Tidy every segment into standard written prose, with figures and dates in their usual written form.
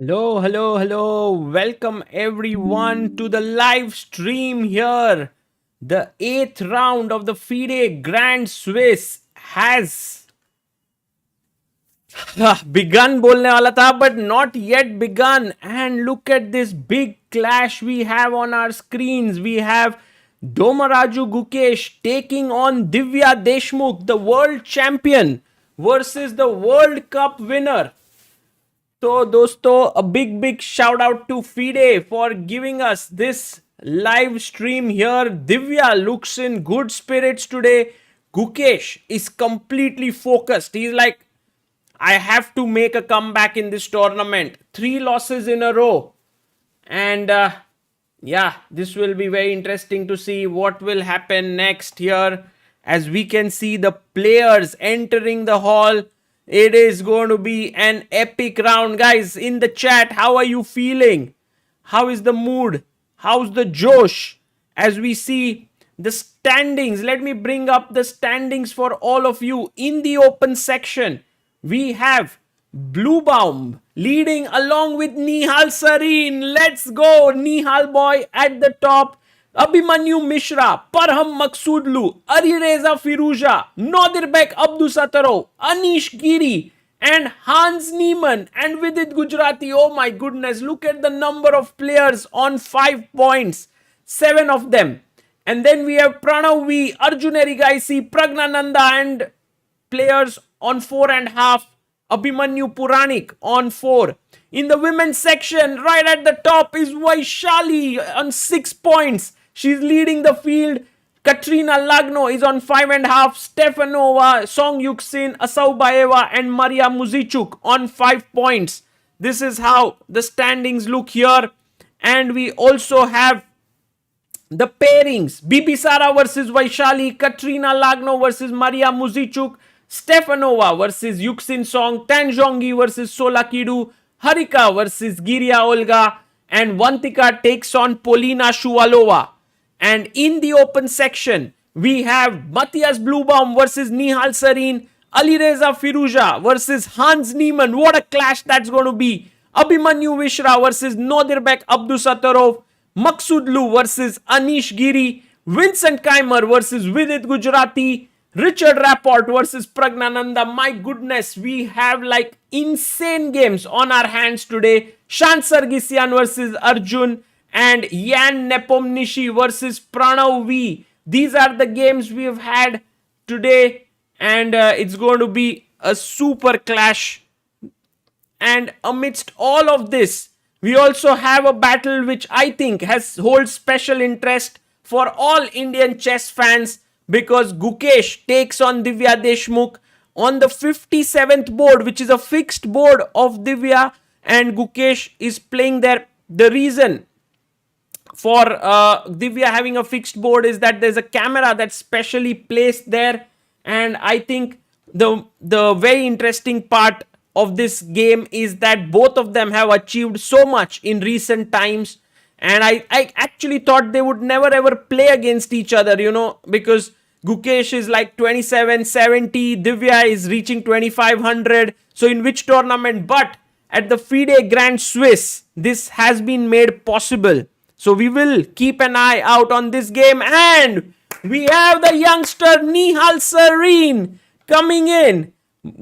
Hello, hello, hello. Welcome everyone to the live stream here. The 8th round of the FIDE Grand Swiss has begun बोलने वाला था but not yet begun. And look at this big clash we have on our screens. We have Domaraju Gukesh taking on Divya Deshmukh, the world champion, versus the World Cup winner. So, dosto, a big shout out to FIDE for giving us this live stream here. Divya looks in good spirits today. Gukesh is completely focused. He's like, I have to make a comeback in this tournament. 3 losses in a row. And yeah, this will be very interesting to see what will happen next here. As we can see the players entering the hall. It is going to be an epic round. Guys, in the chat, how are you feeling? How is the mood? How's the Josh? As we see the standings, let me bring up the standings for all of you. In the open section, we have Bluebaum leading along with Nihal Sarin. Let's go, Nihal boy at the top. Abhimanyu Mishra, Parham Maqsoodlu, Alireza Firouzja, Nodirbek Abdusataro, Anish Giri, and Hans Niemann and Vidit Gujrathi. Oh my goodness, look at the number of players on 5 points. 7 of them. And then we have Pranav V, Arjun Erigaisi, Praggnanandhaa and players on 4.5. Abhimanyu Puranik on 4. In the women's section, right at the top is Vishali on 6 points. She's leading the field. Katrina Lagno is on 5.5. Stefanova, Song Yuxin, Asaubaeva and Maria Muzichuk on 5 points. This is how the standings look here. And we also have the pairings. Bibisara versus Vishali, Katrina Lagno versus Maria Muzichuk, Stefanova versus Yuxin Song, Tanjongi versus Solakidu, Harika versus Giria Olga, and Vantika takes on Polina Shuvalova. And in the open section, we have Matthias Bluebaum versus Nihal Sarin, Alireza Firouzja versus Hans Niemann. What a clash that's going to be. Abhimanyu Mishra versus Nodirbek Abdusattorov, Maqsoodlu versus Anish Giri, Vincent Keimer versus Vidit Gujrathi, Richard Rapport versus Praggnanandhaa. My goodness, we have like insane games on our hands today. Shant Sargisyan versus Arjun and Yan Nepomniachtchi versus Pranav V. These are the games we have had today, and it's going to be a super clash. And amidst all of this, we also have a battle which I think holds special interest for all Indian chess fans, because Gukesh takes on Divya Deshmukh on the 57th board, which is a fixed board of Divya, and Gukesh is playing there. The reason for Divya having a fixed board is that there's a camera that's specially placed there, and I think the very interesting part of this game is that both of them have achieved so much in recent times, and I actually thought they would never ever play against each other, you know, because Gukesh is like 2770, Divya is reaching 2500. So in which tournament? But at the FIDE Grand Swiss, this has been made possible. So we will keep an eye out on this game. And we have the youngster Nihal Sarin coming in.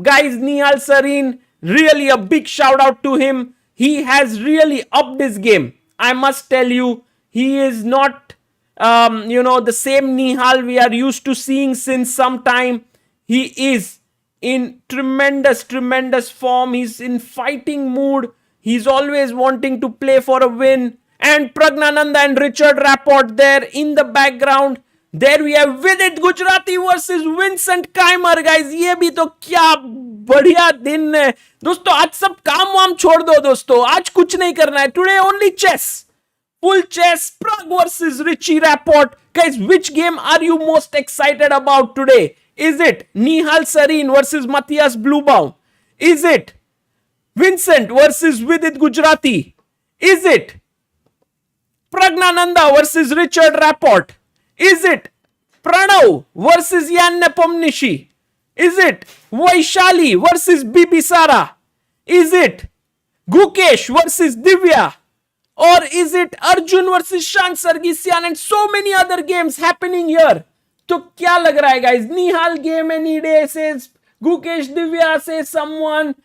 Guys, Nihal Sarin, really a big shout out to him. He has really upped his game. I must tell you, he is not, the same Nihal we are used to seeing since some time. He is in tremendous form. He's in fighting mood. He's always wanting to play for a win. And Praggnanandhaa and Richard Rapport there in the background. There we have Vidit Gujrathi versus Vincent Keimer. Guys, ये भी तो क्या बढ़िया दिन है दोस्तों. आज सब काम वाम छोड़ दो दोस्तों. आज कुछ नहीं करना है. Today only chess. Full chess. Pragg versus Richie Rapport. Guys, which game are you most excited about today? Is it Nihal Sarin versus Matthias Bluebaum? Is it Vincent versus Vidit Gujrathi? Is it Praggnanandhaa versus Richard Rapport? Is it Pranav versus Yan Nepomniachtchi? Is it Vaishali versus Bibisara? Is it Gukesh versus Divya? Or is it Arjun versus Shan Sargisyan and so many other games happening here? तो क्या लग रहा है guys? Nihal game any day says Gukesh, Divya says someone,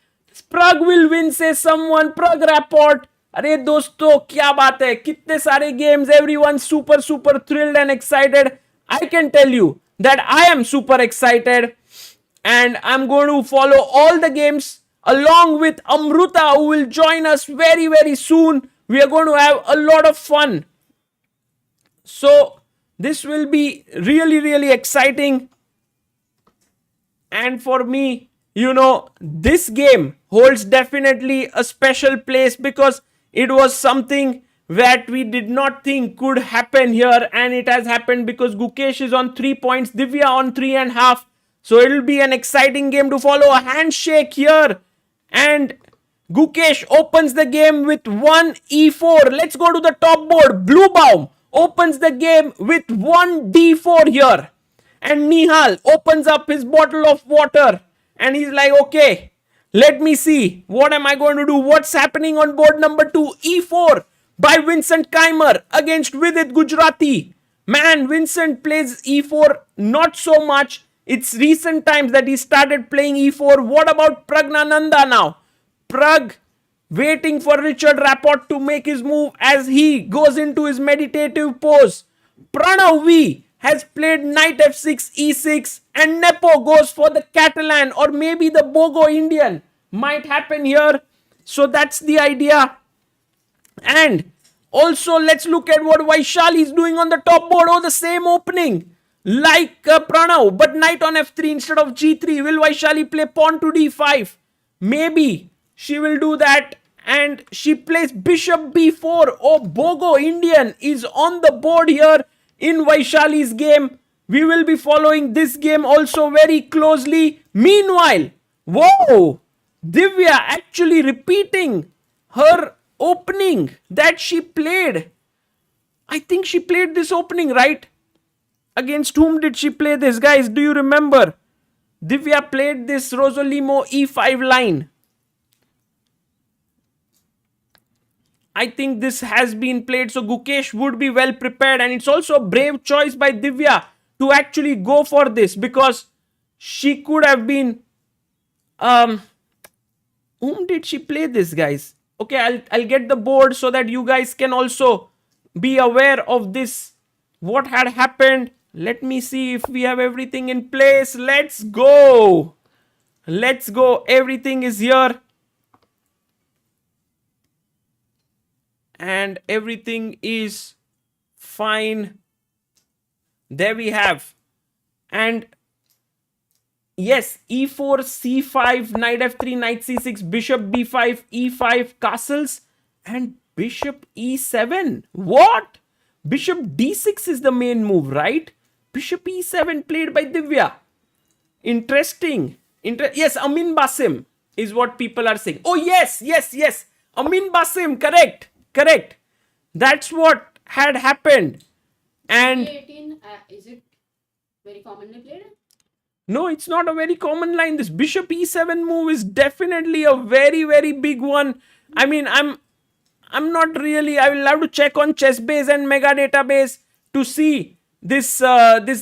Pragg will win says someone, Pragg report. अरे दोस्तों क्या बात है, कितने सारे games, everyone super thrilled and excited. I can tell you that I am super excited and I'm going to follow all the games along with Amruta, who will join us very soon. We are going to have a lot of fun. So this will be really exciting. And for me, this game holds definitely a special place because it was something that we did not think could happen here, and it has happened because Gukesh is on 3 points, Divya on 3.5. So it will be an exciting game to follow. A handshake here, and Gukesh opens the game with 1 e4. Let's go to the top board. Bluebaum opens the game with 1 d4 here. And Nihal opens up his bottle of water. And he's like, okay, let me see. What am I going to do? What's happening on board number 2? e4 by Vincent Keimer against Vidit Gujrathi. Man, Vincent plays e4 not so much. It's recent times that he started playing e4. What about Praggnanandhaa now? Pragg waiting for Richard Rapport to make his move as he goes into his meditative pose. Pranav V has played knight f6, e6, and Nepo goes for the Catalan or maybe the Bogo Indian. Might happen here. So that's the idea. And also let's look at what Vaishali is doing on the top board. Oh, the same opening like Pranav, but knight on f3 instead of g3. Will Vaishali play pawn to d5? Maybe she will do that. And she plays bishop b4. Oh, Bogo Indian is on the board here in Vaishali's game. We will be following this game also very closely. Meanwhile, whoa, Divya actually repeating her opening that she played. I think she played this opening, right? Against whom did she play this, guys? Do you remember? Divya played this Rosolimo e5 line. I think this has been played, so Gukesh would be well prepared, and it's also a brave choice by Divya to actually go for this because she could have been whom did she play this, guys? Okay, I'll get the board so that you guys can also be aware of this, what had happened. Let me see if we have everything in place. Let's go. Everything is here. And everything is fine. There we have. And yes, e4, c5, knight f3, knight c6, bishop b5, e5, castles, and bishop e7. What? Bishop d6 is the main move, right? Bishop e7 played by Divya. Interesting. Yes, Amin Basim is what people are saying. Oh, yes. Amin Basim, correct. That's what had happened. And A18, is it very commonly played? No, it's not a very common line. This bishop e7 move is definitely a very big one. I mean, I'm not really. I will have to check on Chessbase and Mega Database to see this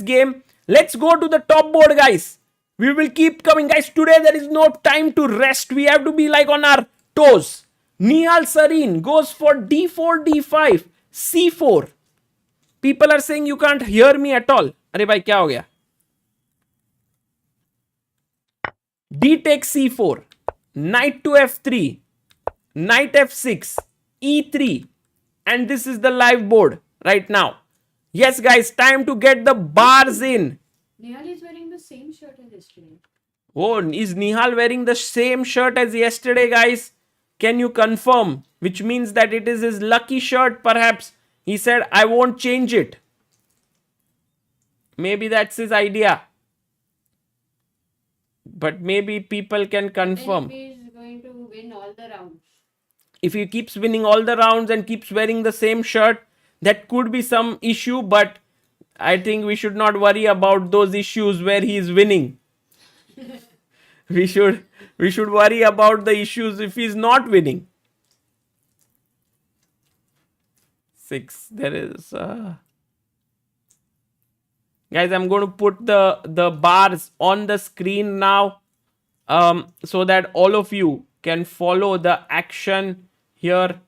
game. Let's go to the top board, guys. We will keep coming, guys. Today there is no time to rest. We have to be like on our toes. Nihal Sarin goes for d4, d5, c4. People are saying you can't hear me at all. अरे भाई क्या हो गया? D takes c4, knight to f3, knight f6, e3, and this is the live board right now. Yes, guys, time to get the bars in. Nihal is wearing the same shirt as yesterday. Oh, is Nihal wearing the same shirt as yesterday, guys? Can you confirm? Which means that it is his lucky shirt, perhaps. He said, I won't change it. Maybe that's his idea. But maybe people can confirm. He is going to win all the rounds. If he keeps winning all the rounds and keeps wearing the same shirt, that could be some issue. But I think we should not worry about those issues where he is winning. We should worry about the issues if he's not winning. 6. There is guys, I'm going to put the bars on the screen now, so that all of you can follow the action here.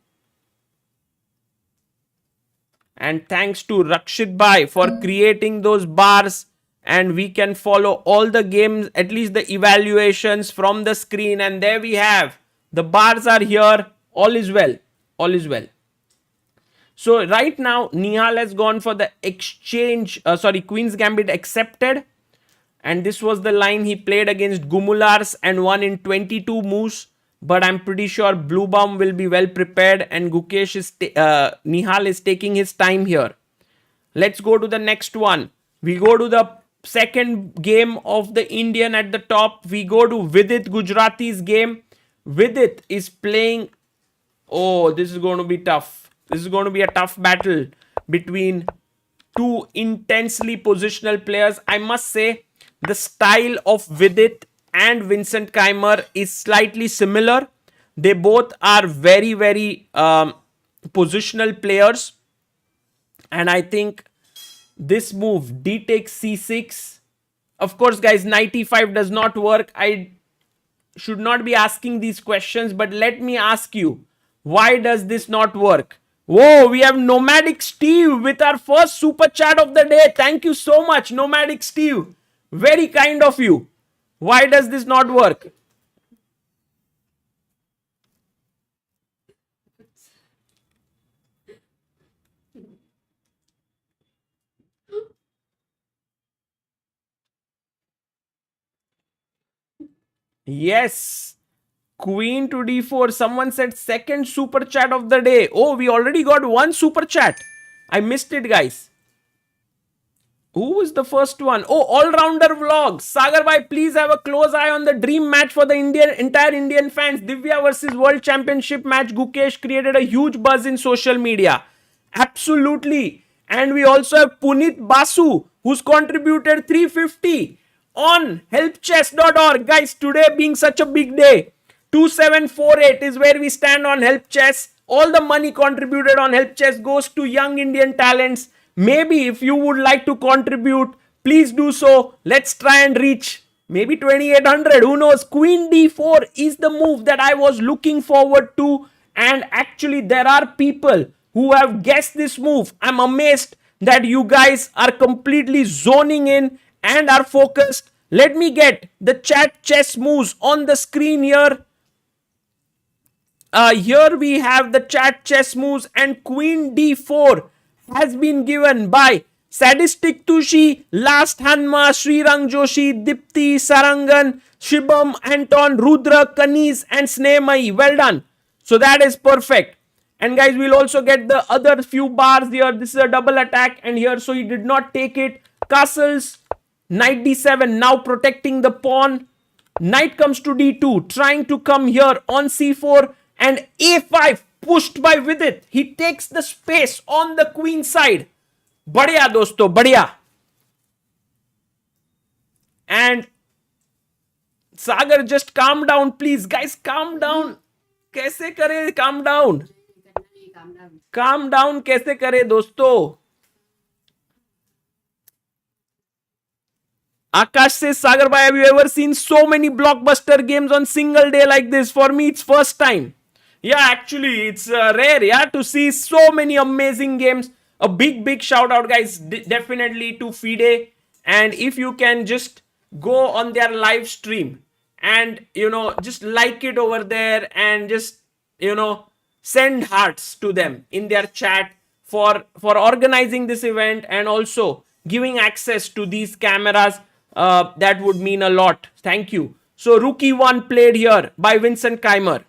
And thanks to Rakshit Bhai for creating those bars, and we can follow all the games, at least the evaluations from the screen. And there we have, the bars are here. All is well. All is well. So right now, Nihal has gone for the exchange, Queen's Gambit accepted. And this was the line he played against Gumulars and won in 22 moves. But I'm pretty sure Blue Bomb will be well prepared, and Gukesh is Nihal is taking his time here. Let's go to the next one. We go to the second game of the Indian at the top. We go to Vidit Gujrati's game. Vidit is playing. Oh, this is going to be tough. This is going to be a tough battle between two intensely positional players. I must say, the style of Vidit and Vincent Keimer is slightly similar. They both are very, very positional players. And I think this move, D takes C6. Of course, guys, knight e5 does not work. I should not be asking these questions, but let me ask you, why does this not work? Whoa, we have Nomadic Steve with our first super chat of the day. Thank you so much, Nomadic Steve. Very kind of you. Why does this not work? Yes. Queen to d4. Someone said second super chat of the day. Oh, we already got one super chat. I missed it, guys. Who was the first one? Oh, all-rounder vlog. Sagar bhai, please have a close eye on the dream match for the entire Indian fans. Divya versus World Championship match. Gukesh created a huge buzz in social media. Absolutely. And we also have Punit Basu, who's contributed 350 on helpchess.org. Guys, today being such a big day, 2748 is where we stand on Help Chess. All the money contributed on Help Chess goes to young Indian talents. Maybe if you would like to contribute, please do so. Let's try and reach maybe 2800. Who knows? Queen d4 is the move that I was looking forward to. And actually, there are people who have guessed this move. I'm amazed that you guys are completely zoning in and are focused. Let me get the chat chess moves on the screen here. Here we have the chat chess moves, and Queen d4 has been given by Sadistic Tushi, Last Hanma, Srirang Joshi, Dipti, Sarangan, Shibam, Anton, Rudra, Kanis, and Snemai. Well done. So that is perfect. And guys, we'll also get the other few bars here. This is a double attack, and here, so he did not take it. Castles, knight d7, now protecting the pawn. Knight comes to d2, trying to come here on c4, and a5 pushed by Vidit. He takes the space on the queen side. Badhiya dosto, badhiya. And Sagar, just calm down, please. Guys, calm down. कैसे करे? Calm down. Calm down कैसे करे दोस्तों? Akash says, Sagar bhai, have you ever seen so many blockbuster games on single day like this? For me, it's first time. Yeah, actually, it's rare, yeah, to see so many amazing games. A big shout out, guys, definitely to FIDE. And if you can just go on their live stream and, just like it over there and just, send hearts to them in their chat for organizing this event and also giving access to these cameras. That would mean a lot. Thank you. So, Rookie 1 played here by Vincent Keimer.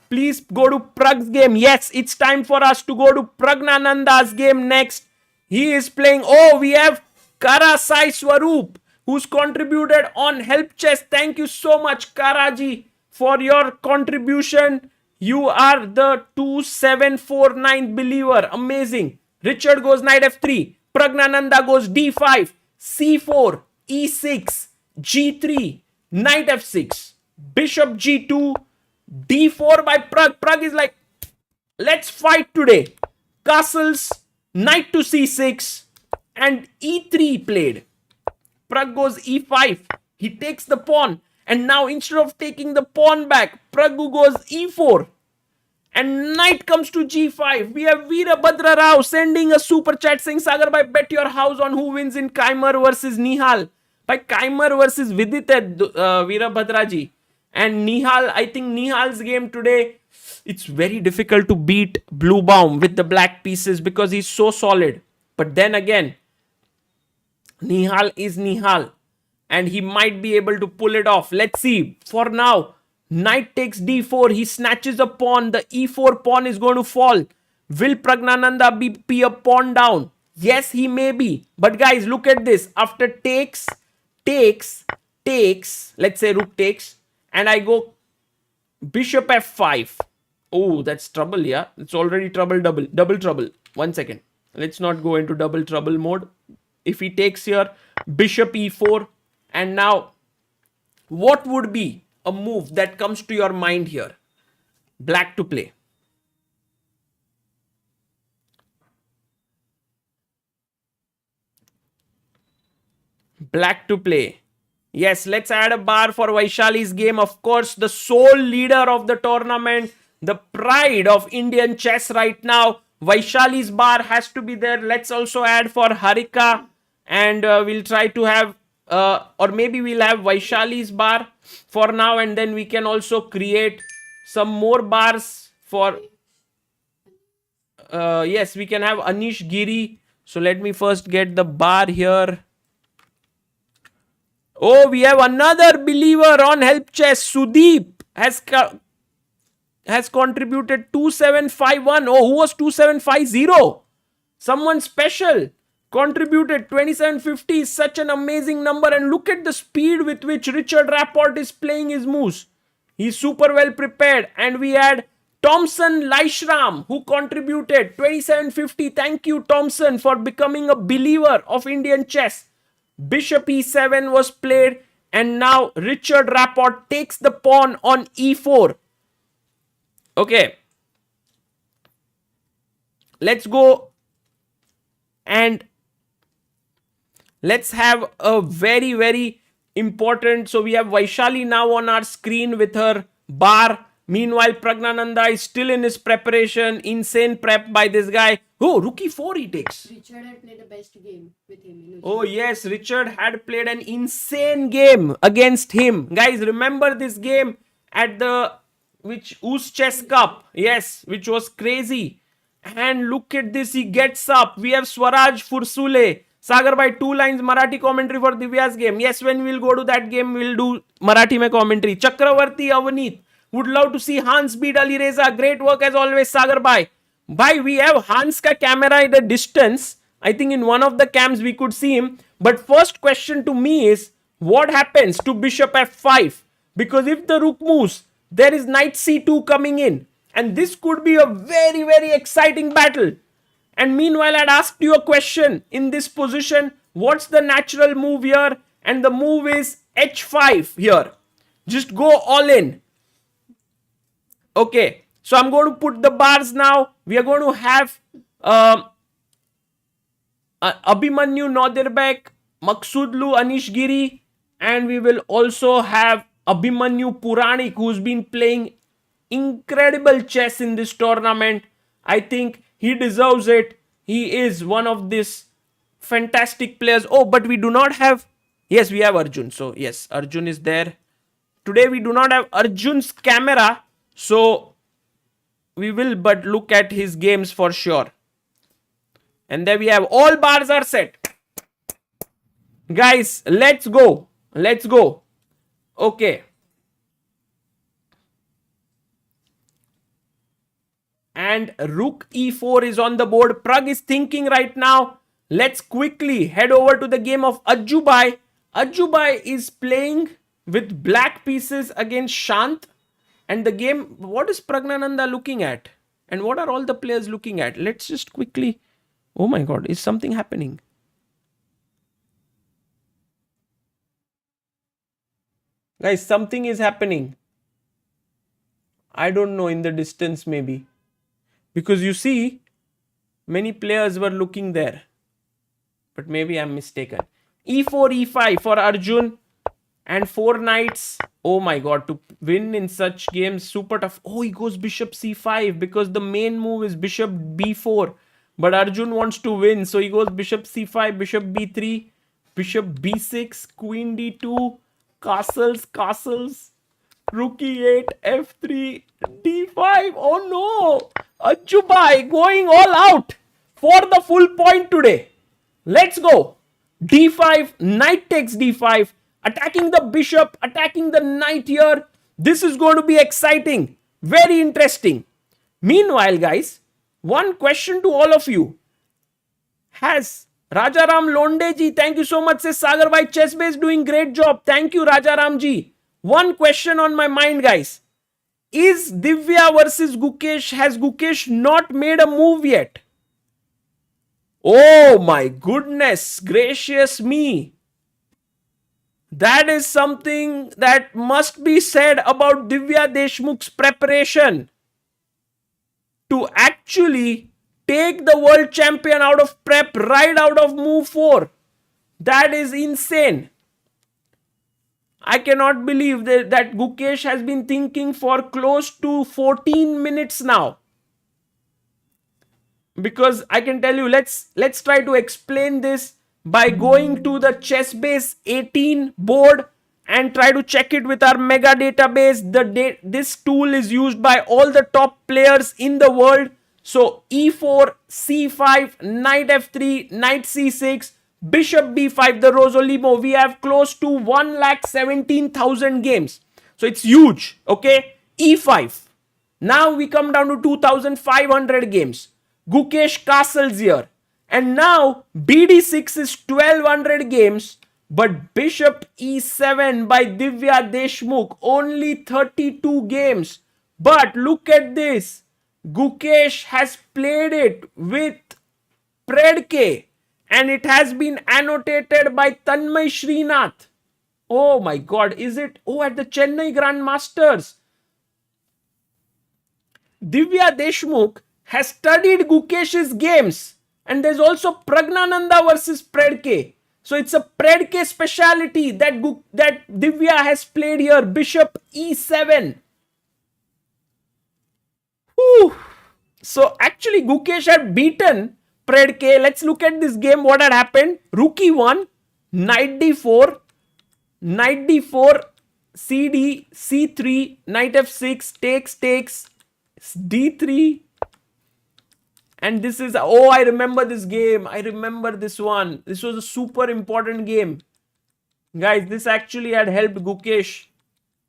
Please go to Pragg's game. Yes, it's time for us to go to Praggnanandhaa's game next. He is playing. Oh, we have Kara Sai Swaroop, who's contributed on Help Chess. Thank you so much, Karaji, for your contribution. You are the 2749 believer. Amazing. Richard goes knight f3. Praggnanandhaa goes d5, c4, e6, g3, knight f6, bishop g2, d4 by Pragg. Pragg is like, let's fight today. castles, knight to c6, and e3 played. Pragg goes e5. He takes the pawn. And now instead of taking the pawn back, Pragg goes e4. And knight comes to g5. We have Veerabhadra Rao sending a super chat saying, Sagar bhai, bet your house on who wins in Kaimer versus Nihal. By Kaimer versus Vidit at Veerabhadra ji. And Nihal, I think Nihal's game today, it's very difficult to beat Bluebaum with the black pieces because he's so solid. But then again, Nihal is Nihal and he might be able to pull it off. Let's see. For now, knight takes d4. He snatches a pawn. The e4 pawn is going to fall. Will Praggnanandhaa be a pawn down? Yes, he may be. But guys, look at this. After takes, let's say rook takes, and I go bishop f5. Oh, that's trouble, yeah. It's already double trouble. 1 second. Let's not go into double trouble mode. If he takes here, bishop e4, and now what would be a move that comes to your mind here? Black to play. Black to play. Yes, let's add a bar for Vaishali's game. Of course, the sole leader of the tournament, the pride of Indian chess right now. Vaishali's bar has to be there. Let's also add for Harika, and we'll try to have, or maybe we'll have Vaishali's bar for now, and then we can also create some more bars for, yes, we can have Anish Giri. So let me first get the bar here. Oh, we have another believer on Help Chess. Sudeep has contributed 2751. Oh, who was 2750? Someone special contributed 2750. Is such an amazing number. And look at the speed with which Richard Rapport is playing his moves. He's super well prepared. And we had Thompson Laishram who contributed 2750. Thank you, Thompson, for becoming a believer of Indian chess. Bishop e7 was played, and now Richard Rapport takes the pawn on e4. Okay. Let's go and let's have a very, very important. So we have Vaishali now on our screen with her bar. Meanwhile, Praggnanandhaa is still in his preparation. Insane prep by this guy. Oh, rook e4 he takes. Richard had played the best game with him. Oh yes, Richard had played an insane game against him. Guys, remember this game at the Uz Chess Cup? Yes, which was crazy. And look at this, he gets up. We have Swaraj Fursule. Sagar by 2 lines Marathi commentary for Divya's game. Yes, when we'll go to that game, we'll do Marathi mein commentary. Chakravarti Avanit. Would love to see Hans beat Alireza. Great work as always, Sagar bhai. Bhai, we have Hans ka camera at a distance. I think in one of the cams we could see him. But first question to me is, what happens to bishop f5? Because if the rook moves, there is knight c2 coming in. And this could be a very, very exciting battle. And meanwhile, I'd asked you a question in this position. What's the natural move here? And the move is h5 here. Just go all in. Okay, so I'm going to put the bars now. We are going to have Abhimanyu Nodirbek, Maksudlu Anish Giri, and we will also have Abhimanyu Puranik, who's been playing incredible chess in this tournament. I think he deserves it. He is one of these fantastic players. Oh, but we do not have... Yes, we have Arjun. So, yes, Arjun is there. Today, we do not have Arjun's camera. So, we will but look at his games for sure. And there we have all bars are set. Guys, let's go. Let's go. Okay. And rook e4 is on the board. Pragg is thinking right now. Let's quickly head over to the game of Ajjubai. Ajjubai is playing with black pieces against Shant. And the game, what is Praggnanandhaa looking at? And what are all the players looking at? Let's just quickly... Oh my God, is something happening? Guys, something is happening. I don't know, in the distance maybe. Because you see, Many players were looking there. But maybe I'm mistaken. E4, E5 for Arjun. And 4 knights. Oh my god, to win in such games, super tough. Oh, he goes bishop c5 because the main move is bishop b4. But Arjun wants to win, so he goes bishop c5, bishop b3, bishop b6, queen d2, castles, rook e8, f3, d5. Oh no! Achubai going all out for the full point today. Let's go. D5, knight takes d5, attacking the bishop, attacking the knight here. This is going to be exciting, very interesting. Meanwhile, guys, one question to all of you. Has Rajaram Londeji, thank you so much, says Sagar Bhai Chess Base doing great job. Thank you, Rajaramji. One question on my mind, guys. Is Divya versus Gukesh, has Gukesh not made a move yet? Oh my goodness gracious me. That is something that must be said about Divya Deshmukh's preparation to actually take the world champion out of prep right out of move 4. That is insane. I cannot believe that Gukesh has been thinking for close to 14 minutes now. Because I can tell you, let's try to explain this by going to the Chessbase 18 board and try to check it with our mega database. This tool is used by all the top players in the world. So e4, c5, knight f3, knight c6, bishop b5, the Rosolimo. We have close to 1,17,000 games. So it's huge. Okay, e5. Now we come down to 2,500 games. Gukesh castles here. And now BD6 is 1200 games. But Bishop E7 by Divya Deshmukh, only 32 games. But look at this. Gukesh has played it with Pragg. And it has been annotated by Tanmay Srinath. Oh my god, is it? Oh, at the Chennai Grand Masters. Divya Deshmukh has studied Gukesh's games. And there's also Praggnanandhaa versus Pragg. So it's a Pragg speciality that Divya has played here. Bishop E7. Whew. So actually Gukesh had beaten Pragg. Let's look at this game. What had happened? Rook E1, Knight D4, Knight D4, CD, C3, Knight F6, takes, D3. And this is, oh, I remember this game. I remember this one. This was a super important game. Guys, this actually had helped Gukesh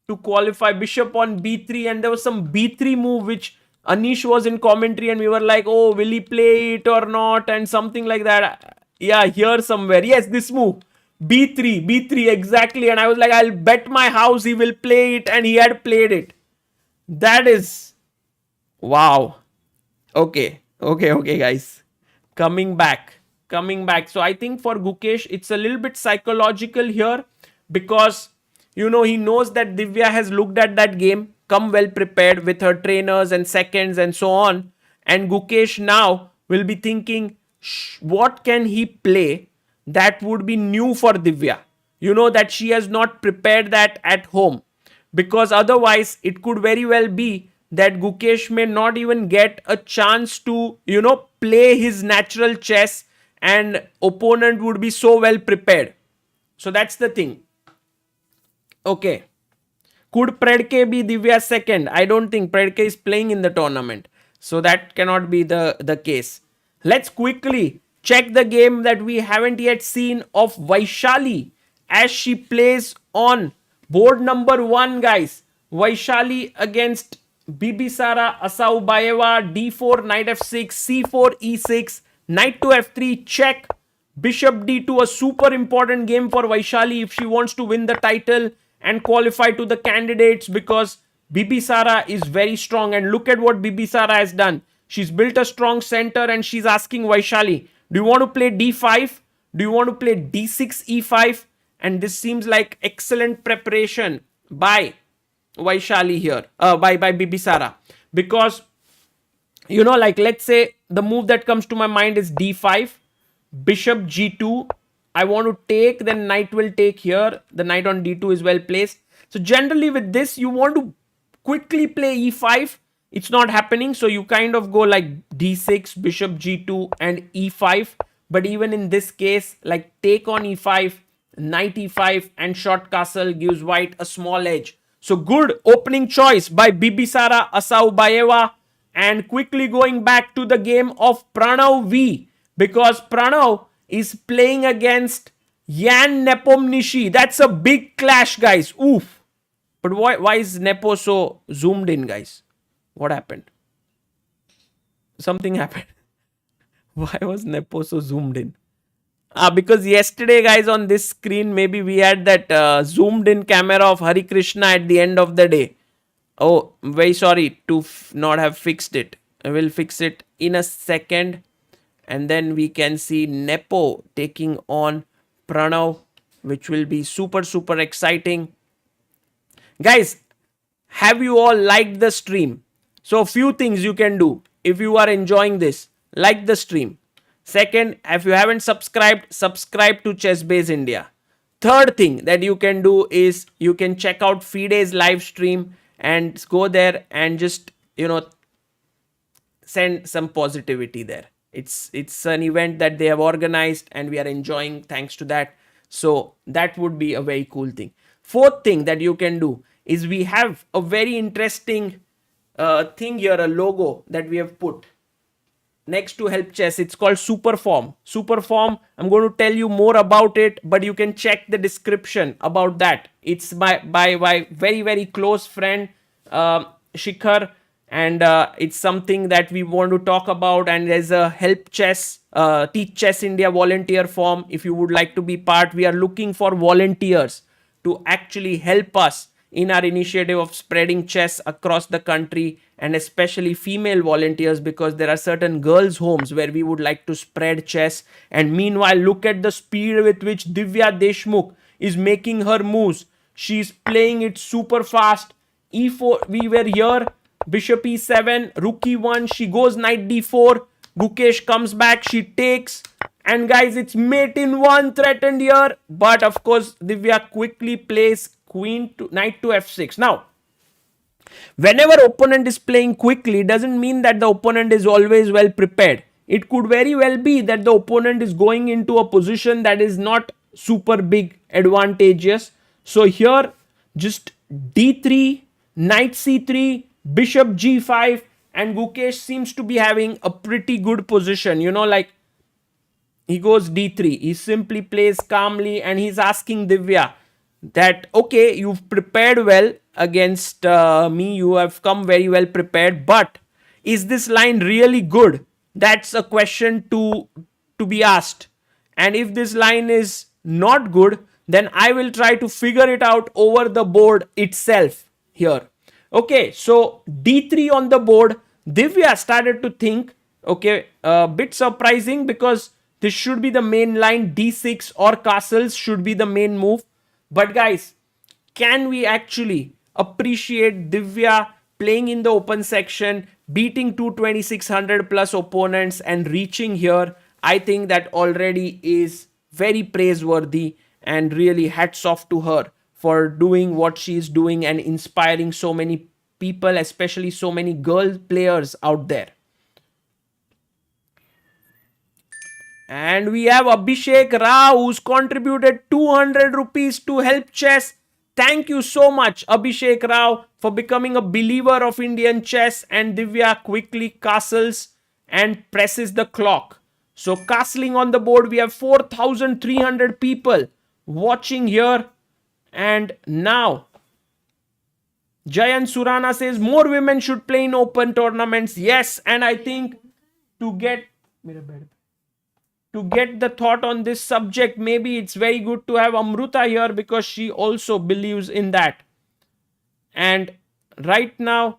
to qualify. Bishop on B3. And there was some B3 move which Anish was in commentary. And we were like, oh, will he play it or not? And something like that. Yeah, here somewhere. Yes, this move. B3, exactly. And I was like, I'll bet my house he will play it. And he had played it. That is... wow. Okay, guys. Coming back. So I think for Gukesh, it's a little bit psychological here because, you know, he knows that Divya has looked at that game, come well prepared with her trainers and seconds and so on. And Gukesh now will be thinking, what can he play that would be new for Divya? You know, that she has not prepared that at home. Because otherwise, it could very well be that Gukesh may not even get a chance to, you know, play his natural chess and opponent would be so well prepared. So that's the thing. Okay. Could Pragg be Divya's second? I don't think Pragg is playing in the tournament. So that cannot be the case. Let's quickly check the game that we haven't yet seen of Vaishali as she plays on board number 1, guys. Vaishali against Bibisara Asaubayeva, D4, Knight F6, C4, E6, Knight to F3, check, Bishop D2, a super important game for Vaishali if she wants to win the title and qualify to the candidates because Bibisara is very strong. And look at what Bibisara has done. She's built a strong center and she's asking Vaishali, do you want to play D5? Do you want to play D6, E5? And this seems like excellent preparation by Vaishali here, by Bibisara, because like let's say the move that comes to my mind is d5, bishop g2. I want to take, then knight will take here. The knight on d2 is well placed. So generally with this, you want to quickly play e5. It's not happening, so you kind of go like d6, bishop g2 and e5. But even in this case, like take on e5, knight e5 and short castle gives white a small edge. So good opening choice by Bibisara Asaubayeva. And quickly going back to the game of Pranav V, because Pranav is playing against Yan Nepomniachtchi. That's a big clash, guys. Oof. But why is Nepo so zoomed in, guys? What happened? Something happened. Why was Nepo so zoomed in? Because yesterday, guys, on this screen, maybe we had that zoomed in camera of Hari Krishna at the end of the day. Oh, very sorry to not have fixed it. I will fix it in a second. And then we can see Nepo taking on Pranav, which will be super, super exciting. Guys, have you all liked the stream? So, a few things you can do if you are enjoying this. Like the stream. Second, if you haven't subscribed, subscribe to ChessBase India. Third thing that you can do is you can check out FIDE's live stream and go there and just, send some positivity there. It's an event that they have organized and we are enjoying thanks to that. So that would be a very cool thing. Fourth thing that you can do is we have a very interesting thing here, a logo that we have put next to help chess. It's called Superform. Superform, I'm going to tell you more about it, but you can check the description about that. It's by my very, very close friend Shikhar, and it's something that we want to talk about. And there's a help chess, teach chess India volunteer form. If you would like to be part, we are looking for volunteers to actually help us in our initiative of spreading chess across the country, and especially female volunteers, because there are certain girls' homes where we would like to spread chess. And meanwhile, look at the speed with which Divya Deshmukh is making her moves. She's playing it super fast. E4, we were here. Bishop e7, rook e1, she goes knight d4. Gukesh comes back, she takes. And guys, it's mate in one threatened here. But of course, Divya quickly plays knight to f6. Now, whenever opponent is playing quickly, doesn't mean that the opponent is always well prepared. It could very well be that the opponent is going into a position that is not super big advantageous. So here, just d3, knight c3, bishop g5, and Gukesh seems to be having a pretty good position. Like he goes d3. He simply plays calmly and he's asking Divya that, okay, you've prepared well against me. You have come very well prepared. But is this line really good? That's a question to be asked. And if this line is not good, then I will try to figure it out over the board itself here. Okay, so d3 on the board. Divya started to think, okay, a bit surprising because this should be the main line. d6 or castles should be the main move. But guys, can we actually appreciate Divya playing in the open section, beating 22600 plus opponents and reaching here? I think that already is very praiseworthy, and really hats off to her for doing what she is doing and inspiring so many people, especially so many girl players out there. And we have Abhishek Rao, who's contributed 200 rupees to help chess. Thank you so much, Abhishek Rao, for becoming a believer of Indian chess. And Divya quickly castles and presses the clock. So castling on the board, we have 4,300 people watching here. And now, Jayan Surana says more women should play in open tournaments. Yes, and I think to get the thought on this subject, maybe it's very good to have Amruta here because she also believes in that. And right now,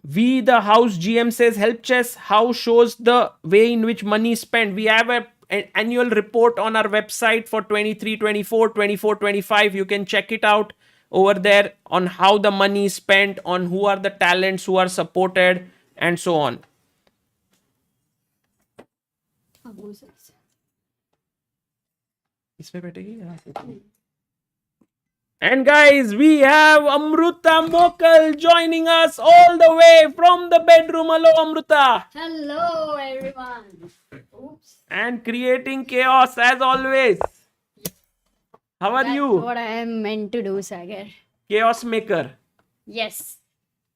the house GM says help chess how shows the way in which money is spent. We have an annual report on our website for 23, 24, 24, 25. You can check it out. over there on how the money is spent, on who are the talents who are supported, and so on. इसमें बैठेगी यहाँ पे. And guys, we have Amruta Mokal joining us all the way from the bedroom. Hello, Amruta. Hello, everyone. Oops. And creating chaos as always. How are That's you? what I am meant to do, Sagar. Chaos maker. Yes.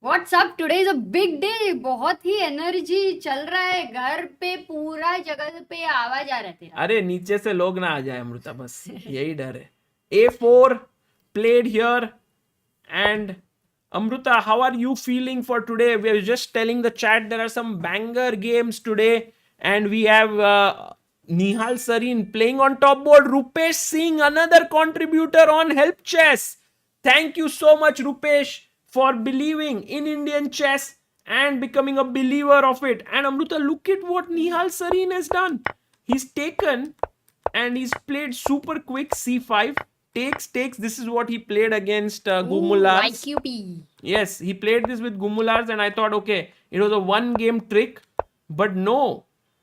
What's up? Today is a big day. बहुत ही energy चल रहा है घर पे, पूरा जगह पे आवाज आ रहा है तेरा. अरे नीचे से लोग ना आ जाए अमृता, बस यही डर है. A4 played here. And Amruta, how are you feeling for today? We are just telling the chat there are some banger games today, and we have Nihal Sarin playing on top board. Rupesh Singh, another contributor on Help Chess. Thank you so much, Rupesh, for believing in Indian chess and becoming a believer of it. And Amruta, look at what Nihal Sarin has done. He's taken and he's played super quick C5. Takes. This is what he played against Gumulars. IQP. Yes, he played this with Gumulars, and I thought, okay, it was a one-game trick, but no.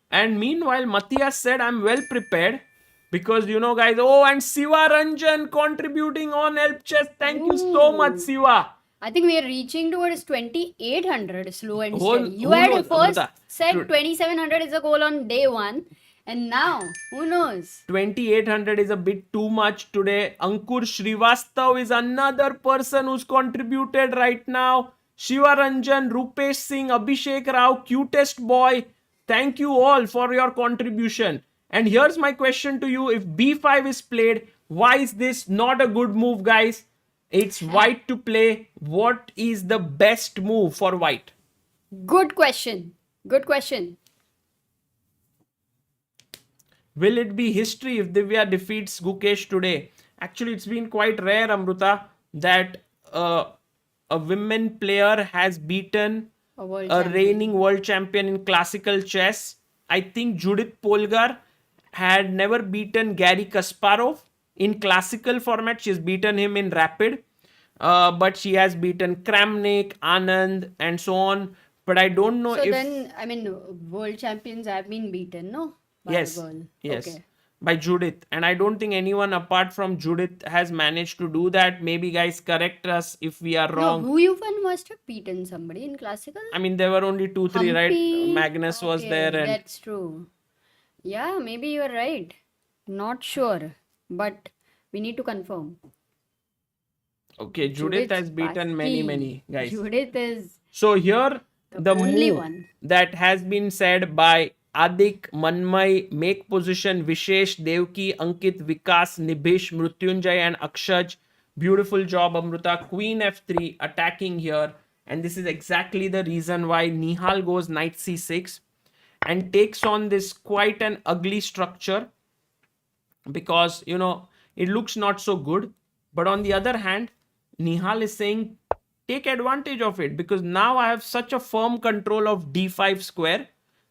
And meanwhile, Matthias said, I'm well prepared because, you know, guys, oh, and Siva Ranjan contributing on Help Chess. Thank you so much, Siva. I think we are reaching towards 2800 slow and Who- steady. You who had knows, first Amrita? said 2700 is a goal on day one, and now who knows? 2800 is a bit too much today. Ankur Srivastav is another person who's contributed right now. Shiva Ranjan, Rupesh Singh, Abhishek Rao, cutest boy. Thank you all for your contribution. And here's my question to you. If B5 is played, why is this not a good move, guys? It's white to play. What is the best move for white? Good question. Good question. Will it be history if Divya defeats Gukesh today? Actually, it's been quite rare, Amruta, that a women player has beaten A world a champion. reigning world champion in classical chess. I think Judith Polgar had never beaten Gary Kasparov in classical format. She's beaten him in rapid. But she has beaten Kramnik, Anand, and so on. But I don't know So if... then, I mean, world champions have been beaten, no? By a Yes, girl. yes. Okay. By Judith. And I don't think anyone apart from Judith has managed to do that. Maybe guys correct us if we are No, wrong. who you one must have beaten somebody in classical? I mean, there were only 2-3, right? Humpy. Magnus was Okay, there, and that's true. Yeah, maybe you're right. Not sure, but we need to confirm. okay, Judith has beaten many, Spassky. many guys. Judith is So here the only move one. that has been said by Adik, Manmay, make position, Vishesh, Devki, Ankit, Vikas, Nibhish, Mrutyunjay, and Akshaj. Beautiful job, Amruta. Queen f3 attacking here. And this is exactly the reason why Nihal goes knight c6 and takes on this quite an ugly structure because, you know, it looks not so good. But on the other hand, Nihal is saying, take advantage of it because now I have such a firm control of d5 square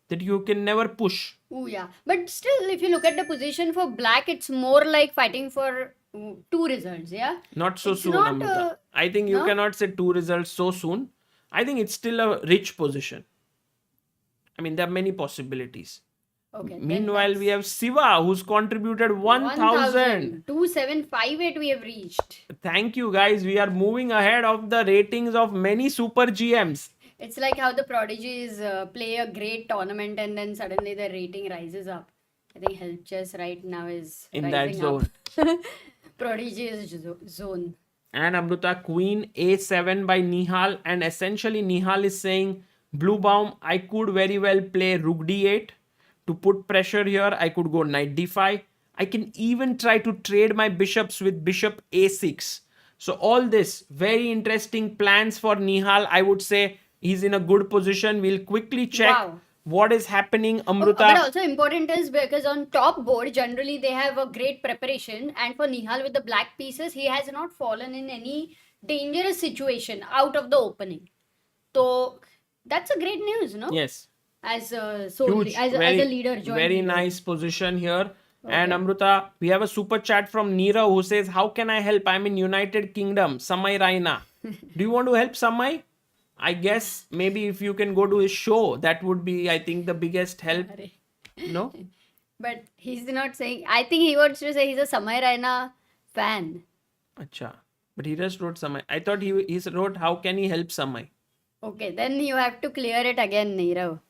that you can never push. Oh yeah, but still, if you look at the position for black, it's more like fighting for two results. Yeah, Not so It's soon, not, Amrita. I think you no? cannot say two results so soon. I think it's still a rich position. I mean, there are many possibilities. okay. then Meanwhile, we have Siva who's contributed 1000. 2758 we have reached. Thank you, guys. We are moving ahead of the ratings of many super GMs. It's like how the prodigies play a great tournament and then suddenly the rating rises up. I think Help Chess right now is In that rising zone. up. Prodigies zone. And Amruta, Queen A7 by Nihal. And essentially, Nihal is saying, Blue Baum, I could very well play Rook D8 to put pressure here. I could go Knight D5. I can even try to trade my bishops with Bishop A6. So all this, very interesting plans for Nihal. I would say he's in a good position. We'll quickly check Wow. what is happening, Amruta. But also important is because on top board, generally they have a great preparation. And for Nihal with the black pieces, he has not fallen in any dangerous situation out of the opening. So that's a great news, no? Yes. As a Huge. as a leader, joint very leader. nice position here. And Okay. Amruta, we have a super chat from Neera who says, "How can I help? I'm in United Kingdom. Samay Raina. Do you want to help Samay? I guess maybe if you can go to his show, that would be, I think, the biggest help. Arre. No? But he's not saying. I think he wants to say he's a Samay Raina fan. Acha. But he just wrote Samay. I thought he wrote, how can he help Samay? Okay, then you have to clear it again, Nirav.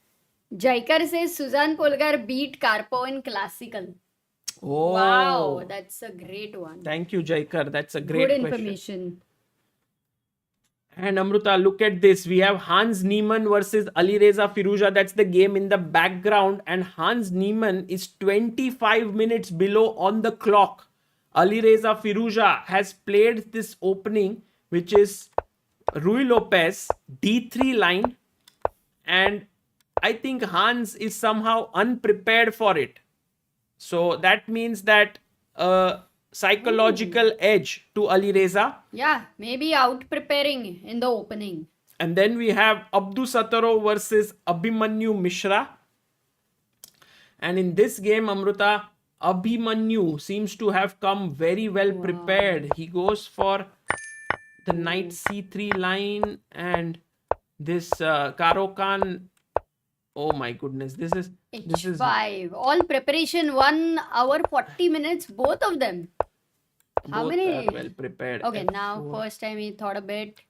Jaikar says Suzanne Polgar beat Karpov in classical. Oh. Wow, that's a great one. Thank you, Jaikar. That's a great Good question. information. And Amruta, look at this. We have Hans Niemann versus Alireza Firouzja. That's the game in the background. And Hans Niemann is 25 minutes below on the clock. Alireza Firouzja has played this opening, which is Rui Lopez, D3 line. And I think Hans is somehow unprepared for it. So that means that psychological edge to Alireza. Yeah, maybe out preparing in the opening. And then we have Abdu Sataro versus Abhimanyu Mishra. And in this game, Amruta, Abhimanyu seems to have come very well prepared. He goes for the knight c3 line and this Karo Khan. Oh my goodness, this is H5. All preparation, 1 hour 40 minutes, both of them. How both many? are well prepared. Okay, now first time he thought a bit.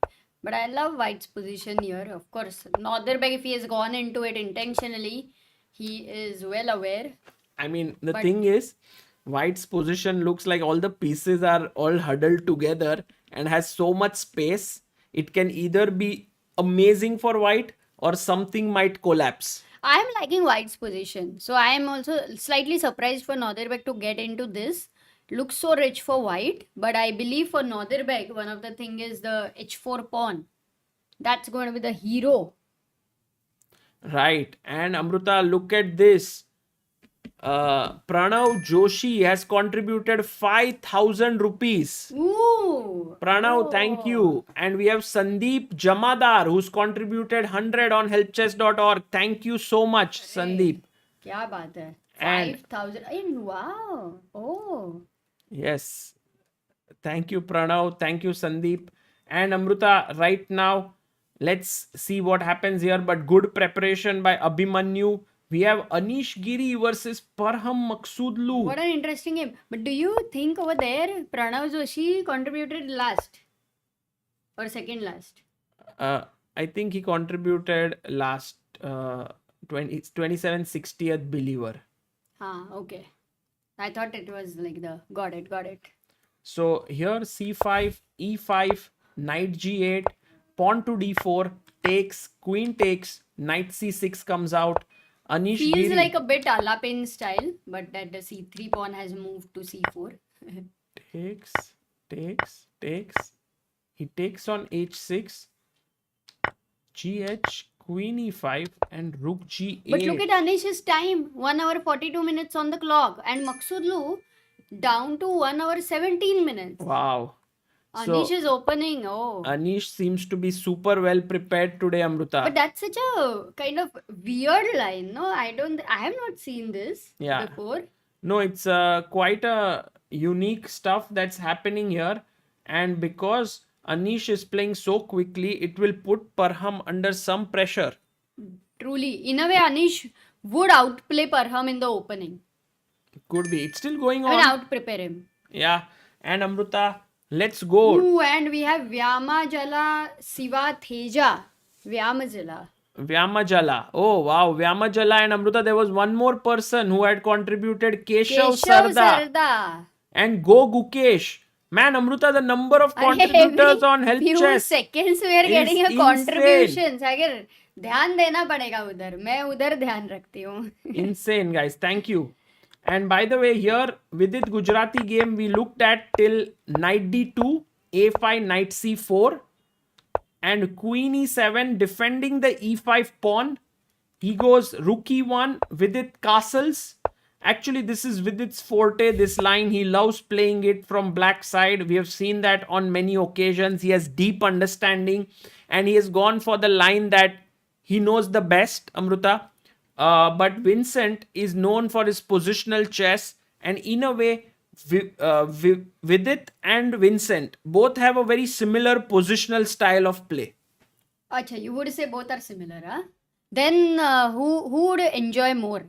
But I love White's position here. Of course, Northerbeg, if he has gone into it intentionally, he is well aware. I mean, the thing is, White's position looks like all the pieces are all huddled together and has so much space. It can either be amazing for White or something might collapse. I am liking White's position. So I am also slightly surprised for Northerbeg to get into this. Looks so rich for White. But I believe for Northerbeg, one of the thing is the H4 pawn. That's going to be the hero. Right. And Amruta, look at this. Pranav Joshi has contributed 5,000 rupees. Ooh. Pranav, thank you. And we have Sandeep Jamadar who's contributed 100 on helpchess.org. Thank you so much, Sandeep. क्या बात है? And 5,000. And wow. Oh. yes. Thank you, Pranav. Thank you, Sandeep. And Amruta, right now, let's see what happens here. But good preparation by Abhimanyu. We have Anish Giri versus Parham Maksudlu. What an interesting game. But do you think over there Pranav Joshi contributed last or second last? I think he contributed last 2760th believer. Okay. I thought it was like the got it. So here c5, e5, knight g8, pawn to d4, takes, queen takes, knight c6 comes out. Anish Feels Giri like a bit Alapin style, but that the c3 pawn has moved to c4. takes. He takes on h6, gh, queen e5, and rook g8. But look at Anish's time, 1 hour 42 minutes on the clock, and Maksudlu down to 1 hour 17 minutes. Wow. Anish is opening. Oh. Anish seems to be super well prepared today, Amruta. But that's such a kind of weird line, no? I have not seen this before. No, it's quite a unique stuff that's happening here. And because Anish is playing so quickly, it will put Parham under some pressure. Truly. In a way, Anish would outplay Parham in the opening. Could be. It's still going on. And out-prepare him. Yeah. And Amruta, let's go. Ooh, and we have Vyamajala Siva Theja. Vyamajala. Oh, wow. Vyamajala and Amruta. There was one more person who had contributed. Keshav Sarda. And Go Gukesh. Man, Amruta, the number of contributors on Help few Chess seconds we are getting a insane. contributions. अगर ध्यान देना पड़ेगा उधर. मैं उधर ध्यान रखती हूँ. Insane, guys. Thank you. And by the way, here, Vidit Gujrathi game, we looked at till knight d2, a5, knight c4, and queen e7, defending the e5 pawn. He goes rook e1, Vidit castles. Actually, this is Vidit's forte, this line. He loves playing it from black side. We have seen that on many occasions. He has deep understanding, and he has gone for the line that he knows the best, Amruta. But Vincent is known for his positional chess, And in a way, Vidit and Vincent both have a very similar positional style of play. Acha, you would say both are similar, huh? Then who would enjoy more?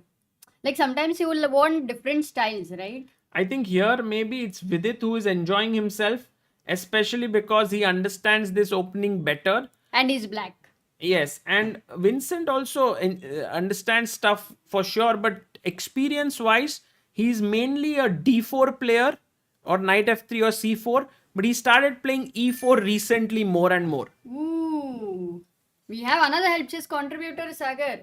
Like sometimes you will want different styles, right? I think here maybe it's Vidit who is enjoying himself, especially because he understands this opening better. And he's black. Yes, and Vincent also understands stuff for sure, but experience wise, he's mainly a d4 player or knight f3 or c4, but he started playing e4 recently more and more. Ooh. We have another help chess contributor, Sagar.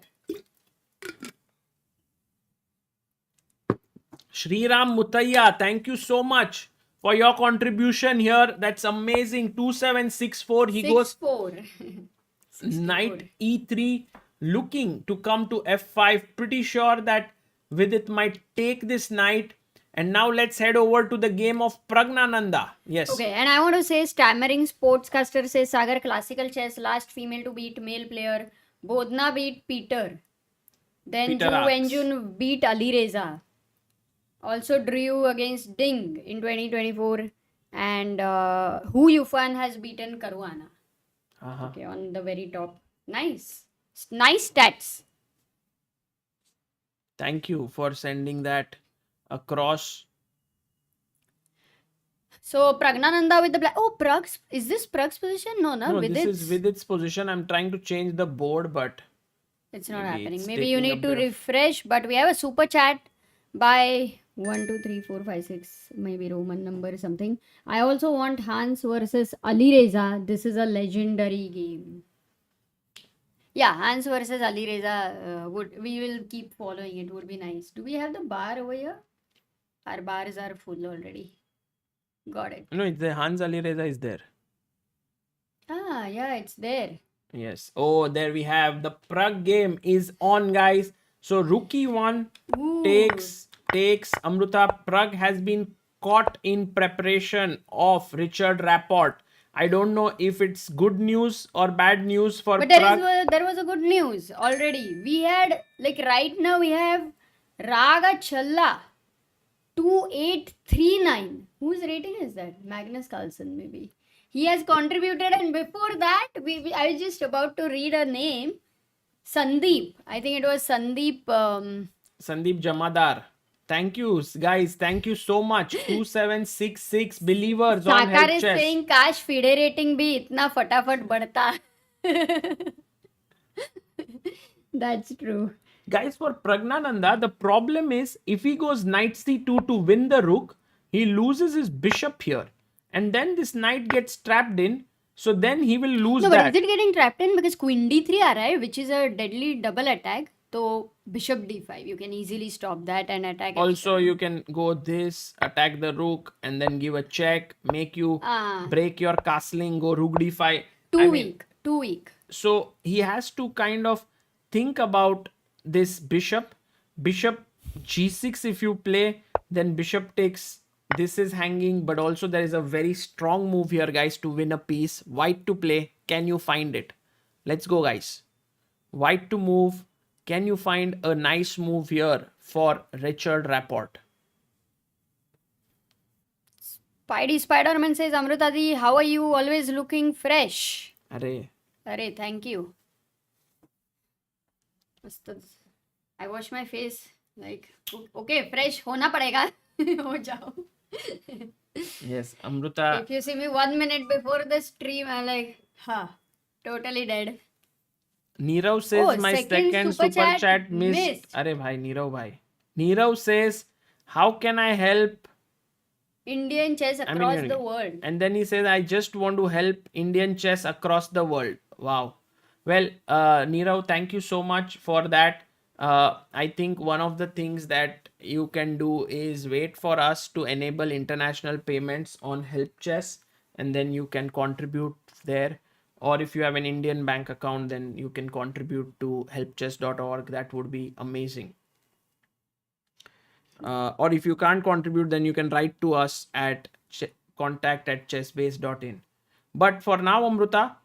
Shriram Mutaya, thank you so much for your contribution here. That's amazing. 2764. He goes 6-4. knight e3, looking to come to f5. Pretty sure that Vidit might take this knight. And now let's head over to the game of Praggnanandhaa. Yes. Okay, and I want to say stammering sportscaster says Sagar classical chess, last female to beat male player. Bodna beat Peter. Then Peter Wenjun beat Alireza. Also drew against Ding in 2024. And Hu Yufan has beaten Caruana. Okay, on the very top. Nice. Nice stats. Thank you for sending that across. So Praggnanandhaa with the black. Oh, Pragg's. Is this Pragg's position? No, No, Vidit's. this is Vidit's position. I'm trying to change the board, but It's not maybe happening. it's Maybe you taking a need to bit of- refresh, but we have a super chat by 1, 2, 3, 4, 5, 6, maybe Roman number or something. I also want Hans versus Alireza. This is a legendary game. Yeah, Hans versus Alireza. We will keep following it. Would be nice. Do we have the bar over here? Our bars are full already. Got it. no, it's the Hans Alireza is there. Ah, yeah, it's there. Yes. Oh, there we have the Pragg game is on, guys. So rookie one Ooh. takes Amruta. Pragg has been caught in preparation of Richard Rapport. I don't know if it's good news or bad news for But Pragg. there was a good news already. We had, like right now we have Raga Challa 2839. Whose rating is that? Magnus Carlsen maybe. He has contributed, and before that I was just about to read a name. Sandeep. I think it was Sandeep. Sandeep Jamadar. Thank you, guys. Thank you so much. 2766 believers on Sakar Help is Chess. saying काश FIDE rating भी इतना फटाफट बढ़ता. That's true. Guys, for Praggnanandhaa, the problem is if he goes knight c2 to win the rook, he loses his bishop here. And then this knight gets trapped in. So then he will lose No, but that. is it getting trapped in? Because queen d3 aa raha hai, which is a deadly double attack. So bishop d5, you can easily stop that and attack. Also, you can go this, attack the rook, and then give a check, make you break your castling, go rook d5. Too weak. So he has to kind of think about this bishop. Bishop g6 if you play, then bishop takes. This is hanging, but also there is a very strong move here, guys, to win a piece. White to play. Can you find it? Let's go, guys. White to move. Can you find a nice move here for Richard Rapport? Spidey Spider-Man says, Amrutadi, how are you? Always looking fresh. Arey. Thank you. I wash my face. Like, okay, fresh. Hona padega. Ho jao. Yes, Amruta. If you see me 1 minute before the stream, I'm like, totally dead. Nirav says my second super chat missed. missed. Arey bhai, Nirav bhai. Nirav says, how can I help Indian chess across the world. And then he says, I just want to help Indian chess across the world. Wow. Well, Nirav, thank you so much for that. I think one of the things that you can do is wait for us to enable international payments on Help Chess, and then you can contribute there. Or if you have an Indian bank account, then you can contribute to helpchess.org. That would be amazing. Or if you can't contribute, then you can write to us at contact@chessbase.in. But for now, Amruta,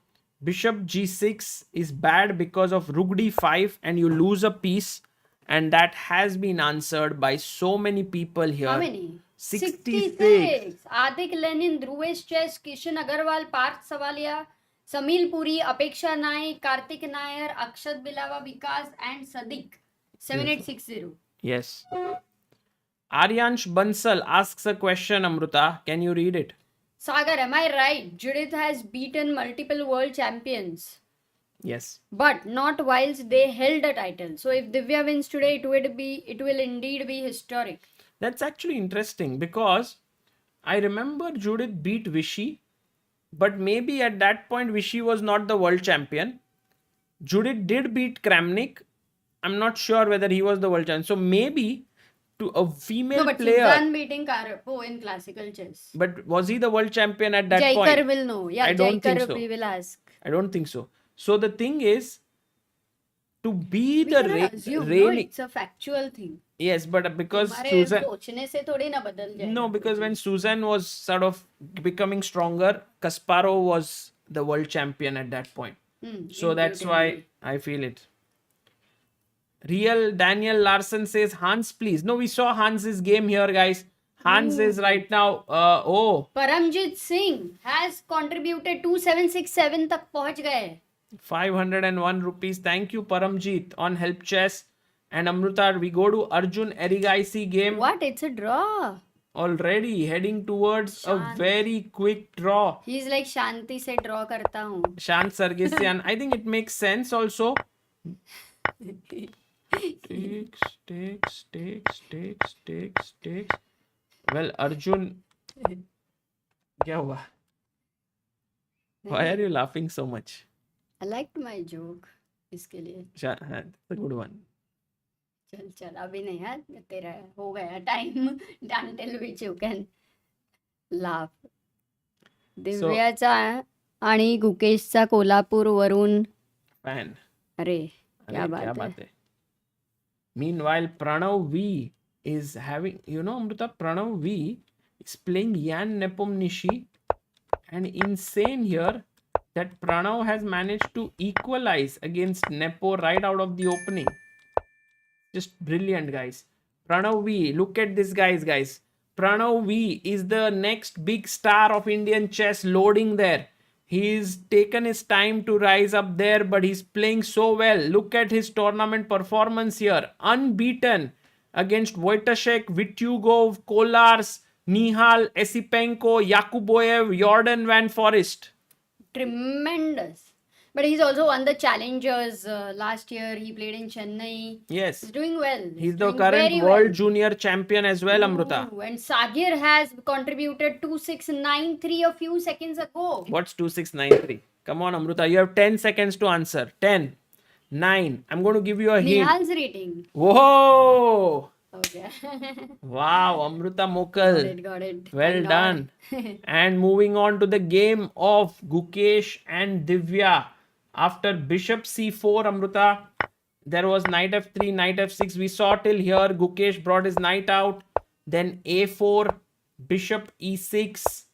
bishop g6 is bad because of rook d5 and you lose a piece. And that has been answered by so many people here. How many? 66. Adik Lenin, Dhruvesh Chess, Kishan Agarwal, Parth Savalia, Samil Puri, Apeksha Naik, Kartik Nair, Akshat Bilawa, Vikas, and Sadiq. 7860. Yes. Aryansh Bansal asks a question, Amruta. Can you read it? Sagar, am I right? Judith has beaten multiple world champions, Yes. but not whilst they held a title. So if Divya wins today, it will indeed be historic. That's actually interesting because I remember Judith beat Vishy, but maybe at that point Vishy was not the world champion. Judith did beat Kramnik. I'm not sure whether he was the world champion. So maybe to a female No, but player. Suzanne beating Karapo in classical chess. But was he the world champion at that Jaikar point? will know. Yeah, I don't think Jaikar so. we will ask. I don't think so. So the thing is, to be We the cannot assume, no, reigning. it's a factual thing. Yes, but because हमारे Susan. सोचने से थोड़ी ना बदल जाएगा No, because कुछ. when Susan was sort of becoming stronger, Kasparov was the world champion at that point. So that's why I feel it. Real Daniel Larson says, Hans, please. No, we saw Hans's game here, guys. Hans is right now. Paramjit Singh has contributed 2767 तक पहुंच गए. 501 rupees. Thank you, Paramjit, on Help Chess. And Amruta, we go to Arjun Erigaisi game. What? It's a draw. Already heading towards a very quick draw. He's like शांति से draw करता हूँ. Shant Sargisian. I think it makes sense also. Takes. Well, Arjun. क्या हुआ? Why are you laughing so much? I liked my joke. इसके लिए. That's a good one. चल अभी नहीं यार तेरा हो गया time until which you can laugh. दिव्याचा आणि गुकेशचा कोल्हापूर वरून Fan. अरे क्या क्या बात बात है. है. Meanwhile, Pranav V is having, Amrita, Pranav V is playing Yan Nepomniachtchi, and insane here that Pranav has managed to equalize against Nepo right out of the opening. Just brilliant, guys. Pranav V, look at this, guys. Pranav V is the next big star of Indian chess loading there. He's taken his time to rise up there, but he's playing so well. Look at his tournament performance here. Unbeaten against Wojtaszek, Vityugov, Kolars, Nihal, Esipenko, Yakuboyev, Jordan Van Forest. Tremendous. But he's also won the challengers last year. He played in Chennai. Yes. He's doing well. He's the doing current very world well. junior champion as well, Amruta. Ooh, and Sagir has contributed 2693 a few seconds ago. What's 2693? Come on, Amruta. You have 10 seconds to answer. 10, 9. I'm going to give you a hint. Nihal's rating. Whoa! Okay. Wow, Amruta Mokal. Got it. Well done. And moving on to the game of Gukesh and Divya. After bishop c4, Amruta, there was knight f3, knight f6. We saw till here. Gukesh brought his knight out. Then a4, bishop e6,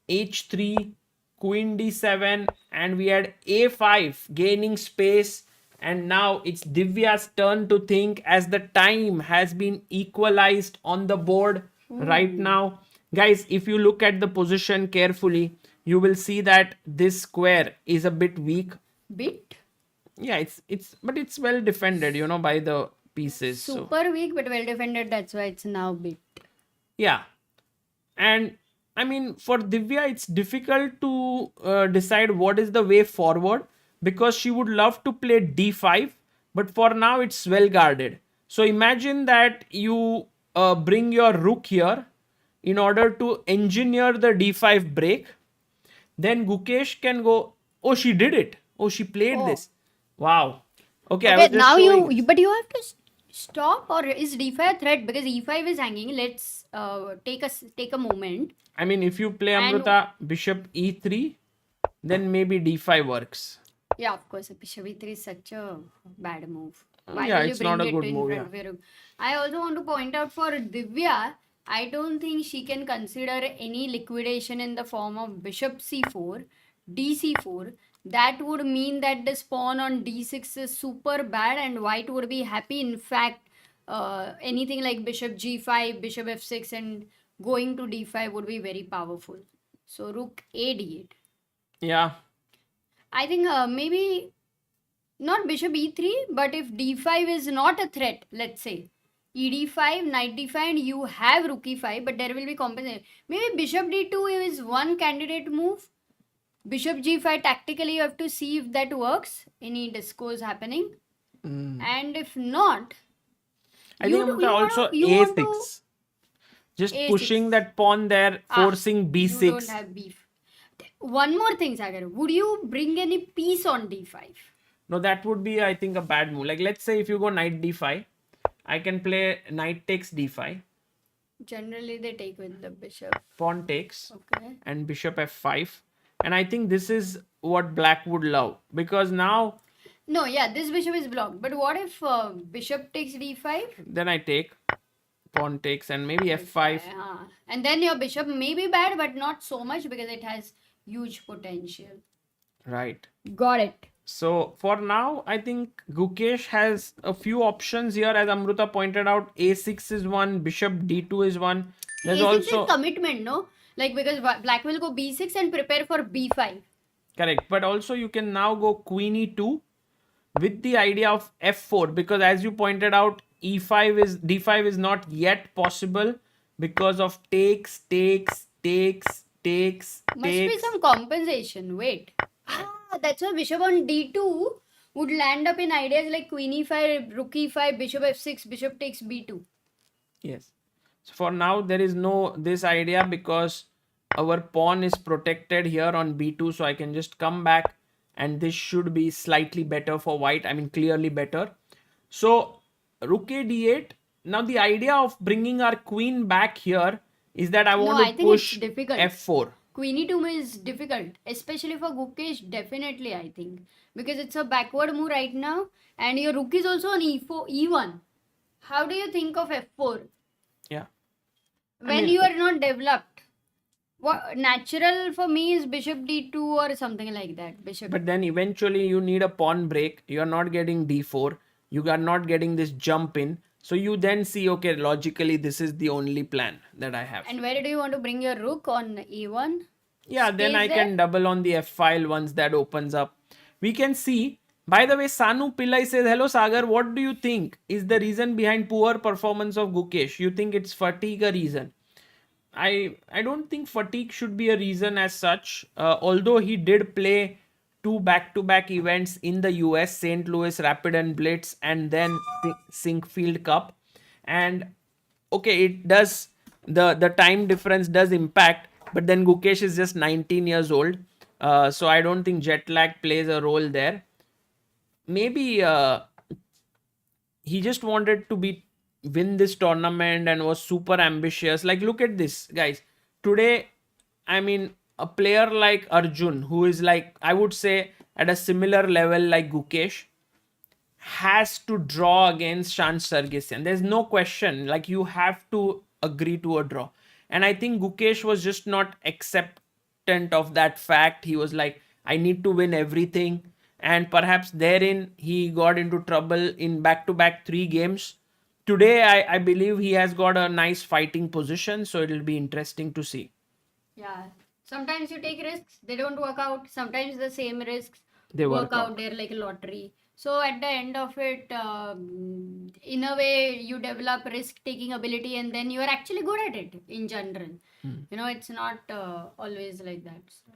h3, queen d7. And we had a5 gaining space. And now it's Divya's turn to think as the time has been equalized on the board right now. Guys, if you look at the position carefully, you will see that this square is a bit weak. Bit? Yeah, but it's well defended, by the pieces. Super weak but well defended. That's why it's now bit. Yeah. And I mean, for Divya, it's difficult to decide what is the way forward because she would love to play d5, but for now it's well guarded. So imagine that you bring your rook here in order to engineer the d5 break. Then Gukesh can go, oh, she did it. Oh, she played this. Wow. Okay, I was just now showing. but you have to stop, or is d5 a threat because e5 is hanging? Let's take a moment. I mean, if you play Amruta, bishop e3, then maybe d5 works. Yeah, of course. Bishop e3 is such a bad move. Yeah, it's not a good move. Yeah. I also want to point out for Divya, I don't think she can consider any liquidation in the form of bishop c4, dc4. That would mean that the pawn on d6 is super bad and white would be happy. In fact, anything like bishop g5, bishop f6, and going to d5 would be very powerful. So rook a d8. Yeah. I think maybe not bishop e3, but if d5 is not a threat, let's say ed5, knight d5, and you have rook e5, but there will be compensation. Maybe bishop d2 is one candidate move. Bishop g5, tactically you have to see if that works. Any discourse happening. And if not, I think Amrita also a6. Just A6. pushing that pawn there, forcing b6. You don't have beef. One more thing, Sagar. Would you bring any piece on d5? No, that would be, I think, a bad move. Like, let's say if you go knight d5, I can play knight takes d5. Generally, they take with the bishop. Pawn takes. Okay. And bishop f5. And I think this is what black would love. Because now... No, yeah, this bishop is blocked. But what if bishop takes d5? Then I take. Pawn takes and maybe f5. And then your bishop may be bad, but not so much because it has huge potential. Right. Got it. So for now, I think Gukesh has a few options here. As Amrita pointed out, a6 is one, bishop d2 is one. There's A6 also is commitment, no? Like because black will go b6 and prepare for b5. Correct. But also you can now go queen e2 with the idea of f4, because as you pointed out, d5 is not yet possible because of takes. Must be some compensation. Wait. That's why bishop on d2 would land up in ideas like queen e5, rook e5, bishop f6, bishop takes b2. Yes. So for now there is no this idea because our pawn is protected here on b2, so I can just come back and this should be slightly better for white. I mean clearly better. So rook a d8. Now the idea of bringing our queen back here is that I want to push f4. Queen e2 is difficult, especially for Gukesh, definitely I think. Because it's a backward move right now and your rook is also on e4, e1. How do you think of f4? Yeah. When you are not developed. What natural for me is bishop d2 or something like that. But then eventually you need a pawn break. You are not getting d4. You are not getting this jump in. So you then see, okay, logically this is the only plan that I have. And where do you want to bring your rook on e1? Yeah, then I can double on the f file once that opens up. We can see. By the way, Sanu Pillai says, hello Sagar, what do you think is the reason behind poor performance of Gukesh? You think it's fatigue a reason? I don't think fatigue should be a reason as such. Although he did play 2 back-to-back events in the US, St. Louis Rapid and Blitz, and then Sinkfield Cup. And okay, it does, the time difference does impact, but then Gukesh is just 19 years old. So I don't think jet lag plays a role there. Maybe he just wanted to win this tournament and was super ambitious. Like, look at this, guys. Today, I mean, a player like Arjun, who is like, I would say, at a similar level like Gukesh, has to draw against Shan Sargsyan. There's no question. Like, you have to agree to a draw. And I think Gukesh was just not acceptant of that fact. He was like, I need to win everything. And perhaps therein, he got into trouble in back-to-back 3 games. Today, I believe he has got a nice fighting position. So it'll be interesting to see. Yeah. Sometimes you take risks, they don't work out. Sometimes the same risks they work out. They're like a lottery. So at the end of it, in a way, you develop risk-taking ability and then you are actually good at it in general. You know, it's not always like that. So.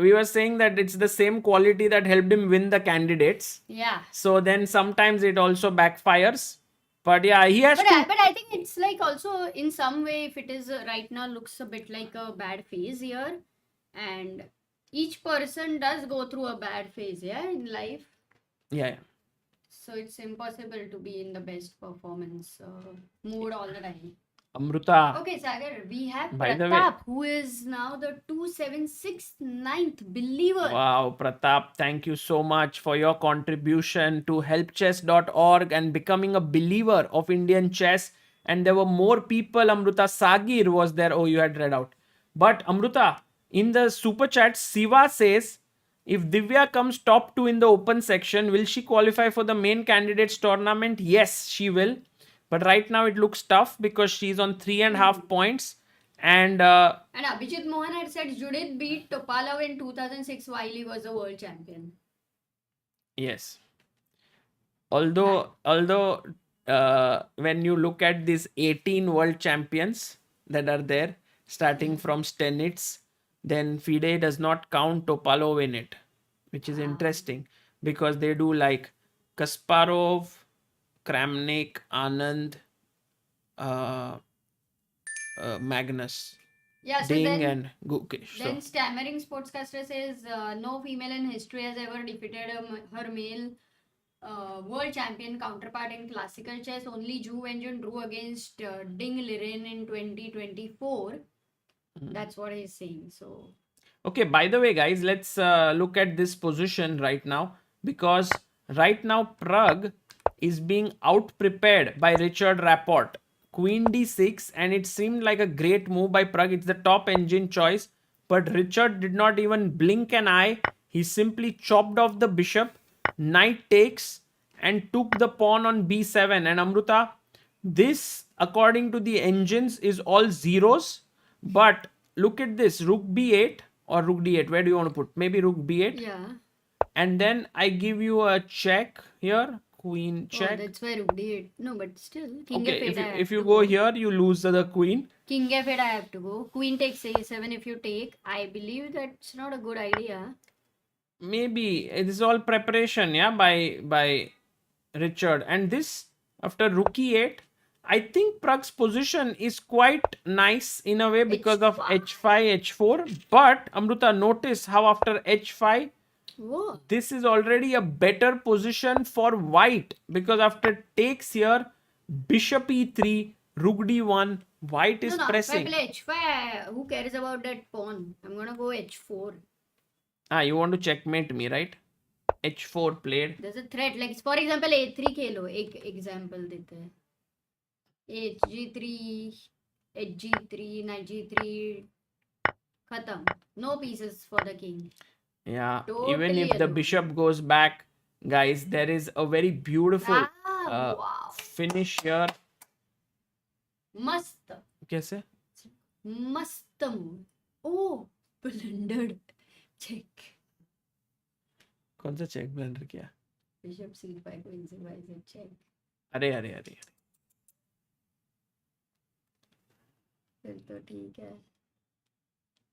We were saying that it's the same quality that helped him win the candidates. Yeah. So then sometimes it also backfires. But yeah, he has But I think it's like also in some way, if it is right now looks a bit like a bad phase here. And each person does go through a bad phase, yeah, in life. Yeah. So it's impossible to be in the best performance mood all the time. Amrita. Okay, Sagar, we have Pratap, who is now the 276th believer. Wow, Pratap, thank you so much for your contribution to helpchess.org and becoming a believer of Indian chess. And there were more people. Amrita Sagir was there. Oh, you had read out. But Amrita, in the super chat, Siva says, If Divya comes top 2 in the open section, will she qualify for the main candidates tournament? Yes, she will. But right now it looks tough because she's on 3.5 points. And And Abhijit Mohan had said Judith beat Topalov in 2006 while he was a world champion. yes, although when you look at these 18 world champions that are there, starting from Stenitz, then FIDE does not count Topalov in it, which is interesting because they do like Kasparov, Kramnik, Anand, uh, Magnus, Yeah, so Ding, then, and Gukesh. then Stammering Sportscaster says no female in history has ever defeated her male world champion counterpart in classical chess. Only Zhu Wenjun drew against Ding Liren in 2024. That's what he's saying. So Okay, by the way, guys, let's look at this position right now because right now Pragg is being out prepared by Richard Rapport. Queen d6, and it seemed like a great move by Pragg. It's the top engine choice, but Richard did not even blink an eye. He simply chopped off the bishop, knight takes, and took the pawn on b7. And Amruta, this, according to the engines, is all zeros. But look at this, rook b8 or rook d8. Where do you want to put? Maybe rook b8. yeah. And then I give you a check here, queen check. Oh, that's why rook d8. No, but still. King Okay, f8 if you go here, you lose the queen. King f8 I have to go. Queen takes a7 if you take. I believe that's not a good idea. Maybe it is all preparation, yeah, by Richard. And this after rook e8, I think Pragg's position is quite nice in a way because of h5, h4. But Amruta, notice how after h5, Whoa. this is already a better position for white because after takes here, bishop e3, rook d1, white is No, pressing. if I play h5, who cares about that pawn? I'm gonna go h4. You want to checkmate me, right? h4 played. There's a threat. Like, for example, a3 खेलो. एक example देते हैं. hg3, hg3, knight g3, khatam. No pieces for the king. Yeah, Totally even if the alone. bishop goes back, guys, there is a very beautiful Wow. finish here. Mast. कैसे? Mast move. Oh, blundered. Check. कौन सा check blunder किया? Bishop c5, queen c5 is a check. अरे फिर तो ठीक है.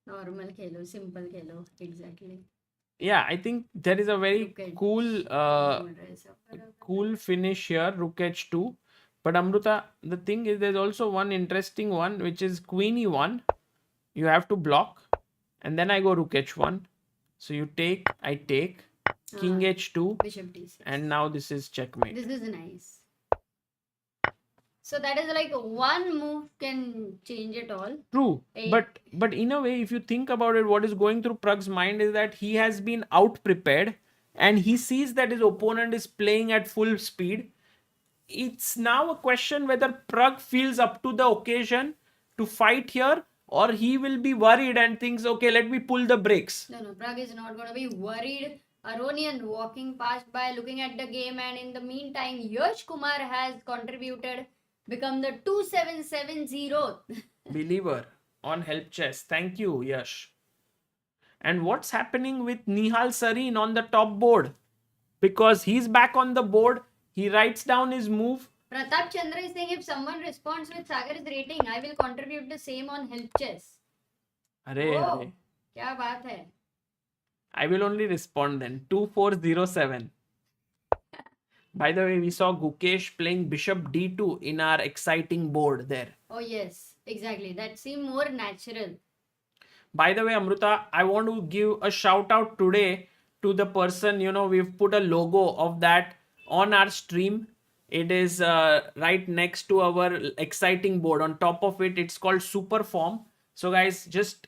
Normal Khelo, simple Khelo. Exactly. Yeah, I think there is a very Look at cool finish here, rook h2. But Amruta, the thing is, there's also one interesting one, which is queen e1. You have to block, and then I go rook h1. So you take, I take, king h2, Bishop d6. and now this is checkmate. This is nice. So that is like one move can change it all. True, but in a way, if you think about it, what is going through Pragg's mind is that he has been out prepared, and he sees that his opponent is playing at full speed. It's now a question whether Pragg feels up to the occasion to fight here, or he will be worried and thinks, okay, let me pull the brakes. No, Pragg is not going to be worried. Aronian walking past by, looking at the game, and in the meantime, Yash Kumar has contributed, become the 2770 believer on Help Chess. Thank you, Yash. And what's happening with Nihal Sarin on the top board? Because he's back on the board, he writes down his move. Pratap Chandra is saying if someone responds with Sagar's rating, I will contribute the same on Help Chess. Arey. क्या बात है? I will only respond then. 2407. By the way, we saw Gukesh playing bishop d2 in our exciting board there. Oh yes, exactly. That seemed more natural. By the way, Amruta, I want to give a shout out today to the person, we've put a logo of that on our stream. It is right next to our exciting board. On top of it, it's called Superform. So guys, just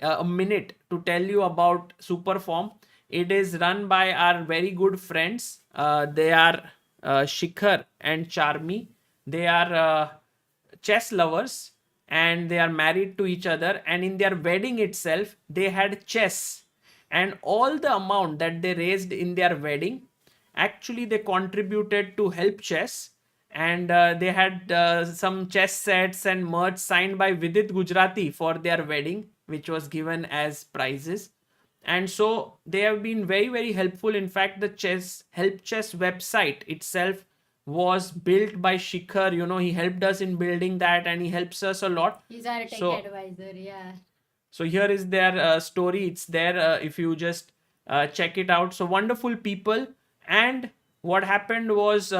a minute to tell you about Superform. It is run by our very good friends. They are Shikhar and Charmi. They are chess lovers and they are married to each other. And in their wedding itself, they had chess. and all the amount that they raised in their wedding, actually they contributed to help chess. And they had some chess sets and merch signed by Vidit Gujrathi for their wedding, which was given as prizes. And so they have been very, very helpful. In fact, the chess help chess website itself was built by Shikhar. He helped us in building that, and he helps us a lot. He's our tech So- advisor, yeah. So here is their story. It's there if you just check it out. So wonderful people. And what happened was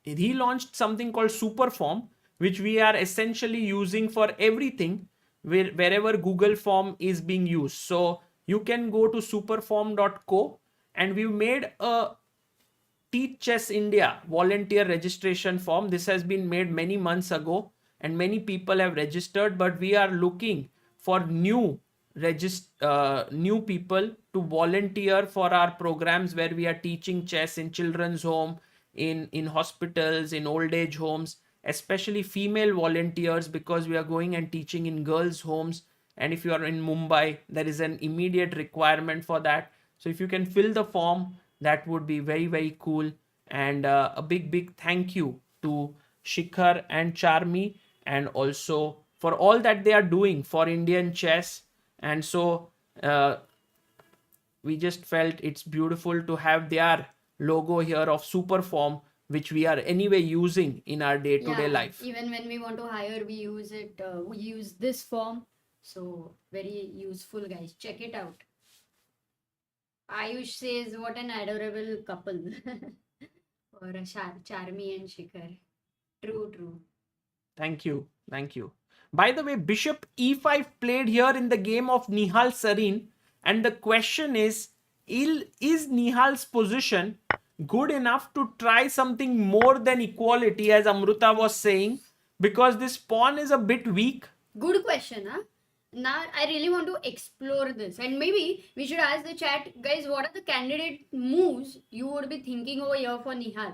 he launched something called Superform, which we are essentially using for everything wherever Google Form is being used. So you can go to superform.co, and we've made a Teach Chess India volunteer registration form. This has been made many months ago, and many people have registered, but we are looking for new people to volunteer for our programs where we are teaching chess in children's home, in hospitals, in old age homes, especially female volunteers, because we are going and teaching in girls' homes. And if you are in Mumbai, there is an immediate requirement for that. So if you can fill the form, that would be very, very cool. And a big thank you to Shikhar and Charmi, and also for all that they are doing for Indian chess. And so we just felt it's beautiful to have their logo here of Superform, which we are anyway using in our day-to-day life. Even when we want to hire, we use it. We use this form. So very useful, guys. Check it out. Ayush says, what an adorable couple. Or Charmi and Shikhar. True. Thank you. By the way, Bishop E5 played here in the game of Nihal Sarin. And the question is Nihal's position good enough to try something more than equality, as Amruta was saying? Because this pawn is a bit weak. Good question, huh? Now I really want to explore this, and maybe we should ask the chat, guys, what are the candidate moves you would be thinking over here for Nihal?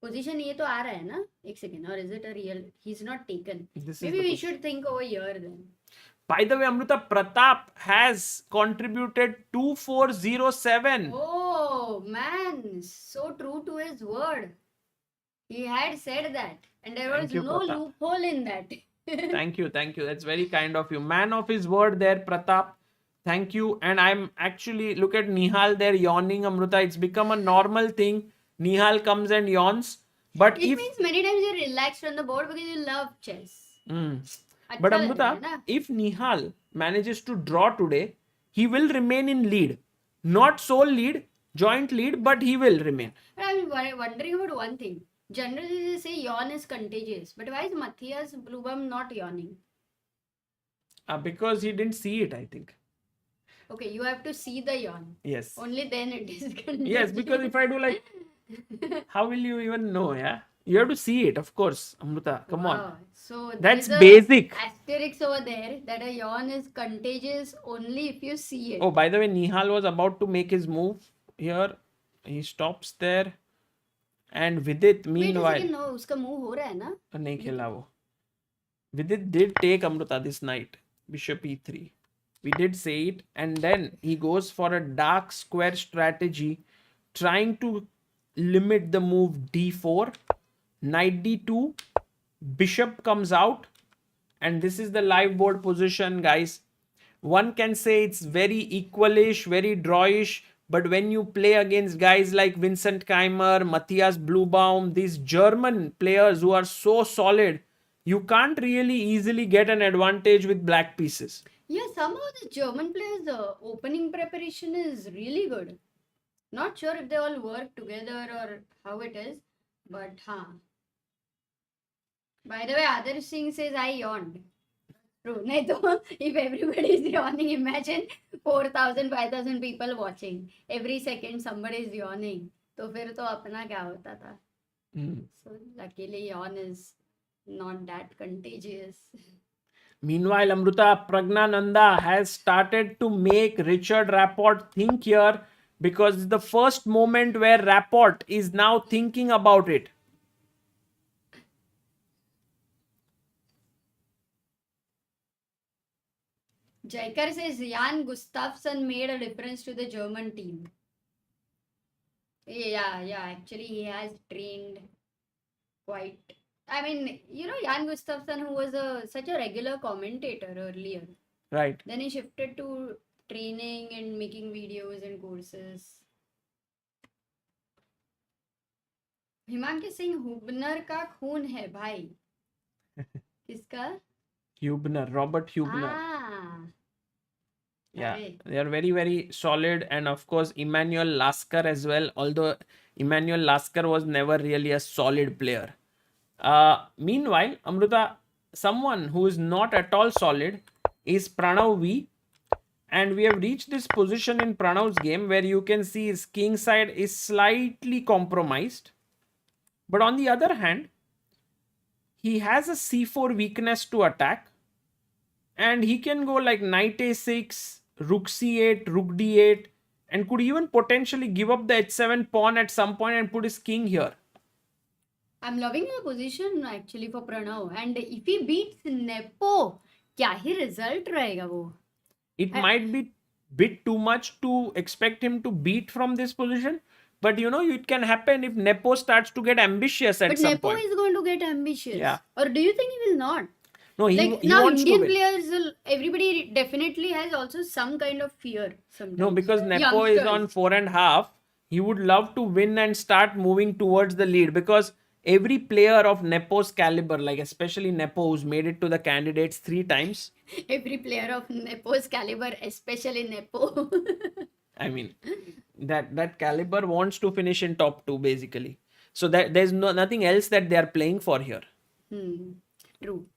Position ये तो आ रहा है ना? एक second, or is it a real? He's not taken. Maybe we should think over here then. By the way, Amruta, Pratap has contributed 2407. Oh man, so true to his word. He had said that, and there was Thank you, no Pratap. loophole in that. Thank you. That's very kind of you. Man of his word there, Pratap. Thank you. And I'm actually, look at Nihal there yawning, Amruta. It's become a normal thing. Nihal comes and yawns. But It means many times you're relaxed on the board because you love chess. But अच्छा लग रहा है Amruta, ना? if Nihal manages to draw today, he will remain in lead. Not sole lead, joint lead, but he will remain. But I'm wondering about one thing. Generally, they say yawn is contagious, but why is Matthias Blubum not yawning? Because he didn't see it, I think. Okay, you have to see the yawn. Yes. Only then it is contagious. Yes, because if I do like, how will you even know, yeah? You have to see it, of course, Amruta. Come on. Wow. So That's there's a basic. asterisk over there that a yawn is contagious only if you see it. Oh, by the way, Nihal was about to make his move here. He stops there. And Vidit, meanwhile... Wait a second, no, उसका move हो रहा है ना? नहीं खेला वो. Vidit did take Amruta this night. Bishop e3. We did say it. And then he goes for a dark square strategy, trying to limit the move d4. Knight d2. Bishop comes out. And this is the live board position, guys. One can say it's very equalish, very drawish. But when you play against guys like Vincent Keimer, Matthias Blumbaum, these German players who are so solid, you can't really easily get an advantage with black pieces. Yeah, somehow the German players' opening preparation is really good. Not sure if they all work together or how it is, but huh. By the way, Adarsh Singh says I yawned. True. नहीं तो if everybody is yawning, imagine 4,000, 5,000 people watching. Every second somebody is yawning. तो फिर तो अपना क्या होता था? So luckily yawn is not that contagious. Meanwhile, Amruta, Praggnanandhaa has started to make Richard Rapport think here, because it's the first moment where Rapport is now thinking about it. Jaikar says Jan Gustafsson made a difference to the German team. Yeah, actually he has trained quite. I mean, Jan Gustafsson, who was such a regular commentator earlier. Right. Then he shifted to training and making videos and courses. हिमांकी Singh हुबनर का खून है भाई. किसका? Hubner, Robert Hubner. Ah. Yeah, Right. they are very, very solid. And of course, Emmanuel Lasker as well. Although Emmanuel Lasker was never really a solid player. Meanwhile, Amruta, someone who is not at all solid is Pranav V. And we have reached this position in Pranav's game where you can see his king side is slightly compromised. But on the other hand, he has a c4 weakness to attack. And he can go like knight a6, rook c8, rook d8, and could even potentially give up the h7 pawn at some point and put his king here. I'm loving the position actually for Pranav. And if he beats Nepo, क्या ही result रहेगा वो? It might be bit too much to expect him to beat from this position. But it can happen if Nepo starts to get ambitious at some Nepo point. is going to get ambitious. Yeah. Or do you think he will not? No, he now wants Indian to win. players, everybody definitely has also some kind of fear sometimes. No, because Nepo is on 4.5. He would love to win and start moving towards the lead, because every player of Nepo's caliber, like especially Nepo, who's made it to the candidates 3 times. Every player of Nepo's caliber, especially Nepo. I mean, that caliber wants to finish in top 2 basically. So that there's nothing else that they are playing for here. True.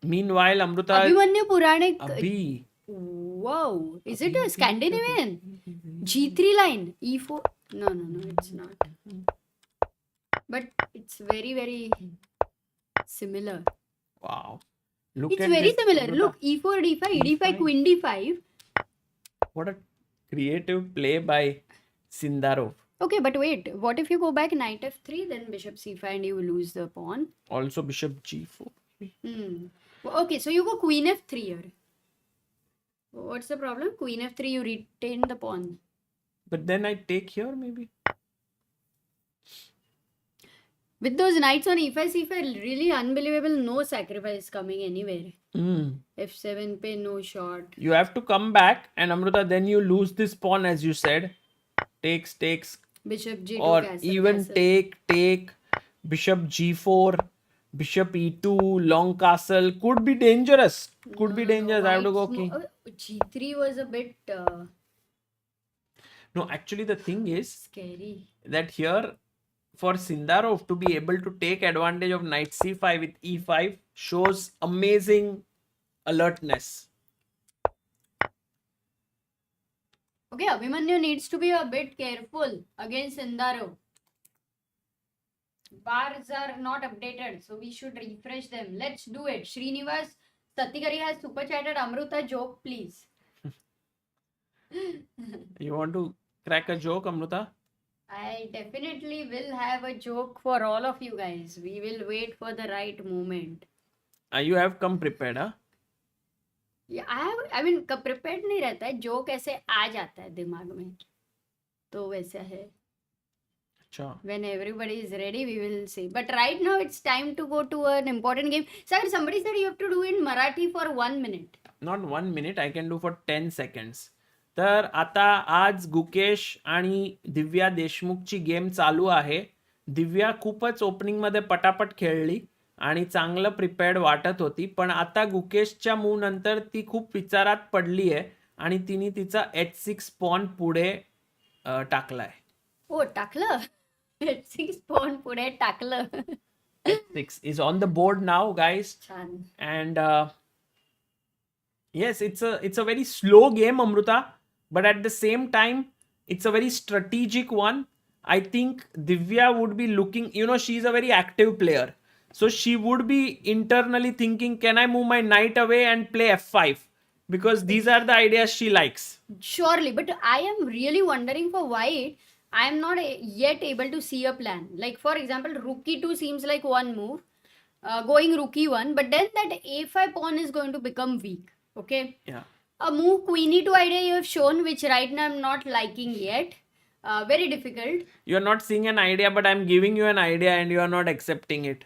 Meanwhile, Amruta. Abhimanyu Puranik. Abhi. Wow. Is it a Scandinavian? G3 line. E4. No, it's not. But it's very, very similar. Wow. It's very similar. Amruta. Look, E4, D5, D5, Queen D5. What a creative play by Sindarov. Okay, but wait. What if you go back knight F3, then bishop C5 and you lose the pawn? Also bishop G4. Okay, so you go queen F3 here. What's the problem? Queen F3, you retain the pawn. But then I take here maybe. With those knights on E5, C5, really unbelievable. No sacrifice coming anywhere. F7 pe no shot. You have to come back, and Amruta, then you lose this pawn, as you said. Takes. Bishop G2 or castle, even castle. take. Bishop G4. Bishop E2, long castle. Could be dangerous. I have to go king. G3 was a bit... No, actually the thing is... scary. That here, for Sindarov to be able to take advantage of knight C5 with E5 shows amazing alertness. Okay, Abhimanyu needs to be a bit careful against Sindarov. Bars are not updated, so we should refresh them. Let's do it. Srinivas Satigari has super chatted. Amruta, joke, please. You want to crack a joke, Amruta? I definitely will have a joke for all of you guys. We will wait for the right moment. You have come prepared, huh? Yeah, I mean, prepared नहीं रहता है. Joke ऐसे आ जाता है दिमाग में. तो वैसा है. When everybody is ready, we will see. But right now, it's time to go to an important game. Sir, somebody said you have to do in Marathi for 1 minute. Not 1 minute, I can do for 10 seconds. तर आता आज गुकेश आणि Divya देशमुखची game चालू आहे. दिव्या खूपच opening मध्ये पटापट खेळली आणि चांगलं प्रिपेअर्ड वाटत होती, पण आता गुकेशच्या मूव नंतर ती खूप विचारात पडली आहे आणि तिने तिचा H6 पॉन पुढे टाकलाय. ओ टाकलं. H6 pawn पुढे टाकलं. H6 is on the board now, guys. छान. And yes, it's a very slow game, Amruta, but at the same time, it's a very strategic one. I think Divya would be looking, she's a very active player. So she would be internally thinking, can I move my knight away and play F5? Because these are the ideas she likes. Surely, but I am really wondering for white. I am not yet able to see a plan. Like, for example, rook e2 seems like one move. Going rook e1, but then that a5 pawn is going to become weak. Okay. Yeah. A move queen e2 idea you have shown, which right now I'm not liking yet. Very difficult. You're not seeing an idea, but I'm giving you an idea and you are not accepting it.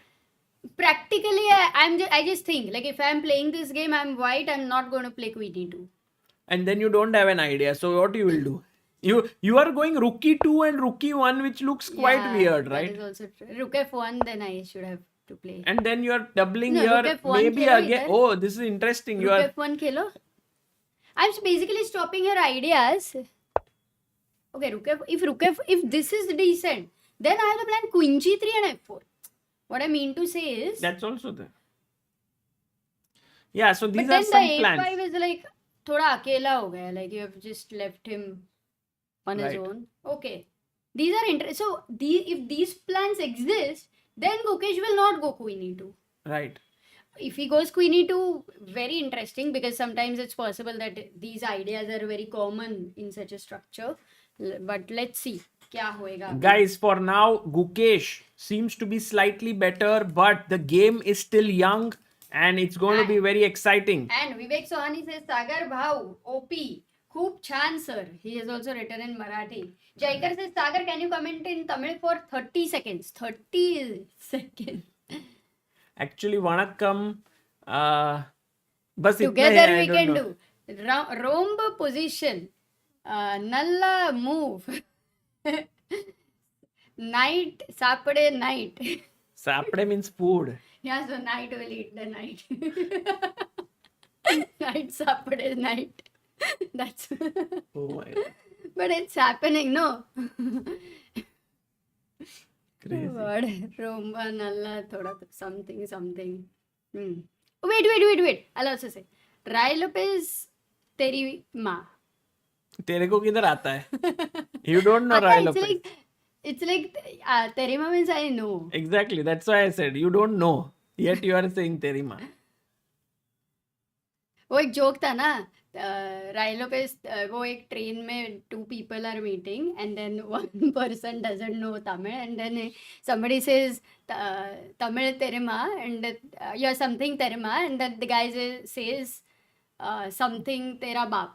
Practically, I just think like if I'm playing this game, I'm white. I'm not going to play queen e2. And then you don't have an idea. So what you will do? You are going rook e2 and rook e1, which looks quite weird, right? That is also true. Rook f1, then I should have to play. And then you are doubling No, here. rook f1 Maybe khelo again. idhar. Oh, this is interesting. You Rook are f1 khelo. I'm basically stopping your ideas. Okay, if this is decent, then I have to plan queen g3 and f4. What I mean to say is, that's also there. Yeah, so these but are then some the plans. a5 is like thoda akela ho gaya. Like you have just left him on his Right. own. Okay, these are interesting. So if these plans exist, then Gukesh will not go queen e2. Right. If he goes queen e2, very interesting, because sometimes it's possible that these ideas are very common in such a structure. But let's see kya hoega abhi. Guys, for now, Gukesh seems to be slightly better, but the game is still young and it's going to be very exciting. And Vivek Sohani says, Sagar Bhau, OP, Khub Chan sir. He has also written in Marathi. Jaikar says, Sagar, can you comment in Tamil for 30 seconds? 30 seconds. Actually, Vanakkam. Bas itna Together hai, I we don't can know. do. Romb position. Nalla move. Night, sapade night. Sapde means food. Yeah, so night will eat the night. Night, sapade night. That's. Oh my God. But it's happening, no? Crazy. God, Romba Nalla, thoda something. Wait. I'll also say. Rai Lopez, teri ma. तेरे को किधर आता है? You don't know Rai Lopez. It's like teri ma means I know. Exactly. That's why I said you don't know. Yet you are saying तेरी माँ. वो एक joke था ना, राय लोपेज, वो एक ट्रेन में 2 people are meeting and then one person doesn't know Tamil and then somebody says Tamil terima and yeah, something terima, and then the guy says something tera baap,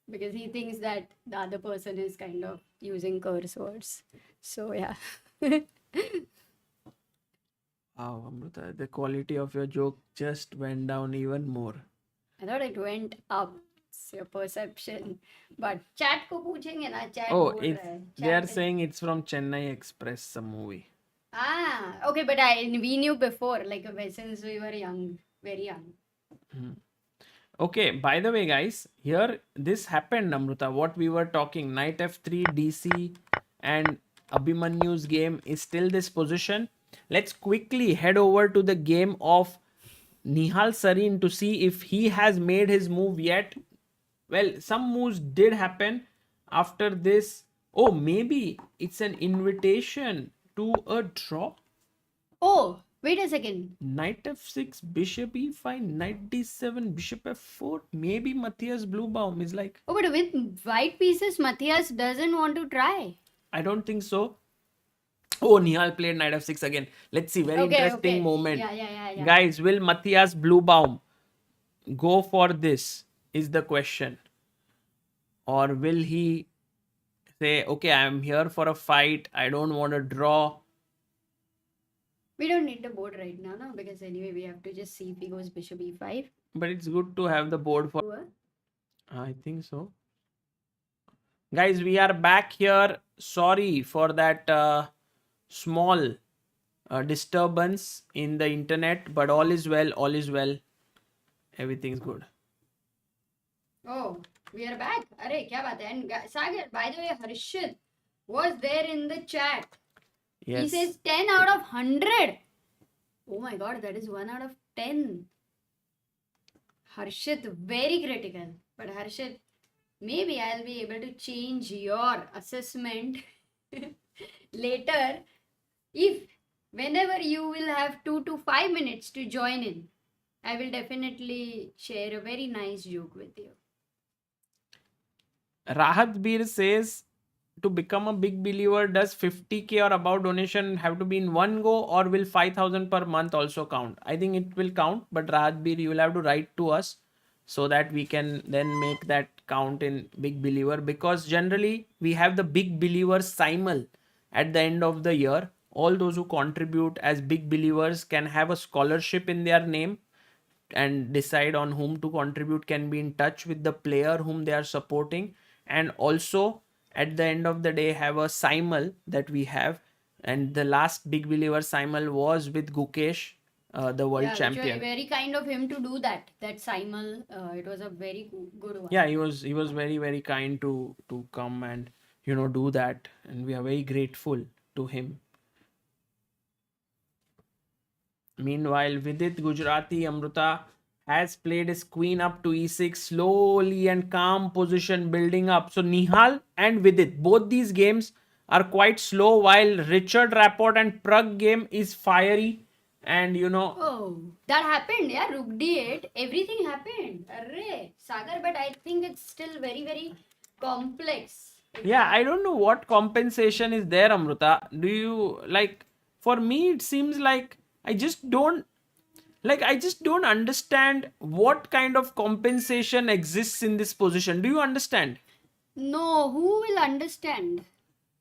because he thinks that the other person is kind of using curse words. So yeah. Wow, Amrita, the quality of your joke just went down even more. I thought it went up. It's your perception. But chat को पूछेंगे ना, chat Oh, बोल it's रहा है. they are Chat saying it's from Chennai Express, some movie. okay, but we knew before, like since we were young, very young. Okay, by the way, guys, here this happened, Amrita. What we were talking, knight f3, DC, and Abhimanyu's game is still this position. Let's quickly head over to the game of Nihal Sarin to see if he has made his move yet. Well, some moves did happen after this. Oh, maybe it's an invitation to a draw. Oh, wait a second. Knight f6, bishop e5, knight d7, bishop f4. Maybe Matthias Bluebaum is like, Oh, but with white pieces, Matthias doesn't want to try. I don't think so. Oh, Nihal played knight f6 again. Let's see. Very interesting moment. Yeah. Guys, will Matthias Bluebaum go for this? Is the question. Or will he say, okay, I'm here for a fight. I don't want to draw. We don't need the board right now, no? Because anyway, we have to just see if he goes bishop e5. But it's good to have the board for. Or- I think so. Guys, we are back here. Sorry for that small disturbance in the internet, but all is well. All is well. Everything's good. Oh, we are back. Arey, kya baat hai? And Sagar, by the way, Harshit was there in the chat. Yes. He says 10 out of 100. Oh my god, that is 1 out of 10. Harshit, very critical. But Harshit, maybe I'll be able to change your assessment later if whenever you will have 2 to 5 minutes to join in. I will definitely share a very nice joke with you. Rahat Bir says, to become a big believer, does 50k or above donation have to be in one go, or will 5,000 per month also count? I think it will count, but Rahat Bir, you will have to write to us so that we can then make that count in big believer, because generally we have the big believer simul at the end of the year. All those who contribute as big believers can have a scholarship in their name, and decide on whom to contribute, can be in touch with the player whom they are supporting, and also at the end of the day have a simul that we have. And the last big believer simul was with Gukesh, the world Yeah, which was champion. very kind of him to do that. That simul, it was a very good one. Yeah, he was very kind to come and do that, and we are very grateful to him. Meanwhile, Vidit Gujrathi Amruta has played his queen up to e6, slowly and calm position building up. So Nihal and Vidit, both these games are quite slow, while Richard Rapport and Pragg game is fiery. And Oh, that happened, yeah. Rook d8, everything happened. Array, Sagar, but I think it's still very, very complex. yeah, I don't know what compensation is there, Amruta. Do you like? For me, it seems like I just don't understand what kind of compensation exists in this position. Do you understand? No, who will understand?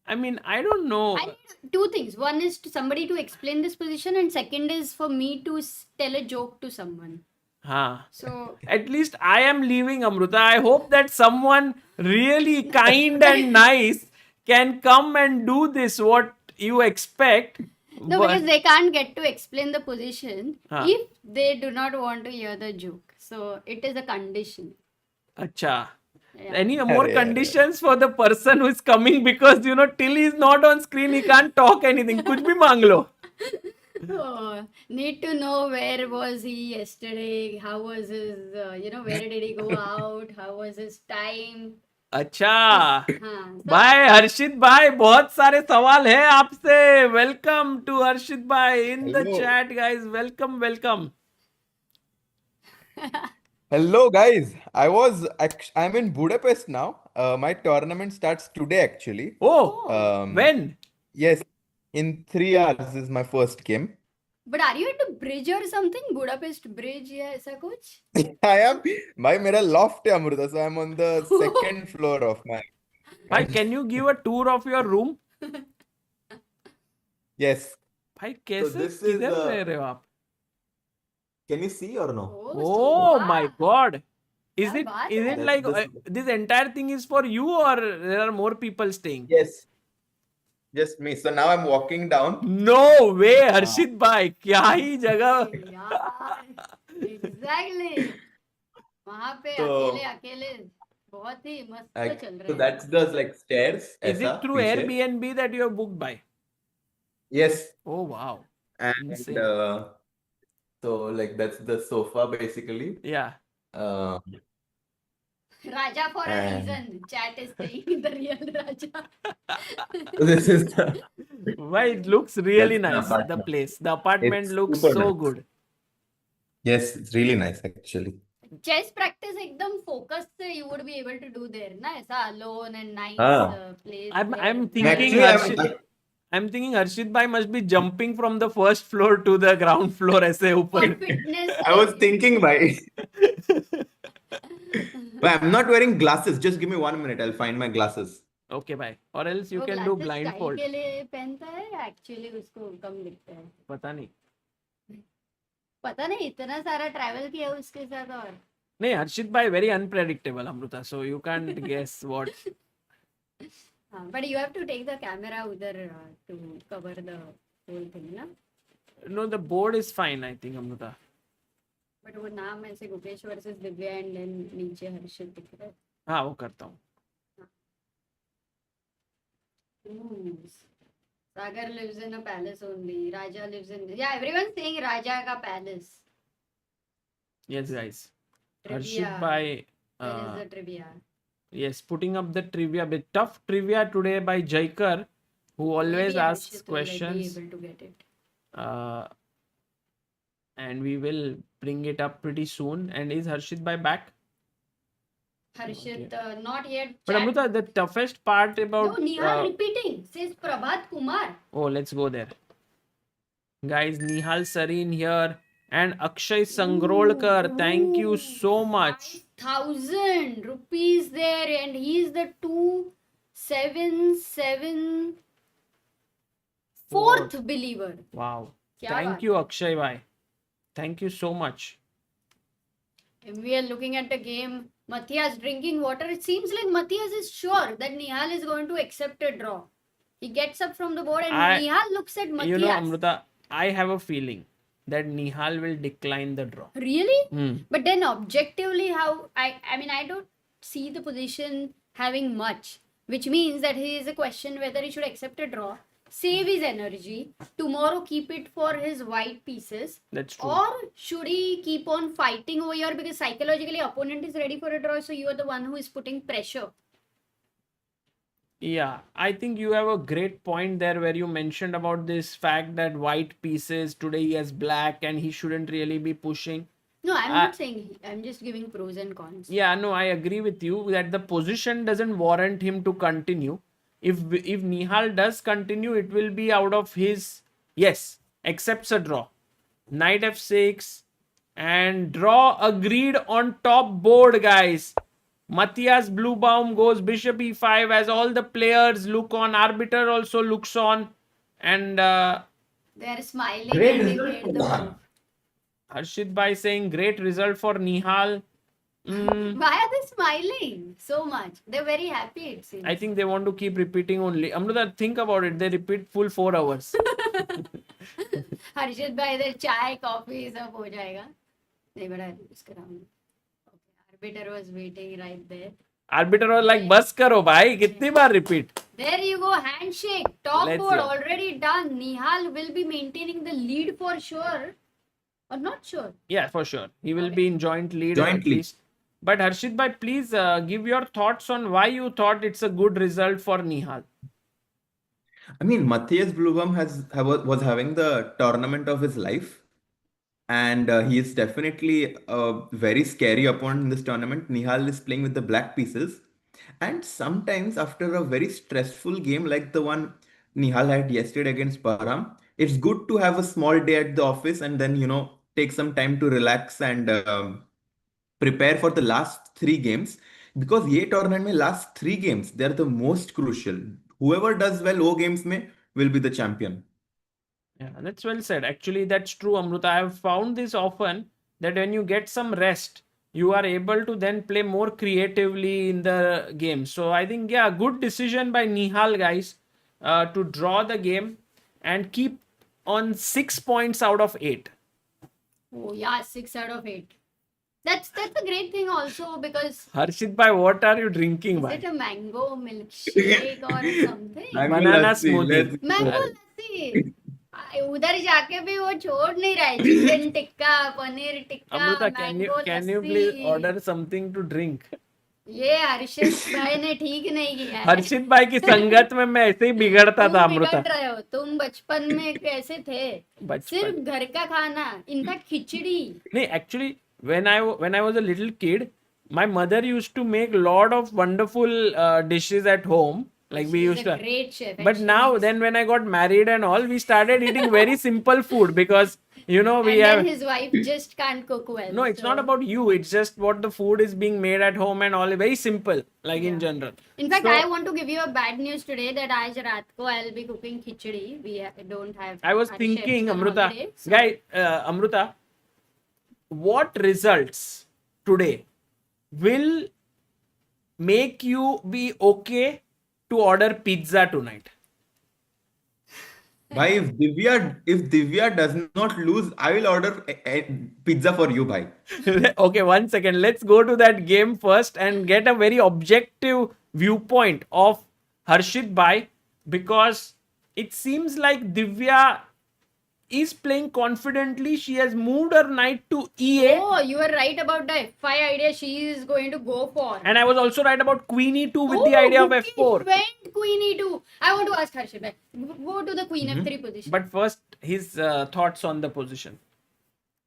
I mean, I don't know. I need two things. One is to somebody to explain this position, and second is for me to tell a joke to someone. Huh. So At least I am leaving, Amruta. I hope that someone really kind and nice can come and do this, what you expect. no, But- because they can't get to explain the position Huh. if they do not want to hear the joke. So it is a condition. Acha. Yeah. Any more Arey, conditions for the person who is coming? Because till he's not on screen, he can't talk anything. Kuch bhi mang lo. Oh, need to know where was he yesterday? How was his, where did he go out? How was his time? अच्छा हाँ, so भाई हर्षित भाई बहुत सारे सवाल है आपसे. Welcome to हर्षित भाई in the Hello. Chat guys. Welcome welcome. Hello, guys. I'm in Budapest now. My tournament starts today, actually. Oh, when? Yes, in 3 hours is my first game. but are you at the bridge or something? Budapest Bridge या ऐसा कुछ? I am, my मेरा loft है Amruta, so I'm on the second floor of my. भाई can you give a tour of your room? Yes. भाई कैसे this is किधर the- रह रहे हो आप? Can you see or no? Oh my God. Is क्या it बात is है? it That's like this- this entire thing is for you, or there are more people staying? Yes. Just me. So now I'm walking down. No way हर्षित भाई, क्या ही जगह. यार, exactly. वहाँ पे तो- अकेले बहुत ही मस्त Like, चल रहे so हैं. that's the like stairs. Is ऐसा it through पीछे. Airbnb that you have booked by? Yes. Oh wow. And Insane. so like that's the sofa basically. Yeah. Raja for a And- reason. Chat is saying the real Raja. This is the, Why it looks really That's the nice. The apartment. place, the apartment It's looks super so nice. good. yes, it's really nice actually. Chess practice एकदम focus से you would be able to do there ना ऐसा alone and nice हाँ. place. I'm there. thinking Actually, Harshit, I'm thinking Harshit bhai must be jumping from the first floor to the ground floor ऐसे For ऊपर. fitness. I was thinking by. But I'm not wearing glasses. Just give me 1 minute. I'll find my glasses. Okay bhai. Or else you वो can do glasses blindfold. style के लिए पहनता है actually उसको कम दिखता है. पता नहीं. पता नहीं इतना सारा ट्रैवल किया उसके साथ और नहीं, हर्षित भाई very unpredictable Amruta, so you can't guess what. but you have to take the camera उधर to cover the whole thing ना. No, the board is fine, I think, Amruta. But वो नाम ऐसे Gukesh versus Divya and then नीचे हर्षित दिख रहा है. हाँ वो करता हूँ. Sagar lives in a palace only. Raja lives in. Yeah, everyone's saying Raja ka palace. Yes guys. Trivia. Harshit bhai. Where is the trivia? Yes, putting up the trivia bit. Tough trivia today by Jaikar, who always Maybe asks Harshit will, like, questions. be able to get it. And we will bring it up pretty soon. And is Harshit bhai back? Harshit, not yet. But Chat. Amruta, the toughest part No, about Nihal repeating. Says Prabhat Kumar. oh, let's go there. Guys, Nihal Sarin here And Akshay Sangrolkar, thank you so much. 5,000 rupees there, and he's the 277 fourth believer. Wow. Kya Thank baat you, hai? Akshay bhai. Thank you so much. And we are looking at the game. Matthias drinking water. It seems like Matthias is sure that Nihal is going to accept a draw. He gets up from the board and Nihal looks at Matthias. You know, Amruta, I have a feeling that Nihal will decline the draw. Really? But then objectively, how I mean, I don't see the position having much, which means that he is a question whether he should accept a draw, save his energy, tomorrow keep it for his white pieces, That's true. or should he keep on fighting over here because psychologically opponent is ready for a draw, so you are the one who is putting pressure. Yeah, I think you have a great point there where you mentioned about this fact that white pieces today he has black and he shouldn't really be pushing. No, I'm not saying, I'm just giving pros and cons. Yeah, no, I agree with you that the position doesn't warrant him to continue. If Nihal does continue, it will be out of his accepts a draw. Knight f6 and draw agreed on top board, guys. Matthias Bluebaum goes bishop e5 as all the players look on. Arbiter also looks on, and They're smiling Great and they result made for the Nihal. move. Harshit Bhai saying great result for Nihal. Why are they smiling so much? They're very happy, it seems. I think they want to keep repeating only. Amruta, think about it. They repeat full 4 hours. हर्षित भाई इधर चाय coffee सब हो जाएगा नहीं बड़ा इसका नाम arbiter was waiting right there Arbiter was like, बस करो भाई, कितनी बार repeat? There you go, handshake. Top Let's board go. already done. Nihal will be maintaining the lead for sure. Or not sure. Yeah, for sure. He will be in joint lead Joint at lead. least. But Harshit bhai, please give your thoughts on why you thought it's a good result for Nihal. I mean, Matthias Bluebaum was having the tournament of his life, and he is definitely a very scary opponent in this tournament. Nihal is playing with the black pieces, and sometimes after a very stressful game like the one Nihal had yesterday against Param, it's good to have a small day at the office and then take some time to relax and prepare for the last 3 games, because ये tournament में last 3 games they are the most crucial. Whoever does well वो games में will be the champion. Yeah, that's well said. Actually, that's true, Amruta. I have found this often that when you get some rest, you are able to then play more creatively in the game. So I think, yeah, good decision by Nihal, guys, to draw the game and keep on 6 points out of 8. Oh yeah, 6 out of 8. That's a great thing also because Harshit bhai, what are you drinking, is bhai? it a mango milkshake or something? Banana smoothie. Mango lassi. उधर जाके भी वो छोड़ नहीं रहा है chicken tikka paneer tikka Amruta, mango can you please lassi order something to drink? ये हर्षित भाई ने ठीक नहीं किया है हर्षित भाई की संगत में मैं ऐसे ही बिगड़ता था, तुम अमृता. बिगड़ रहे हो तुम बचपन में कैसे थे सिर्फ घर का खाना इनफैक्ट खिचड़ी नहीं, actually, when I was a little kid, my mother used to make lot of wonderful dishes at home. Like we She's used a to. great chef But now, then when I got married and all, we started eating very simple food because we and have. then his wife just can't cook well No, it's so- not about you. It's just what the food is being made at home and all. Very simple, like in general. In fact, So- I want to give you a bad news today that आज रात को I'll be cooking khichdi. Don't have. I was our thinking, chefs on Amruta, holiday, so- guy, Amruta, what results today will make you be okay to order pizza tonight? Bhai, if Divya does not lose, I will order a pizza for you, bhai. Okay, 1 second. Let's go to that game first and get a very objective viewpoint of Harshit Bhai, because it seems like Divya is playing confidently. She has moved her knight to e8. Oh, you were right about the F5 idea she is going to go for. And I was also right about queen e2 with the idea of Gukesh f4. went queen e2. I want to ask Harshit bhai, go to the queen f3 position. But first, his thoughts on the position.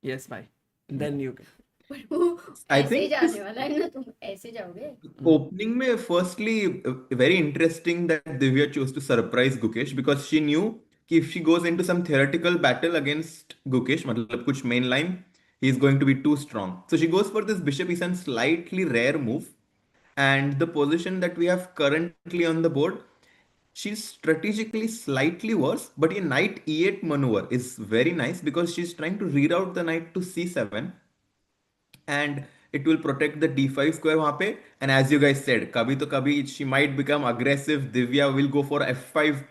Yes, bhai. Then you can. But वो I ऐसे think जाने वाला है ना तुम ऐसे जाओगे Opening में, firstly, very interesting that Divya chose to surprise Gukesh, because she knew कि if she goes into some theoretical battle against Gukesh, मतलब कुछ main line, he is going to be too strong. So she goes for this bishop e7 slightly rare move, and the position that we have currently on the board, she's strategically slightly worse, but a knight e8 maneuver is very nice because she's trying to reroute the knight to c7, and it will protect the d5 square वहां पे. And as you guys said, kabhi to kabhi she might become aggressive. Divya will go for f5.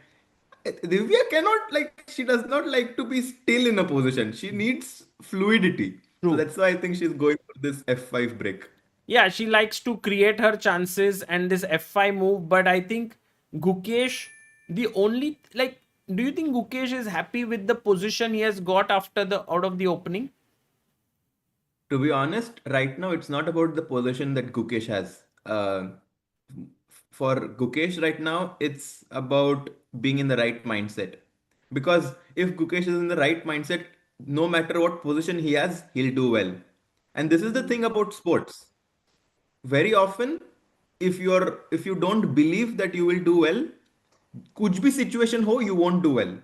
Divya cannot, like, she does not like to be still in a position. She needs fluidity. So True. that's why I think she's going for this f5 break. Yeah, she likes to create her chances and this f5 move, but I think Gukesh, the only like, do you think Gukesh is happy with the position he has got after the out of the opening? To be honest, right now it's not about the position that Gukesh has. For Gukesh right now, it's about being in the right mindset. Because if Gukesh is in the right mindset, no matter what position he has, he'll do well. And this is the thing about sports. Very often, if you don't believe that you will do well, कुछ भी situation हो, you won't do well.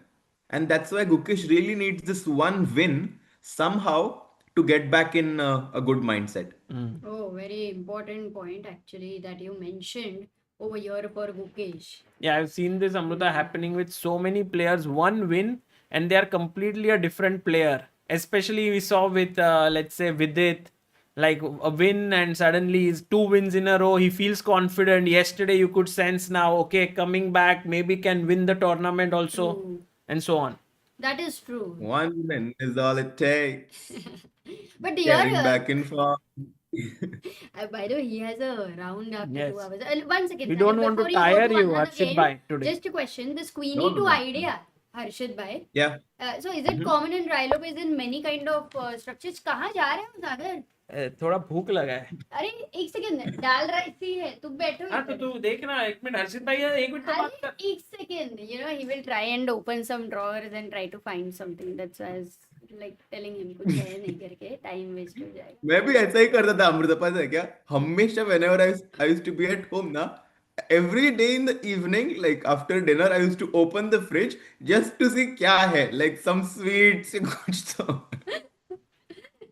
And that's why Gukesh really needs this one win somehow to get back in a good mindset. Oh, very important point actually that you mentioned over here for Gukesh. Yeah, I've seen this Amruta happening with so many players. One win and they are completely a different player. Especially we saw with let's say Vidit, like a win and suddenly is 2 wins in a row. He feels confident. Yesterday you could sense now, okay, coming back, maybe can win the tournament also, True. and so on. That is true. One win is all it takes. But Getting here, back in form. by the way, he has a round after Yes. 2 hours. 1 second, We Sahil, don't want to before you go tire to you, Anand Harshit again, bhai, today. just a question. This No, Queenie no, 2 no. idea, Harshit bhai. Yeah. So is it common in Trilopes in many kind of structures? कहाँ जा रहे हो सागर? थोड़ा भूख लगा है. अरे एक सेकंड दाल राइस ही है तुम बैठो हाँ तो इधर. तू देखना 1 मिनट हर्षित भाई 1 मिनट तो बात अरे कर. एक second he will try and open some drawers and try to find something. That's why I was like telling him कुछ है नहीं करके time waste हो जाएगा. मैं भी ऐसा ही करता था अमृता, पता है क्या? हमेशा whenever I used to be at home ना, every day in the evening, like after dinner, I used to open the fridge just to see क्या है, like some sweets कुछ तो.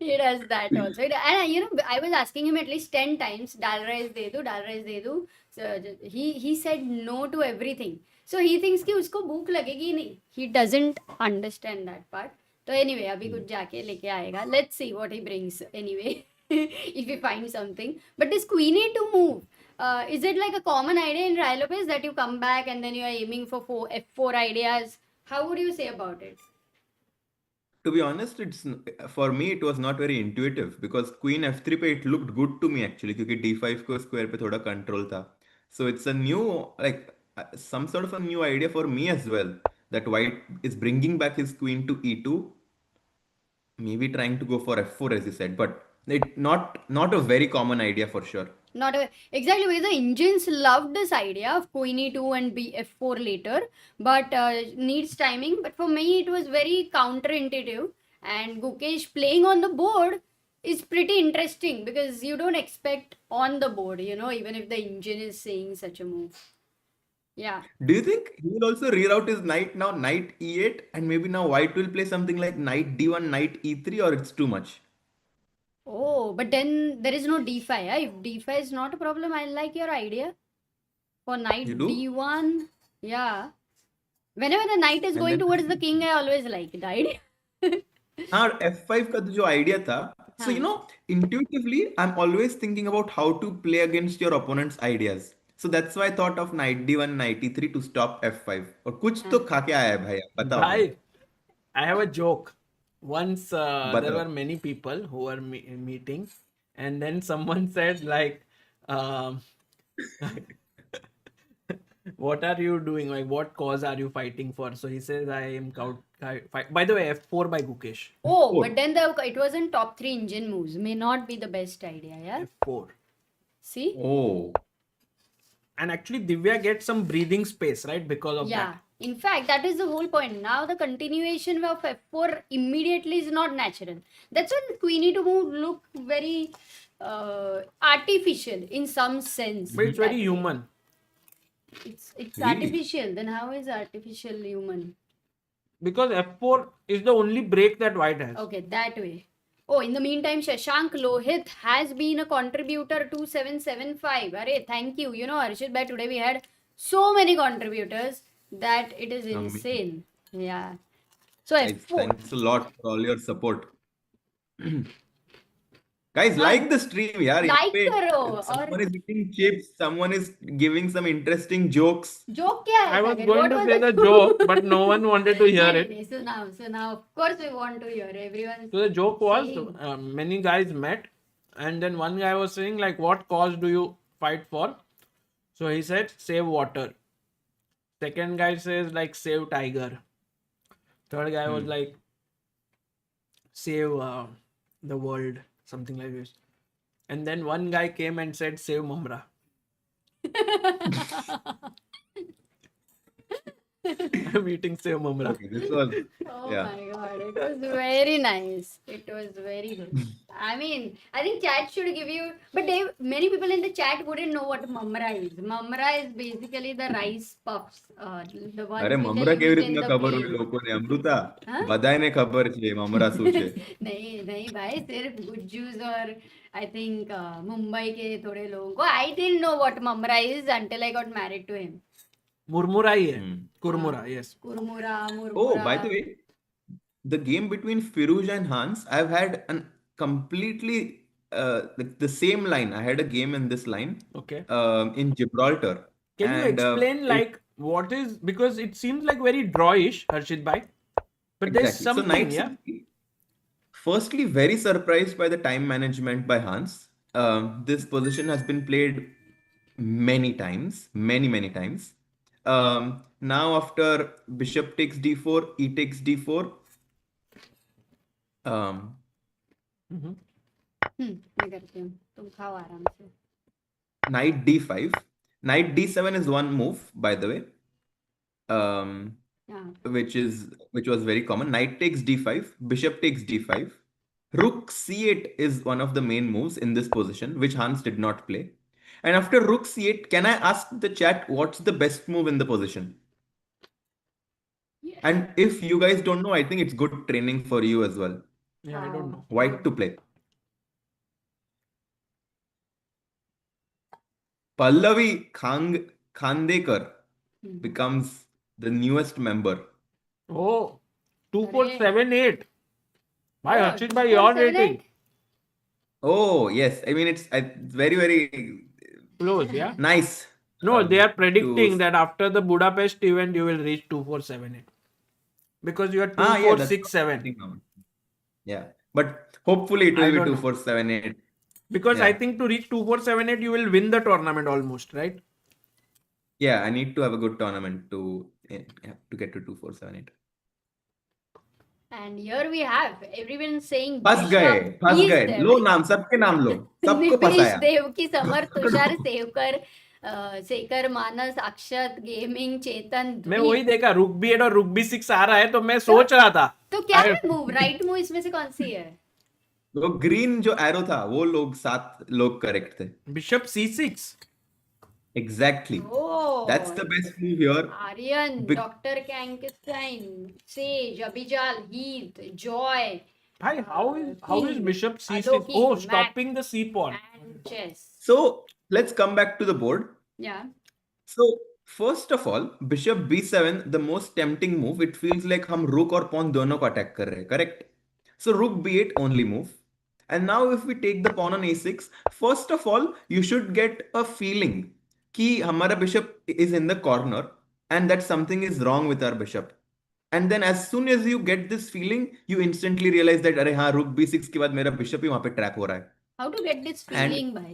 He does that also. And I was asking him at least 10 times, dal rice de do, dal rice de do. So he said no to everything. So he thinks कि उसको भूख लगेगी ही नहीं. He doesn't understand that part. तो anyway, अभी कुछ जाके लेके आएगा. Let's see what he brings anyway. If we find something. But this queenie to move. Is it like a common idea in Trilopes that you come back and then you are aiming for F4 ideas? How would you say about it? To be honest, it's for me it was not very intuitive because queen f3 पे it looked good to me actually क्योंकि d5 को square पे थोड़ा control था. So it's a new, like, some sort of a new idea for me as well, that white is bringing back his queen to e2, maybe trying to go for f4 as you said, but it not a very common idea for sure. Not a, exactly, because the Indians loved this idea of queen e2 and bf4 later, but needs timing. But for me, it was very counterintuitive. And Gukesh playing on the board is pretty interesting because you don't expect on the board, even if the Indian is saying such a move. Yeah. Do you think he will also reroute his knight now, knight e8, and maybe now white will play something like knight d1, knight e3, or it's too much? Oh, but then there is no d5. Yeah? If d5 is not a problem, I like your idea. For knight You do? d1, yeah. Whenever the knight is And going then towards the king, I always like the idea. हाँ, f5 का जो idea था, so हाँ. intuitively I'm always thinking about how to play against your opponent's ideas. So that's why I thought of knight d1, knight e3 to stop f5. और कुछ तो खा के आया है भाई, बताओ भाई. Bhai, I have a joke. Once there बताओ. were many people who were meeting, and then someone said like, "What are you doing? Like, what cause are you fighting for?" So he says, "I am fight." By the way, F4 by Gukesh. Oh, F4. but then it wasn't top 3 engine moves. May not be the best idea, yeah? F4. See? Oh. And actually, Divya gets some breathing space, right? Because of Yeah. that. In fact, that is the whole point. Now the continuation of f4 immediately is not natural. That's why queen e2 move look very artificial in some sense. But it's very That way. human. It's Really? artificial. Then how is artificial human? because f4 is the only break that white has. Okay, that way. Oh, in the meantime, Shashank Lohit has been a contributor to 775. Arey, thank you. You know, Arshit, by today we had so many contributors that it is Amazing. insane. Yeah. So Guys, F4. thanks a lot for all your support. Guys, हाँ, like the stream, यार. यहाँ like पे करो someone और is eating chips, someone is giving some interesting jokes. joke क्या है I was Sagar? going What to was say the the joke, but no one wanted to hear नहीं it. नहीं सुनाओ. Of course we want to hear everyone. So the joke was saying. many guys met, and then one guy was saying like, "What cause do you fight for?" So he said, "Save water." Second guy says like, "Save tiger." Third guy was like, "Save the world," something like this. And then one guy came and said, "Save Mumra." I'm eating Save Mumra. Okay, this was Oh yeah. my god, it was very nice. It was very good. I mean, I think chat should give you, but many people in the chat wouldn't know what mamra is. Mamra is basically the rice puffs, the ones અરે which are મમરા કેવી used in રીતના the ખબર હોય plain. લોકોને Amrita Huh? બધાને ખબર છે મમરા શું છે. नहीं भाई, सिर्फ गुज्जूस और I think मुंबई के थोड़े लोगों को. I didn't know what mamra is until I got married to him. Murmura ही है. Kurmura, yes. Kurmura, Oh, by the murmura. way, the game between Firouzja and Hans, I've had an completely the same line. I had a game in this line Okay. in Gibraltar. Can you And explain it like what is, because it seems like very drawish, Harshit bhai, but there's exactly. So something, knight yeah. c3. Firstly, very surprised by the time management by Hans. This position has been played many times, many times. Now after bishop takes d4, e takes d4. Um, मैं करती हूँ, तुम खाओ आराम से. Knight d5. Knight d7 is one move, by the way. Yeah. Which was very common. Knight takes d5, bishop takes d5. Rook c8 is one of the main moves in this position, which Hans did not play. And after rook c8, can I ask the chat what's the best move in the position? Yes. And if you guys don't know, I think it's good training for you as well. Yeah, I don't know. White to play. Pallavi Khandekar becomes the newest member. Oh, 2478. Bhai, Oh, Harshit bhai, your 2478. rating. Oh, yes. I mean, it's very Close, yeah. nice. No, they are predicting to- that after the Budapest event, you will reach 2478. Because you are Ah, yeah, that's 2467. Yeah, but hopefully it I will be don't know. 2478. Because I Yeah. think to reach 2478, you will win the tournament almost, right? Yeah, I need to have a good tournament to get to 2478. And here we have everyone saying फंस गए. लो नाम, सबके नाम लो. सबको निपेश फंसाया. Devaki, summer, Tushar, Shekhar, मानस, अक्षत, gaming, चेतन, मैं वही देखा, रुक बी 8 और रुक बी 6 आ रहा है, तो मैं सोच रहा था. तो क्या है मूव, राइट मूव इसमें से कौन सी है? वो ग्रीन जो एरो था, वो लोग 7 लोग करेक्ट थे. Bishop C6. Exactly. Oh, That's the best move here. Aryan, Bec- Dr. Kankenstein, Sage, Abhijal, Heath, Joy, Bhai, how is King, bishop C6? Adoki, Oh, Mac, stopping the C pawn. and Chess. So let's come back to the board. Yeah. So first of all, bishop b7, the most tempting move. It feels like हम rook और pawn दोनों को attack कर रहे हैं, correct? So rook b8 only move. And now if we take the pawn on a6, first of all, you should get a feeling कि हमारा bishop is in the corner and that something is wrong with our bishop. And then as soon as you get this feeling, you instantly realize that अरे हाँ rook b6 के बाद मेरा bishop ही वहाँ पे trap हो रहा है. How to get this feeling by?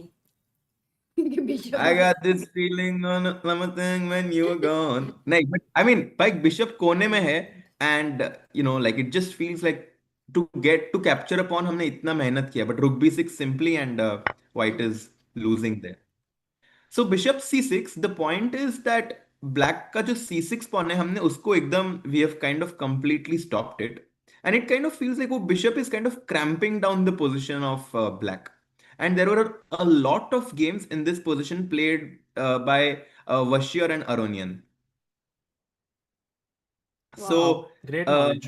Bishop. I got this feeling on something when you were gone. नहीं, but I mean, like bishop कोने में है and like it just feels like to capture a pawn हमने इतना मेहनत किया, but rook b6 simply and white is losing there. So bishop c6, the point is that black का जो c6 pawn है हमने उसको एकदम we have kind of completely stopped it, and it kind of feels like वो bishop is kind of cramping down the position of black. And there were a lot of games in this position played by Vashier and Aronian. So, Great uh, knowledge.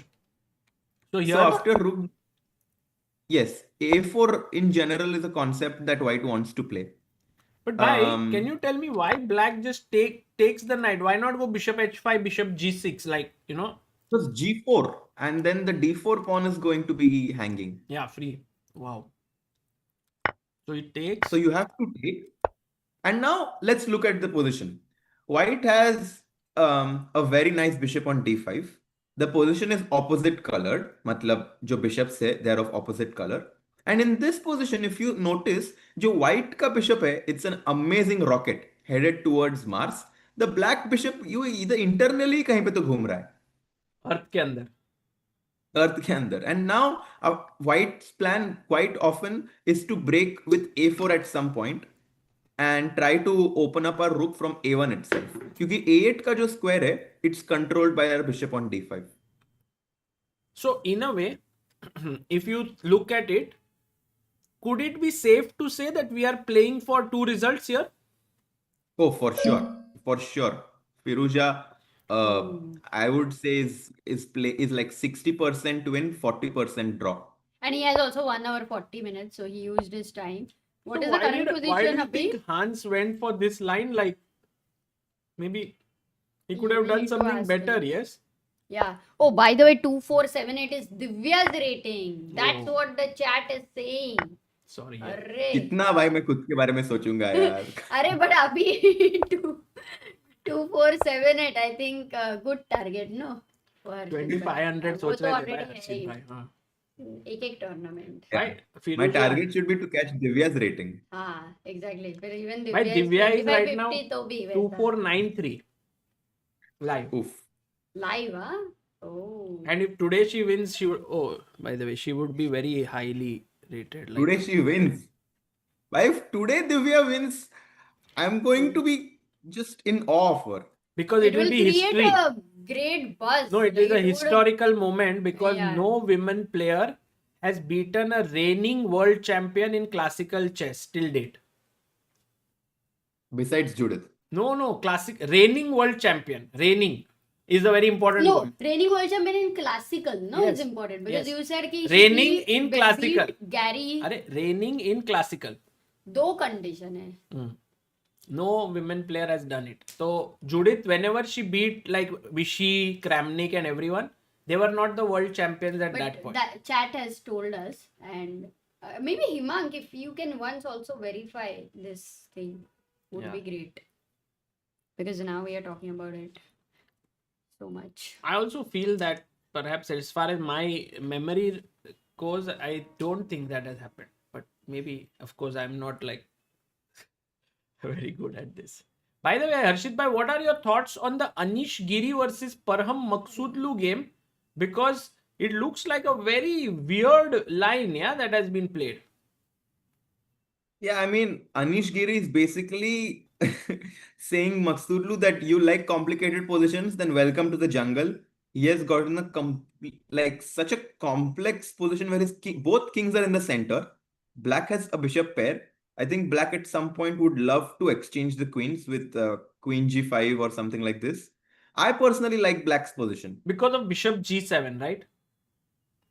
So so here, after rook, yes, a4 in general is a concept that white wants to play. but bhai, can Um, you tell me why black just takes the knight? Why not go bishop h5, bishop g6? Like, because g4 and then the d4 pawn is going to be hanging. yeah, free. Wow. So it So takes. you have to take. And now let's look at the position. White has a very nice bishop on d5. The position is opposite colored. Matlab, jo bishops hai, they are of opposite color. And in this position, if you notice, jo white ka bishop hai, it's an amazing rocket headed towards Mars. The black bishop, you either internally kahin pe to घूम रहा है. अर्थ के अंदर. Earth के अंदर. And now White's plan quite often is to break with a4 at some point and try to open up our rook from a1 itself. क्योंकि a8 का जो square है, it's controlled by our bishop on d5. So in a way, if you look at it, could it be safe to say that we are playing for two results here? Oh, for sure, for sure. Firouzja, I would say is like 60% win, 40% draw. And he has also 1 hour 40 minutes, so he used his time. What So is the current why position, do you Abhi? think Hans went for this line? Like, maybe he could have We done need to something ask better, him. yes? Yeah. Oh, by the way, 2478 is Divya's rating. That's Oh. what the chat is saying. Sorry. Yeah. अरे कितना भाई मैं खुद के बारे में सोचूंगा यार. अरे but अभी 2478 I think good target no for 2500 वो सोच तो रहे थे already भाई है हर्षित ही भाई. हाँ. एक tournament Right. My Firouzja. target should be to catch Divya's rating. हाँ exactly फिर even Bhai, Divya Divya is 25 right now 50 तो भी वैसा 2493 live. Oof. live हाँ oh And if today she wins, she would. Oh, by the way, she would be very highly rated. Like, Today she wins. Why if today Divya wins, I'm going to be just in awe of her. because it it will be create history. a great buzz No, it like is a would- historical moment because Yeah. no women player has beaten a reigning world champion in classical chess till date. Besides Judith. No, classic reigning world champion. Reigning is a very important no word. reigning world champion in classical no Yes, is important because yes. you said कि Reigning she in beat classical. Gary अरे reigning in classical. दो condition है No women player has done it. So Judith, whenever she beat like Vichy, Kramnik, and everyone, they were not the world champions at that but point. that chat has told us and maybe Himang if you can once also verify this thing would Yeah. be great because now we are talking about it so much I also feel that perhaps as far as my memory goes, I don't think that has happened. But maybe, of course, I'm not like very good at this. By the way, Harshit bhai, what are your thoughts on the Anish Giri versus Parham Maksudlu game? Because it looks like a very weird line, yeah, that has been played. Yeah, I mean, Anish Giri is basically saying Maksudlu that you like complicated positions, then welcome to the jungle. He has gotten like such a complex position where both kings are in the center. Black has a bishop pair. I think Black at some point would love to exchange the queens with Queen G5 or something like this. I personally like Black's position. Because of Bishop G7, right?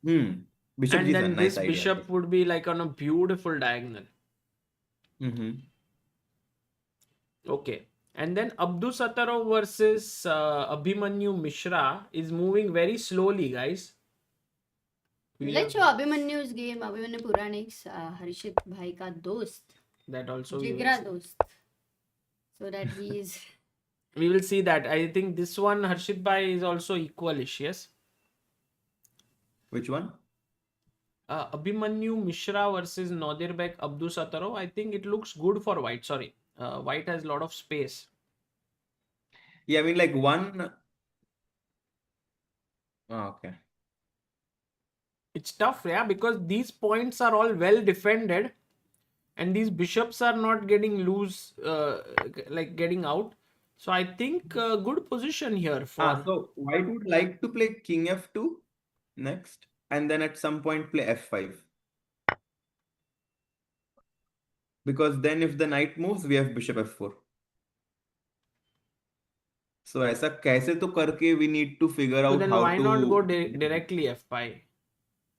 Bishop And G7, then nice this idea. bishop would be like on a beautiful diagonal. Okay. And then Abdu Sattarov versus Abhimanyu Mishra is moving very slowly, guys. let's show Abhimanyu's game Abhimanyu Puranik's Harshit bhai ka dost That also we will jigra see. dost so that he is We will see that. I think this one, Harshit bhai, is also equalish, yes? Which one? Abhimanyu Mishra versus Nadirbek Abdu Sattarov. I think it looks good for white. Sorry. White has a lot of space. Yeah, I mean, like one. Oh, okay. It's tough, yeah, because these points are all well defended and these bishops are not getting loose, like getting out. So I think good position here for. So White would like to play King F2 next, and then at some point play F5. Because then if the knight moves, we have Bishop F4. So ऐसा कैसे तो करके we need to figure So out then how why not go to, directly f5?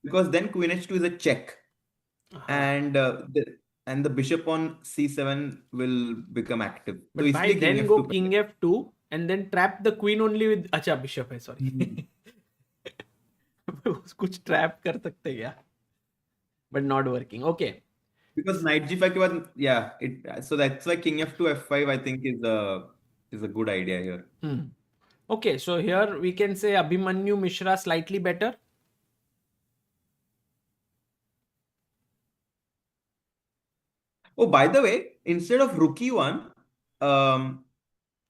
because then queen h2 is a check, Uh-huh. and the bishop on c7 will become active. तो But by इसलिए king then go f2 king f2 and then trap the queen only with अच्छा bishop है sorry. कुछ trap कर सकते क्या? But not working. Okay. because knight g5 के बाद, yeah, so that's why king f2 f5 I think is a good idea here. Okay, so here we can say Abhimanyu Mishra slightly better. Oh, by the way, instead of rook e1,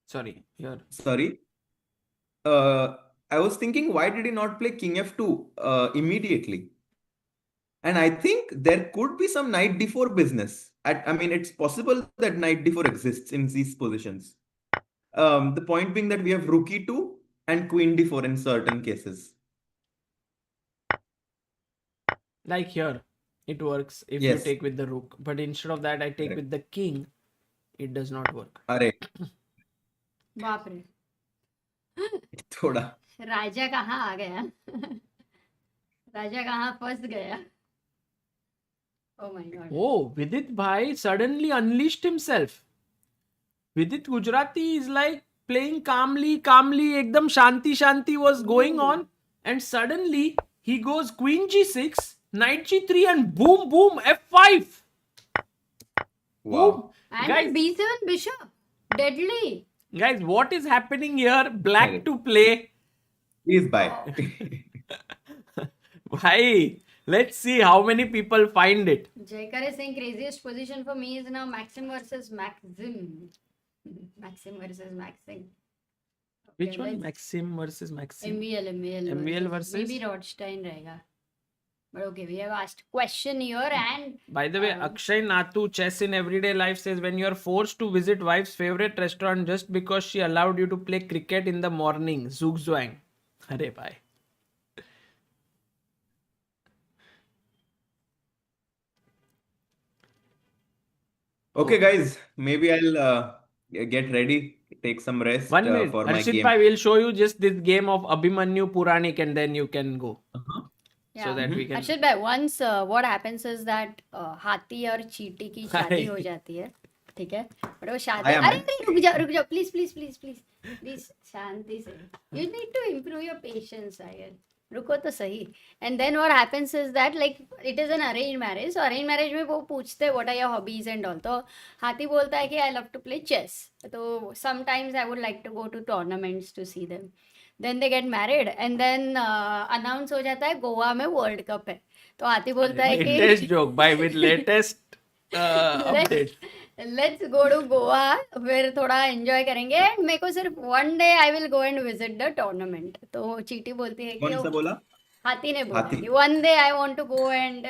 Sorry, here. sorry, I was thinking, why did he not play king f2 immediately? And I think there could be some knight d4 business. I mean, it's possible that knight d4 exists in these positions. The point being that we have rook e2 and queen d4 in certain cases. Like here, it works if you Yes. take with the rook. But instead of that, I take Correct. with the king. It does not work. अरे बाप रे, थोड़ा राजा कहाँ आ गया? राजा कहाँ फंस गया? Oh my god. Oh, Vidit Bhai suddenly unleashed himself. Vidit Gujrathi is like playing calmly, ekdam shanti was going on, and suddenly he goes queen g6, knight g3, and boom, boom, f5. wow. Boom. And Guys, then b7 bishop, deadly. Guys, what is happening here? Black Correct. to play. Please buy. Bhai, let's see how many people find it. Jaikar is saying craziest position for me is now Maxim versus Maxim. Maxim versus Maxim. Which one? Maxim versus Maxim. MVL versus? maybe Rodstein रहेगा. But okay, we have asked question here, and By the way, Akshay Natu, Chess in Everyday Life says, when you are forced to visit wife's favorite restaurant just because she allowed you to play cricket in the morning, Zugzwang. Arey bhai. Okay, guys, maybe I'll get ready, take some rest 1 minute. for my Arshit game. bhai, we'll show you just this game of Abhimanyu Puranik and then you can go. yeah. So that we can... Arshit bhai, once what happens is that हाथी और चींटी की शादी हो जाती है, ठीक है? बट वो शादी, आया अरे मैं? नहीं, रुक जाओ प्लीज शांति से. You need to improve your patience, Sagar. रुको तो सही. And then what happens is that like it is an arranged marriage. So arranged marriage में वो पूछते हैं what are your hobbies and all. तो हाथी बोलता है कि I love to play chess. तो sometimes I would like to go to tournaments to see them. Then they get married and then announce हो जाता है गोवा में वर्ल्ड कप है. तो हाथी बोलता है कि Latest joke by with latest update. Let's go to Goa, फिर थोड़ा एंजॉय करेंगे. एंड मेरे को सिर्फ one day I will go and visit the tournament. तो चीटी बोलती है कौन सा कि बोला? हाथी ने बोला हाथी. कि one day I want to go and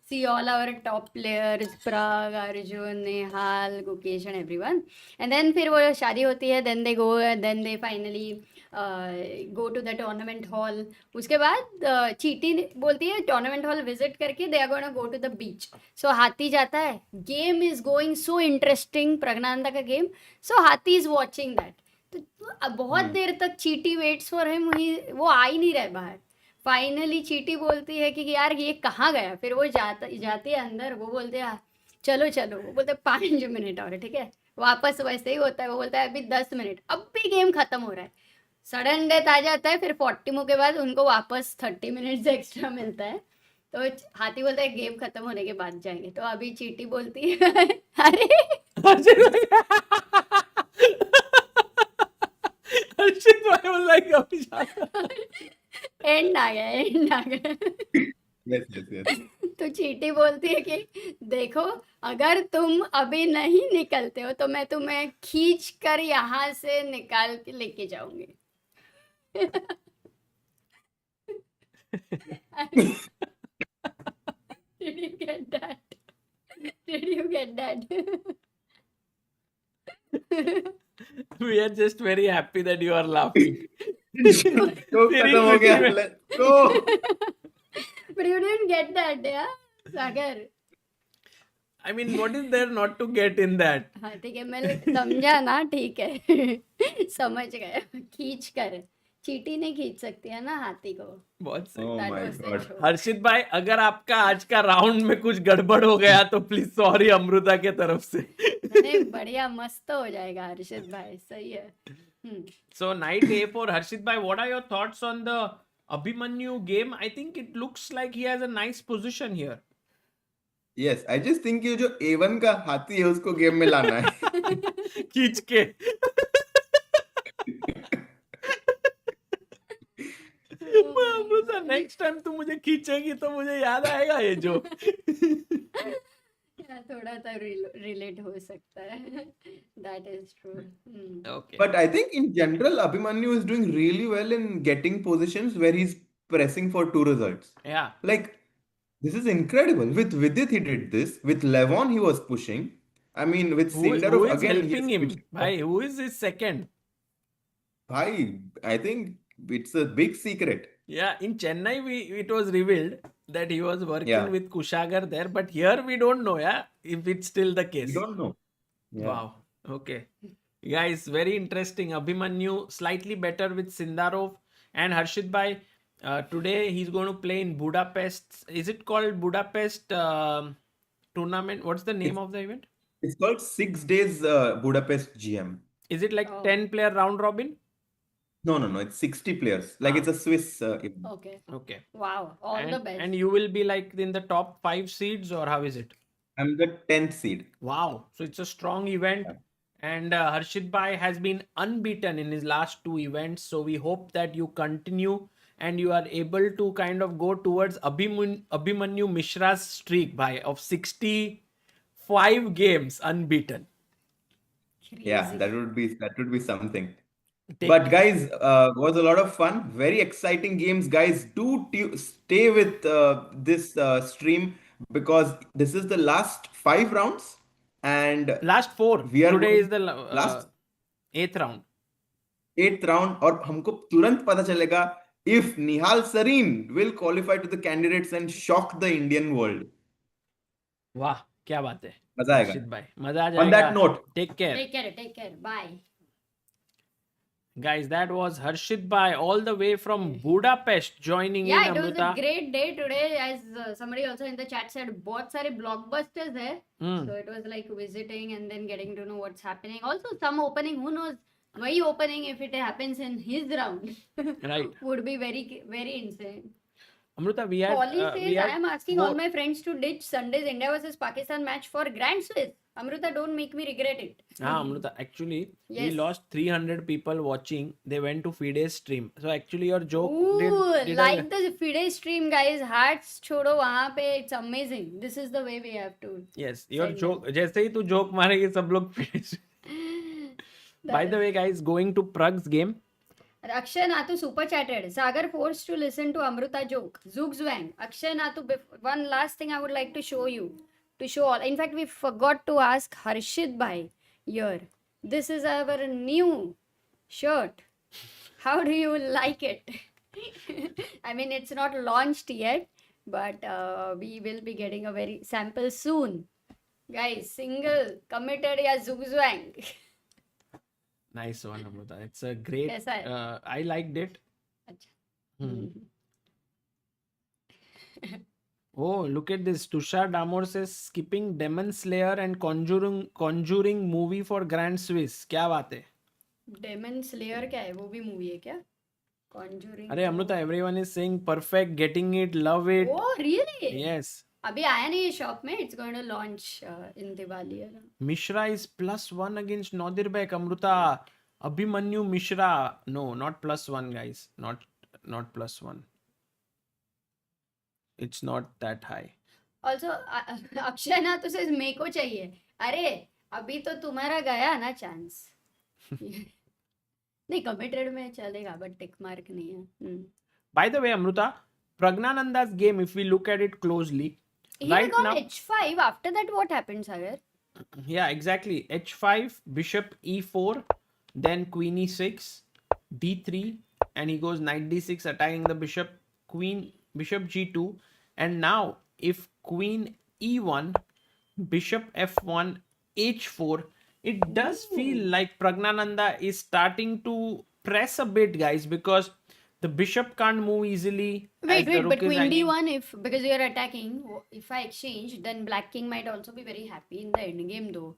see all our top players, Pragg, Arjun, Nihal, Gukesh and everyone. And then फिर वो शादी होती है, then they go and then they finally go to the tournament hall. उसके बाद चीटी बोलती है tournament hall visit करके they are going to go to the beach. So हाथी जाता है, game is going so interesting, Praggnanandhaa का game. So हाथी is watching that. तो बहुत देर तक चीटी waits for him, वो आ ही नहीं रहा बाहर. फाइनली चीटी बोलती है कि यार ये कहाँ गया. फिर वो जाती है अंदर. वो बोलते हैं चलो वो बोलते हैं 5 मिनट और, ठीक है. वापस वैसे ही होता है. वो बोलता है अभी 10 मिनट. अब भी गेम खत्म हो रहा है. सडन डेथ आ जाता है. फिर 40 मूव के बाद उनको वापस 30 मिनट एक्स्ट्रा मिलता है. तो हाथी बोलता है गेम खत्म होने के बाद जाएंगे. तो अभी चीटी बोलती है अरे Arshit bhai was like, अभी जाना. एंड आ गया. Yes. तो चीटी बोलती है कि देखो अगर तुम अभी नहीं निकलते हो तो मैं तुम्हें खींच कर यहाँ से निकाल के लेके जाऊंगी. Did you get that? We are just very happy that you are laughing. तो खत्म हो गया. Let's go. But you didn't get that, yeah, Sagar. I mean, what is there not to get in that? हाँ ठीक है, मैं समझा ना, ठीक है समझ गए, खींच कर चींटी नहीं खींच सकती है ना हाथी को. बहुत सही. Oh That my was the God. joke. हर्षित भाई, अगर आपका आज का राउंड में कुछ गड़बड़ हो गया तो प्लीज सॉरी अमृता के तरफ से. नहीं, बढ़िया मस्त हो जाएगा हर्षित भाई, सही है. So knight a4, Harshit bhai, what are your thoughts on the Abhimanyu game? I think it looks like he has a nice position here. Yes, I just think ये जो A1 का हाथी है उसको गेम में लाना है. खींच के. अमृता, नेक्स्ट टाइम तू मुझे खींचेगी तो मुझे याद आएगा ये जो. थोड़ा सा रिलेट हो सकता है. That is true. Okay. But I think in general, Abhimanyu is doing really well in getting positions where he's pressing for two results. Yeah. Like, this is incredible. With Vidit, he did this. With Levon, he was pushing. I mean, with Who Sindarov, is again, helping he him? switched off. Bhai, who is his second? Bhai, I think it's a big secret. Yeah, in Chennai, it was revealed that he was working Yeah. with Kushagar there, but here we don't know, yeah, if it's still the We case. don't know. Yeah. Wow. Okay. Guys, very interesting. Abhimanyu slightly better with Sindarov and Harshit Bhai. Today he's going to play in Budapest. Is it called Budapest tournament? What's the name of the event? It's called 6 days Budapest GM. Is it like Oh. 10-player round robin? No, it's 60 players. Like it's a Swiss event. Okay. Okay. Wow. All the best. And you will be like in the top 5 seeds, or how is it? I'm the 10th seed. Wow. So it's a strong event. And Harshit Bhai has been unbeaten in his last 2 events. So we hope that you continue and you are able to kind of go towards Abhimanyu Mishra's streak by of 65 games unbeaten. Yeah, Crazy. that would be something. Take But guys, was a lot of fun. Very exciting games, guys. Do stay with this stream because this is the last 5 rounds, and last 4. we are Today going is the last 8th round. 8th round, और हमको तुरंत पता चलेगा if Nihal Sarin will qualify to the candidates and shock the Indian world. वाह, क्या बात है. मजा आएगा. Harshit Bhai, मजा आ On जाएगा. that note, Take care. Take care. Bye. Guys, that was Harshit Bhai all the way from Budapest joining Yeah, in it was Amrita. a great day today. As somebody also in the chat said, बहुत सारे blockbusters है. Hmm. So it was like visiting and then getting to know what's happening. Also some opening, who knows? My opening, if it happens in his round, Right. would be very, very insane. Amrita, we had... Polly says, I am asking all 4 my friends to ditch Sunday's India versus Pakistan match for Grand Swiss. Amrita, don't make me regret it. Amrita, actually, we Yes. lost 300 people watching. They went to FIDE's stream. So actually your joke Ooh, did like the FIDE stream, guys. Hearts छोड़ो वहाँ पे. It's amazing. This is the way we have to. Yes, your Send joke. जैसे ही तू joke मारेगी सब लोग FIDE. By the way, guys, going to Pragg's game. Akshay Nathu super chatted. Sagar forced to listen to Amrita joke. Zug Zwang. Akshay Nathu, one last thing I would like to show you. To show all. In fact, we forgot to ask Harshit Bhai here. This is our new shirt. How do you like it? I mean, it's not launched yet, but we will be getting a very sample soon. Guys, single, committed ya Zug Zwang. Nice one, Amrita. It's a great... कैसा है? I liked it. अच्छा. Oh, look at this. Tushar Damor says skipping Demon Slayer and Conjuring movie for Grand Swiss. क्या बात है? Demon Slayer क्या है? वो भी मूवी है क्या? Conjuring. अरे Amrita, everyone is saying perfect, getting it, love it. Oh, really? Yes. अभी आया नहीं है शॉप में. It's going to launch in Diwali. Mishra is +1 against Nodirbek. Amrita, Abhimanyu Mishra. No, not +1, guys. Not +1. It's not that high. Also, Akshay Nath says मेरे को चाहिए. अरे अभी तो तुम्हारा गया ना चांस. नहीं, कमिटेड में चलेगा बट टिक मार्क नहीं है. By the way, Amrita, Praggnanandha's game, if we look at it closely, He right got now, H5. After that, what happened, Sagar? yeah, exactly. H5, Bishop E4, then Queen E6, D3, and he goes Knight D6, attacking the Bishop, Bishop G2, and now if Queen E1, bishop f1, h4. It does feel like Praggnanandhaa is starting to press a bit, guys, because the bishop can't move easily as the Wait, but rook is queen hanging. d1, if because you're attacking, if I exchange, then black king might also be very happy in the endgame though.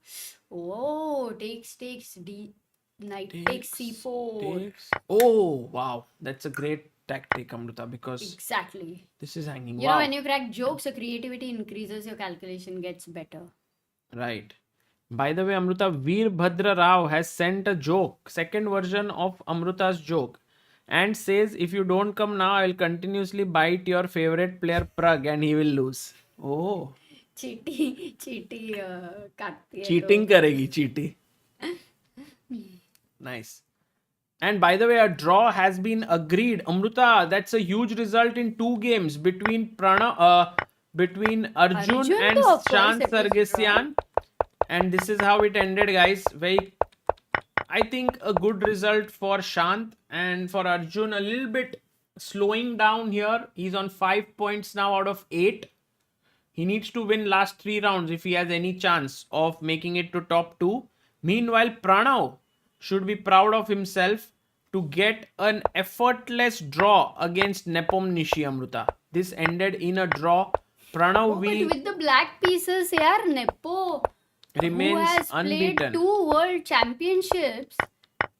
Oh, takes d, knight takes c4. Takes. Oh, wow. That's a great tactic, Amrita, because Exactly. this is hanging. You know, Wow. when you crack jokes, your creativity increases, your calculation gets better. Right. By the way, Amrita, Veerbhadra Rao has sent a joke, second version of Amrita's joke, and says, if you don't come now, I will continuously bite your favorite player Pragg and he will lose. Oh, चीटी काटती है cheating तो करेगी, cheating. Nice. And by the way, a draw has been agreed. Amrita, that's a huge result in two games between Arjun Arjun and तो of course Shant it was draw. Sargsyan. And this is how it ended, guys. I think a good result for Shant, and for Arjun a little bit slowing down here. He's on 5 points now out of 8. He needs to win last 3 rounds if he has any chance of making it to top 2. Meanwhile, Pranav should be proud of himself to get an effortless draw against Nepom Nishi, Amruta. This ended in a draw. Pranav Oh, but will with the black pieces, yaar, Nepo, who remains has played unbeaten. 2 world championships,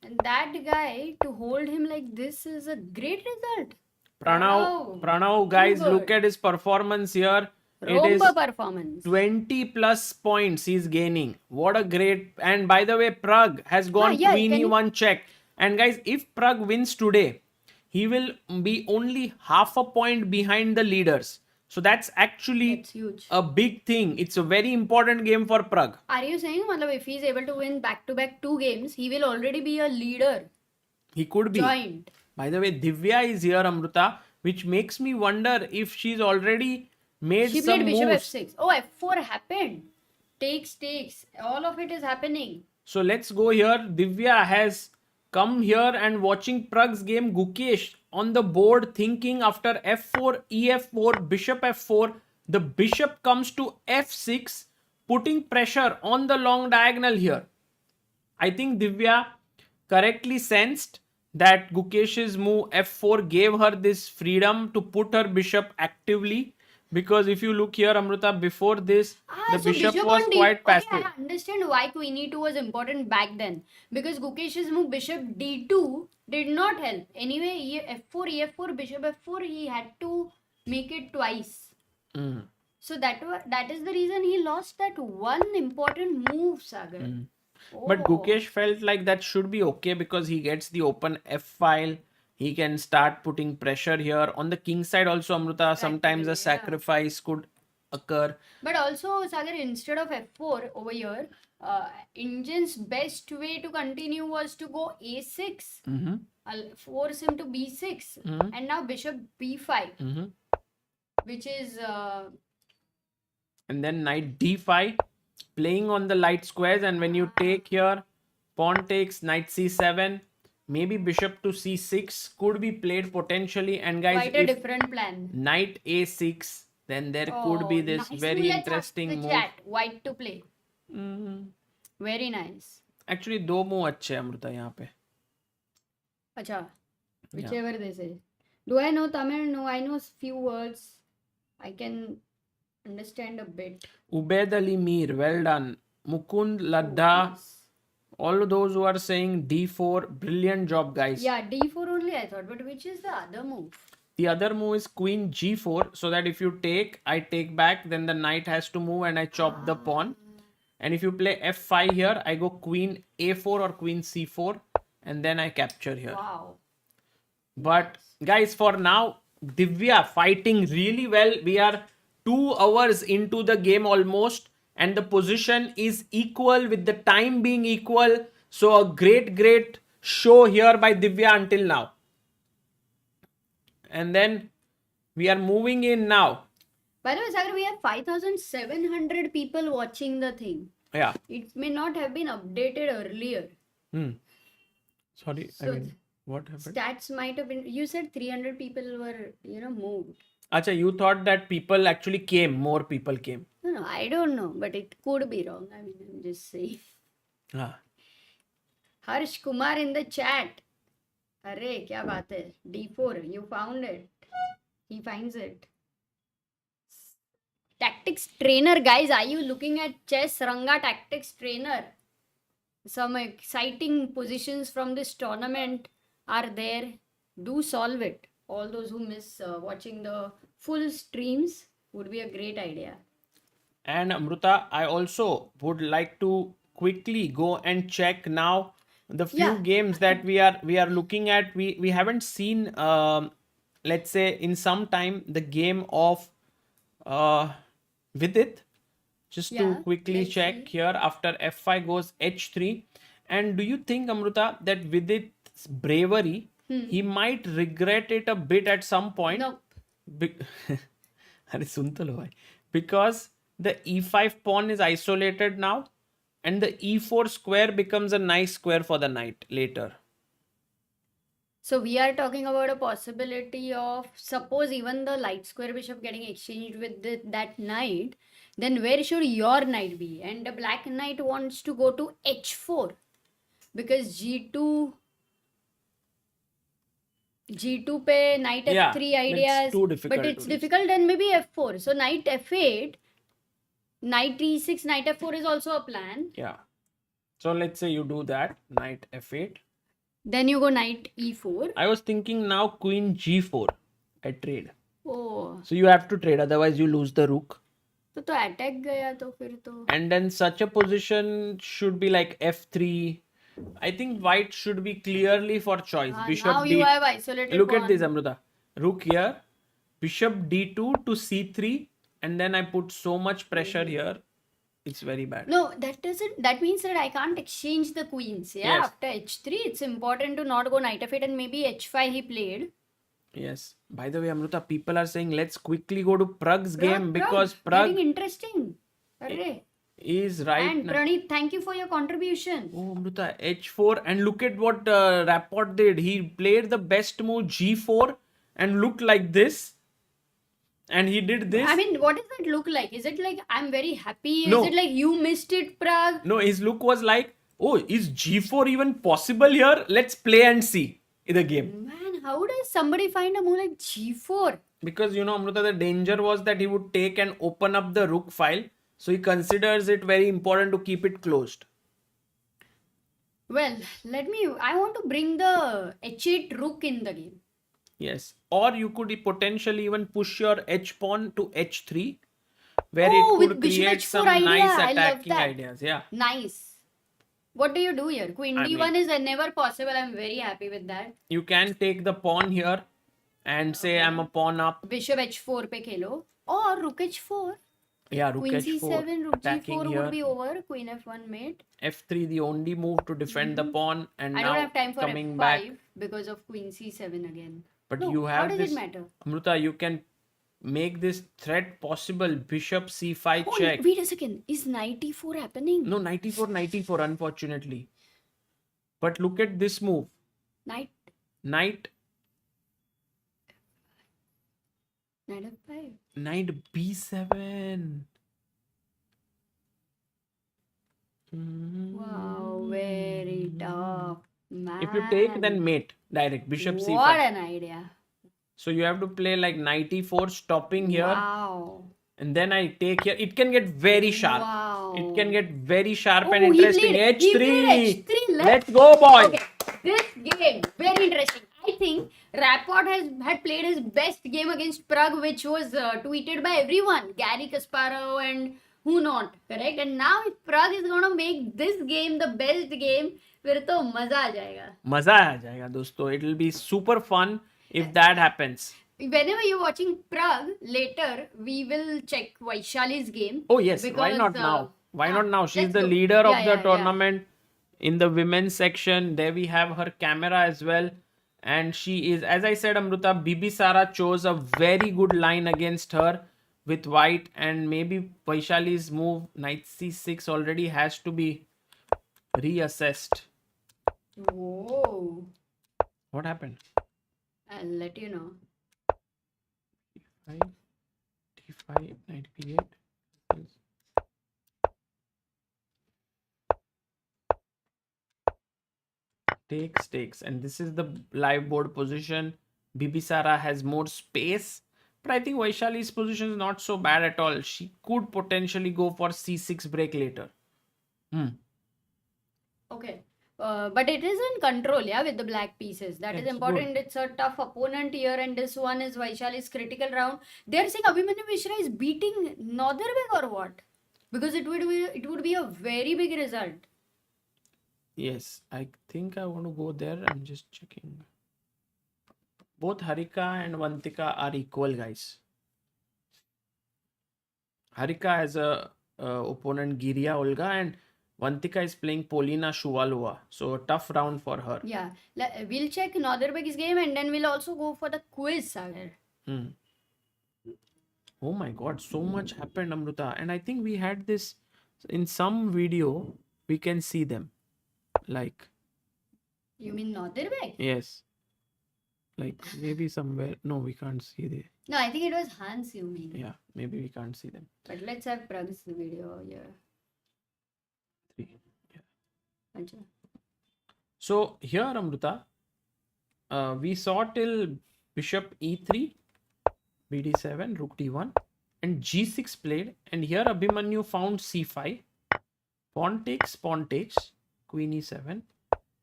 and that guy, to hold him like this is a great result. Pranav, guys, Too look good. at his performance here. It is Romba performance. 20 plus points he's gaining. What a great. And by the way, Pragg has gone yeah, queen can you- e1 check. And guys, if Pragg wins today, he will be only half a point behind the leaders. So that's actually That's huge. a big thing. It's a very important game for Pragg. Are you saying, matlab, if he's able to win back-to-back 2 games, he will already be a leader? He could be. Joint. By the way, Divya is here, Amruta, which makes me wonder if she's already made She some played bishop moves. f6. Oh, f4 happened. Takes. All of it is happening. So let's go here. Divya has come here and watching Pragg's game. Gukesh on the board thinking after f4, ef4, bishop f4. The bishop comes to f6, putting pressure on the long diagonal here. I think Divya correctly sensed that Gukesh's move f4 gave her this freedom to put her bishop actively. Because if you look here, Amrita, before this, the So bishop was on quite okay, passive. I understand why queen e2 was important back then. Because Gukesh's move bishop d2 did not help. Anyway, f4, ef4, bishop f4, he had to make it twice. Mm. So that is the reason he lost that one important move, Sagar. But Oh. Gukesh felt like that should be okay because he gets the open F file. He can start putting pressure here. On the king side also, Amrita, sometimes a Practically, yeah. sacrifice could occur. But also, Sagar, instead of f4 over here, Indian's best way to continue was to go a6. Mhm. I'll force him to b6. Mhm. And now bishop b5, Mhm. which is And then knight d5, playing on the light squares. And when you take here, pawn takes, knight c7, maybe bishop to c6 could be played potentially. And guys, quite a if different plan. knight a6, then there could be this nice. very Let's ask interesting the move. chat. White to play. Mhm. Very nice. Actually, दो move अच्छे हैं अमृता यहाँ पे. Acha. Whichever they say. Do I know Tamil? No, I know few words. I can understand a bit. Ubaid Ali Mir, well done. Mukund Ladda, Yes. all of those who are saying d4, brilliant job, guys. Yeah, d4 only I thought, but which is the other move? The other move is queen g4, so that if you take, I take back, then the knight has to move and I chop the pawn. And if you play f5 here, I go queen a4 or queen c4, and then I capture here. Wow. But guys, for now, Divya fighting really well. We are 2 hours into the game almost, and the position is equal with the time being equal. So a great show here by Divya until now. And then we are moving in now. By the way, Sagar, we have 5,700 people watching the thing. Yeah. It may not have been updated earlier. Sorry, So what happened? stats might have been. You said 300 people were, moved. Acha, you thought that people actually came, more people came. No, No, I don't know, but it could be wrong. I mean, I'm just saying. Ah. Harsh Kumar in the chat. Arre, kya baat hai? D4, you found it. He finds it. Tactics trainer, guys. Are you looking at chess? Ranga tactics trainer. Some exciting positions from this tournament are there. Do solve it. All those who miss watching the full streams would be a great idea. And Amruta, I also would like to quickly go and check now the few Yeah. games that we are looking at. We haven't seen let's say in some time the game of Vidit. Just Yeah, to quickly let's check see. here after f5 goes h3. And do you think, Amruta, that Vidit's bravery, he might regret it a bit at some point? Nope. अरे सुन तो लो भाई. Because the e5 pawn is isolated now and the e4 square becomes a nice square for the knight later. So we are talking about a possibility of, suppose even the light square bishop getting exchanged with that knight, then where should your knight be? And the black knight wants to go to h4 because g2 pe knight Yeah, f3 it's ideas, too difficult but it's to reach. difficult, then maybe f4. So knight f8, knight e6, knight f4 is also a plan. Yeah. So let's say you do that, knight f8. Then you go knight e4. I was thinking now queen g4 at trade. Oh, So you have to trade, otherwise you lose the rook. तो attack गया तो फिर तो. And then such a position should be like f3. I think white should be clearly for choice. Bishop Now d. you have isolated Look at pawn. this, Amruta. Rook here, bishop d2 to c3, and then I put so much pressure here. It's very bad. No, that means that I can't exchange the queens. Yeah, Yes. after h3, it's important to not go knight f8 and maybe h5 he played. Yes. By the way, Amruta, people are saying let's quickly go to Pragg's game because Getting Pragg interesting. Arre. is right And now. Pranit, thank you for your contribution. Oh, Amruta, h4, and look at what Rapport did. He played the best move g4 and looked like this. And he did this. I mean, what does that look like? Is it like I'm very happy? No. Is it like you missed it, Pragg? No, his look was like, oh, is g4 even possible here? Let's play and see in the game. Man, how does somebody find a move like g4? Because, Amruta, the danger was that he would take and open up the rook file. So he considers it very important to keep it closed. Well, I want to bring the h8 rook in the game. Yes. Or you could potentially even push your h pawn to h3, where Oh, it could with bishop create h4 some idea. nice I love attacking that. ideas. Yeah. Nice. What do you do here? Queen I d1 is never possible. I'm very happy with that. You can take the pawn here and say I'm a pawn up. Bishop h4 pe khelo. Or rook h4. Yeah, rook Queen h4 c7, rook attacking g4 here. would be over. Queen f1 mate. f3 the only move to defend the pawn, and I now don't have time for coming f5 back. because of queen c7 again. But No, you how have does this, it matter? Amruta, you can make this threat possible. Bishop c5 Oh, check. wait a second. Is knight e4 happening? No, knight e4, unfortunately. But look at this move. Knight Knight f5. Knight b7. Wow, very tough. Man. If you take, then mate direct. Bishop c5. What an idea. So you have to play like knight e4, stopping here. Wow. And then I take here. It can get very sharp. Wow. It can get very sharp Oh, and he interesting. played h3. h3. Let's go, boy. Okay, this game, very interesting. I think Rapport had played his best game against Pragg, which was tweeted by everyone. Gary Kasparov and who not, correct? And now if Pragg is going to make this game the best game, फिर तो मजा आ जाएगा. मजा आ जाएगा दोस्तों. It will be super fun if that happens. Whenever you're watching Pragg later, we will check Vaishali's game. Oh yes, why because, not now? Why not now? She's let's the go. leader of Yeah, the yeah, tournament in the women's section. There we have her camera as well. And she is, as I said, Amruta, Bibi Sara chose a very good line against her with white, and maybe Vaishali's move knight c6 already has to be reassessed. Whoa. What happened? I'll let you know. d5, knight b8. Takes. And this is the live board position. Bibisara has more space. But I think Vaishali's position is not so bad at all. She could potentially go for c6 break later. Okay. But it is in control, yeah, with the black pieces. That is It's important. good. It's a tough opponent here, and this one is Vaishali's critical round. They're saying Abhimanyu Mishra is beating Northern or what? Because it would be a very big result. Yes, I think I want to go there. I'm just checking. Both Harika and Vantika are equal, guys. Harika has a opponent Giria Olga, and Vantika is playing Polina Shuvalova. So a tough round for her. Yeah. We'll check Northern's game and then we'll also go for the quiz, Sagar. Oh my god, so much happened, Amruta. And I think we had this in some video, we can see them. Like, You mean Northern? yes. Like maybe somewhere. No, we can't see the. No, I think it was Hans, you mean. Yeah, maybe we can't see them. But let's have Pragg's video here. 3. Yeah. Acha. So here, Amruta, we saw till bishop e3, bd7, rook d1, and g6 played. And here Abhimanyu found c5, pawn takes, queen e7.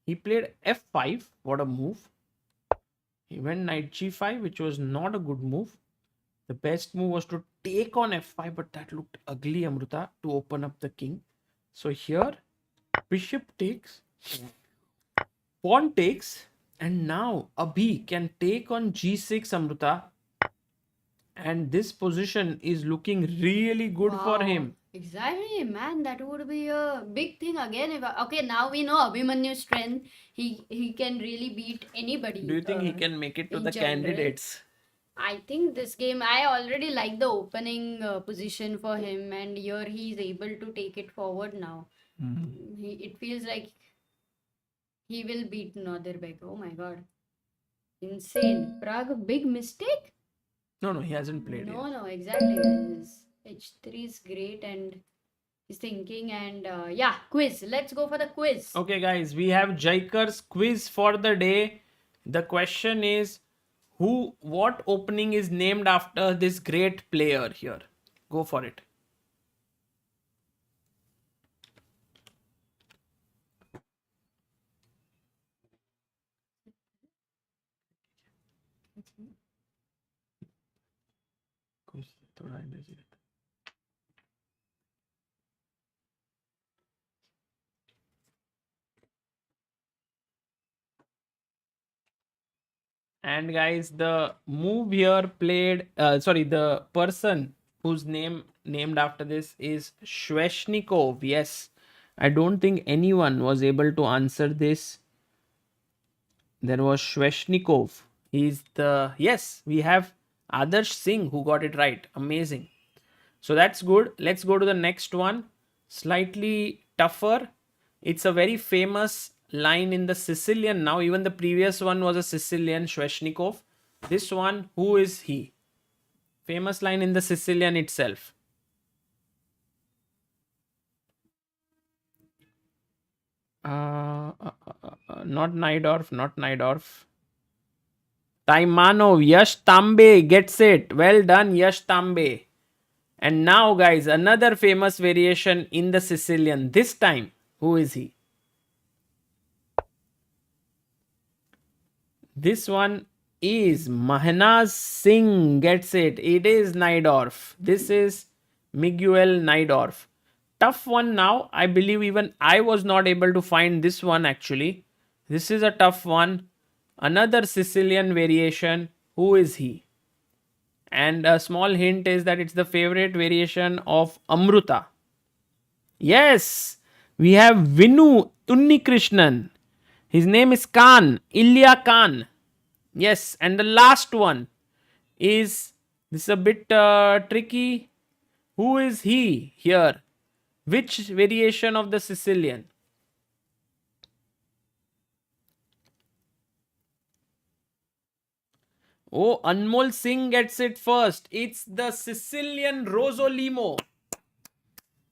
He played f5. What a move! He went knight g5, which was not a good move. The best move was to take on f5, but that looked ugly, Amruta, to open up the king. So here, bishop takes, pawn takes, and now Abhi can take on g6, Amruta. And this position is looking really good for Wow. him. Exactly, man. That would be a big thing again. Okay, now we know Abhimanyu's strength. He can really beat anybody. Do you think he can make it to in the general. candidates? I think this game, I already like the opening position for him, and here he's able to take it forward now. It feels like he will beat Northern. Oh my god. Insane. Pragg, big mistake? No, he hasn't played yet. No, exactly. Guys. H3 is great and he's thinking. And yeah, quiz. Let's go for the quiz. Okay, guys, we have Jaikar's quiz for the day. The question is, what opening is named after this great player here? Go for it. And guys, the move here played, the person whose name named after this is Sveshnikov. Yes, I don't think anyone was able to answer this. There was Sveshnikov. Yes, we have Adarsh Singh who got it right. Amazing. So that's good. Let's go to the next one. Slightly tougher. It's a very famous line in the Sicilian now. Even the previous one was a Sicilian, Sveshnikov. This one, who is he? Famous line in the Sicilian itself. Not Naidorf. Taimanov, Yash Tambe gets it. Well done, Yash Tambe. And now, guys, another famous variation in the Sicilian. This time, who is he? This one is Mahnaz Singh gets it. It is Naidorf. This is Miguel Naidorf. Tough one now. I believe even I was not able to find this one actually. This is a tough one. Another Sicilian variation. Who is he? And a small hint is that it's the favorite variation of Amruta. Yes, we have Vinu Unnikrishnan. His name is Khan, Ilya Khan. Yes, and the last one is, this is a bit tricky. Who is he here? Which variation of the Sicilian? Oh, Anmol Singh gets it first. It's the Sicilian Rosolimo.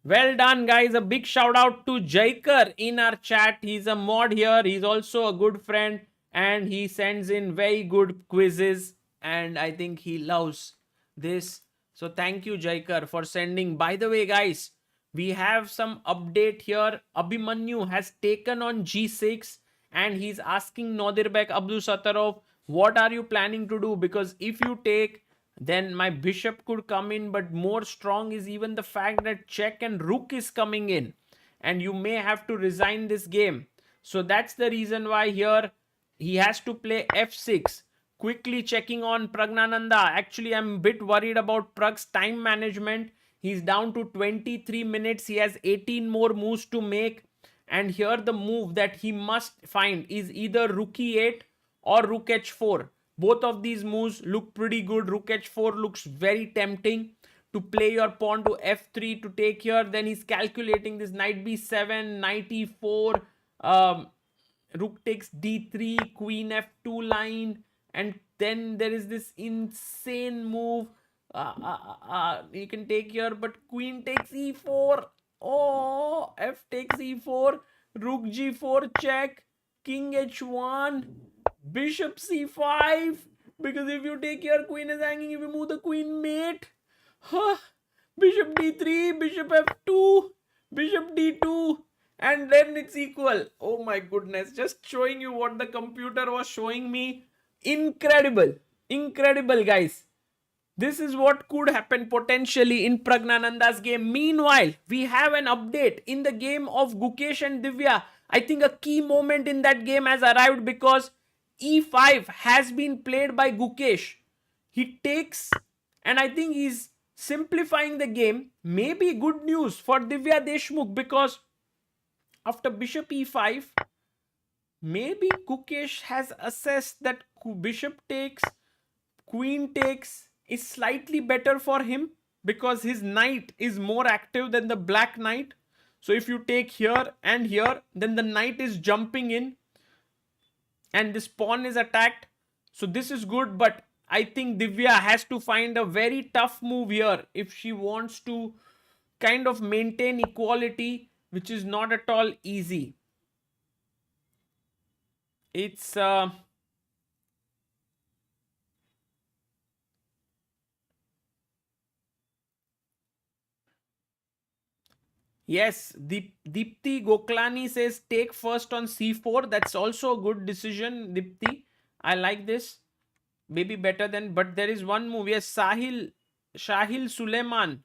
Well done, guys. A big shout out to Jaikar in our chat. He's a mod here. He's also a good friend and he sends in very good quizzes. And I think he loves this. So thank you, Jaikar, for sending. By the way, guys, we have some update here. Abhimanyu has taken on G6 and he's asking Nodirbek Abdusattarov, what are you planning to do? Because if you take, then my bishop could come in, but more strong is even the fact that check and rook is coming in and you may have to resign this game. So that's the reason why here he has to play f6. Quickly checking on Praggnanandhaa. Actually, I'm a bit worried about Pragg's time management. He's down to 23 minutes. He has 18 more moves to make. And here the move that he must find is either rook e8 or rook h4. Both of these moves look pretty good. Rook h4 looks very tempting to play your pawn to f3 to take here. Then he's calculating this knight b7, knight e4, rook takes d3, queen f2 line, and then there is this insane move. You can take here, but queen takes e4. Oh, f takes e4, rook g4 check, king h1, bishop c5. Because if you take your queen is hanging, if you move the queen, mate. Huh. Bishop d3, bishop f2, bishop d2, and then it's equal. Oh my goodness, just showing you what the computer was showing me. Incredible, incredible, guys. This is what could happen potentially in Praggnanandhaa's game. Meanwhile, we have an update in the game of Gukesh and Divya. I think a key moment in that game has arrived because e5 has been played by Gukesh. He takes, and I think he's simplifying the game. Maybe good news for Divya Deshmukh because after bishop e5, maybe Gukesh has assessed that bishop takes, queen takes is slightly better for him because his knight is more active than the black knight. So if you take here and here, then the knight is jumping in and this pawn is attacked. So this is good, but I think Divya has to find a very tough move here if she wants to kind of maintain equality, which is not at all easy. It's yes, Dipti Goklani says take first on c4. That's also a good decision, Dipti. I like this. Maybe better than, but there is one move. Yes, Shahil Suleiman,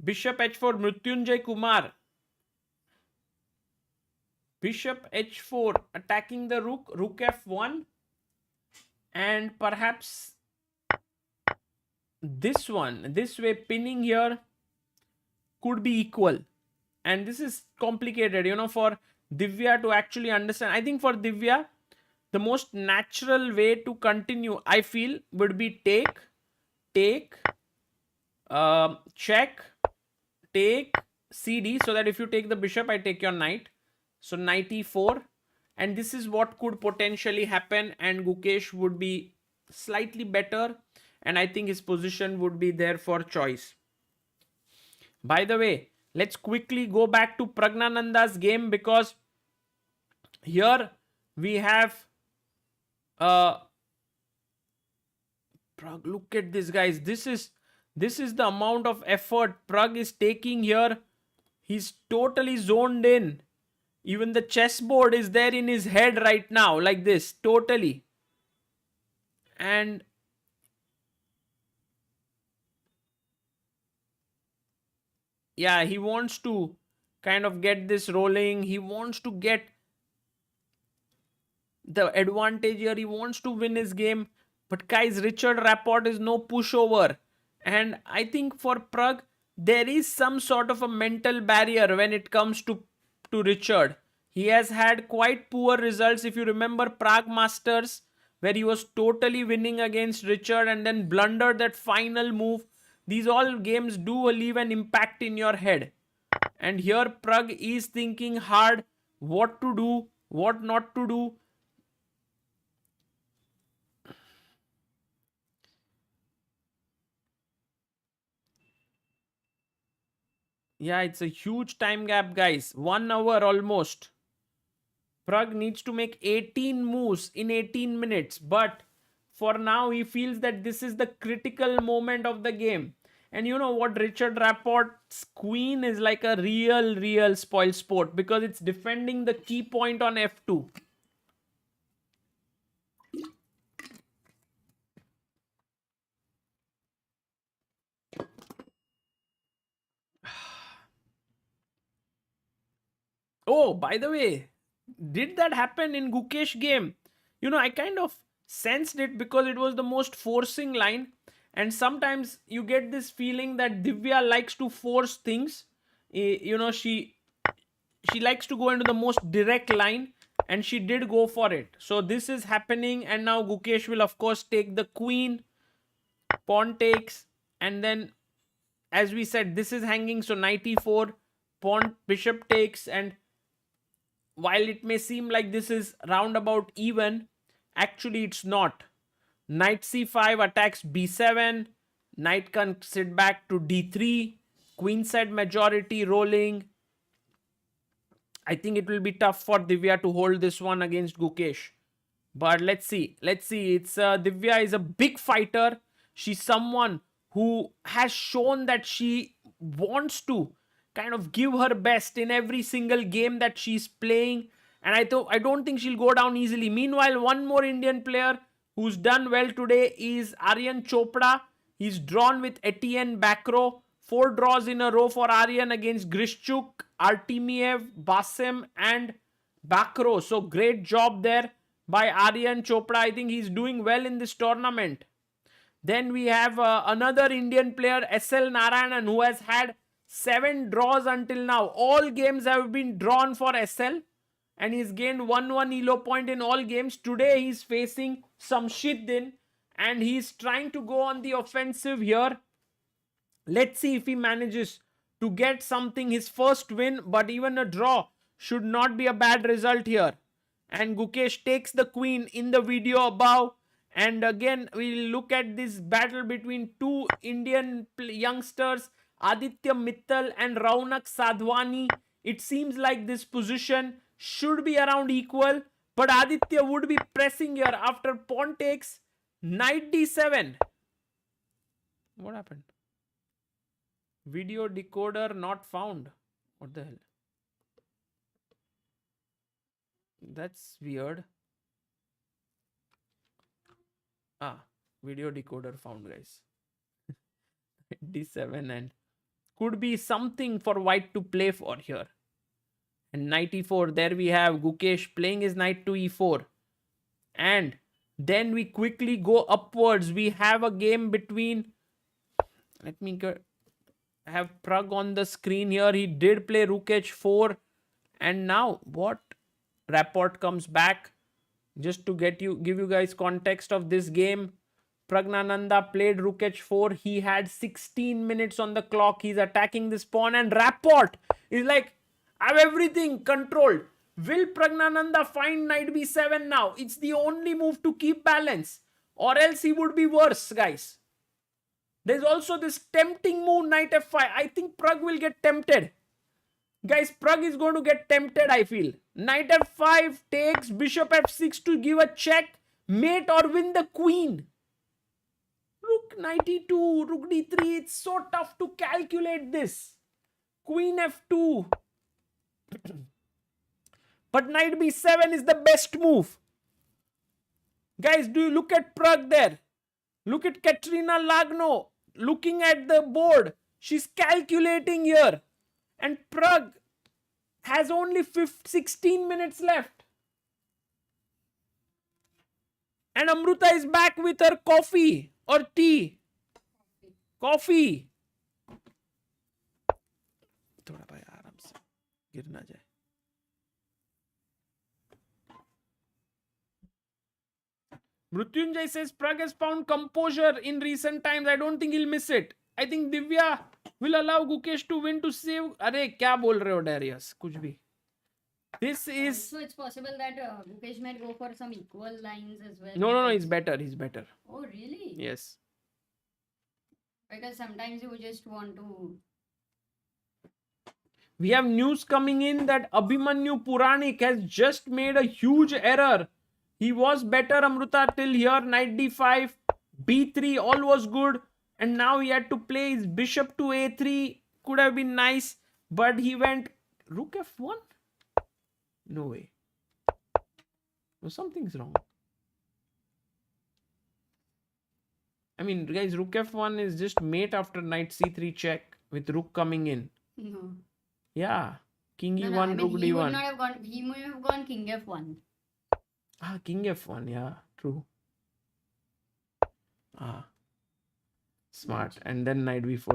Bishop h4, Mrityunjay Kumar. Bishop h4 attacking the rook, rook f1, and perhaps this one, this way pinning here could be equal. And this is complicated, for Divya to actually understand. I think for Divya, the most natural way to continue, I feel, would be take, check, take, cd, so that if you take the bishop, I take your knight. So knight e4. And this is what could potentially happen, and Gukesh would be slightly better. And I think his position would be there for choice. By the way, let's quickly go back to Praggnanandhaa's game because here we have Pragg. Look at this, guys. This is the amount of effort Pragg is taking here. He's totally zoned in. Even the chessboard is there in his head right now, like this, totally. And yeah, he wants to kind of get this rolling. He wants to get the advantage here. He wants to win his game. But guys, Richard Rapport is no pushover. And I think for Pragg, there is some sort of a mental barrier when it comes to Richard. He has had quite poor results. If you remember Prague Masters, where he was totally winning against Richard and then blundered that final move. These all games do leave an impact in your head. And here Pragg is thinking hard what to do, what not to do. Yeah, it's a huge time gap, guys. 1 hour almost. Pragg needs to make 18 moves in 18 minutes, but for now, he feels that this is the critical moment of the game. And you know what? Richard Rapport's queen is like a real spoil sport because it's defending the key point on f2. Oh, by the way, did that happen in Gukesh game? You know, I kind of sensed it because it was the most forcing line. And sometimes you get this feeling that Divya likes to force things. You know, she likes to go into the most direct line, and she did go for it. So this is happening, and now Gukesh will of course take the queen, pawn takes, and then as we said, this is hanging, so knight e4, pawn bishop takes, and while it may seem like this is roundabout even, actually it's not. Knight c5 attacks b7, knight can sit back to d3, queenside majority rolling. I think it will be tough for Divya to hold this one against Gukesh. But let's see. Let's see. It's Divya is a big fighter. She's someone who has shown that she wants to kind of give her best in every single game that she's playing. And I don't think she'll go down easily. Meanwhile, one more Indian player who's done well today is Aryan Chopra. He's drawn with Etienne Bakro. 4 draws in a row for Aryan against Grishchuk, Artemiev, Basim, and Bakro. So great job there by Aryan Chopra. I think he's doing well in this tournament. Then we have another Indian player, SL Narayanan, who has had 7 draws until now. All games have been drawn for SL, and he's gained 1-1 elo point in all games. Today he's facing Samshiddin, and he's trying to go on the offensive here. Let's see if he manages to get something, his first win, but even a draw should not be a bad result here. And Gukesh takes the queen in the video above. And again, we'll look at this battle between two Indian youngsters, Aditya Mittal and Raunak Sadhwani. It seems like this position should be around equal, but Aditya would be pressing here after pawn takes, knight d7. What happened? Video decoder not found. What the hell? That's weird. Video decoder found, guys. D7, and could be something for white to play for here. And knight e4. There we have Gukesh playing his knight to e4. And then we quickly go upwards. We have a game between... Let me have Pragg on the screen here. He did play rook h4. And now what? Rapport comes back. Just to give you guys context of this game, Praggnanandhaa played rook h4. He had 16 minutes on the clock. He's attacking this pawn, and Rapport is like, I have everything controlled. Will Praggnanandhaa find knight b7 now? It's the only move to keep balance, or else he would be worse, guys. There's also this tempting move, knight f5. I think Pragg will get tempted. Guys, Pragg is going to get tempted, I feel. Knight f5 takes bishop f6 to give a check, mate, or win the queen. Rook knight e2, rook d3. It's so tough to calculate this. Queen f2. But knight b7 is the best move. Guys, do you look at Pragg there? Look at Katrina Lagno looking at the board. She's calculating here. And Pragg has only 16 minutes left. And Amruta is back with her coffee or tea. Coffee. थोड़ा भाई आराम से गिर ना जाए. Mrutyunjay says Pragg has found composure in recent times. I don't think he'll miss it. I think Divya will allow Gukesh to win to save. अरे क्या बोल रहे हो Darius? कुछ भी. This is... So it's possible that Gukesh might go for some equal lines as well. No, he's better. He's better. Oh, really? Yes. Because sometimes you just want to We have news coming in that Abhimanyu Puranik has just made a huge error. He was better, Amruta, till here. Knight d5, b3, all was good. And now he had to play his bishop to a3. Could have been nice. But he went rook f1? No way. No, something's wrong. I mean, guys, rook f1 is just mate after knight c3 check with rook coming in. No. Yeah. King No, e1, no, I mean, rook he would d1. not have gone. He might have gone king f1. Ah, king f1. Yeah, true. Ah, smart. And then knight b4.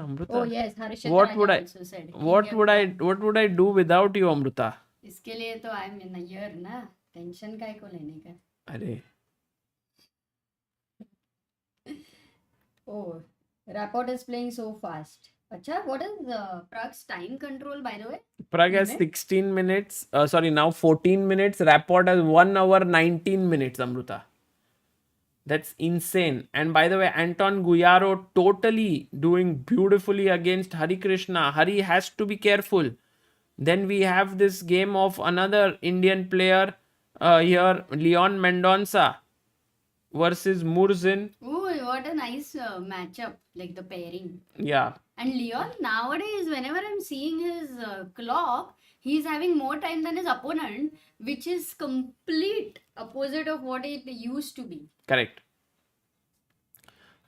Amruta. Oh yes, Harshit What Raja would I- also said. What would I do without you, Amruta? इसके लिए तो I am in a year ना, tension काय को लेने का. अरे. Oh, Rapport is playing so fast. Acha, what is Pragg's time control, by the way? Pragg has 16 minutes. Now 14 minutes. Rapport has 1 hour 19 minutes, Amruta. That's insane. And by the way, Anton Guyaro totally doing beautifully against Hari Krishna. Hari has to be careful. Then we have this game of another Indian player here, Leon Mendonça versus Murzin. Oh, what a nice matchup, like the pairing. Yeah. And Leon, nowadays, whenever I'm seeing his clock, he's having more time than his opponent, which is complete opposite of what it used to be. Correct.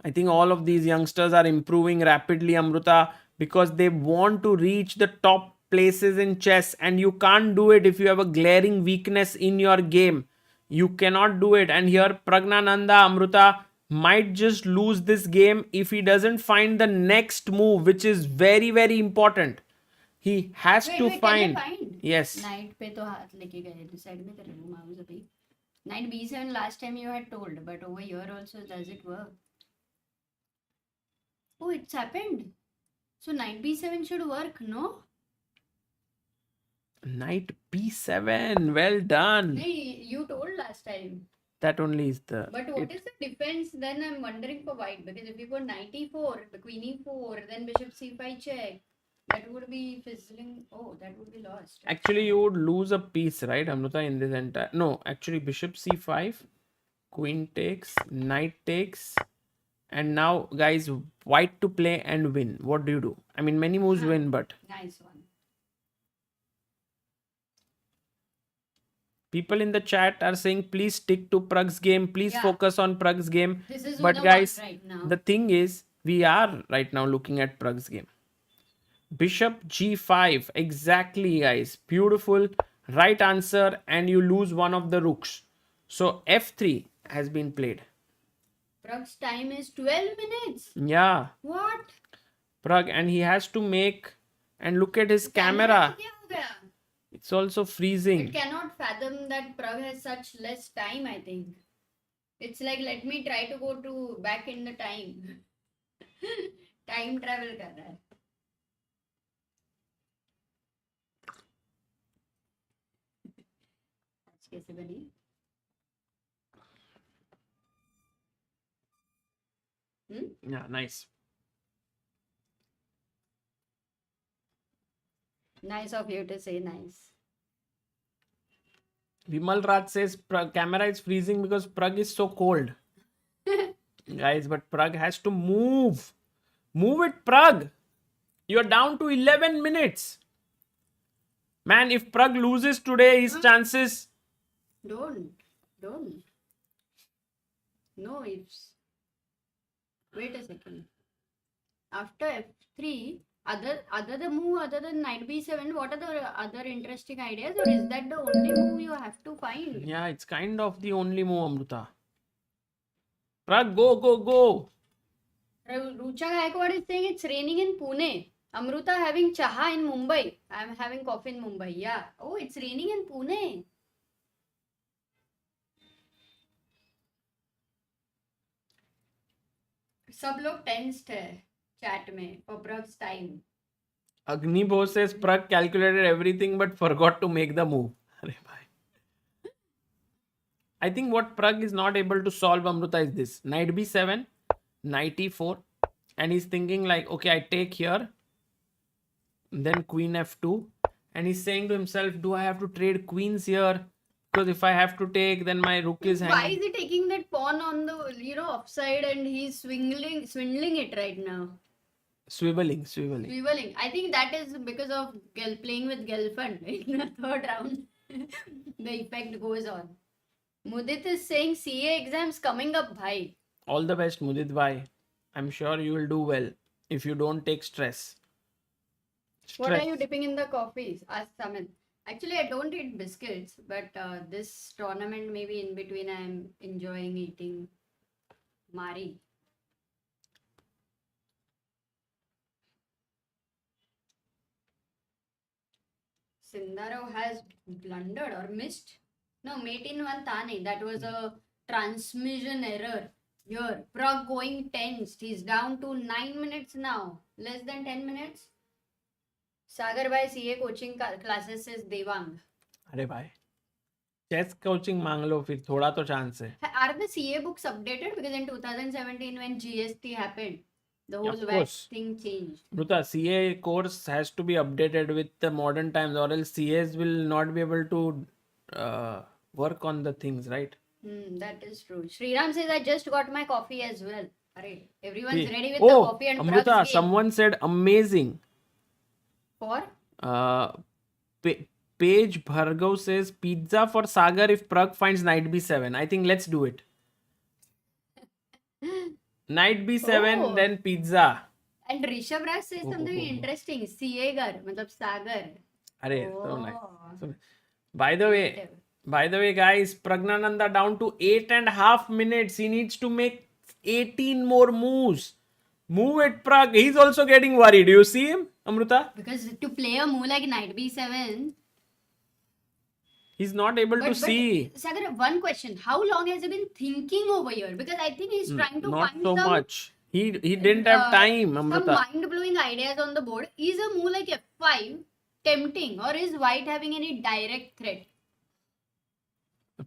I think all of these youngsters are improving rapidly, Amruta, because they want to reach the top places in chess, and you can't do it if you have a glaring weakness in your game. You cannot do it. And here Praggnanandhaa, Amruta, might just lose this game if he doesn't find the next move, which is very, very important. He has to find. Yes. Knight पे तो हाथ लेके गए decide में तेरे को mouse अभी. Knight b7 last time you had told, but over here also does it work? Oh, it's happened. So knight b7 should work, no? Knight b7. Well done. Hey, you told last time. That only is the. But what is the defense then? I'm wondering for white, because if you go knight e4, the queen e4, then bishop c5 check, that would be fizzling. Oh, that would be lost. Actually, you would lose a piece, right, Amruta, in this entire. No, actually, bishop c5, queen takes, knight takes, and now, guys, white to play and win. What do you do? I mean, many moves win, but Nice one. people in the chat are saying, please stick to Pragg's game. Please Yeah. focus on Pragg's game. This is But the guys, one right now. the thing is, we are right now looking at Pragg's game. Bishop g5. Exactly, guys. Beautiful. Right answer. And you lose one of the rooks. So f3 has been played. Pragg's time is 12 minutes. Yeah. What? Pragg. And he has to make... And look at his camera. क्या हो गया? It's also freezing. It cannot fathom that Pragg has such less time, I think. It's like, let me try to go to back in the time. Time travel कर रहा है. आज कैसे बनी? Yeah, nice. Nice of you to say nice. Vimal Raj says camera is freezing because Pragg is so cold. Guys, but Pragg has to move. Move it, Pragg. You're down to 11 minutes. Man, if Pragg loses today, his chances... Don't. No ifs. Wait a second. After f3, other the move other than knight b7, what are the other interesting ideas, or is that the only move you have to find? Yeah, it's kind of the only move, Amruta. Pragg, go. Rucha Gaikwad is saying it's raining in Pune. Amruta having chaha in Mumbai. I'm having coffee in Mumbai. Yeah. Oh, it's raining in Pune. सब लोग tensed है chat में for Pragg's time. Agnibho says Pragg calculated everything but forgot to make the move. Arey bhai. I think what Pragg is not able to solve, Amruta, is this. Knight b7, knight e4. And he's thinking like, okay, I take here. then queen f2, and he's saying to himself, do I have to trade queens here? Because if I have to take, then my rook is Why hanging. is he taking that pawn on the offside and he's swindling it right now? Swiveling. Swiveling. I think that is because of playing with Gelfand in the third round. The effect goes on. Mudit is saying CA exams coming up, bhai. All the best, Mudit bhai. I'm sure you will do well if you don't take stress. What are you dipping in the coffees? Asked Samin. Actually, I don't eat biscuits, but this tournament, maybe in between, I'm enjoying eating Mari. Sindaro has blundered or missed. No, mate in one Thane. That was a transmission error. Here, Pragg going tensed. He's down to 9 minutes now. Less than 10 minutes. Sagar by CA coaching classes says Devang. अरे भाई chess coaching मांग लो फिर थोड़ा तो chance है. Are the CA books updated? Because in 2017 when GST happened, the whole Of VAT course. thing changed. Bruta, CA course has to be updated with the modern times, or else CAs will not be able to work on the things, right? That is true. Sriram says I just got my coffee as well. Alright, everyone's ready with the Oh, coffee and Amruta, Pragg's game. someone said amazing. For? Page Bhargav says pizza for Sagar if Pragg finds knight b7. I think let's do it. Knight b7, Oh. then pizza. And Rishabh Raj says something interesting. CA gar, matlab Sagar. Arey, so nice. Oh. So, by the way, guys, Praggnanandhaa down to 8.5 minutes. He needs to make 18 more moves. Move it, Pragg. He's also getting worried. Do you see him, Amruta? Because to play a move like knight b7. He's not able to see. Sagar, one question. How long has he been thinking over here? Because I think he's trying to Not find so some, much. He didn't have time, some Amruta. mind-blowing ideas on the board. Is a move like f5 tempting, or is white having any direct threat?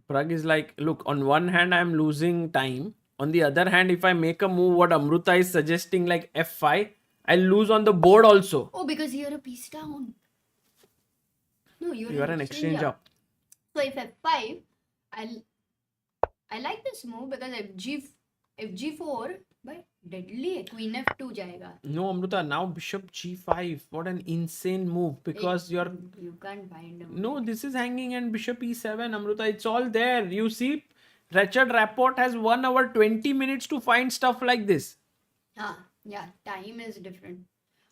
Pragg is like, look, on one hand, I'm losing time. On the other hand, if I make a move, what Amruta is suggesting, like f5, I'll lose on the board also. Oh, because you're a piece down. No, You are an exchange up. So if f5, I like this move because fg4, but deadly queen f2 jayega. No, Amruta, now bishop g5. What an insane move, because you're... You can't find him. No, this is hanging and bishop e7, Amruta. It's all there. You see, Richard Rapport has 1 hour 20 minutes to find stuff like this. Yeah, time is different.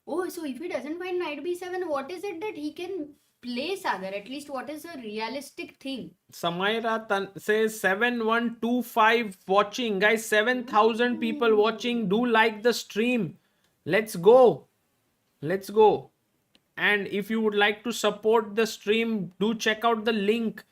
Oh, so if he doesn't find knight b7, what is it that he can play, Sagar? At least what is a realistic thing? Samaira says 7125 watching. Guys, 7,000 people watching. Do like the stream. Let's go. Let's go. And if you would like to support the stream, do check out the link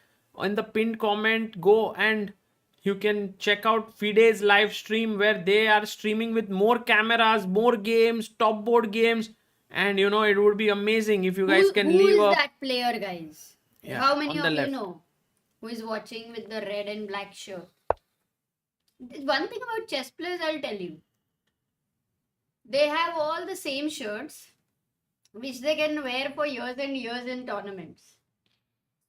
in the pinned comment. Go and you can check out FIDE's live stream where they are streaming with more cameras, more games, top board games. And you know, it would be amazing if you guys can who leave is a... that player, guys? Yeah, How many on of the you left. know who is watching with the red and black shirt? One thing about chess players, I'll tell you. They have all the same shirts, which they can wear for years and years in tournaments.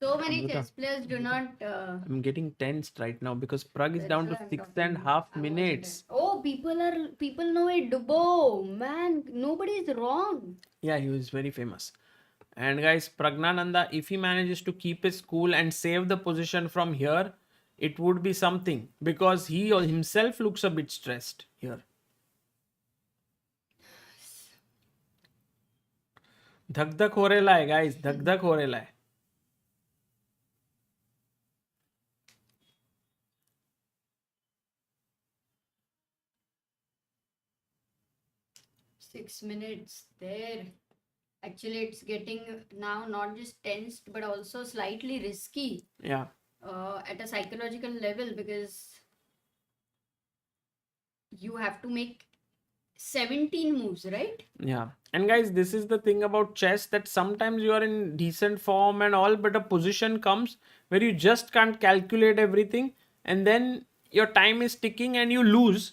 So many Amruta, chess players do not. I'm getting tensed right now because Pragg is That's down to what I'm 6.5 talking. minutes. Oh, people know it. Dubo, man, nobody is wrong. Yeah, he was very famous. And guys, Praggnanandhaa, if he manages to keep his cool and save the position from here, it would be something, because he himself looks a bit stressed here. धक धक हो रेला है guys, धक धक हो रेला है. Six minutes there. Actually, it's getting now not just tensed but also slightly risky Yeah. at a psychological level, because you have to make 17 moves, right? Yeah. And guys, this is the thing about chess, that sometimes you are in decent form and all, but a position comes where you just can't calculate everything, and then your time is ticking and you lose.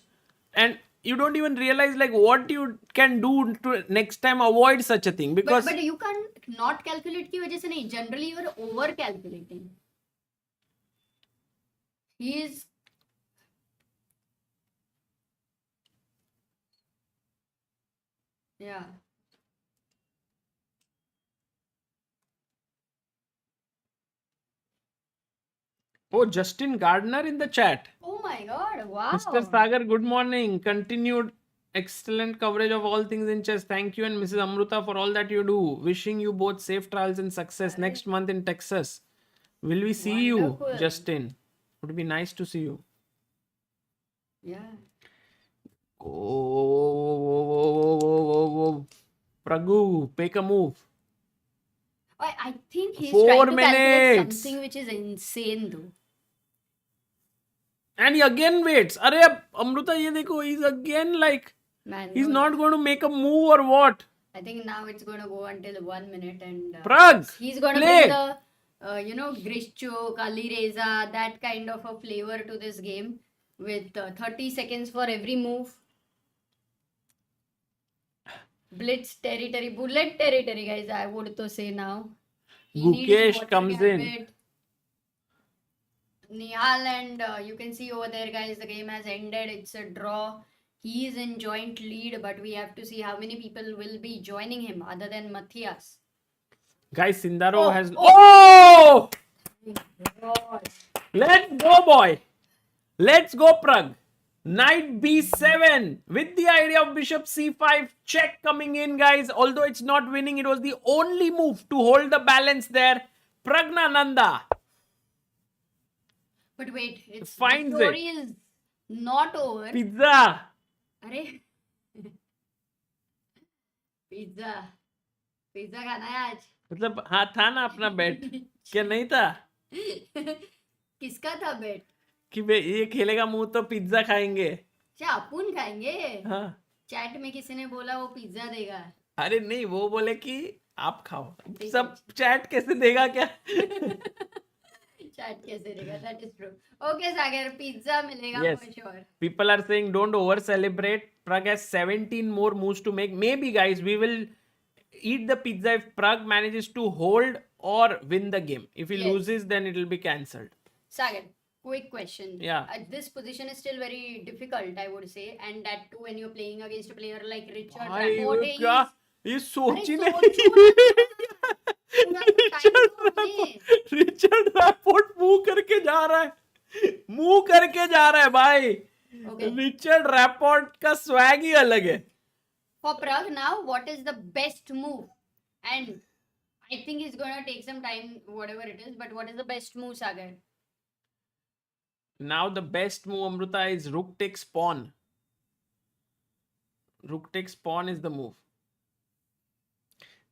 And you don't even realize like what you can do to next time avoid such a thing, because but you can't not calculate की वजह से नहीं. Generally you are over calculating. He is yeah. oh, Justin Gardner in the chat. Oh my god, wow. Mr. Sagar, good morning. Continued excellent coverage of all things in chess. Thank you, and Mrs. Amruta, for all that you do. Wishing you both safe travels and success next month in Texas. Will we see you, Wonderful. Justin? Would be nice to see you. Yeah. Oh, Pragg, make a move. I think he's 4 trying to calculate minutes. something which is insane though. And he again waits. Arey, Amruta, ye dekho, he's again like, Man, he's no, not going to make a move or what? I think now it's going to go until 1 minute and Pragg, he's going to play. bring the Grishchuk, Alireza, that kind of a flavor to this game with 30 seconds for every move. Blitz territory, bullet territory, guys. I would to say now. He needs Gukesh water comes in. gambit. Nihal and you can see over there, guys, the game has ended. It's a draw. He is in joint lead, but we have to see how many people will be joining him other than Matthias. Guys, Sindaro Oh, has... Oh! God. Let's go, boy. Let's go, Pragg. Knight b7 with the idea of bishop c5. Check coming in, guys. Although it's not winning, it was the only move to hold the balance there. Praggnanandhaa But wait, it's finds the story is not over. pizza. अरे pizza खाना है आज. मतलब हाँ था ना अपना बेट, क्या नहीं था किसका था बेट? कि ये खेलेगा मुंह तो पिज्जा खाएंगे. अच्छा अपुन खाएंगे. हाँ चैट में किसी ने बोला वो पिज्जा देगा. अरे नहीं, वो बोले कि आप खाओ. सब चैट कैसे देगा क्या? चैट कैसे देगा? That is true. Okay, Sagar, pizza मिलेगा Yes. for sure. People are saying don't over celebrate. Pragg has 17 more moves to make. Maybe, guys, we will eat the pizza if Pragg manages to hold or win the game. If he Yes. loses, then it will be cancelled. Sagar, quick question. Yeah. This position is still very difficult, I would say, and that too when you're playing against a player like Richard भाई वो Rapport. क्या ये सोच ही अरे नहीं. Richard rapport move करके जा रहा है भाई. Okay. रिचर्ड रैपोर्ट का स्वैग ही अलग है. For Pragg now, what is the best move? And I think it's gonna take some time, whatever it is, but what is the best move, Sagar? Now the best move, Amruta, is rook takes pawn. Rook takes pawn is the move.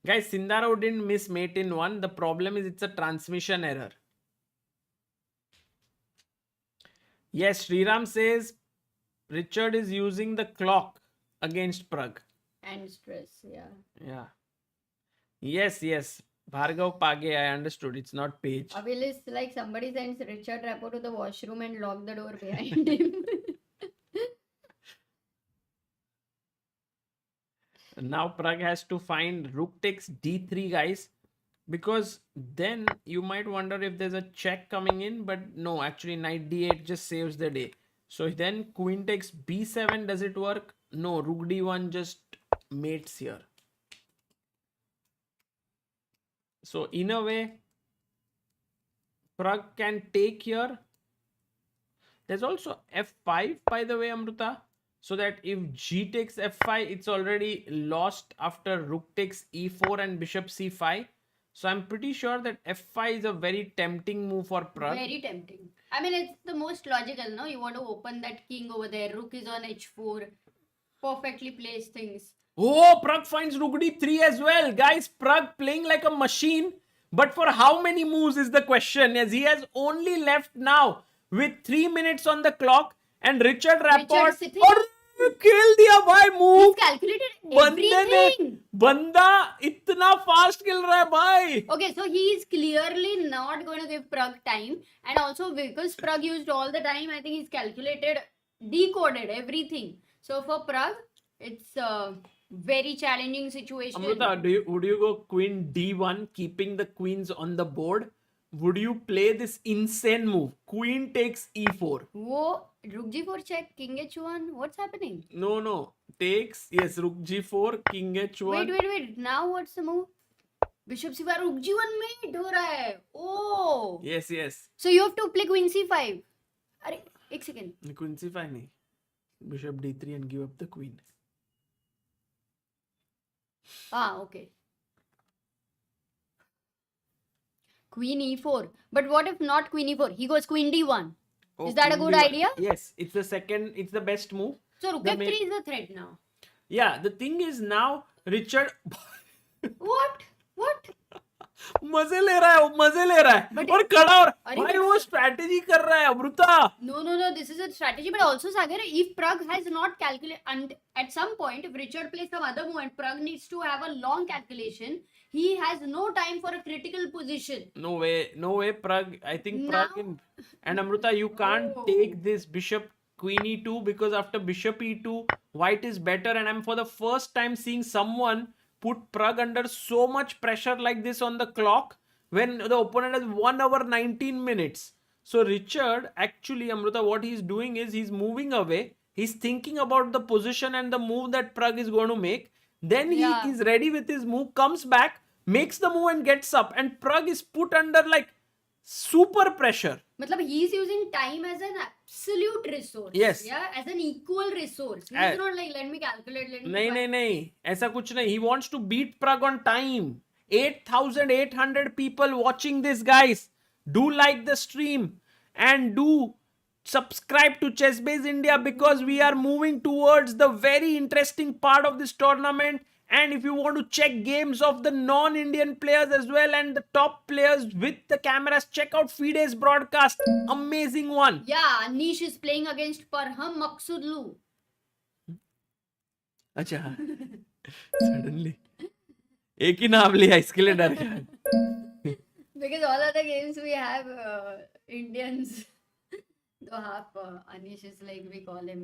Guys, Sindaro didn't miss mate in one. The problem is it's a transmission error. Yes, Sriram says Richard is using the clock against Pragg. And stress, yeah. Yeah. Yes. Bhargav Page, I understood. It's not Page. Avil is like somebody sends Richard Rapport to the washroom and lock the door behind him. Now Pragg has to find rook takes d3, guys, because then you might wonder if there's a check coming in, but no, actually knight d8 just saves the day. So then queen takes b7. Does it work? No, rook d1 just mates here. So in a way, Pragg can take here. There's also f5, by the way, Amruta. So that if g takes f5, it's already lost after rook takes e4 and bishop c5. So I'm pretty sure that f5 is a very tempting move for Pragg. Very tempting. I mean, it's the most logical, no? You want to open that king over there. Rook is on h4. Perfectly placed things. Oh, Pragg finds rook d3 as well. Guys, Pragg playing like a machine. But for how many moves is the question, as he has only left now with 3 minutes on the clock. And Richard Rapport sitting- और खेल दिया भाई move. He's calculated everything. बंदा इतना fast खेल रहा है भाई. Okay, so he is clearly not going to give Pragg time. And also because Pragg used all the time, I think he's calculated, decoded everything. So for Pragg, it's a very challenging situation. Amrita, would you go queen d1, keeping the queens on the board? Would you play this insane move? Queen takes e4. Whoa, Rook G4 check, King H1. What's happening? No. Takes, yes, rook g4, king h1. Wait. Now what's the move? Bishop c5, Rook G1 mate हो रहा है. Oh. Yes. So you have to play Queen C5. अरे एक second. Queen c5 nahi. Bishop d3 and give up the queen. Okay. Queen e4. But what if not Queen e4? He goes Queen d1. Is that a queen good d1. idea? Yes, it's the best move. So Rook f3 is the threat now. Yeah, the thing is now Richard What? मजे ले रहा है But और खड़ा और अरे भाई but- वो स्ट्रैटेजी कर रहा है Amrita. No. This is a strategy. But also, Sagar, if Pragg has not calculated, and at some point, if Richard plays some other move and Pragg needs to have a long calculation, he has no time for a critical position. No way, Pragg. I think Now- Pragg and Amrita, you can't Oh. take this bishop queen e2 because after bishop e2, white is better. And I'm for the first time seeing someone put Pragg under so much pressure like this on the clock when the opponent has 1 hour 19 minutes. So Richard, actually, Amrita, what he's doing is he's moving away. He's thinking about the position and the move that Pragg is going to make. Then he Yeah. is ready with his move, comes back, makes the move and gets up. And Pragg is put under like super pressure. Matlab, he is using time as an absolute resource. Yes. Yeah, as an equal resource. He's Uh, not like, let me calculate, let me... नहीं ऐसा कुछ नहीं. He wants to beat Pragg on time. 8,800 people watching this, guys. Do like the stream and do subscribe to Chessbase India because we are moving towards the very interesting part of this tournament. And if you want to check games of the non-Indian players as well and the top players with the cameras, check out FIDE's broadcast. Amazing one. Yeah, Nish is playing against Parham Maksudlu. अच्छा suddenly एक ही नाम लिया इसके लिए डर गया. Because all other games we have Indians. So half Anish is like, we call him.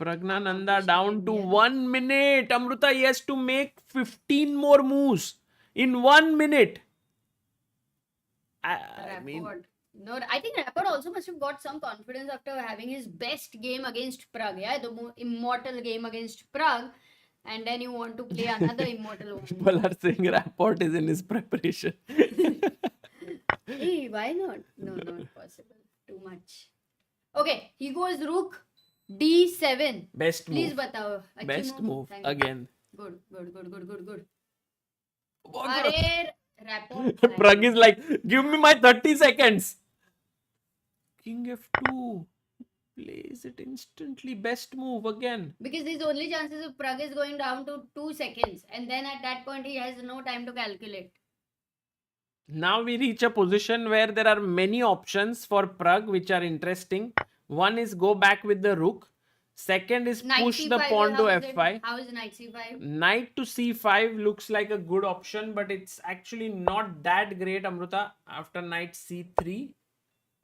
Praggnanandhaa down to 1 minute. Amrita, he has to make 15 more moves in 1 minute. I mean, Rapport. No, I think Rapport also must have got some confidence after having his best game against Pragg. Yeah, the immortal game against Pragg. And then you want to play another immortal one. people are saying Rapport is in his preparation. Hey, why not? No, not possible. Too much. Okay, he goes Rook D7. Best Please move. batao. Achhi Best move Thank you. again. Good. What Arey, Rapport. Pragg is like, give me my 30 seconds. King F2. Plays it instantly. Best move again. Because his only chances of Pragg is going down to 2 seconds. And then at that point, he has no time to calculate. Now we reach a position where there are many options for Pragg which are interesting. One is go back with the rook. Second is Knight push the C5, pawn to how is it? f5. How is Knight C5? Knight to c5 looks like a good option, but it's actually not that great, Amrita, after knight c3.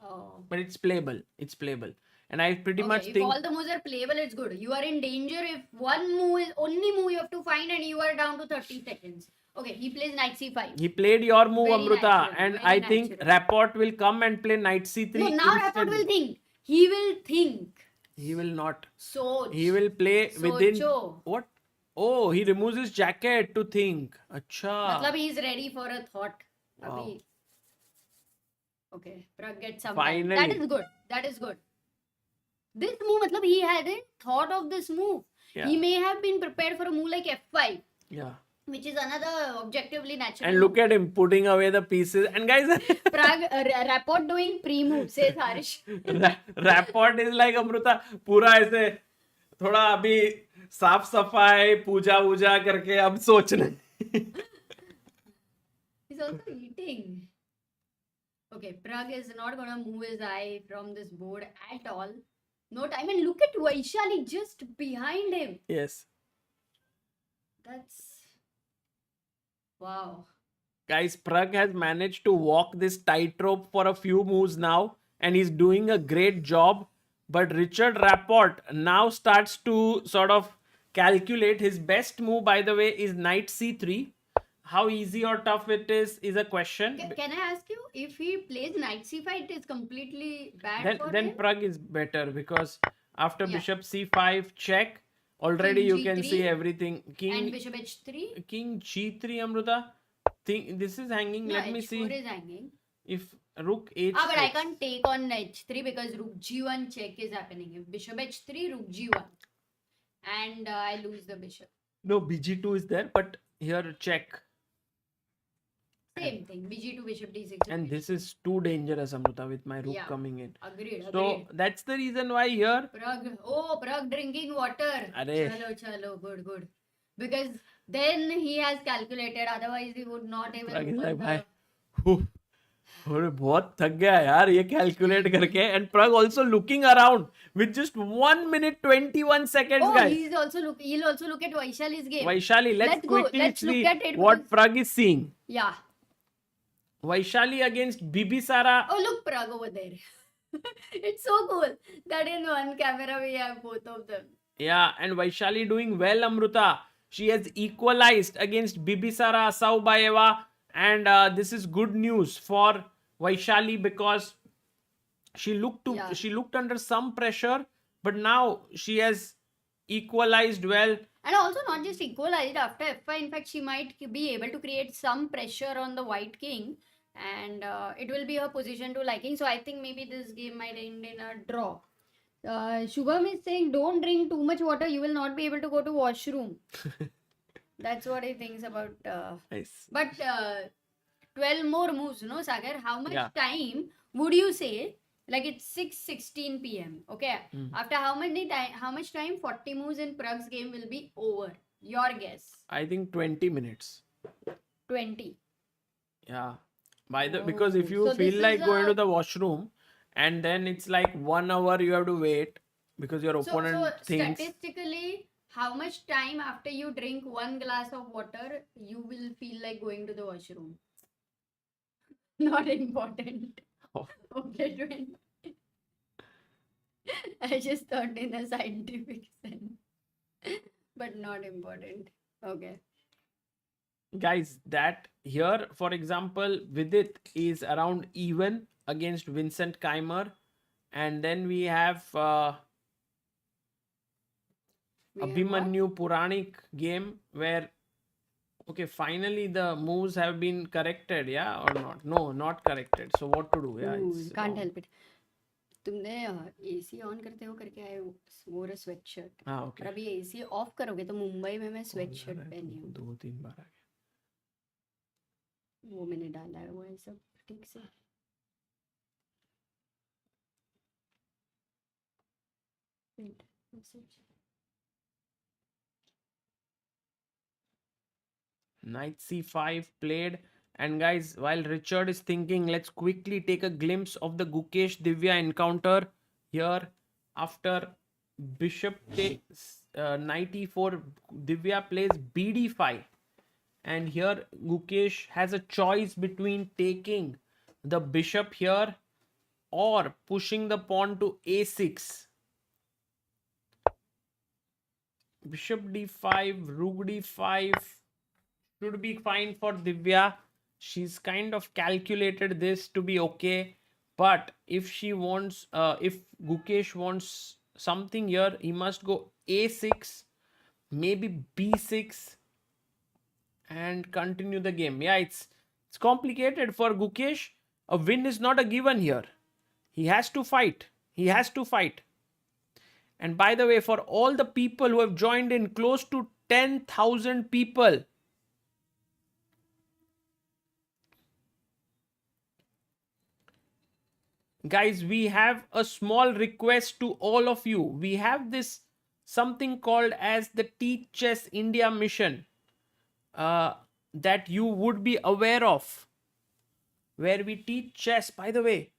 Oh. But it's playable. It's playable. And I pretty Okay, much if think all the moves are playable, it's good. You are in danger if one move is only move you have to find and you are down to 30 seconds. Okay, he plays Knight C5. he played your move, Very Amrita, natural, and very I think natural. Rapport will come and play knight c3. No, now Rapport instantly. will think. He will think. He will not. So He will play within. Socho. What? Oh, he removes his jacket to think. Acha. Matlab he is ready for a thought. Wow. Abhi. Okay, Pragg gets some. Finally. That is good. That is good. This move, matlab he hadn't thought of this move. Yeah. He may have been prepared for a move like F5, Yeah. which is another objectively natural. And look at him putting away the pieces. And guys, Pragg, Rapport doing pre-move, says Harish. Rapport is like Amrita, पूरा ऐसे थोड़ा अभी साफ सफाई पूजा वूजा करके अब सोचने. He's also eating. Okay, Pragg is not gonna move his eye from this board at all. No time. And look at Vaishali just behind him. Yes. That's wow. Guys, Pragg has managed to walk this tightrope for a few moves now, and he's doing a great job. But Richard Rapport now starts to sort of calculate. His best move, by the way, is knight c3. How easy or tough it is a question. Can I ask you, if he plays knight c5, it is completely bad Then for then him? Pragg is better, because after Yeah. bishop c5 check, already King you can G3 see everything. And King bishop h3? king g3, Amruta. This is hanging. No, Let me h4 see is hanging. if rook h6. But I can't take on h3 because rook g1 check is happening. If bishop h3, rook g1. And I lose the bishop. No, bg2 is there, but here check. Same thing. bg2, bishop d6. And this is too dangerous, Amruta, with my rook Yeah. coming in. Agreed. So that's the reason why here. Pragg. Oh, Pragg drinking water. Arey. Chalo. Good. Because then he has calculated. Otherwise, he would not even. Pragg is open like, the- भाई, हूँ, अरे बहुत थक गया यार ये calculate करके. And Pragg also looking around with just 1 minute 21 seconds, Oh, guys. he'll also look at Vaishali's game. Vaishali, let's go. quickly Let's see look at it what because- Pragg is seeing. Yeah. Vaishali against Bibisara. Oh, look, Pragg over there. It's so cool that in one camera we have both of them. Yeah, and Vaishali doing well, Amruta. She has equalized against Bibisara Saubayeva, and this is good news for Vaishali, because she looked under some pressure, but now she has equalized well. And also not just equalized after f5. In fact, she might be able to create some pressure on the white king, and it will be her position to liking. So I think maybe this game might end in a draw. Shubham is saying, don't drink too much water. You will not be able to go to washroom. That's what he thinks about. Nice. But 12 more moves, no, Sagar? How much Yeah. time would you say? Like it's 6:16 p.m. Okay. Mm. After how much time 40 moves in Pragg's game will be over? Your guess. I think 20 minutes. 20. Yeah. Because if Oh, you so this feel is like going a- to the washroom, and then it's like 1 hour you have to wait because your So opponent thinks. statistically, how much time after you drink one glass of water you will feel like going to the washroom? Not important. Oh. Okay, 20. I just thought in a scientific sense, but not important. Okay. Guys, that here, for example, Vidit is around even against Vincent Keimer, and then we have We have what? Abhimanyu Puranik game where, okay, finally the moves have been corrected, yeah, or not? No, not corrected. So what to do? Yeah, Ooh, it's can't wrong. help it. तुमने AC on करते हो करके आए वोर sweat shirt हाँ, और okay. अभी AC of करोगे तो मुंबई में मैं स्वेट कौन शर्ट सा है? पहनी हूँ 2-3 बार आ गया. वो मैंने डाला है वो है सब ठीक से Wait, message. Knight c5 played. And guys, while Richard is thinking, let's quickly take a glimpse of the Gukesh Divya encounter here. After bishop takes knight e4, Divya plays bd5. And here Gukesh has a choice between taking the bishop here or pushing the pawn to a6. Bishop d5, rook d5 should be fine for Divya. She's kind of calculated this to be okay. But if she wants, if Gukesh wants something here, he must go a6, maybe b6, and continue the game. Yeah, it's complicated for Gukesh. A win is not a given here. He has to fight. He has to fight. And by the way, for all the people who have joined in, close to 10,000 people. Guys, we have a small request to all of you. We have this something called as the Teach Chess India mission that you would be aware of, where we teach chess. By the way,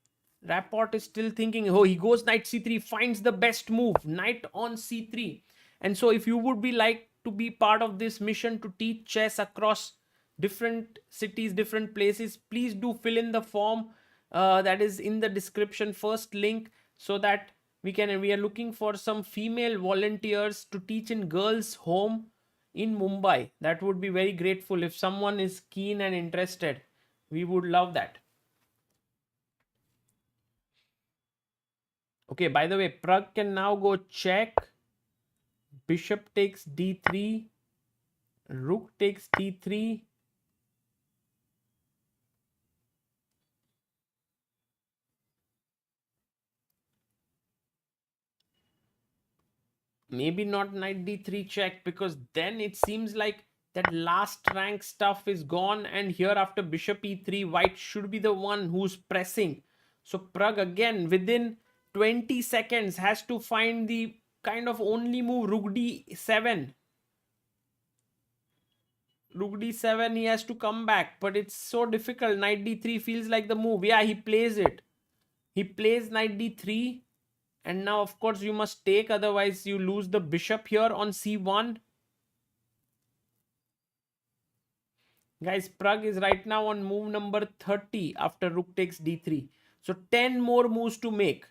Rapport is still thinking, oh, he goes knight c3, finds the best move, knight on c3. And so if you would be like to be part of this mission to teach chess across different cities, different places, please do fill in the form that is in the description, first link, so that We are looking for some female volunteers to teach in girls' home in Mumbai. That would be very grateful. If someone is keen and interested, we would love that. Okay, by the way, Pragg can now go check. Bishop takes d3. Rook takes d3. Maybe not knight d3 check, because then it seems like that last rank stuff is gone, and here after bishop e3 white should be the one who's pressing. So Pragg again within 20 seconds has to find the kind of only move. Rook d7. Rook d7, he has to come back, but it's so difficult. Knight d3 feels like the move. Yeah, he plays it. He plays knight d3. And now, of course, you must take, otherwise you lose the bishop here on c1. Guys, Pragg is right now on move number 30 after rook takes d3. So 10 more moves to make.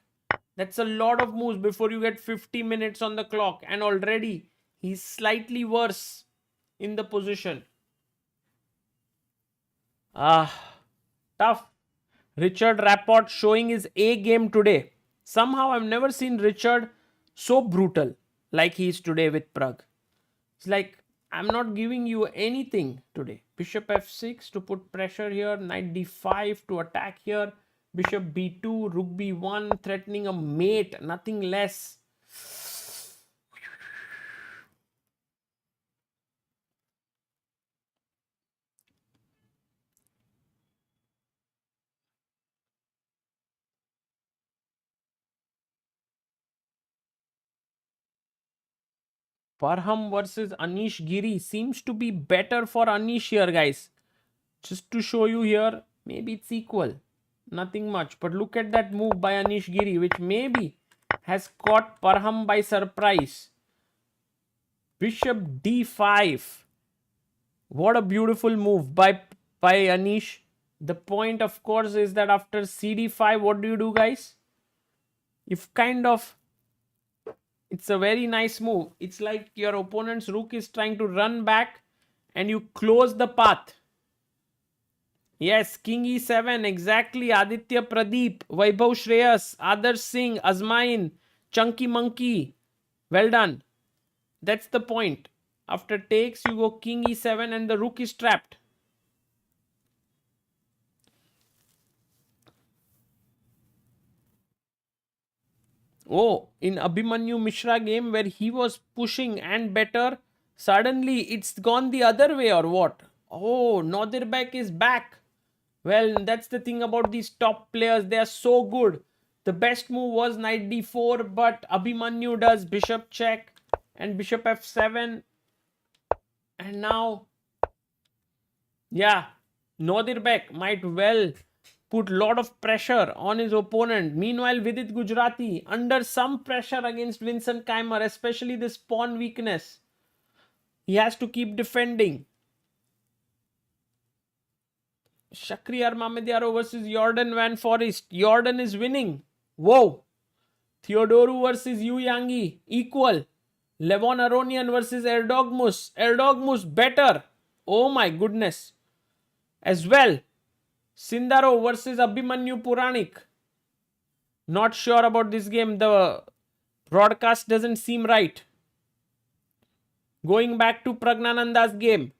That's a lot of moves before you get 50 minutes on the clock. And already he's slightly worse in the position. Tough. Richard Rapport showing his A game today. Somehow I've never seen Richard so brutal like he is today with Pragg. It's like, I'm not giving you anything today. Bishop f6 to put pressure here. Knight d5 to attack here. Bishop b2, rook b1, threatening a mate, nothing less. Parham versus Anish Giri seems to be better for Anish here, guys. Just to show you here, maybe it's equal. Nothing much. But look at that move by Anish Giri, which maybe has caught Parham by surprise. Bishop d5. What a beautiful move by Anish. The point, of course, is that after cd5, what do, guys? If kind of... It's a very nice move. It's like your opponent's rook is trying to run back and you close the path. Yes, King e7, exactly. Aditya Pradeep, Vaibhav Shreyas, Adarsh Singh, Azmain, Chunky Monkey. Well done. That's the point. After takes, you go King e7 and the rook is trapped. Oh, in Abhimanyu Mishra game where he was pushing and better, suddenly it's gone the other way or what? Oh, Nodirbek is back. Well, that's the thing about these top players. They are so good. The best move was knight d4, but Abhimanyu does bishop check and bishop f7. And now, yeah, Nodirbek might well put lot of pressure on his opponent. Meanwhile, Vidit Gujrathi under some pressure against Vincent Keimer, especially this pawn weakness. He has to keep defending. Shakhriyar Mamediaro versus Jordan Van Forest. Jordan is winning. Whoa. Theodoru versus Yu Yangi. Equal. Levon Aronian versus Erdogmus. Erdogmus better. Oh my goodness. As well. Sindaro versus Abhimanyu Puranik. Not sure about this game. The broadcast doesn't seem right. Going back to Praggnanandha's game.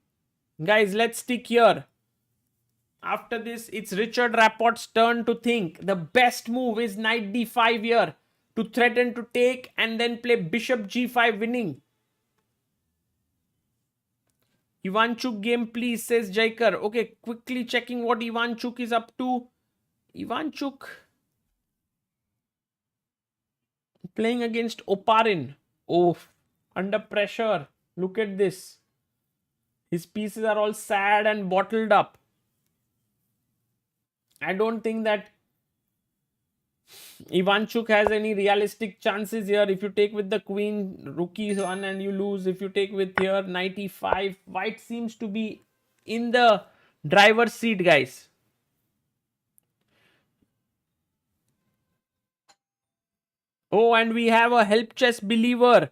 Guys, let's stick here. After this, it's Richard Rapport's turn to think. The best move is knight d5 here to threaten to take and then play bishop g5 winning. Ivanchuk game please, says Jaikar. Okay, quickly checking what Ivanchuk is up to. Ivanchuk playing against Oparin. Oh, under pressure. Look at this. His pieces are all sad and bottled up. I don't think that Ivanchuk has any realistic chances here. If you take with the queen, rookie one and you lose. If you take with here, knight e5. White seems to be in the driver's seat, guys. Oh, and we have a help chess believer,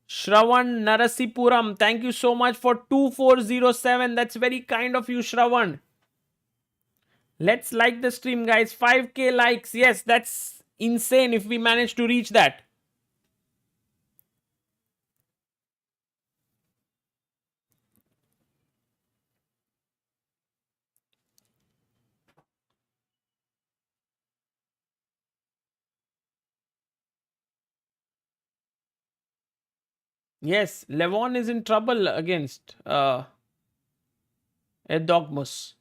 Shravan Narasipuram. Thank you so much for 2407. That's very kind of you, Shravan. Let's like the stream, guys. 5k likes. Yes, that's insane if we manage to reach that. Yes, Levon is in trouble against Dogmus.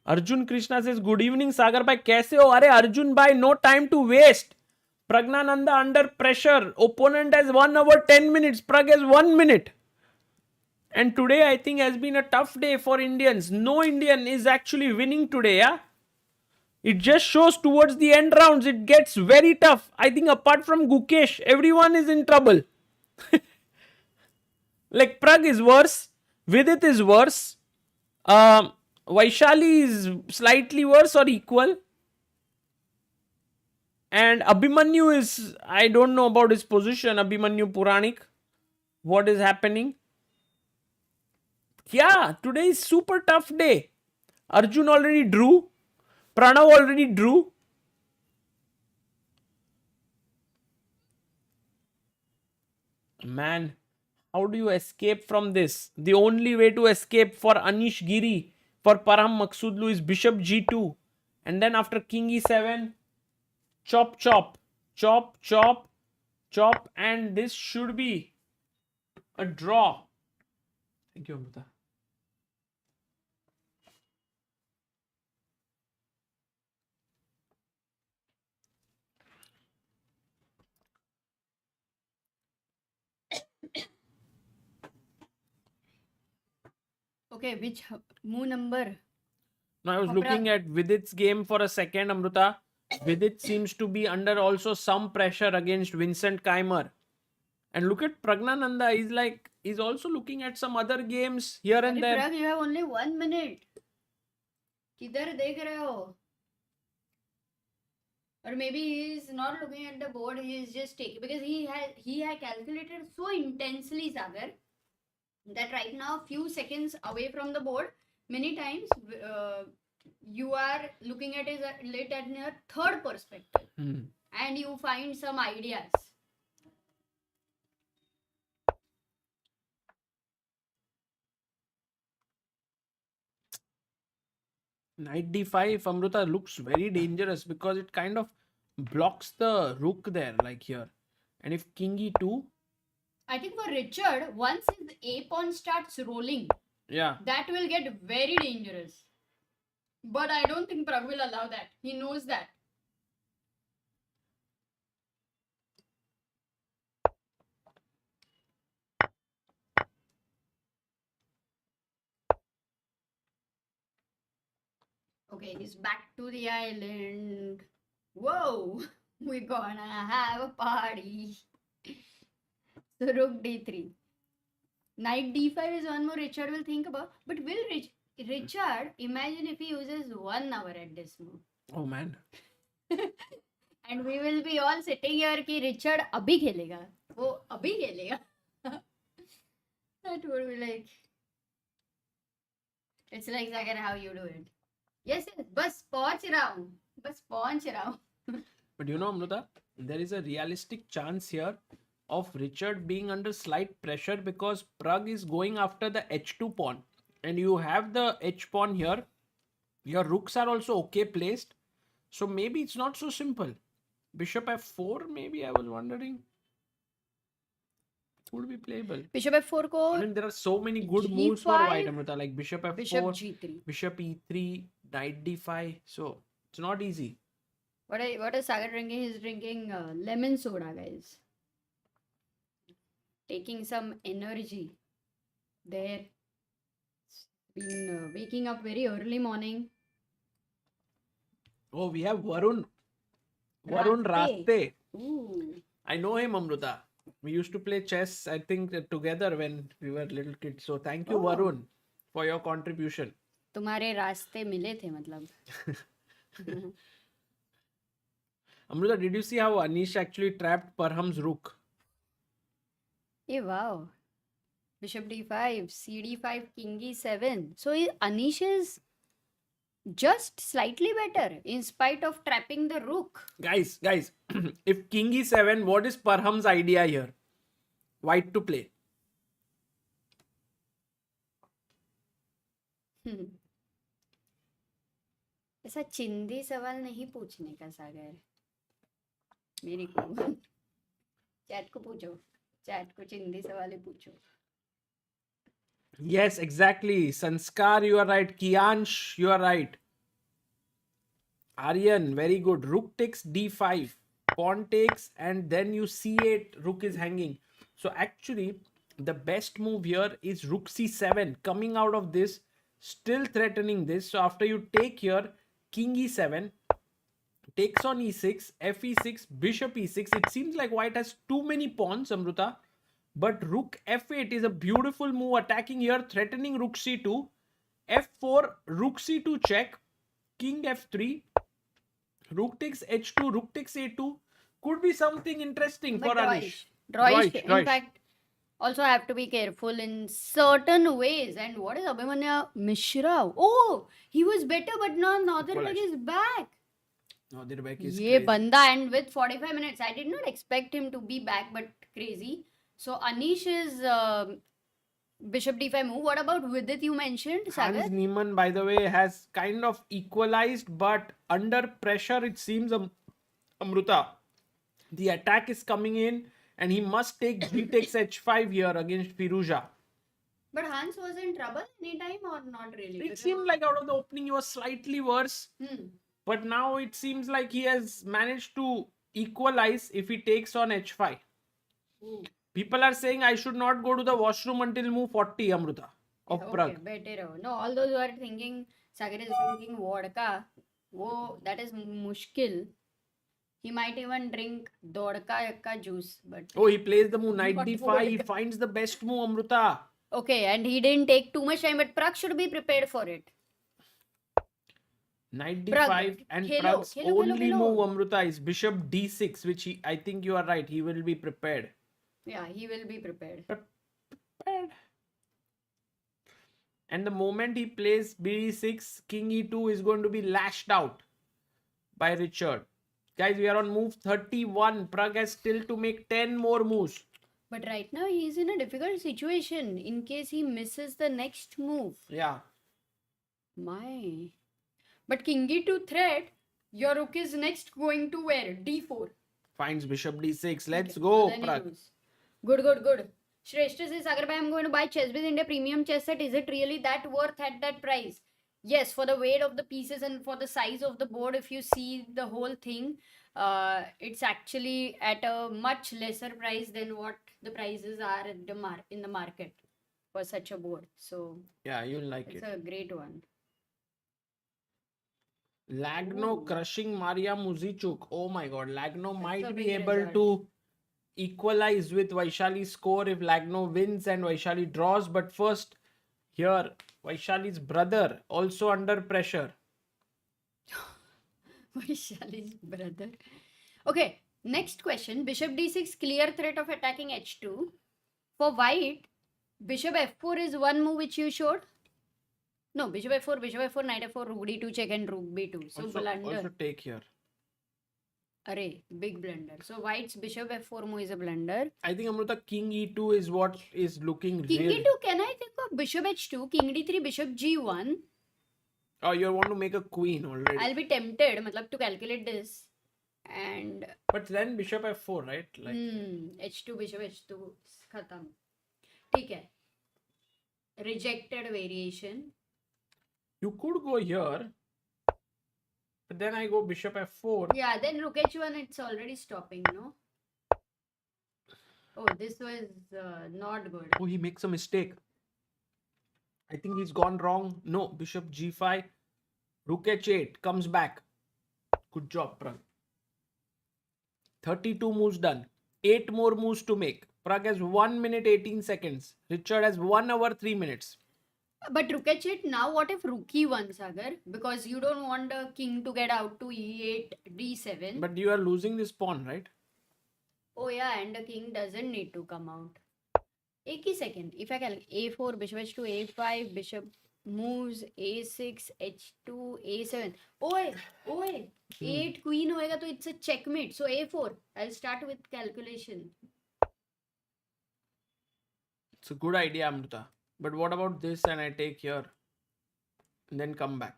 Arjun Krishna says, good evening, Sagar bhai. Kaise ho? Arey Arjun bhai, no time to waste. Praggnanandhaa under pressure. Opponent has 1 hour 10 minutes. Pragg has 1 minute. And today I think has been a tough day for Indians. No Indian is actually winning today, yeah? It just shows towards the end rounds it gets very tough. I think apart from Gukesh, everyone is in trouble. Like Pragg is worse. Vidit is worse. Vaishali is slightly worse or equal. And Abhimanyu is, I don't know about his position, Abhimanyu Puranik. What is happening? Yeah, today is super tough day. Arjun already drew. Pranav already drew. Man, how do you escape from this? The only way to escape for Anish Giri, for Param Maksudlu is Bishop G2. And then after King E7, chop, chop, chop, chop, chop. And this should be a draw. Thank you, Amrita. Okay, which Mu number? Now I was looking at Vidit's game for a second, Amrita. Vidit seems to be under also some pressure against Vincent Keimer. And look at Praggnanandhaa. He's also looking at some other games here and there. Pragg, you have only 1 minute. किधर देख रहे हो? Or maybe he is not looking at the board. He is just taking, because he had calculated so intensely, Sagar, that right now, few seconds away from the board, many times you are looking at it at your third perspective, and you find some ideas. Knight d5, Amrita, looks very dangerous because it kind of blocks the rook there, like here. And if king e2, I think for Richard, once his a pawn starts rolling, yeah, that will get very dangerous. But I don't think Pragg will allow that. He knows that. Okay, he's back to the island. Whoa, we're gonna have a party. So rook d3. Knight d5 is one more Richard will think about. But will Richard imagine if he uses 1 hour at this move? Oh man. And we will be all sitting here कि Richard अभी खेलेगा, वो अभी खेलेगा. That would be like, it's like Sagar, how you do it. Yes, बस पहुंच रहा हूँ. But you know, Amrita, there is a realistic chance here of Richard being under slight pressure because Pragg is going after the h2 pawn. And you have the h pawn here. Your rooks are also okay placed. So maybe it's not so simple. Bishop f4, maybe, I was wondering. Would be playable. Bishop f4 को. I mean, there are so many good G5, moves for white, Amrita, like bishop f4, Bishop g3, bishop e3, knight d5. So it's not easy. What is Sagar drinking? He's drinking lemon soda, guys. Taking some energy there. Been waking up very early morning. Oh, we have Varun. Varun Raste. Ooh. I know him, Amrita. We used to play chess, I think, together when we were little kids. So thank you, Varun, for your contribution. तुम्हारे रास्ते मिले थे मतलब. Amruta, did you see how Anish actually trapped Parham's rook? Hey, wow. Bishop d5, cd5, king e7. So Anish is just slightly better in spite of trapping the rook. Guys, if king e7, what is Parham's idea here? White to play. ऐसा चिंदी सवाल नहीं पूछने का सागर मेरे को chat को पूछो chat को चिंदी सवाल ही पूछो. Yes, exactly. Sanskar, you are right. Kiansh, you are right. Aryan, very good. Rook takes d5. Pawn takes, and then you c8. Rook is hanging. So actually, the best move here is rook c7. Coming out of this, still threatening this. So after you take here, king e7, takes on e6, f e6, bishop e6. It seems like white has too many pawns, Amruta. But rook f8 is a beautiful move attacking here, threatening rook c2, f4, rook c2 check, king f3, rook takes h2, rook takes a2. Could be something interesting for Anish. Droish. In fact, also have to be careful in certain ways. And what is Abhimanyu Mishra? Oh, he was better, but now Nadir is back. Nadir Bek is Ye crazy. banda, and with 45 minutes, I did not expect him to be back, but crazy. So Anish is bishop d5 move. What about Vidit you mentioned, Sagar? Hans Niemann, by the way, has kind of equalized, but under pressure, it seems Amruta. The attack is coming in, and he must take g takes h5 here against Firouzja. But Hans was in trouble anytime or not really? It seemed like out of the opening he was slightly worse, Hmm. but now it seems like he has managed to equalize if he takes on h5. Ooh. People are saying I should not go to the washroom until move 40, Amruta, of Okay, Pragg. better. No, all those who are thinking Sagar is drinking vodka, that is mushkil. He might even drink dodka ka juice, but Oh, he plays the move knight Not d5. He vodka. finds the best move, Amruta. okay, and he didn't take too much time, but Pragg should be prepared for it. Knight d5 Pragg, and khelo, Pragg's khelo, khelo, only khelo. move, Amruta, is bishop d6, which I think you are right. He will be prepared. Yeah, he will be prepared. And the moment he plays b6, king e2 is going to be lashed out by Richard. Guys, we are on move 31. Pragg has still to make 10 more moves. But right now he is in a difficult situation in case he misses the next move. Yeah. My. But king e2 threat, your rook is next going to where? d4. Finds bishop d6. Let's Okay, go, so then he Pragg. lose. Good. Shrestha says, Sagar bhai, I'm going to buy ChessBiz India premium chess set. Is it really that worth at that price? Yes, for the weight of the pieces and for the size of the board, if you see the whole thing, it's actually at a much lesser price than what the prices are at in the market for such a board. So Yeah, you'll like it's it. a great one. Lagno Ooh. crushing Maria Muzichuk. Oh my god, Lagno That's might a be big able result. to equalize with Vaishali's score if Lagno wins and Vaishali draws. But first, here, Vaishali's brother also under pressure. Vishali's brother. Okay, next question. Bishop d6, clear threat of attacking h2. For white, bishop f4 is one move which you showed. No, bishop f4, knight f4, rook d2 check and rook b2. So blunder. Also take here. Array, big blunder. So white's bishop f4 move is a blunder. I think Amruta king e2 is what is looking King really. d2, can I think of bishop h2, king d3, bishop g1? Oh, you want to make a queen already. I'll be tempted matlab, to calculate this. And But then bishop f4, right? Like h2, bishop h2, khatam. ठीक है. Rejected variation. you could go here. But then I go bishop f4. Yeah, then rook h1, it's already stopping, no? Oh, this was not good. Oh, he makes a mistake. I think he's gone wrong. No, bishop g5. Rook h8 comes back. Good job, Pragg. 32 moves done. 8 more moves to make. Pragg has 1 minute 18 seconds. Richard has 1 hour 3 minutes. But rook h8, now what if rook e1, Sagar? Because you don't want the king to get out to e8, d7. But you are losing this pawn, right? Oh yeah, and the king doesn't need to come out. एक ही second. If I calculate a4, bishop h2, a5, bishop moves, a6, h2, a7. Oi, oi, 8 queen होएगा तो it's a checkmate. So a4. I'll start with calculation. It's a good idea, Amrita. But what about this and I take here and then come back?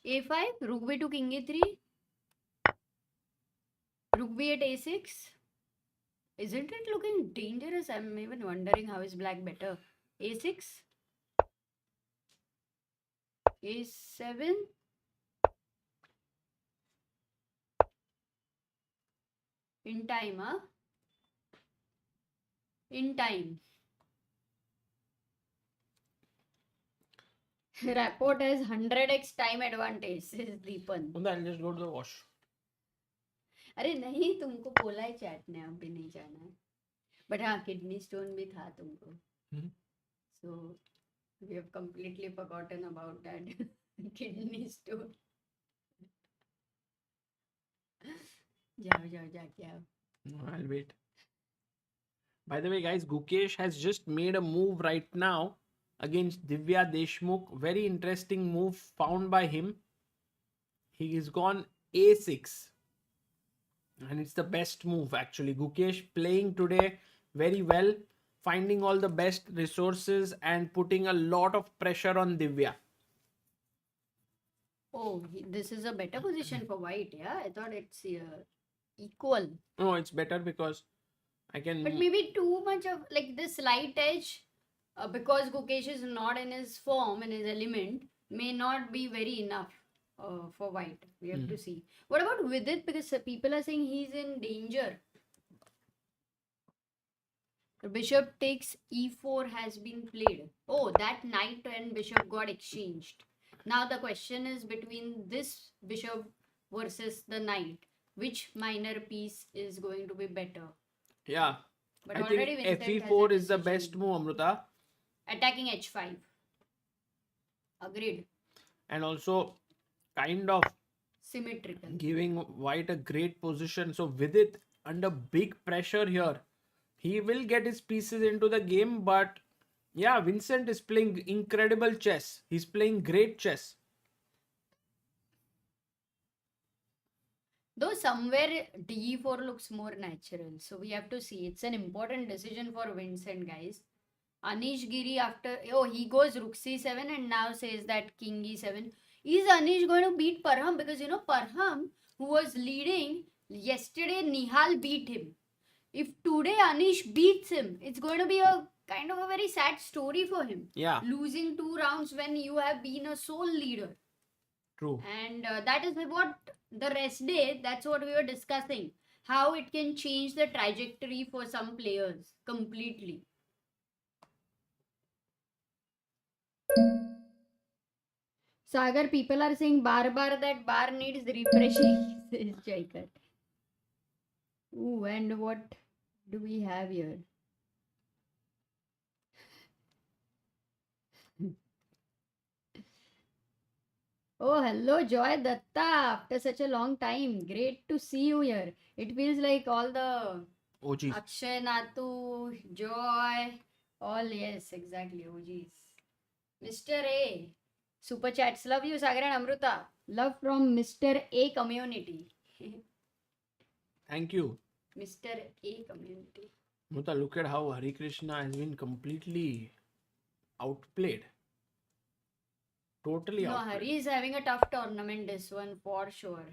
a5, rook b2, king a3, rook b8, a6. Isn't it looking dangerous? I'm even wondering how is black better. a6, a7. In time, huh? In time. Rapport has 100x time advantage, says Deepan. Well, I'll just go to the wash. अरे नहीं, तुमको बोला है chat ने, अब भी नहीं जाना है. बट हाँ, किडनी स्टोन भी था तुमको. So we have completely forgotten about that kidney stone. जाओ जाके आओ. No, I'll wait. By the way, guys, Gukesh has just made a move right now against Divya Deshmukh. Very interesting move found by him. He is gone a6. And it's the best move actually. Gukesh playing today very well, finding all the best resources and putting a lot of pressure on Divya. Oh, this is a better position for white, yeah? I thought it's equal. No, it's better because I can. But maybe too much of like this slight edge, because Gukesh is not in his form, in his element, may not be very enough for white. We have to see. What about Vidit? Because people are saying he's in danger. Bishop takes e4 has been played. Oh, that knight and bishop got exchanged. Now the question is between this bishop versus the knight. Which minor piece is going to be better? Yeah. But I already think Vincent has fe4 a is the decision. best move, Amrita. Attacking h5. Agreed. And also kind of Symmetrical. giving white a great position. So Vidit under big pressure here. He will get his pieces into the game, but yeah, Vincent is playing incredible chess. He's playing great chess. Though somewhere d4 looks more natural. So we have to see. It's an important decision for Vincent, guys. Anish Giri after... Oh, he goes rook c7 and now says that king e7. Is Anish going to beat Parham? Because, you know, Parham, who was leading, yesterday Nihal beat him. If today Anish beats him, it's going to be a kind of a very sad story for him. Yeah. Losing 2 rounds when you have been a sole leader. True. And that is what the rest day, that's what we were discussing. How it can change the trajectory for some players completely. Sagar, people are saying bar that bar needs refreshing, says Jaikat. Ooh, and what do we have here? Oh, hello, Joy Datta. After such a long time. Great to see you here. It feels like all the OGs. Akshay, Natu, Joy, all, yes, exactly, OGs. Mr. A. Super chats. Love you, Sagar and Amruta. Love from Mr. A community. Thank you. Mr. A community. Amrita, look at how Hari Krishna has been completely outplayed. Totally No, outplayed. Hari is having a tough tournament, this one for sure.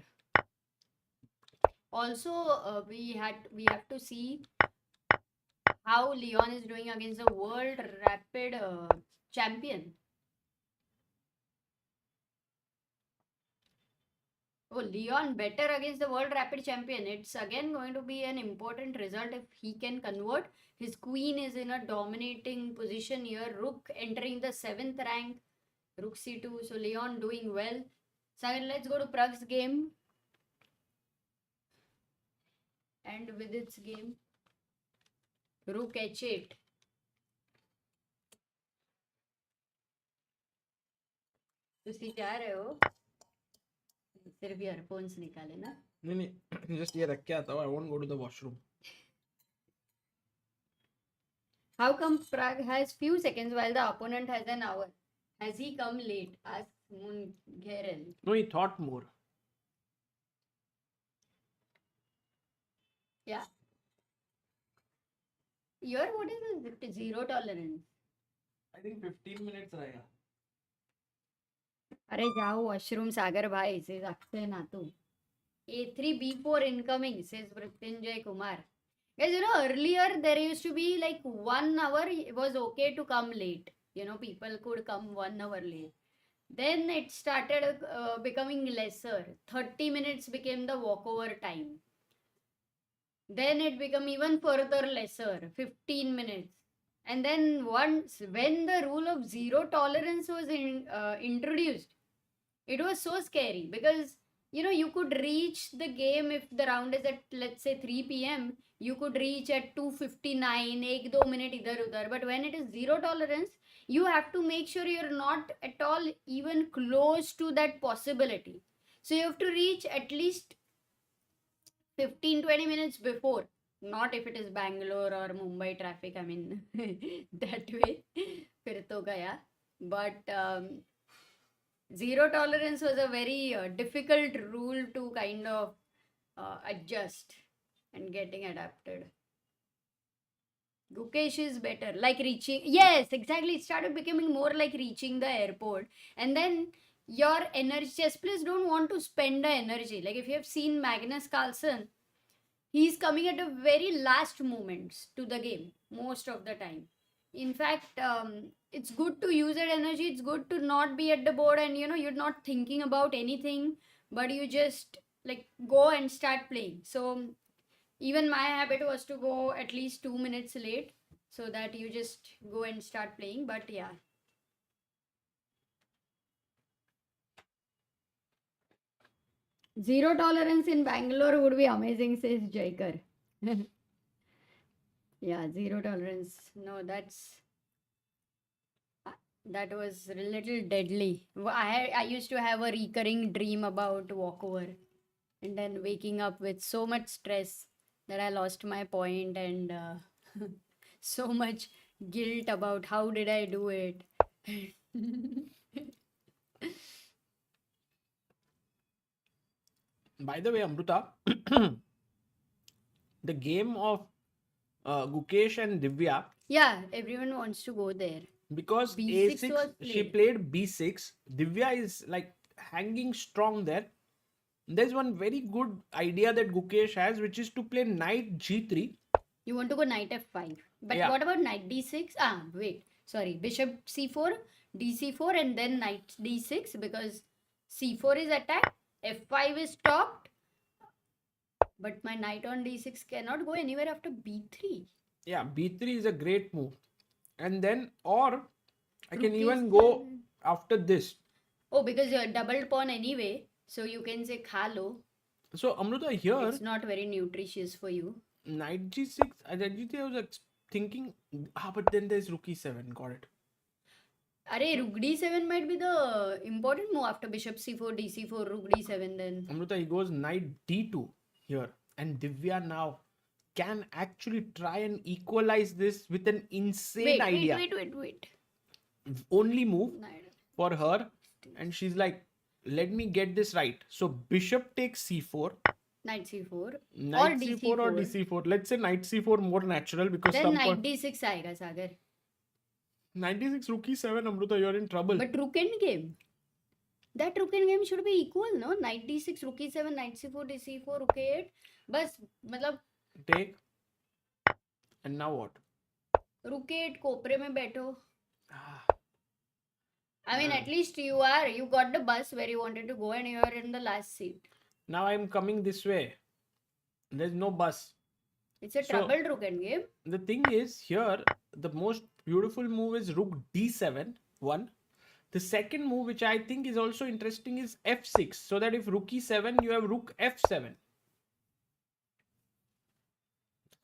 Also, we have to see how Leon is doing against the world rapid champion. Oh, Leon better against the world rapid champion. It's again going to be an important result if he can convert. His queen is in a dominating position here. Rook entering the 7th rank. Rook c2. So Leon doing well. Second, let's go to Pragg's game. And with its game. Rook h8. तुसी जा रहे हो सिर्फ earphones निकाले ना नहीं just ये रख के आता हूँ. I won't go to the washroom. How come Pragg has few seconds while the opponent has an hour? Has he come late? Asks Moon Gherel. No, he thought more. Yeah. Your what is the zero tolerance? I think 15 minutes रहेगा. अरे जाओ washroom सागर भाई से रखते ना तू A3 B4 incoming says Mrityunjay Kumar. Guys, you know earlier there used to be like 1 hour it was okay to come late. You know people could come 1 hour late. Then it started becoming lesser. 30 minutes became the walkover time. Then it became even further lesser, 15 minutes. And then once when the rule of zero tolerance was introduced, it was so scary because you know you could reach the game if the round is at let's say 3 p.m. you could reach at 2:59, 1-2 minute idhar udhar. But when it is zero tolerance, you have to make sure you're not at all even close to that possibility. So you have to reach at least 15-20 minutes before. Not if it is Bangalore or Mumbai traffic. I mean that way. फिर तो गया. But zero tolerance was a very difficult rule to kind of adjust and getting adapted. Gukesh is better, like reaching. Yes, exactly. It started becoming more like reaching the airport, and then your energy. Chess players don't want to spend the energy. Like if you have seen Magnus Carlsen, he's coming at the very last moments to the game most of the time. In fact, it's good to use that energy. It's good to not be at the board and you know you're not thinking about anything, but you just like go and start playing. So even my habit was to go at least 2 minutes late so that you just go and start playing. But yeah. Zero tolerance in Bangalore would be amazing, says Jaikar. Yeah, zero tolerance. No, that was a little deadly. I used to have a recurring dream about walkover and then waking up with so much stress that I lost my point and so much guilt about how did I do it. By the way, Amruta, the game of Gukesh and Divya, Yeah, everyone wants to go there. because B6 A6 was she played. played B6, Divya is like hanging strong there. There's one very good idea that Gukesh has, which is to play knight G3. You want to go knight f5. But Yeah. what about knight d6? Ah, wait. Sorry. Bishop c4, d4, and then knight d6 because c4 is attacked, f5 is stopped. But my knight on d6 cannot go anywhere after b3. Yeah, B3 is a great move. And then, or I can Rook even is go then- after this. Oh, because you're double pawn anyway. So you can say khalo. So, Amruta, here, It's not very nutritious for you. knight G6, I was thinking, but then there's rook E7, got it. Arey, rook d7 might be the important move after bishop c4, d4, rook d7 then. Amruta, he goes knight D2 here. And Divya now can actually try and equalize this with an insane idea. Wait. Only move Knight. for her. And she's like, let me get this right. So bishop takes C4. Knight c4 Knight or C4 or d4. DC4. Let's say knight C4 more natural because Then some knight point. d6 आएगा सागर. 96 rook E7, Amruta, you're in trouble. But rook end game. That rook end game should be equal, no? Knight d6, rook e7, knight c4, d4, rook a8. बस मतलब Take. And now what? rook a8 कोपरे में बैठो. Ah, I mean, at least you got the bus where you wanted to go and you are in the last seat. now I'm coming this way. There's no bus. It's a So- troubled rook end game. The thing is, here, the most beautiful move is rook D7, one. The second move, which I think is also interesting, is F6. So that if rook E7, you have rook F7.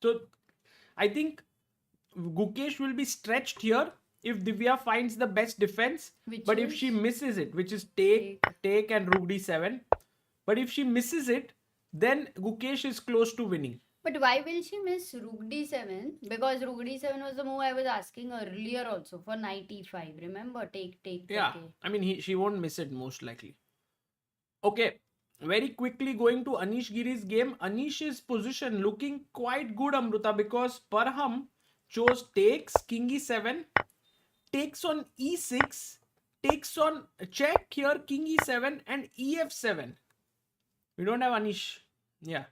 So I think Gukesh will be stretched here if Divya finds the best defense. Which But if is she misses it, which is take and rook d7. But if she misses it, then Gukesh is close to winning. But why will she miss rook d7? Because rook d7 was the move I was asking earlier also for knight e5. Remember, take. Yeah, करके. I mean, she won't miss it most likely. Okay, very quickly going to Anish Giri's game. Anish's position looking quite good, Amruta, because Parham chose takes, king e7, takes on e6, takes on check here, king e7 and ef7. We don't have Anish. Yeah.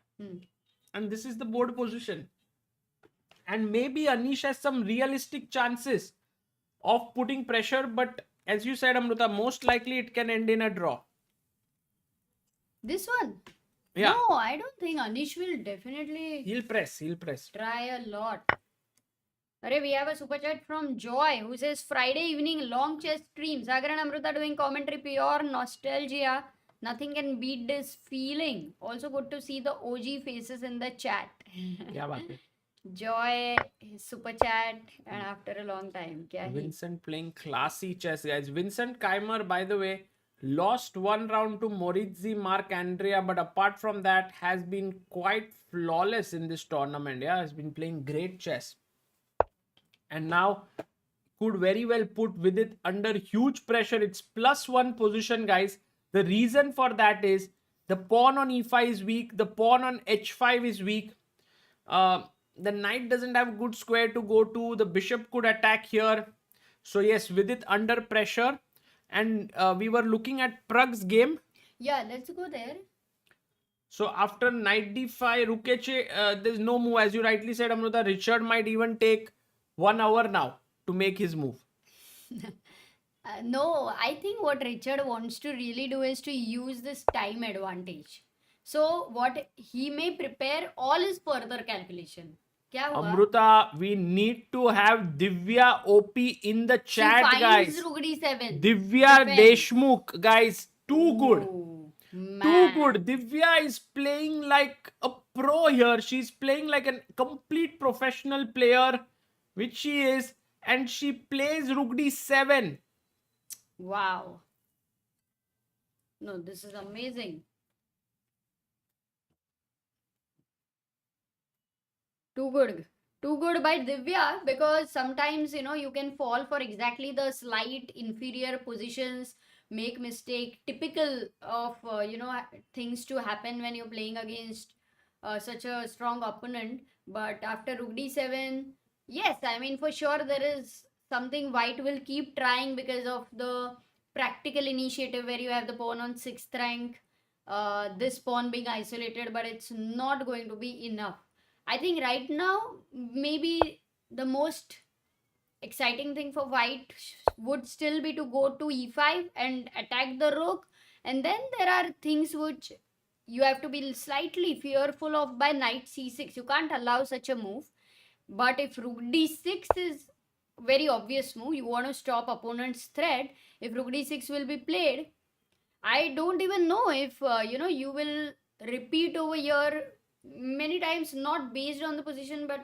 And this is the board position. And maybe Anish has some realistic chances of putting pressure, but as you said, Amruta, most likely it can end in a draw. This one? Yeah. No, I don't think Anish will definitely He'll press. try a lot. Arey, we have a super chat from Joy who says Friday evening long chess stream. Sagar and Amruta doing commentary, pure nostalgia. Nothing can beat this feeling. Also good to see the OG faces in the chat. क्या बात है? Joy, super chat, and after a long time. Kya hi? Vincent playing classy chess, guys. Vincent Keimer, by the way, lost one round to Morizzi Mark Andrea, but apart from that, has been quite flawless in this tournament. Yeah, has been playing great chess. And now could very well put Vidit under huge pressure. It's +1 position, guys. The reason for that is the pawn on e5 is weak, the pawn on h5 is weak. The knight doesn't have good square to go to. The bishop could attack here. So yes, Vidit under pressure. And we were looking at Pragg's game. Yeah, let's go there. So after knight d5, Rukeche, there's no move. As you rightly said, Amruta, Richard might even take 1 hour now to make his move. No, I think what Richard wants to really do is to use this time advantage. So what he may prepare all his further calculation. क्या हुआ? Amruta, we need to have Divya OP in the chat, She finds guys. rook d7. Divya Defense. Deshmukh, guys, too good. Ooh, Too man. good. Divya is playing like a pro here. She's playing like a complete professional player, which she is, and she plays rook d7. Wow. No, this is amazing. Too good. Too good by Divya, because sometimes you can fall for exactly the slight inferior positions, make mistake, typical of things to happen when you're playing against such a strong opponent. But after rook d7, yes, I mean for sure there is something white will keep trying because of the practical initiative where you have the pawn on 6th rank, this pawn being isolated, but it's not going to be enough. I think right now, maybe the most exciting thing for white would still be to go to e5 and attack the rook. And then there are things which you have to be slightly fearful of by knight c6. You can't allow such a move. But if rook d6 is very obvious move, you want to stop opponent's threat. If rook d6 will be played, I don't even know if you will repeat over here many times, not based on the position, but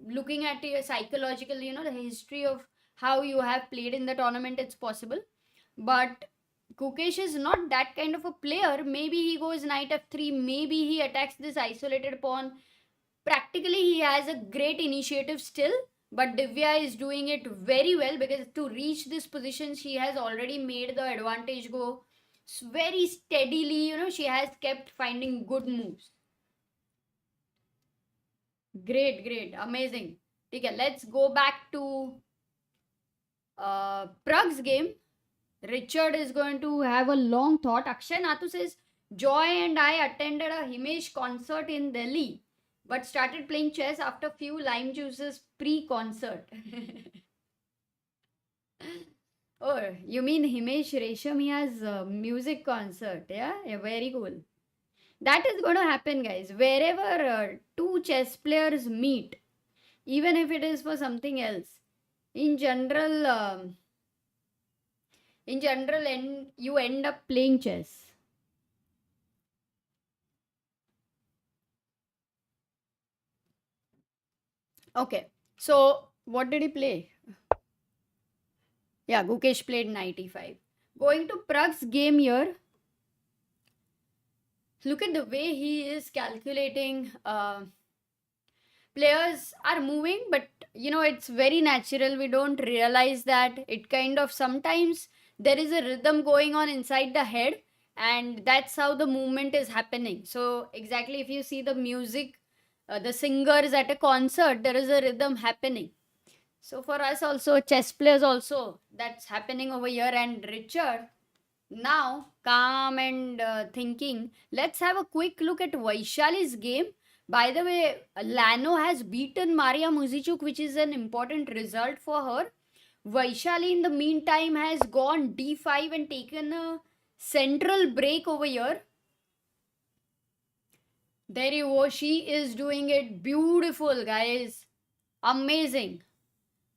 looking at your psychological, the history of how you have played in the tournament. It's possible, but Gukesh is not that kind of a player. Maybe he goes knight f3, maybe he attacks this isolated pawn. Practically he has a great initiative still, but Divya is doing it very well, because to reach this position she has already made the advantage go very steadily. She has kept finding good moves. Great, amazing. Okay, let's go back to Pragg's game. Richard is going to have a long thought. Akshay Nathu says, Joy and I attended a Himesh concert in Delhi, but started playing chess after few lime juices pre-concert. Oh, you mean Himesh Resham? He has a music concert. Yeah, very cool. That is going to happen, guys. Wherever two chess players meet, even if it is for something else, in general, you end up playing chess. Okay, so what did he play? Yeah, Gukesh played knight e5. Going to Pragg's game here. Look at the way he is calculating. Players are moving, but it's very natural. We don't realize that. It kind of sometimes there is a rhythm going on inside the head, and that's how the movement is happening. So, exactly, if you see the music, the singers at a concert, there is a rhythm happening. So, for us also, chess players also, that's happening over here. And Richard, now, calm and thinking, let's have a quick look at Vaishali's game. By the way, Lano has beaten Maria Muzichuk, which is an important result for her. Vaishali, in the meantime, has gone d5 and taken a central break over here. There you go. She is doing it beautiful, guys. Amazing.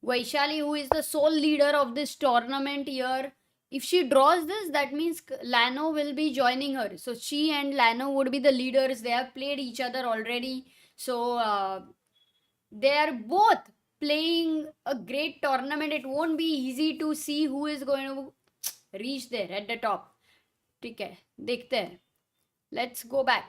Vaishali, who is the sole leader of this tournament here, if she draws this, that means Lano will be joining her. So she and Lano would be the leaders. They have played each other already. So they are both playing a great tournament. It won't be easy to see who is going to reach there at the top. ठीक है, देखते हैं. Let's go back.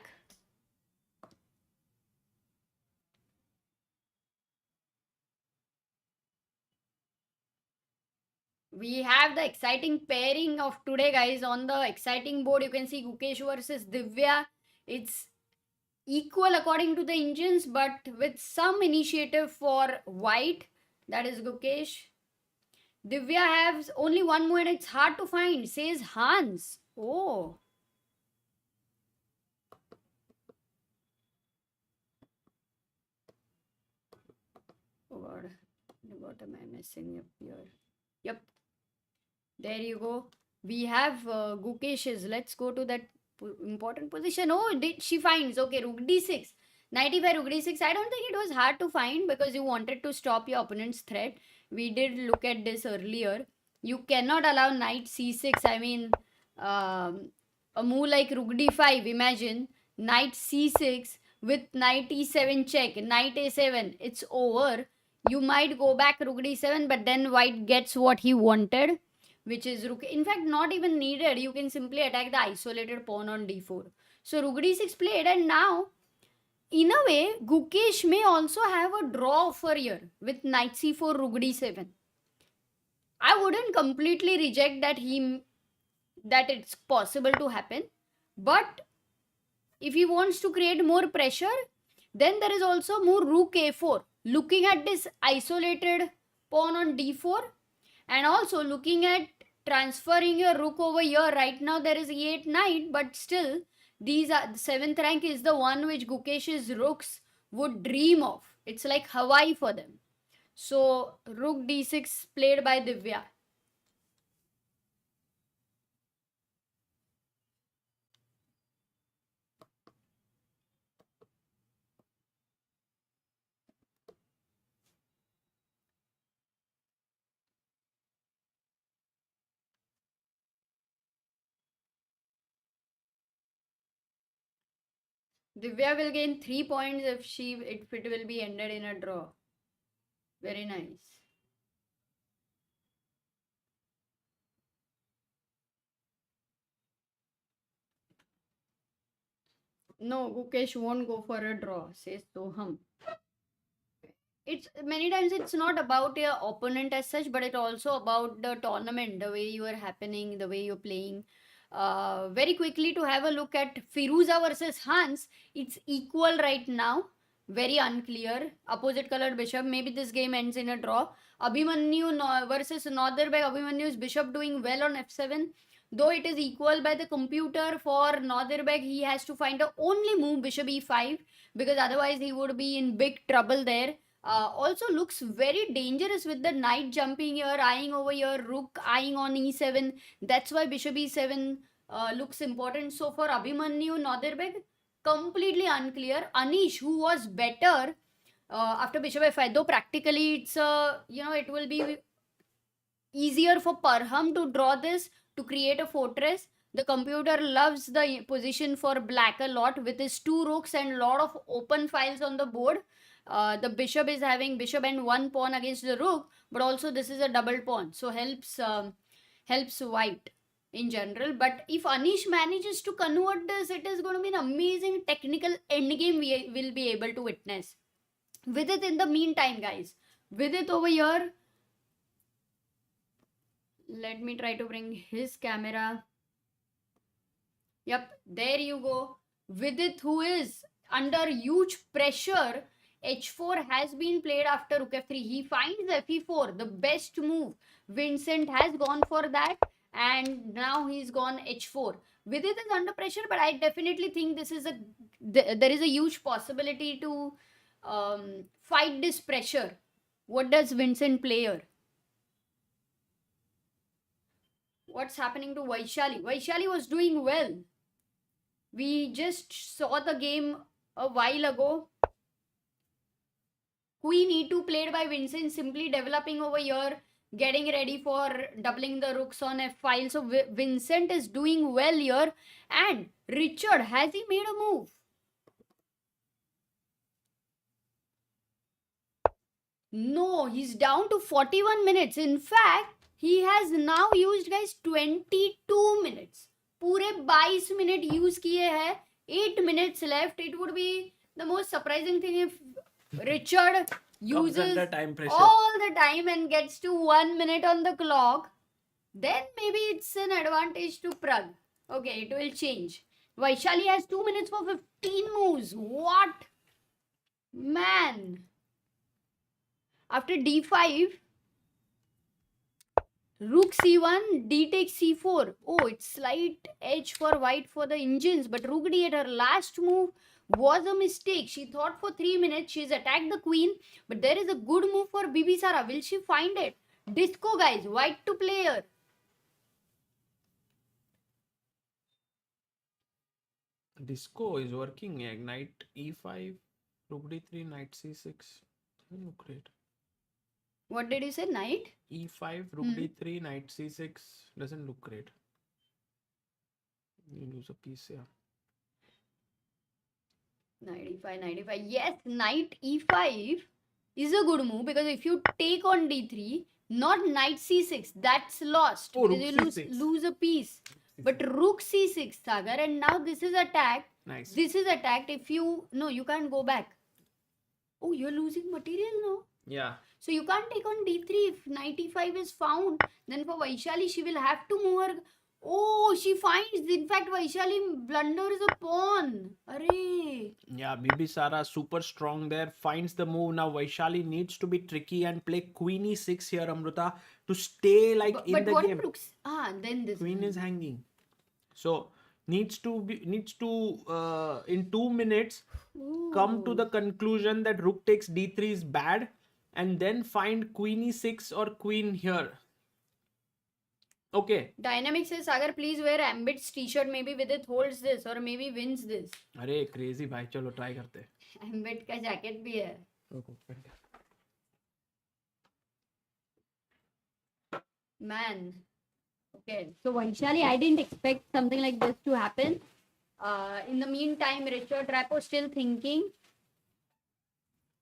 We have the exciting pairing of today, guys. On the exciting board, you can see Gukesh versus Divya. It's equal according to the engines, but with some initiative for white. That is Gukesh. Divya has only one more and it's hard to find, says Hans. Oh. Oh god. What am I messing up here? Yep. There you go. We have Gukesh's. Let's go to that important position. Oh, she finds. Okay, Rook d6. 95 Rook d6. I don't think it was hard to find because you wanted to stop your opponent's threat. We did look at this earlier. You cannot allow knight c6. I mean, a move like Rook d5. Imagine knight c6 with knight e7 check. Knight a7. It's over. You might go back Rook d7, but then white gets what he wanted, which is rook. In fact, not even needed. You can simply attack the isolated pawn on d4. So rook d6 played, and now, in a way, Gukesh may also have a draw offer here with knight c4, rook d7. I wouldn't completely reject that it's possible to happen, but if he wants to create more pressure, then there is also more rook a4. Looking at this isolated pawn on d4, and also looking at transferring your rook over here. Right now there is e8 knight, but still these are the 7th rank is the one which Gukesh's rooks would dream of. It's like Hawaii for them. So rook d6 played by Divya. Divya will gain 3 points if it will be ended in a draw. Very nice. No, Gukesh won't go for a draw, says Soham. It's many times it's not about your opponent as such, but it's also about the tournament, the way you are happening, the way you're playing. Very quickly to have a look at Firouzja versus Hans. It's equal right now. Very unclear. Opposite colored bishop. Maybe this game ends in a draw. Abhimanyu versus Northerbeg. Abhimanyu's bishop doing well on f7. Though it is equal by the computer for Northerbeg, he has to find the only move bishop e5 because otherwise he would be in big trouble there. Also looks very dangerous with the knight jumping here, eyeing over here, rook eyeing on e7. That's why bishop e7 looks important. So for Abhimanyu Northerbeg, completely unclear. Anish, who was better after bishop f5, though practically it's it will be easier for Parham to draw this to create a fortress. The computer loves the position for black a lot with his 2 rooks and lot of open files on the board. the bishop is having bishop and one pawn against the rook, but also this is a double pawn, so helps white in general. But if Anish manages to convert this, it is going to be an amazing technical endgame we will be able to witness. Vidit, in the meantime, guys, Vidit over here, let me try to bring his camera. Yep, there you go. Vidit, who is under huge pressure, h4 has been played after rook f3. He finds fe4, the best move. Vincent has gone for that, and now he's gone h4. Vidit is under pressure, but I definitely think this is there is a huge possibility to fight this pressure. What does Vincent play here? What's happening to Vaishali? Vaishali was doing well. We just saw the game a while ago. Queen e2 played by Vincent, simply developing over here, getting ready for doubling the rooks on f5. So Vincent is doing well here. And Richard, has he made a move? No, he's down to 41 minutes. In fact, he has now used, guys, 22 minutes. पूरे 22 minute use किए हैं. 8 minutes left. It would be the most surprising thing if Richard uses all the time and gets to 1 minute on the clock. Then maybe it's an advantage to Pragg. Okay, it will change. Vaishali has 2 minutes for 15 moves. What? Man. After d5, rook c1, d takes c4. Oh, it's slight edge for white for the engines, but rook d8, her last move was a mistake. She thought for 3 minutes, she's attacked the queen, but there is a good move for Bibi Sara. Will she find it? Disco, guys, white to play here. Disco is working. Yeah, knight e5, rook d3, knight c6. Doesn't look great. What did you say? Knight? E5, rook d3, knight c6. Doesn't look great. You lose a piece here. Knight e5, knight e5. Yes, knight e5 is a good move because if you take on d3, not knight c6, that's lost. Oh, because rook you c6. lose a piece. But rook c6, Sagar, and now this is attacked. Nice. This is attacked. If you... No, you can't go back. Oh, you're losing material now. Yeah. So you can't take on d3 if knight e5 is found. Then for Vaishali, she will have to move her... Oh, she finds... In fact, Vaishali blunders a pawn. Array. Yeah, Bibi Sara super strong there. Finds the move. Now Vaishali needs to be tricky and play queen e6 here, Amruta, to stay in the But what game. looks... then this... Queen is hanging. So needs to in 2 minutes come to the conclusion that rook takes d3 is bad, and then find queen e6 or queen here. Okay. Dynamic says, Sagar, please wear Ambit's t-shirt. Maybe Vidit holds this or maybe wins this. अरे crazy भाई, चलो try करते हैं. Ambit का jacket भी है. Man. Okay. So Vaishali, I didn't expect something like this to happen. In the meantime, Richard Rappo still thinking.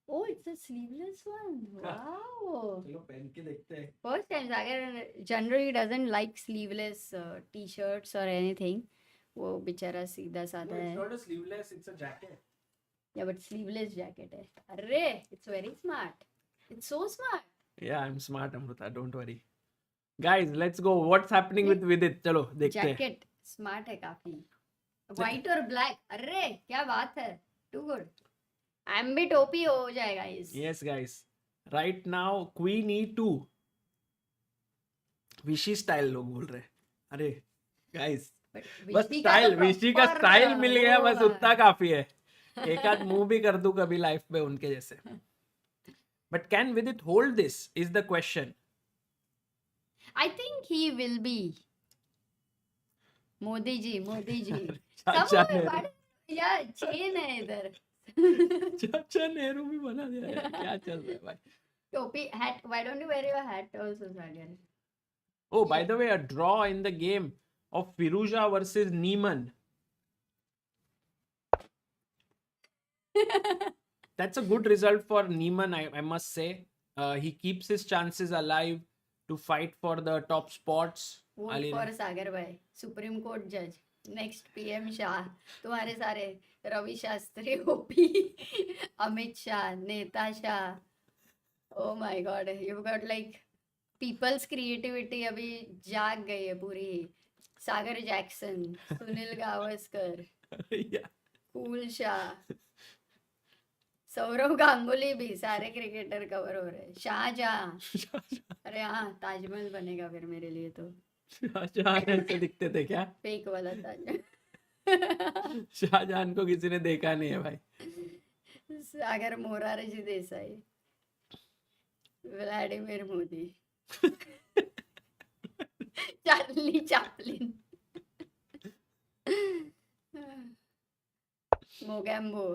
Oh, it's a sleeveless one. Wow. First time, Sagar generally doesn't like sleeveless t-shirts or anything. वो बेचारा सीधा साधा है. It's not a sleeveless, it's a jacket. Yeah, but sleeveless jacket है. Arre, it's very smart. It's so smart. Yeah, I'm smart, Amruta. Don't worry. Guys, let's go. What's happening with Vidit? चलो देखते हैं. Jacket smart है काफी. White और black. अरे क्या बात है. Too good. Ambit OP हो जाएगा इस. Yes, guys. Right now, Queen E2. Vishi style लोग बोल रहे. अरे, guys. बस स्टाइल, विशी का स्टाइल मिल गया, बस उतना काफी है. एक आध मूव भी कर दूं कभी लाइफ में उनके जैसे. But can Vidit hold this? Is the question. I think he will be. Modi ji. चाचा नेहरू. या चेन है इधर. चाचा नेहरू भी बना दिया है. क्या चल रहा है भाई? टोपी hat. Why don't you wear your hat also, Sagar? Oh, by the way, a draw in the game of Firouzja versus Neiman. that's a good result for Neiman, I must say. He keeps his chances alive to fight for the top spots. Vote for Sagar Bhai, Supreme Court Judge, next PM Shah. तुम्हारे सारे Ravi Shastri, OP, Amit Shah, Neta Shah. Oh my God, you've got like people's creativity अभी जाग गई है पूरी. Sagar Jackson, Sunil Gavaskar, Yeah. कूल शाह, सौरव गांगुली भी, सारे क्रिकेटर कवर हो रहे हैं. शाहजहां, अरे हाँ ताजमहल बनेगा फिर मेरे लिए तो. शाहजहां ऐसे दिखते थे क्या? फेक वाला ताजमहल. शाहजहां को किसी ने देखा नहीं है भाई. Sagar Morarji Desai, Vladimir Modi, Charlie Chaplin, Mogambo.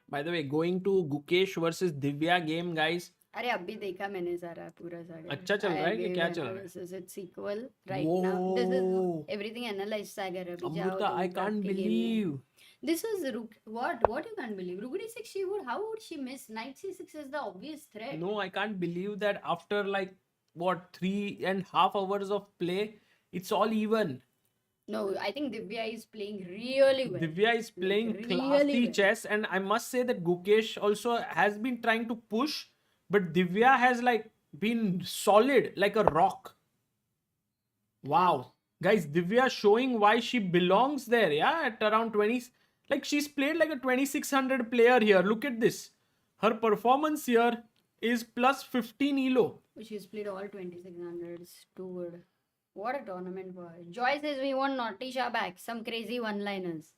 By the way, going to Gukesh versus Divya game, guys. अरे अभी देखा मैंने सारा पूरा सागर. अच्छा चल रहा है कि क्या चल रहा है? It's equal right now. This is everything analyzed सागर. अभी जाओ Amruta, I तुम can't आपके game में. believe. This was what you can't believe. Rook d6 she would, how would she miss? Knight c6 is the obvious threat. No, I can't believe that after like what 3.5 hours of play, it's all even. No, I think Divya is playing really well. Divya is playing Really classy well. chess, and I must say that Gukesh also has been trying to push, but Divya has like been solid like a rock. Wow, guys, Divya showing why she belongs there. Yeah, at around 20, like she's played like a 2600 player here. Look at this. Her performance here is plus 15 elo. She's played all 2600s. Too good. What a tournament for her. Joy says we want Naughty Shah back. Some crazy one-liners.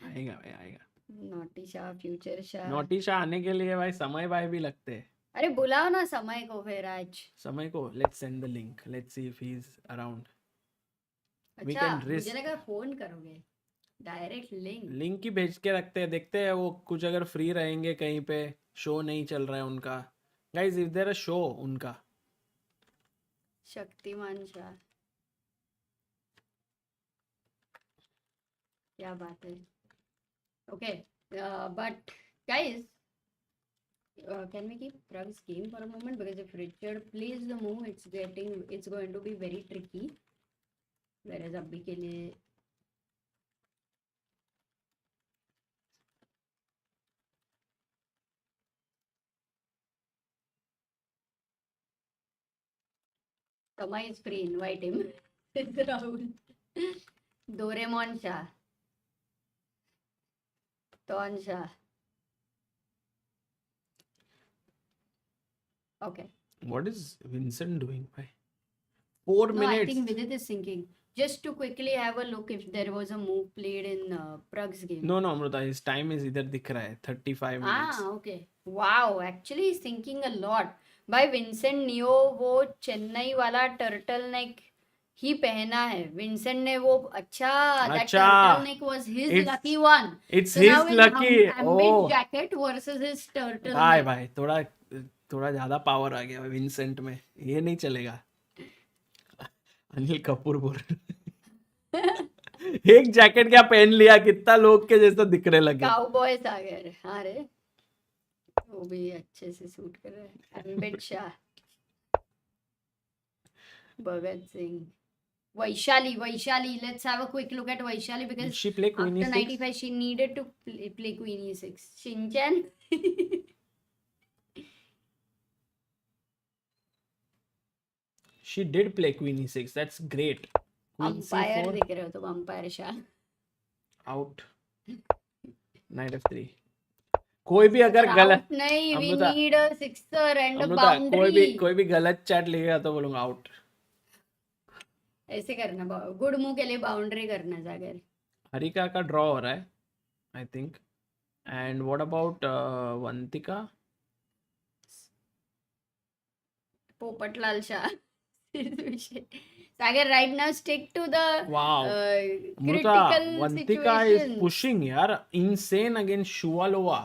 आएगा भाई आएगा. Naughty Shah, Future Shah. Naughty Shah आने के लिए भाई समय भाई भी लगते हैं. अरे बुलाओ ना समय को फिर आज. समय को let's send the link. Let's see if he's around. We अच्छा can risk. मुझे लगा फोन करोगे. Direct link. लिंक ही भेज के रखते हैं, देखते हैं वो कुछ अगर फ्री रहेंगे कहीं पे, शो नहीं चल रहा है उनका. Guys is there a show उनका? शक्तिमान शाह. क्या बात है. Okay, but guys, can we keep Pragg's game for a moment, because if Richard plays the move, it's going to be very tricky. Whereas अभी के लिए Tama is free, invite him. Rahul. Doraemon Shah. Ton Shah. Okay. What is Vincent doing भाई? 4 No, I minutes. think Vidit is thinking. Just to quickly have a look if there was a move played in Pragg's game. No, Amruta, his time is इधर दिख रहा है 35 minutes. Okay. Wow, actually he's thinking a lot. By Vincent Neo वो चेन्नई वाला turtle neck ही पहना है. Vincent ने वो अच्छा, that अच्छा. turtle neck was his It's- lucky one. It's So his now in lucky. Ambit Oh, jacket versus his turtle भाई neck. भाई थोड़ा ज्यादा पावर आ गया विंसेंट में. ये नहीं चलेगा. अनिल कपूर बोल एक जैकेट क्या पहन लिया, कितना लोग के जैसा दिखने लगे. काउबॉय सागर. हाँ रे, वो भी अच्छे से सूट कर रहे हैं. अम्बित Shah, Bhagat Singh, Vaishali. Let's have a quick look at Vaishali, because Did she play Queen after E6? 95 she needed to play Queen E6. Shinchan. She did play Queen E6. That's great. Queen umpire C4 दिख रहे हो तुम. Umpire Shah. out. Knight F3. कोई भी अगर गलत Out नहीं, we Amrita- need a sixer and a Amrita boundary. कोई भी गलत चैट लिखेगा तो बोलूंगा आउट. ऐसे करना, गुड मूव के लिए बाउंड्री करना सागर. हरिका का ड्रॉ हो रहा है I think. And what about Vantika? Popatlal Shah. Sagar, right now stick to the wow. Amrita critical Vantika is situations. Pushing यार, insane against Shuvalova.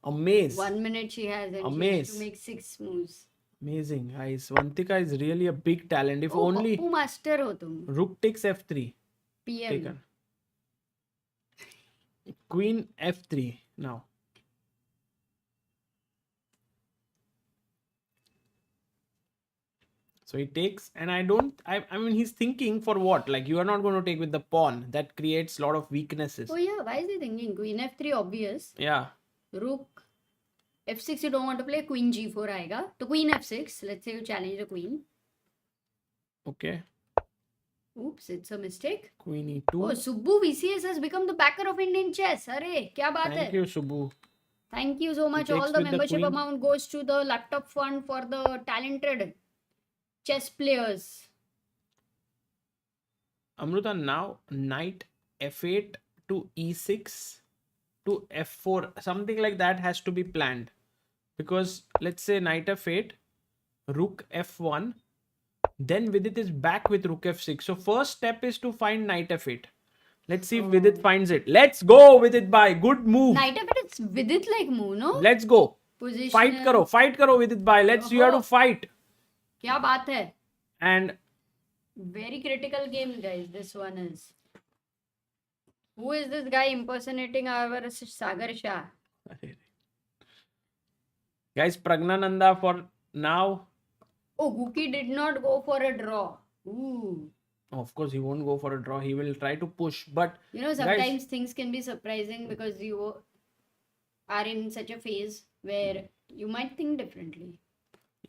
Amaze. 1 minute she has and she has Amaze. to make 6 moves. Amazing guys. Vantika is really a big talent. If oh, only Pappu master हो तुम. rook takes f3 PM. taken. Queen f3 now. So he takes, and I mean, he's thinking for what? Like, you are not going to take with the pawn. That creates a lot of weaknesses. Oh yeah, why is he thinking? Queen f3 obvious. Yeah. Rook f6 you don't want to play. Queen g4 aega. So queen f6. Let's say you challenge the queen. Okay. Oops, it's a mistake. Queen e2. Oh, Subbu VCS has become the backer of Indian chess. Arey, kya baat Thank hai? you, Subbu. Thank you so much. takes All the with the membership queen. amount goes to the laptop fund for the talented chess players. Amruta, now knight f8 to e6 to f4. Something like that has to be planned. Because let's say knight f8, rook f1, then Vidit is back with rook f6. So first step is to find knight f8. Let's see if Vidit finds it. Let's go, Vidit bhai. Good move. Knight f8, it's Vidit like move, no? Let's go. Position. Fight karo Vidit bhai. You have to fight. Kya baat hai? And Very critical game, guys. This one is. Who is this guy impersonating our Sagar Shah? guys, Praggnanandhaa for now. Oh, Guki did not go for a draw. Ooh. Of course, he won't go for a draw. He will try to push. But You know, sometimes things can be surprising because you are in such a phase where you might think differently.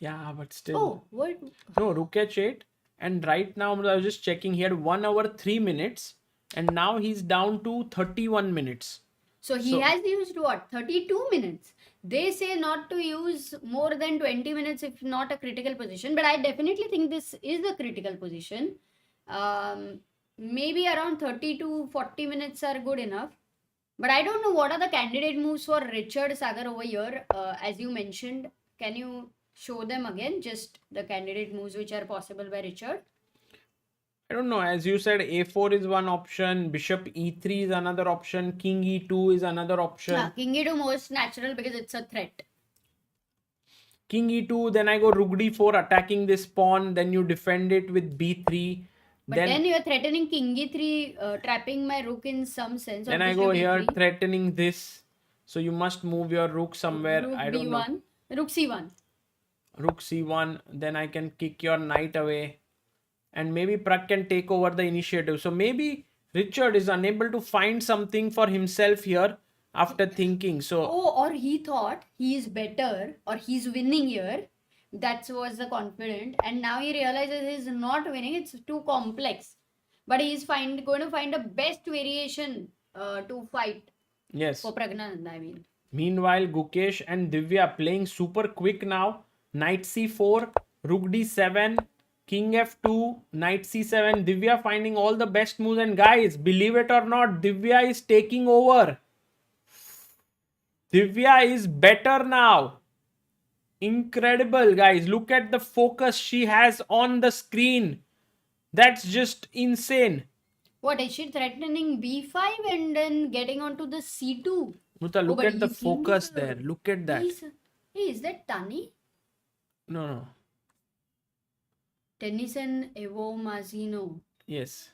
yeah, but still. Oh, what? No, rook h8. And right now, I was just checking. He had 1 hour 3 minutes. And now he's down to 31 minutes. So he has used what? 32 minutes. They say not to use more than 20 minutes if not a critical position. But I definitely think this is a critical position. Maybe around 30 to 40 minutes are good enough. But I don't know what are the candidate moves for Richard Sagar over here. As you mentioned, can you show them again? Just the candidate moves which are possible by Richard. I don't know. As you said, a4 is one option. Bishop e3 is another option. King e2 is another option. Yeah, King E2 most natural because it's a threat. King e2, then I go rook d4 attacking this pawn. Then you defend it with b3. But then you are threatening King E3, trapping my rook in some sense. Then I Obviously, go here B3. threatening this. So you must move your rook somewhere. Rook I don't know. B1. Rook C1. Rook c1. Then I can kick your knight away. And maybe Pragg can take over the initiative. So maybe Richard is unable to find something for himself here after thinking. So Oh, or he thought he is better or he's winning here. That was the confident. And now he realizes he's not winning. It's too complex. But he's going to find a best variation to fight yes. for Praggnanandhaa, I mean. Meanwhile, Gukesh and Divya playing super quick now. Knight c4, rook d7, king f2, knight c7. Divya finding all the best moves. And guys, believe it or not, Divya is taking over. Divya is better now. Incredible, guys. Look at the focus she has on the screen. That's just insane. What is she threatening B5 and then getting onto the C2? Muta, look but at the he seems, focus there. Look at that. Hey, is that Tani? No. Tennyson Evo Mazzino. Yes.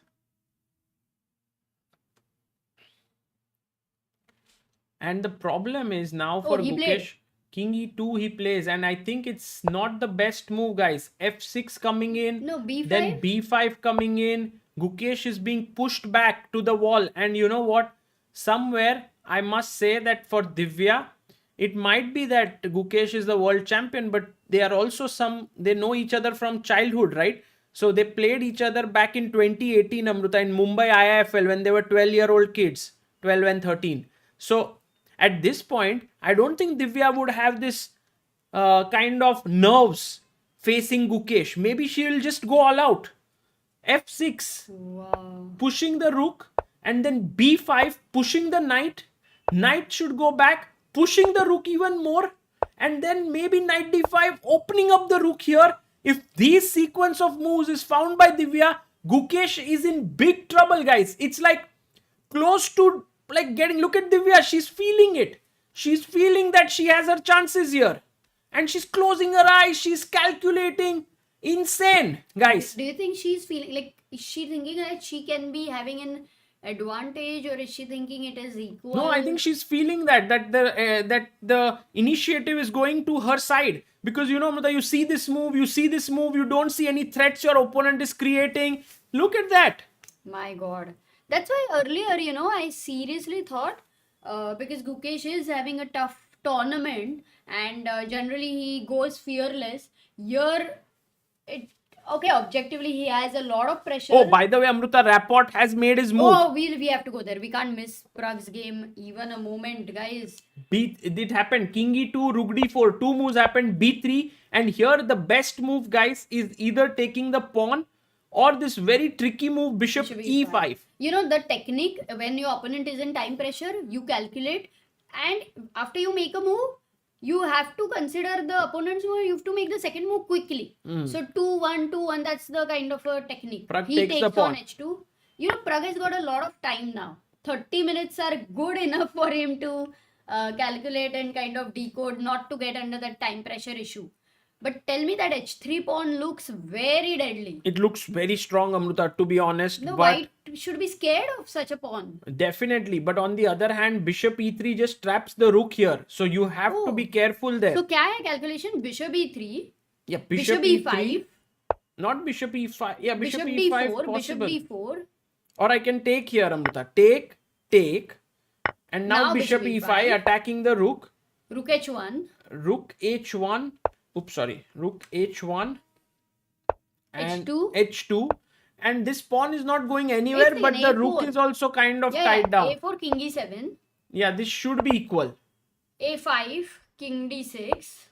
And the problem is now for Gukesh, King e2 he plays, and I think it's not the best move, guys. f6 coming in, No, B5. then b5 coming in. Gukesh is being pushed back to the wall, and you know what? Somewhere I must say that for Divya, it might be that Gukesh is the world champion, but they are also they know each other from childhood, right? So they played each other back in 2018, Amruta, in Mumbai IIFL when they were 12-year-old kids, 12 and 13. So at this point, I don't think Divya would have this kind of nerves facing Gukesh. Maybe she will just go all out. f6, Wow. pushing the rook, and then b5, pushing the knight. Knight should go back, pushing the rook even more, and then maybe knight d5, opening up the rook here. If this sequence of moves is found by Divya, Gukesh is in big trouble, guys. It's like close to look at Divya, she's feeling it. She's feeling that she has her chances here. And she's closing her eyes, she's calculating. Insane, guys. Do you think she's feeling is she thinking that she can be having an advantage, or is she thinking it is equal? No, I think she's feeling that the initiative is going to her side, because Amrita, you see this move, you don't see any threats your opponent is creating. Look at that. My God. That's why earlier, I seriously thought, because Gukesh is having a tough tournament and generally he goes fearless. Here, it okay, objectively, he has a lot of pressure. Oh, by the way, Amrita, Rapport has made his move. Oh, we have to go there. We can't miss Pragg's game even a moment, guys. It happened. King e2, rook d4. Two moves happened. b3. And here the best move, guys, is either taking the pawn or this very tricky move, bishop e5. The technique, when your opponent is in time pressure, you calculate, and after you make a move, you have to consider the opponent's move. You have to make the second move quickly. So 2-1, 2-1. That's the kind of a technique. Pragg He takes the takes pawn. on h2. Pragg has got a lot of time now. 30 minutes are good enough for him to calculate and kind of decode, not to get under that time pressure issue. But tell me that h3 pawn looks very deadly. It looks very strong, Amrita, to be honest. No, but white should be scared of such a pawn. definitely. But on the other hand, bishop e3 just traps the rook here. So you have to be careful there. So, क्या है calculation? Bishop e3. Yeah, Bishop e5. Not bishop e5. Yeah, bishop Bishop e5 d4. possible. Bishop d4. Or I can take here, Amrita. Take. And now bishop e5 attacking the rook. Rook h1. Rook h1. Oops, sorry. Rook h1. And H2. h2. And this pawn is not going anywhere, Wait a but second, the rook A4. is also kind of Yeah, tied down. a4 king e7. Yeah, this should be equal. a5 king d6.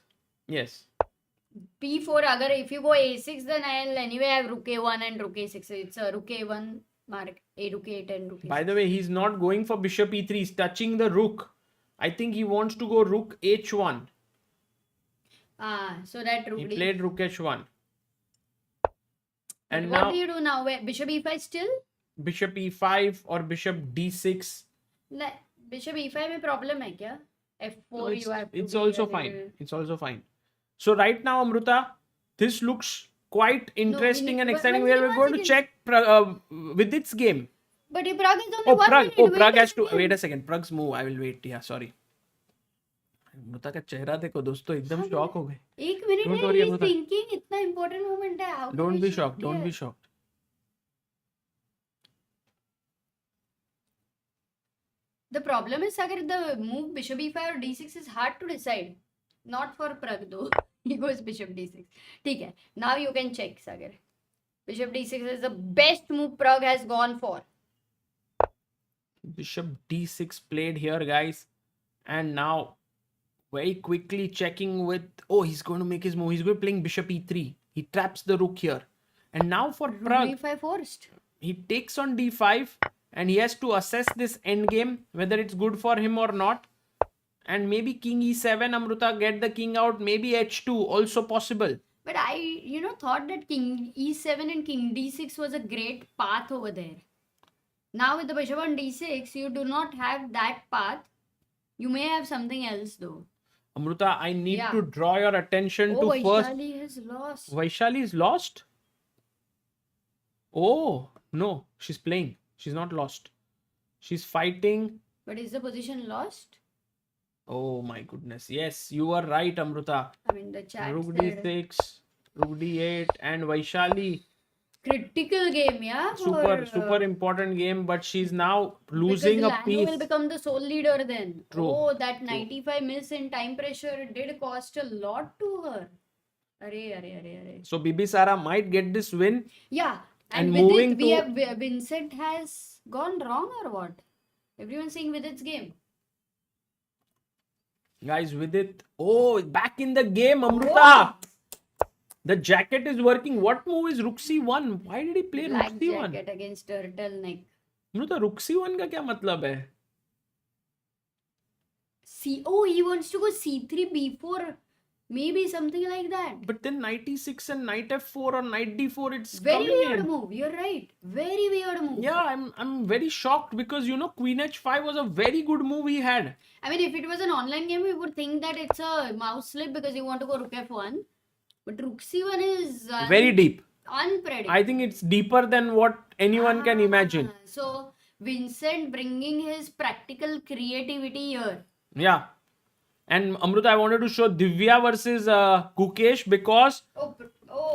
Yes. p4. Agar if you go a6, then I'll anyway have rook a1 and rook a6. It's a rook a1 mark, a rook a8 and rook a6. By the way, he's not going for bishop e3. He's touching the rook. I think he wants to go rook h1. So that rook He d. played rook h1. And What now do you do now? Bishop e5 still? bishop e5 or bishop d6. Bishop e5 में problem है क्या? f4 No, you have to it's be also a little- fine. It's also fine. So right now, Amrita, this looks quite interesting and exciting. one We're going to check Vidit's game. But if Pragg is only Oh, 1 Pragg. minute. Oh, wait Pragg a has to second. wait a second. Pragg's move. I will wait. Yeah, sorry. Amrita का चेहरा देखो दोस्तों, एकदम shock हो गए. एक minute Don't है, worry, he's Amrita. thinking इतना important moment है. How can Don't I be shift shocked. Don't here? be shocked. The problem is, Sagar, the move bishop e5 or d6 is hard to decide. Not for Pragg though. He goes bishop d6. ठीक है. Now you can check, Sagar. Bishop d6 is the best move Pragg has gone for. Bishop d6 played here, guys. And now, very quickly checking with... Oh, he's going to make his move. He's going to playing bishop e3. He traps the rook here. And now for Rook Pragg, d5 forced. he takes on d5. And he has to assess this endgame, whether it's good for him or not. And maybe king e7, Amrita, get the king out. Maybe h2, also possible. But I, thought that king e7 and king d6 was a great path over there. Now with the bishop on d6, you do not have that path. You may have something else though. Amrita, I need Yeah. to draw your attention Oh, to first... Vishali has lost. Vaishali is lost? Oh, no. She's playing. She's not lost. She's fighting. But is the position lost? Oh my goodness. Yes, you are right, Amrita. I mean, the chat Rook said d6, rook d8, and Vaishali. critical game, yeah? Super important game, but she's now losing a Lano piece. will become the sole leader then. True. Oh, that 95 miss in time pressure did cost a lot to her. Arre. So Bibisara might get this win. Yeah. And with moving it, we to- have Vincent has gone wrong or what? Everyone's saying with its game. Guys, with it. Oh, back in the game, Amrita. The jacket is working. What move is rook c1? Why did he play rook Black c1? jacket against turtleneck. Amrita, rook c1 का क्या मतलब है? Oh, he wants to go c3, b4. Maybe something like that. But then knight e6 and knight f4 or knight d4, it's Very coming weird in. move. You're right. Very weird move. Yeah, I'm very shocked because queen h5 was a very good move he had. I mean, if it was an online game, we would think that it's a mouse slip because you want to go rook f1. But rook c1 is Very deep. unpredictable. I think it's deeper than what anyone can imagine. So Vincent bringing his practical creativity here. Yeah. And Amruta, I wanted to show Divya versus Gukesh because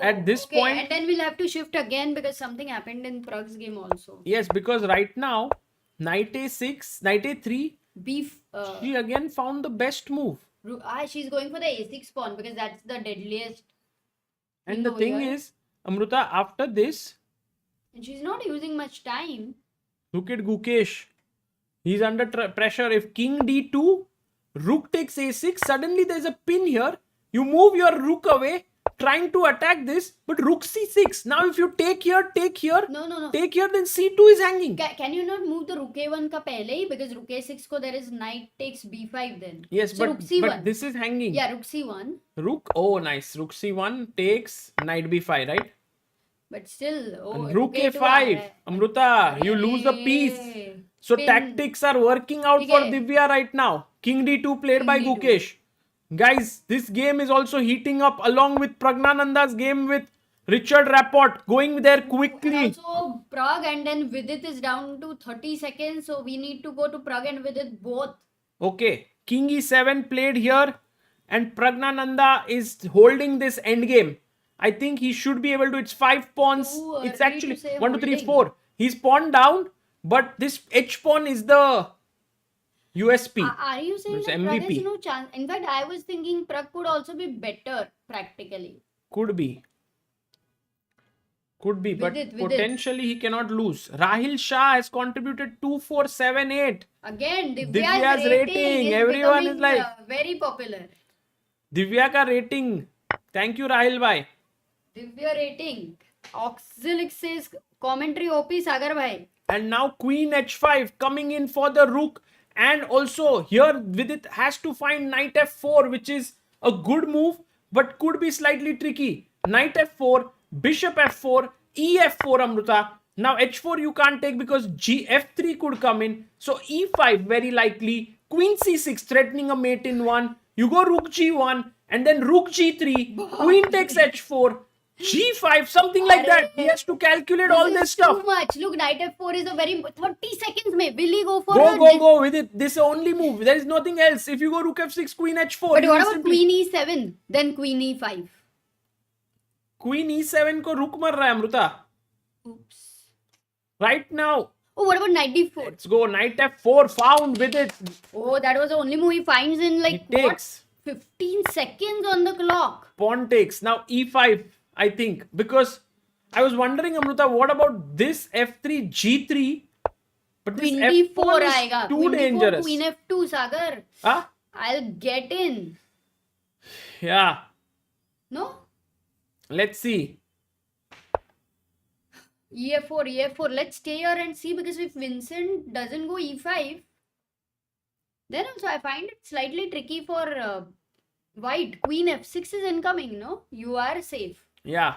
at this okay. point, And then we'll have to shift again because something happened in Pragg's game also. yes, because right now, knight a6, knight a3, Beef. she again found the best move. She's going for the a6 pawn because that's the deadliest. And the thing is, Amruta, after this, and she's not using much time. look at Gukesh. He's under pressure. If king d2, rook takes a6, suddenly there's a pin here. You move your rook away, trying to attack this, but rook c6. Now if you take here, No. take here, then c2 is hanging. Can you not move the rook a1 ka pehle hi? Because rook a6 ko there is knight takes b5 then. Yes, so but, rook c1. but this is hanging. Yeah, rook c1. Rook, oh nice. Rook c1 takes knight b5, right? But still, And rook a5. Amruta, you lose a piece. So tactics are working out for Divya right now. King d2 played by Gukesh. Guys, this game is also heating up along with Praggnanandha's game with Richard Rapport going there quickly. And also Pragg and then Vidit is down to 30 seconds. So we need to go to Pragg and Vidit both. Okay, King e7 played here and Praggnanandhaa is holding this endgame. I think he should be able to. It's 5 pawns. It's actually 1, 2, 3, 4. He's pawned down, but this H pawn is the USP. Are you saying It's that Pragg has MVP. no chance? In fact, I was thinking Pragg could also be better practically. Could be. But Vidit. potentially he cannot lose. Rahil Shah has contributed 2, 4, 7, 8. Again, Divya's rating. is Everyone is becoming, like very popular. Divya ka rating. Thank you, Rahil bhai. Divya rating. Oxalic says commentary OP Sagar bhai. And now Queen h5 coming in for the rook. And also here Vidit has to find knight f4, which is a good move, but could be slightly tricky. Knight f4, bishop f4, ef4, Amruta. Now h4 you can't take because f3 could come in. So e5 very likely. Queen c6 threatening a mate in one. You go rook g1 and then rook g3. Queen takes h4. G5, something like that. He has to calculate all this stuff. Too much. Look, knight f4 is a very 30 seconds. Will he go for Go with it. This is the only move. There is nothing else. If you go rook f6, queen h4. But what about queen e7? Then queen e5. Queen e7 ko rook mar raha hai, Amruta. Oops. Right now. Oh, what about knight d4? Let's go. Knight f4 found with it. Oh, that was the only move he finds in like It takes. What? 15 seconds on the clock. Pawn takes. Now e5, I think. Because I was wondering, Amruta, what about this f3, g3? But this Queen d4 f4 is aayega. too Queen d4, dangerous. queen f2, Sagar. Huh? I'll get in. Yeah. No? Let's see. E4. Let's stay here and see, because if Vincent doesn't go e5, then also I find it slightly tricky for white. Queen f6 is incoming, no? You are safe. Yeah.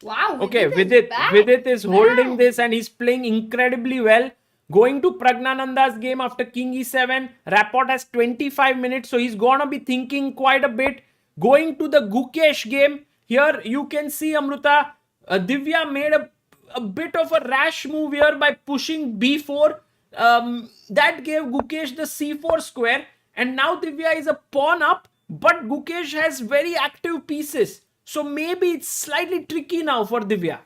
Wow. Okay, Vidit Vidit is holding this and he's playing incredibly well. Going to Praggnanandha's game after King e7. Rapport has 25 minutes, so he's gonna be thinking quite a bit. Going to the Gukesh game. Here you can see, Amruta, Divya made a bit of a rash move here by pushing b4. That gave Gukesh the c4 square. And now Divya is a pawn up, but Gukesh has very active pieces. So maybe it's slightly tricky now for Divya.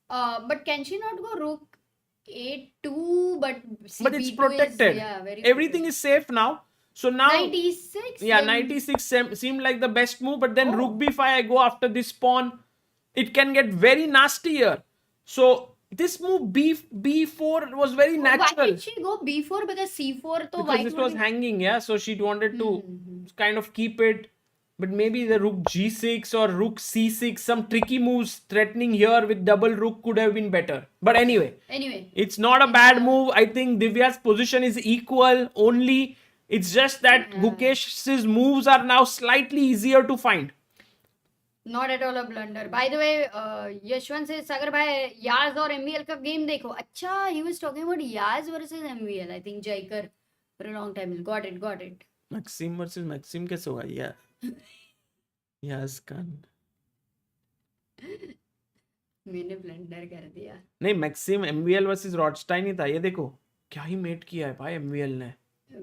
But can she not go rook a2? But It's protected. Everything is safe now. So now, knight e6. yeah, knight e6 seemed like the best move. But then rook b5, I go after this pawn. It can get very nasty here. So this move b4 was very natural. Why did she go b4? Because c4 to Because this was hanging, yeah. So she wanted to kind of keep it. But maybe the rook g6 or rook c6, some tricky moves threatening here with double rook could have been better. But anyway, it's not a bad move. I think Divya's position is equal. Only it's just that Gukesh's moves are now slightly easier to find. Not at all a blunder. By the way, Yashwant says, Sagar bhai, Yaz or MVL ka game dekho. Acha, he was talking about Yaz versus MVL. I think Jaikar for a long time. Got it. Maxim versus Maxim कैसे होगा? Yeah. Yaz Khan. मैंने blunder कर दिया. नहीं, Maxim MVL versus Rothstein ही था. ये देखो. क्या ही मेट किया है भाई एमवीएल ने.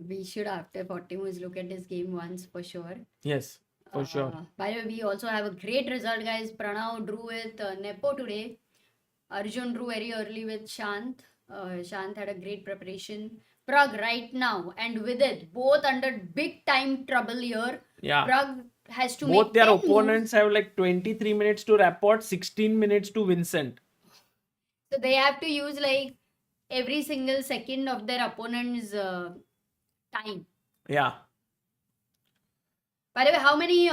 We should, after 40 moves, look at this game once for sure. Yes, for sure. By the way, we also have a great result, guys. Pranav drew with Nepo today. Arjun drew very early with Shant. Shant had a great preparation. Pragg right now and Vidit both under big time trouble here. Yeah. Pragg has to Both make their 10 opponents moves. have like 23 minutes to rapport, 16 minutes to Vincent. So they have to use like every single second of their opponent's time. Yeah. By the way, how many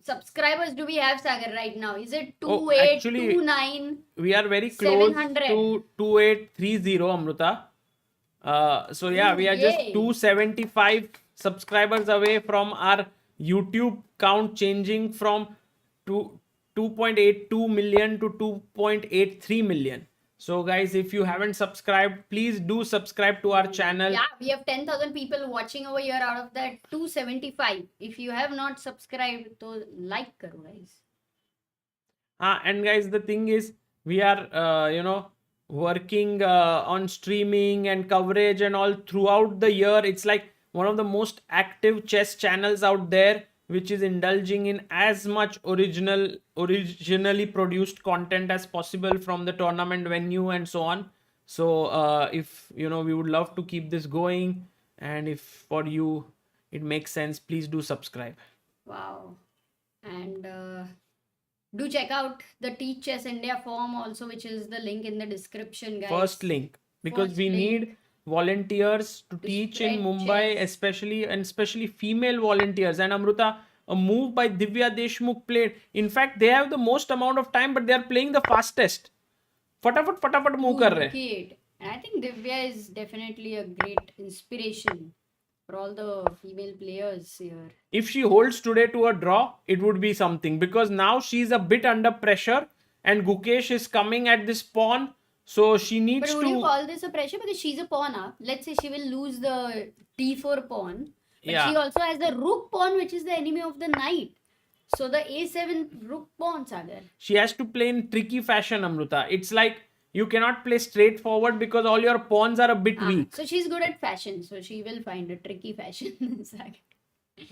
subscribers do we have, Sagar, right now? Is it Oh, 28, actually, 29? We are very close 700. to 2830, Amruta. So yeah, we are just Yay. 275 subscribers away from our YouTube count changing from 2.82 million to 2.83 million. So guys, if you haven't subscribed, please do subscribe to our channel. Yeah, we have 10,000 people watching over here out of that 275. If you have not subscribed, so like karo, guys. And guys, the thing is, we are, working on streaming and coverage and all throughout the year. It's like one of the most active chess channels out there, which is indulging in as much originally produced content as possible from the tournament venue and so on. So if we would love to keep this going, and if for you it makes sense, please do subscribe. Wow. And do check out the Teach Chess India form also, which is the link in the description, guys. First link, because First we link. need volunteers to teach in spread Mumbai, chess. especially female volunteers. And Amruta, a move by Divya Deshmukh played. In fact, they have the most amount of time, but they are playing the fastest. फटाफट move कर रहे हैं. Kid. And I think Divya is definitely a great inspiration for all the female players here. If she holds today to a draw, it would be something, because now she's a bit under pressure and Gukesh is coming at this pawn, so she needs But would you to. call this a pressure? Because she's a pawn up. Let's say she will lose the d4 pawn. But Yeah. she also has the rook pawn, which is the enemy of the knight. So the a7 rook pawns are there. She has to play in tricky fashion, Amruta. It's like you cannot play straightforward because all your pawns are a bit weak. So she's good at fashion. So she will find a tricky fashion.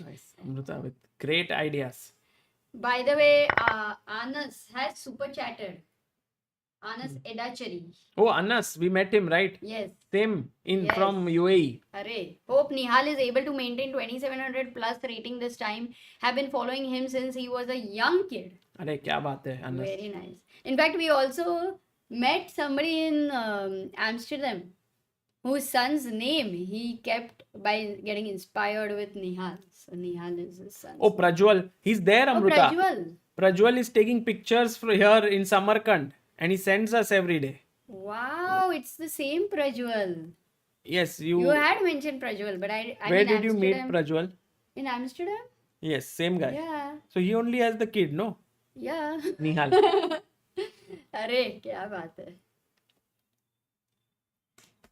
Nice, Amruta with great ideas. By the way, Anas has super chatted. Anas Edachari. Oh, Anas, we met him, right? Yes. Same Yes. from UAE. Array. Hope Nihal is able to maintain 2700 plus rating this time. Have been following him since he was a young kid. अरे क्या बात है, Anas. Very nice. In fact, we also met somebody in Amsterdam whose son's name he kept by getting inspired with Nihal. So Nihal is his son. Oh, Prajwal. He's there, Oh, Amruta. Prajwal. Prajwal is taking pictures for here in Samarkand and he sends us every day. Wow, it's the same Prajwal. Yes, You had mentioned Prajwal, but I Where in did you meet Amsterdam- Prajwal? In Amsterdam? Yes, same guy. Yeah. So he only has the kid, no? Yeah. Nihal. अरे क्या बात है.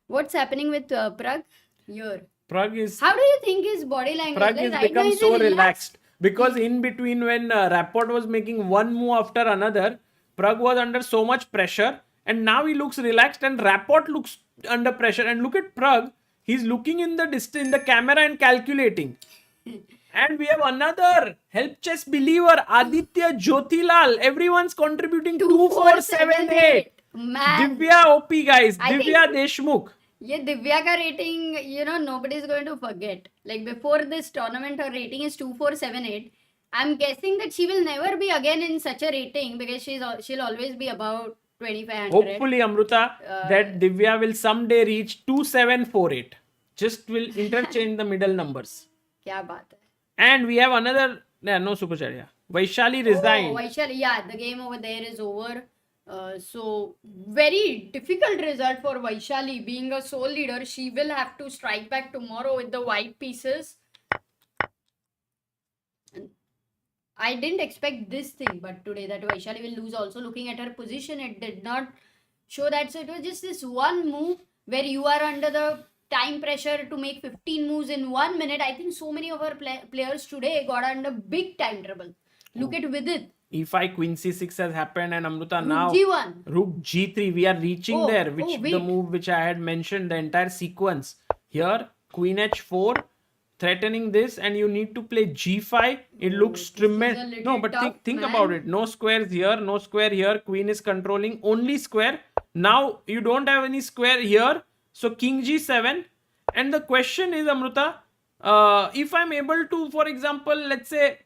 What's happening with Pragg here? Pragg is How do you think his body language? Pragg Like, has right now become he's so relaxed. relaxed because in between when Rapport was making one move after another, Pragg was under so much pressure and now he looks relaxed and Rapport looks under pressure. And look at Pragg, he's looking in the camera and calculating. And we have another help chess believer, Aditya Jyotilal. Everyone's contributing 2478. Man, Divya OP guys, I Divya Deshmukh. ये दिव्या का rating, nobody is going to forget. Like before this tournament, her rating is 2478. I'm guessing that she will never be again in such a rating because she'll always be about 2500. Hopefully, Amruta, that Divya will someday reach 2748. Just will interchange the middle numbers. क्या बात है. And we have another, no super chat, yeah. Vaishali resigned. Oh, Vishali, yeah, the game over there is over. So very difficult result for Vaishali. Being a sole leader, she will have to strike back tomorrow with the white pieces. I didn't expect this thing, but today that Vaishali will lose. Also looking at her position, it did not show that. So it was just this one move where you are under the time pressure to make 15 moves in 1 minute. I think so many of our players today got under big time trouble. Look at Vidit. E5, Queen C6 has happened, and Amruta Rook now G1. Rook G3. We are reaching Oh, there, oh, the wait. move which I had mentioned, the entire sequence. Here, Queen H4, threatening this, and you need to play G5. It Oh, looks this is a tremendous. little No, but tough, think man. about it. No squares here, no square here. Queen is controlling only square. Now you don't have any square here. So King G7. And the question is, Amruta, if I'm able to, for example, let's say,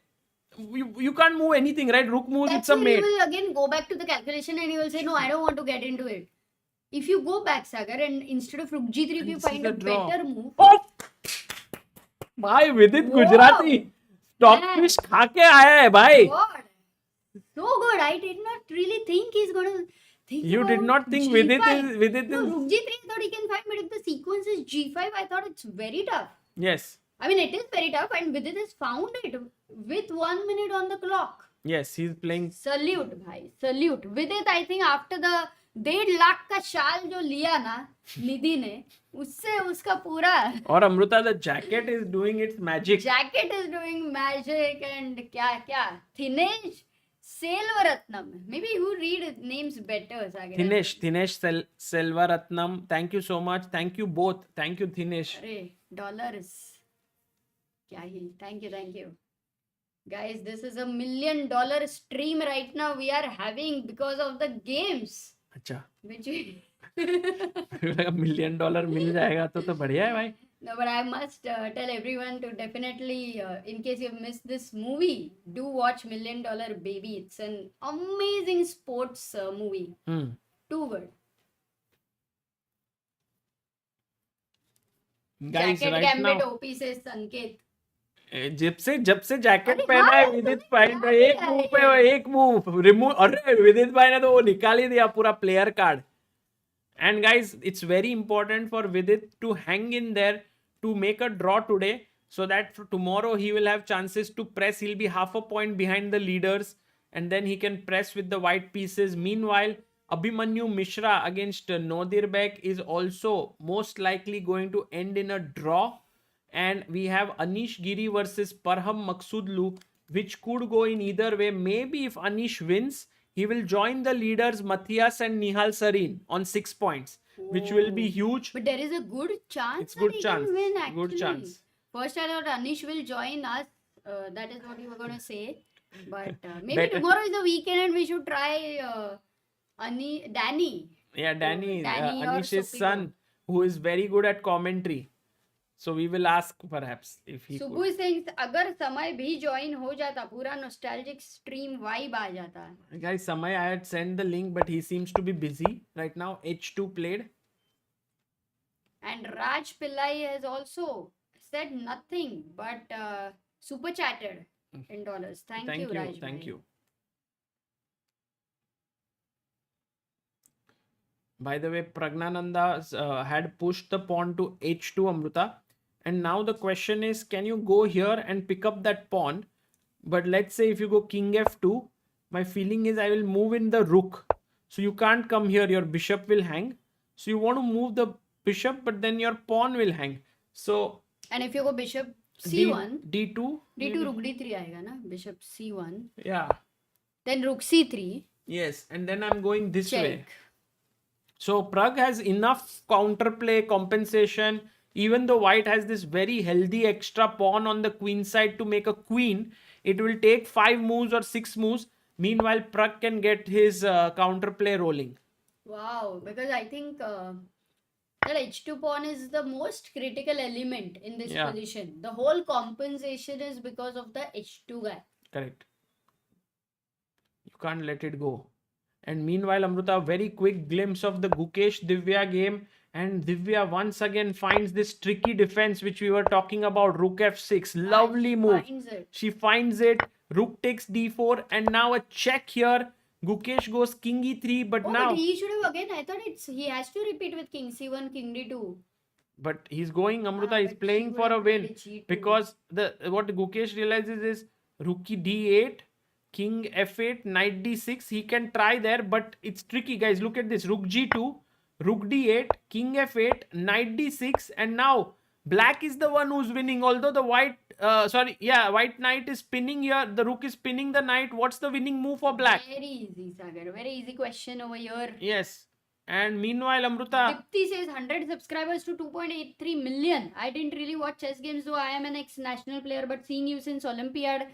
you can't move anything, right? Rook moves, That's it's a where you mate. will again go back to the calculation and you will say, no, I don't want to get into it. If you go back, Sagar, and instead of Rook G3, if And you this find is a a draw. better move. Oh! भाई विदित Wow! Gujarati stock Man. Fish खा के आया है भाई. God, so good. I did not really think he's going to think You did about not think G5. Vidit No, is Rook G3 I thought he can find, but if the sequence is G5, I thought it's very tough. yes. I mean, it is very tough, and Vidit has found it with 1 minute on the clock. Yes, he's playing. Salute भाई salute Vidit I think after the 1.5 lakh का शाल जो लिया ना निधि ने उससे उसका पूरा और Amrita the jacket is doing its magic. Jacket is doing magic and क्या क्या Thinesh Selvaratnam maybe who read names better Thinesh Selvaratnam, thank you so much. Thank you both. Thank you, Thinesh. अरे डॉलर्स क्या ही thank you guys, this is $1 million stream right now we are having because of the games अच्छा. which we $1 million मिल जाएगा तो बढ़िया है भाई. No, but I must tell everyone to definitely, in case you've missed this movie, do watch $1 Million Baby. It's an amazing sports movie. Too good. Guys, Jacket right Gambit now, OP says Sanket. जब से jacket अरे पहना हाँ, है विदित तुमने भाई क्या एक किया मूव है? पे एक मूव रिमूव. अरे विदित भाई ने तो वो निकाल ही दिया पूरा player card. And guys, it's very important for Vidit to hang in there to make a draw today, so that for tomorrow he will have chances to press. He'll be half a point behind the leaders, and then he can press with the white pieces. Meanwhile, Abhimanyu Mishra against Nodirbek is also most likely going to end in a draw. And we have Anish Giri versus Parham Maksudlu, which could go in either way. Maybe if Anish wins, he will join the leaders Matthias and Nihal Sarin on 6 points, which will be huge. But there is a good chance It's that good he chance. can win actually. Good chance. First I thought Anish will join us. That is what you were going to say. But maybe Better. tomorrow is the weekend and we should try Danny. Yeah, Danny, Danny or Anish's Supiko. son, who is very good at commentary. So we will ask perhaps if he सुबह could. Singh अगर समय भी join हो जाता पूरा nostalgic stream vibe आ जाता. Guys, Samay, I had sent the link, but he seems to be busy right now. H2 played. And Raj Pillai has also said nothing but super chatted in dollars. Thank you, Raj. Thank you. By the way, Praggnanandhaa had pushed the pawn to H2, Amruta. And now the question is, can you go here and pick up that pawn? But let's say if you go King F2, my feeling is I will move in the rook. So you can't come here, your bishop will hang. So you want to move the bishop, but then your pawn will hang. So And if you go bishop C1, D2. D2 maybe? rook D3 आएगा ना, bishop C1, Yeah. then rook C3, Yes. And then I'm going this way. check. So Pragg has enough counterplay compensation. Even though white has this very healthy extra pawn on the queen side to make a queen, it will take 5 moves or 6 moves. Meanwhile, Pragg can get his counterplay rolling. Wow, because I think that H2 pawn is the most critical element in this Yeah. position. The whole compensation is because of the H2 guy. Correct. You can't let it go. And meanwhile, Amruta, very quick glimpse of the Gukesh Divya game. And Divya once again finds this tricky defense which we were talking about. Rook F6. Lovely move. Finds it. She finds it. Rook takes D4. And now a check here. Gukesh goes King E3. But Oh, now... but he should have again. I thought he has to repeat with King C1, King D2. But he's going, Amruta, Ah, he's but playing she for a would have win. played G2. Because what Gukesh realizes is Rook D8, King F8, Knight D6. He can try there, but it's tricky, guys. Look at this. Rook G2, Rook D8, King F8, Knight D6, and now Black is the one who's winning. Although the white knight is spinning here. The rook is spinning the knight. What's the winning move for black? Very easy, Sagar. Very easy question over here. Yes. And meanwhile, Amruta. Dipti says 100 subscribers to 2.83 million. I didn't really watch chess games, though I am an ex-national player, but seeing you since Olympiad,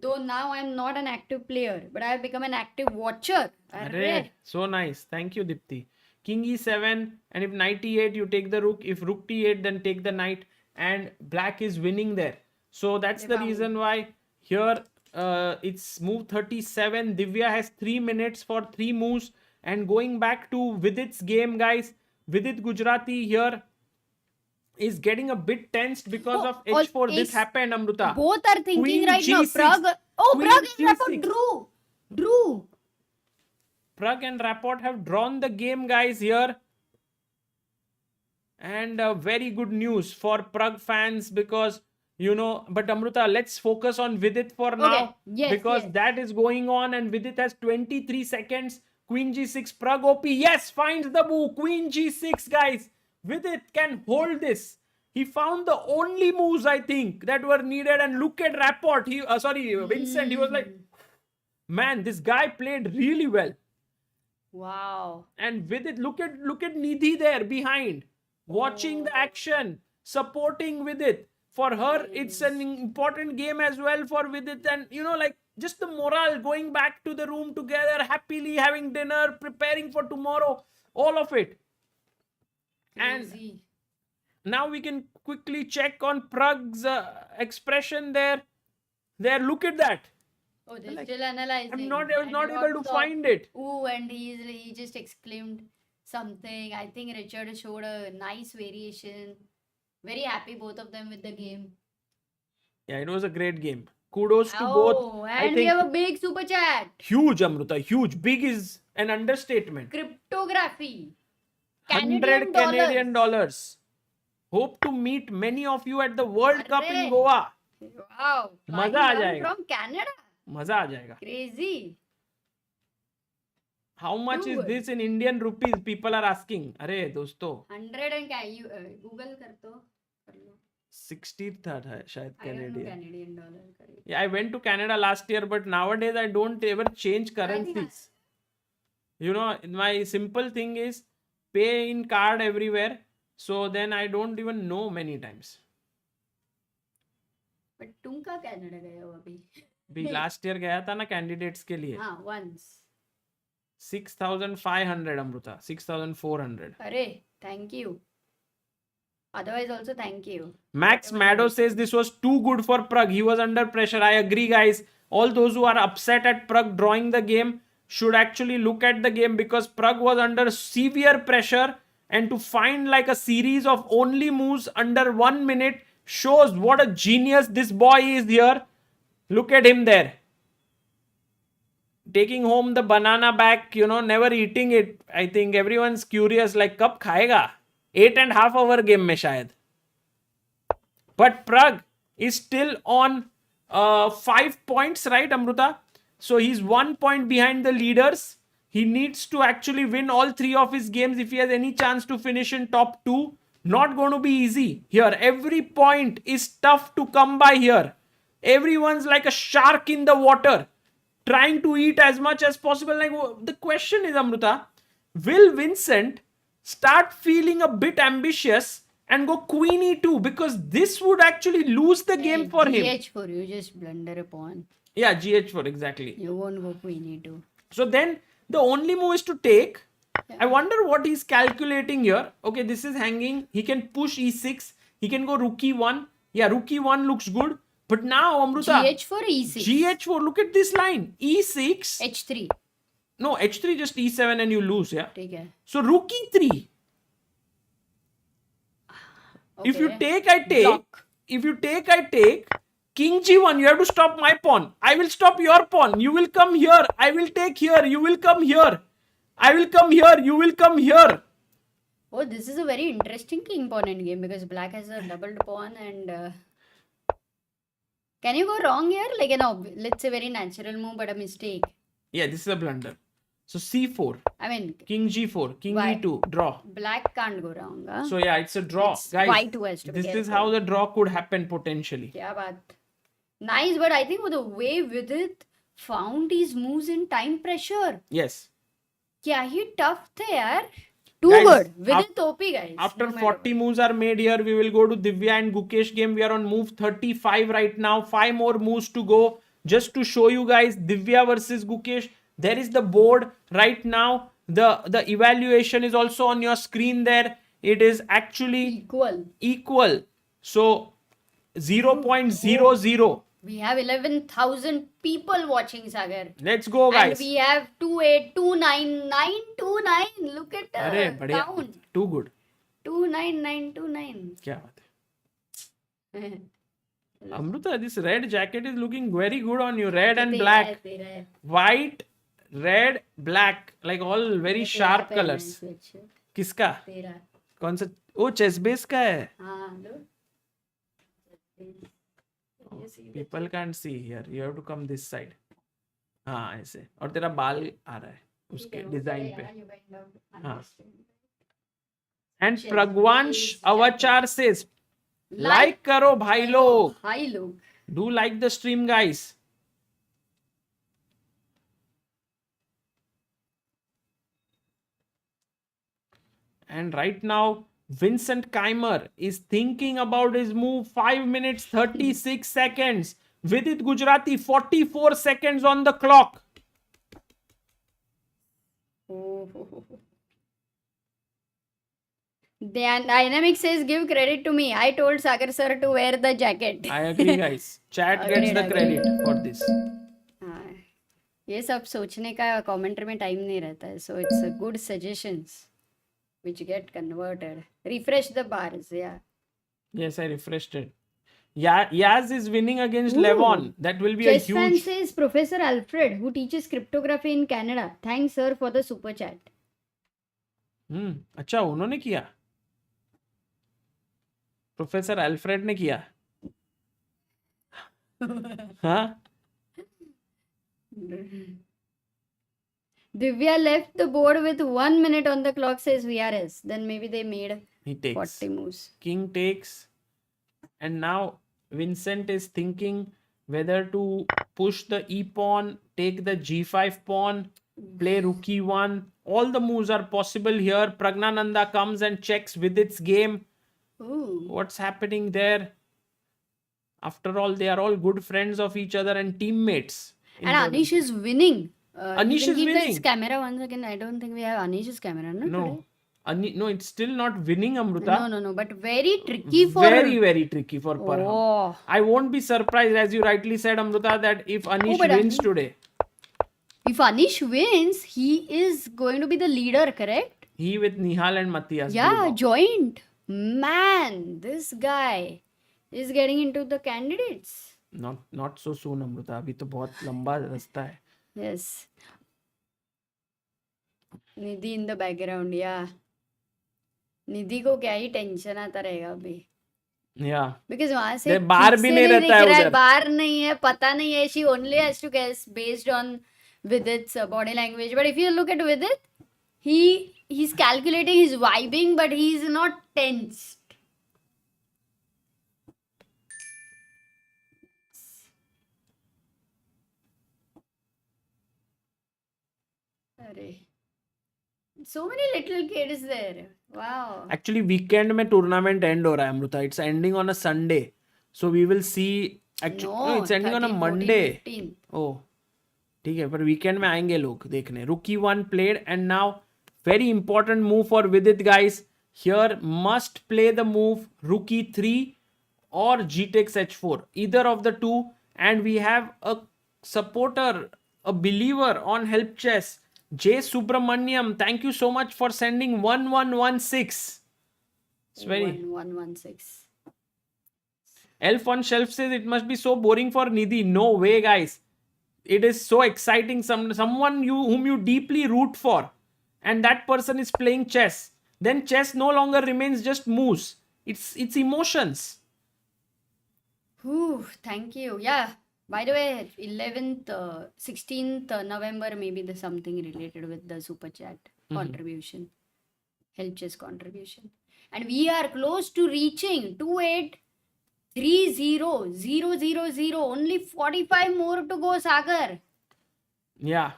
though now I'm not an active player, but I have become an active watcher. Arre, so nice. Thank you, Dipti. King e7, and if knight e8, you take the rook. If rook t8, then take the knight. And black is winning there. So that's the reason why here it's move 37. Divya has 3 minutes for 3 moves. And going back to Vidit's game, guys, Vidit Gujrathi here is getting a bit tensed because of h4. This happened, Amruta. Both are thinking Queen right now. G6. Pragg. Queen Pragg and G6. Rapport drew. Pragg and Rapport have drawn the game, guys, here. And very good news for Pragg fans because, but Amruta, let's focus on Vidit for now. Yes, because that is going on and Vidit has 23 seconds. Queen G6, Pragg OP. Yes, finds the move. Queen G6, guys. Vidit can hold this. He found the only moves, I think, that were needed. And look at Rapport. Vincent. He was like, man, this guy played really well. Wow. And Vidit, look at Nidhi there behind, watching the action, supporting Vidit. For her, it's an important game as well for Vidit. And, just the morale, going back to the room together, happily having dinner, preparing for tomorrow, all of it. Crazy. And now we can quickly check on Pragg's expression there. Look at that. Oh, they're still analyzing. I was not able to find it. Oh, and he just exclaimed something. I think Richard showed a nice variation. Very happy both of them with the game. Yeah, it was a great game. Kudos to both. Oh, and we have a big super chat. Huge, Amruta. Huge. Big is an understatement. Cryptography. 100 Canadian dollars. Hope to meet many of you at the World Cup in Goa. Wow. मजा आ जाएगा. From Canada. मजा आ जाएगा. Crazy. How much is this in Indian rupees? People are asking. अरे दोस्तों. 100 and Google कर तो. 60 था शायद Canadian. Canadian dollar. Yeah, I went to Canada last year, but nowadays I don't ever change currencies. My simple thing is pay in card everywhere. So then I don't even know many times. But तुम का Canada गए हो अभी? भी last year गया था ना candidates के लिए. हाँ, once. 6,500 Amruta. 6,400. Arey, thank you. Otherwise also thank you. Max Maddow says this was too good for Pragg. He was under pressure. I agree, guys. All those who are upset at Pragg drawing the game should actually look at the game because Pragg was under severe pressure, and to find like a series of only moves under 1 minute shows what a genius this boy is here. Look at him there. Taking home the banana back, never eating it. I think everyone's curious, like, kab khayega? 8.5 hour game mein shayad. But Pragg is still on 5 points, right, Amruta? So he's 1 point behind the leaders. He needs to actually win all 3 of his games if he has any chance to finish in top 2. Not going to be easy here. Every point is tough to come by here. Everyone's like a shark in the water, trying to eat as much as possible. Like, the question is, Amruta, will Vincent start feeling a bit ambitious and go queen e2? Because this would actually lose the game for him. GH4, you just blunder a pawn. Yeah, GH4, exactly. You won't go queen e2. So then the only move is to take. Yeah. I wonder what he's calculating here. Okay, this is hanging. He can push e6. He can go rook e1. Yeah, rook e1 looks good. But now, Amruta, GH4, E6. GH4, look at this line. E6. H3. No, H3 just E7 and you lose, yeah? Okay. So rook E3. Okay. If you take, I take. Block. If you take, I take. King G1, you have to stop my pawn. I will stop your pawn. You will come here. I will take here. You will come here. I will come here. You will come here. Oh, this is a very interesting king pawn endgame because black has a doubled pawn and... Can you go wrong here? Like let's say very natural move but a mistake. Yeah, this is a blunder. So c4, I mean, king g4, king Why? e2, draw. black can't go wrong. Huh? So yeah, it's a draw, It's guys. white who has to be This is careful. how the draw could happen potentially. Kya baat? Nice, but I think with the way Vidit found his moves in time pressure, Yes. क्या ही tough थे यार. Too Guys, good. Vidit OP, guys. After no matter 40 moves are made here, we will go to Divya and Gukesh game. We are on move 35 right now. 5 more moves to go. Just to show you guys, Divya versus Gukesh. There is the board right now. The evaluation is also on your screen there. It is actually equal. So 0.00. We have 11,000 people watching, Sagar. Let's go, guys. And we have 2829,929. Look at the अरे बढ़िया. count. Too good. 29929. क्या बात है. Amruta, this red jacket is looking very good on you. Red and black. White, red, black. Like all very sharp colors. किसका? कौन सा? ओ chess base का है. People can't see here. You have to come this side. हाँ ऐसे. और तेरा बाल आ रहा है उसके डिजाइन पे. हाँ. And Pragwansh Avachar says, like करो भाई लोग. Hi लोग. Do like the stream, guys. And right now, Vincent Keimer is thinking about his move. 5 minutes 36 seconds. Vidit Gujrathi 44 seconds on the clock. The Dynamic says give credit to me. I told Sagar sir to wear the jacket. I agree, guys. Chat gets the credit for this. ये सब सोचने का commentary में time नहीं रहता है. So it's a good suggestions which get converted. Refresh the bars, yeah. Yes, I refreshed it. Yeah, Yaz is winning against Levon. That will be a Chess fan huge. says Professor Alfred, who teaches cryptography in Canada. Thanks, sir, for the super chat. अच्छा उन्होंने किया. Professor Alfred ने किया. हाँ. Divya left the board with 1 minute on the clock, says VRS. Then maybe they made He takes. 40 moves. King takes. And now Vincent is thinking whether to push the e pawn, take the g5 pawn, play rook e1. All the moves are possible here. Praggnanandhaa comes and checks with its game. Ooh. What's happening there? After all, they are all good friends of each other and teammates. And Anish is winning. Anish you can is keep winning. This camera once again. I don't think we have Anish's camera, no? No. No, it's still not winning, Amruta. No. But very tricky for... Very, very tricky for Parham. Oh. I won't be surprised, as you rightly said, Amruta, that if Anish wins today. If Anish wins, he is going to be the leader, correct? He with Nihal and Matthias. Yeah, joint. Man, this guy is getting into the candidates. Not so soon, Amruta. अभी तो बहुत लंबा रास्ता है. Yes. Nidhi in the background, yeah. Nidhi को क्या ही tension आता रहेगा अभी. Yeah. Because वहां से बार भी नहीं रहता है उधर. बार नहीं है, पता नहीं है. She only has to guess based on Vidit's body language. But if you look at Vidit, he's calculating, he's vibing, but he's not tensed. So many little kids there. Wow. Actually, weekend में tournament end हो रहा है, Amruta. It's ending on a Sunday. So we will see. Actually, no, it's ending 13, on a Monday. 14, 15. Oh. ठीक है, पर weekend में आएंगे लोग देखने. Rook e1 played and now very important move for Vidit, guys. Here must play the move Rook e3 or g takes h4. Either of the two. And we have a supporter, a believer on Help Chess. J. Subramaniam, thank you so much for sending 1116. It's very 1116. Elf on Shelf says it must be so boring for Nidhi. No way, guys. It is so exciting. Someone whom you deeply root for, and that person is playing chess. Then chess no longer remains just moves. It's emotions. Thank you. Yeah. By the way, 11th, 16th November, maybe the something related with the super chat contribution, help chess contribution. And we are close to reaching 2830,000. Only 45 more to go, Sagar. Yeah.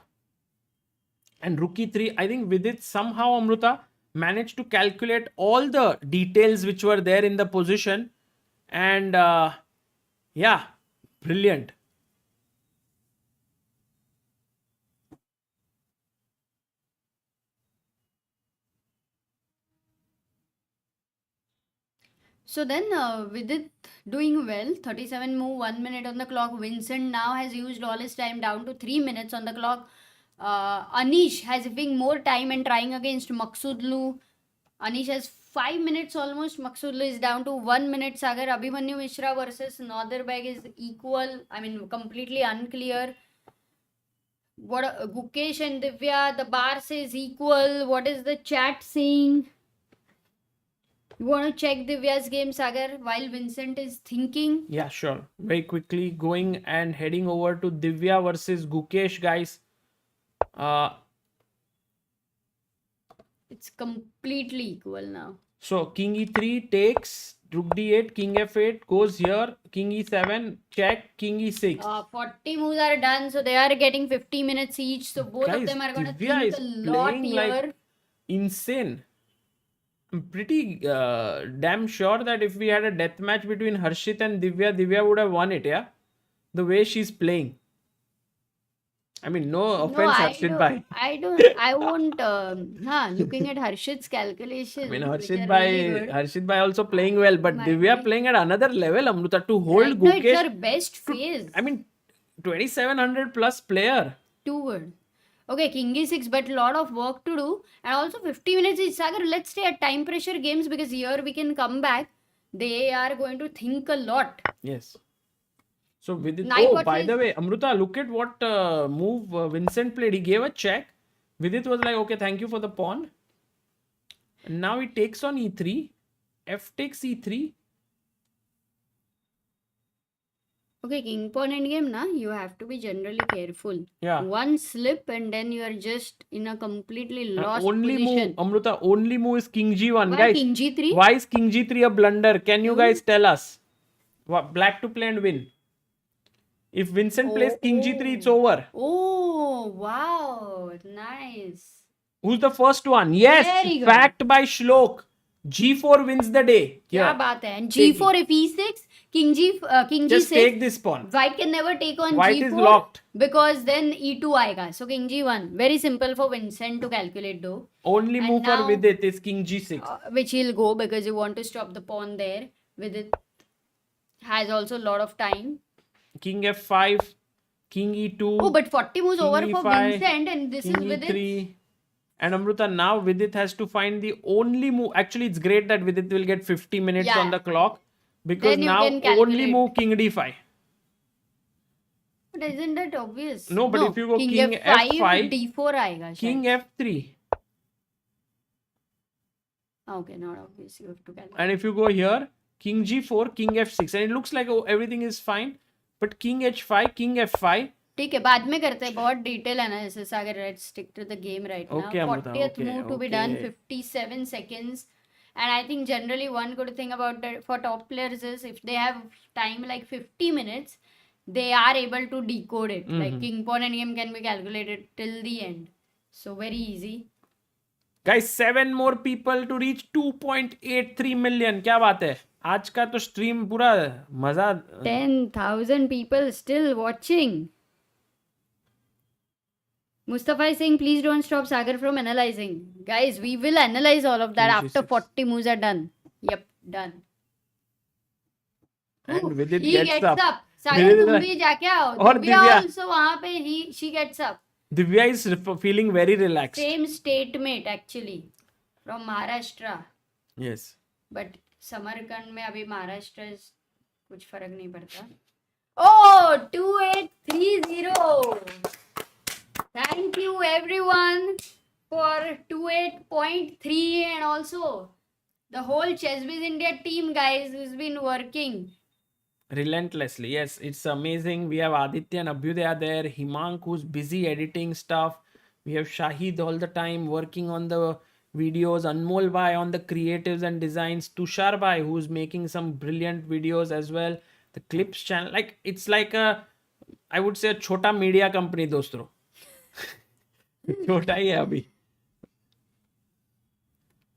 And Rookie 3, I think Vidit somehow, Amruta, managed to calculate all the details which were there in the position. And yeah, brilliant. So then, Vidit doing well, 37 move, 1 minute on the clock. Vincent now has used all his time down to 3 minutes on the clock. Anish has having more time and trying against Maksudlu. Anish has 5 minutes almost. Maksudlu is down to 1 minute. Sagar Abhimanyu Mishra versus Northerbag is equal. I mean, completely unclear. What Gukesh and Divya, the bar says equal. What is the chat saying? You want to check Divya's game, Sagar, while Vincent is thinking? Yeah, sure. Very quickly going and heading over to Divya versus Gukesh, guys. It's completely equal now. So King E3 takes Rook D8, King F8 goes here, King E7 check, King E6. 40 moves are done, so they are getting 50 minutes each. So both Guys, of them are going to Divya think is a lot playing here. like insane. I'm pretty damn sure that if we had a death match between Harshit and Divya, Divya would have won it, yeah? The way she's playing. I mean, no offense, Harshit bhai. I won't. Looking at Harshit's calculations. I mean, which are really good. Harshit bhai also playing well, but Might Divya be. playing at another level, Amruta, to hold Right now, it's Gukesh. her best phase. I mean, 2700 plus player. Too good. Okay, King E6, but a lot of work to do. And also 50 minutes each. Sagar, let's stay at time pressure games because here we can come back. They are going to think a lot. Yes. So Vidit, Knight by the is- way, Amruta, look at what move Vincent played. He gave a check. Vidit was like, okay, thank you for the pawn. And now he takes on E3. F takes E3. Okay, king pawn endgame, na, you have to be generally careful. Yeah. One slip and then you are just in a completely lost Only position. move, Amruta, only move is King G1, Why guys. king G3? Why is King G3 a blunder? Can you guys tell us? Black to play and win. If Vincent plays King G3, it's over. Oh, wow. Nice. Who's the first one? Yes, Very good. fact by Shlok. G4 wins the day. Kya Yeah. baat hai? And G4 if E6, King G6. Just take this pawn. White can never take on White G4 is locked. because then E2 aega. So King G1. Very simple for Vincent to calculate though. Only And move for now- Vidit is King G6. Which he'll go because you want to stop the pawn there. With it has also a lot of time. King F5, King E2. Oh, but 40 moves King over for E5, Vincent and this King is with it. E3. And Amruta, now Vidit has to find the only move. Actually, it's great that Vidit will get 50 minutes Yeah. on the clock. Because Then you now can only calculate. move King D5. But isn't that obvious? No, but if you go King F5, F5, D4 aega. King King F3. Okay, not obvious. You have to calculate. And if you go here, King G4, King F6. And it looks like everything is fine. But King H5, King F5. ठीक है बाद में करते हैं बहुत detail analysis अगर let's stick to the game right now Okay, Amruta, 40th okay, move to be done okay. 57 seconds and I think generally one good thing about that for top players is if they have time like 50 minutes they are able to decode it like king pawn and game can be calculated till the end so very easy. Guys, 7 more people to reach 2.83 million. क्या बात है? आज का तो stream पूरा मजा. 10,000 people still watching. Mustafa is saying, please don't stop Sagar from analyzing. Guys, we will analyze all of that after 40 moves are done. Yep, done. And Ooh, Vidit he gets up. Sagar, Vidit तुम is भी जाके आओ. और Divya Divya. also वहाँ पे she gets up. Divya is feeling very relaxed. Same statemate actually from Maharashtra. Yes. But Samarkand में अभी महाराष्ट्र कुछ फर्क नहीं पड़ता. Oh, 2830. Thank you everyone for 28.3 and also the whole ChessBiz India team guys who's been working. relentlessly. Yes, it's amazing. We have Aditya and Abhyudaya there. Himank, who's busy editing stuff. We have Shahid all the time working on the videos. Anmol Bhai on the creatives and designs. Tushar Bhai, who's making some brilliant videos as well. The Clips channel. Like, it's like a, I would say, a chota media company, dostro. Chota hi hai abhi.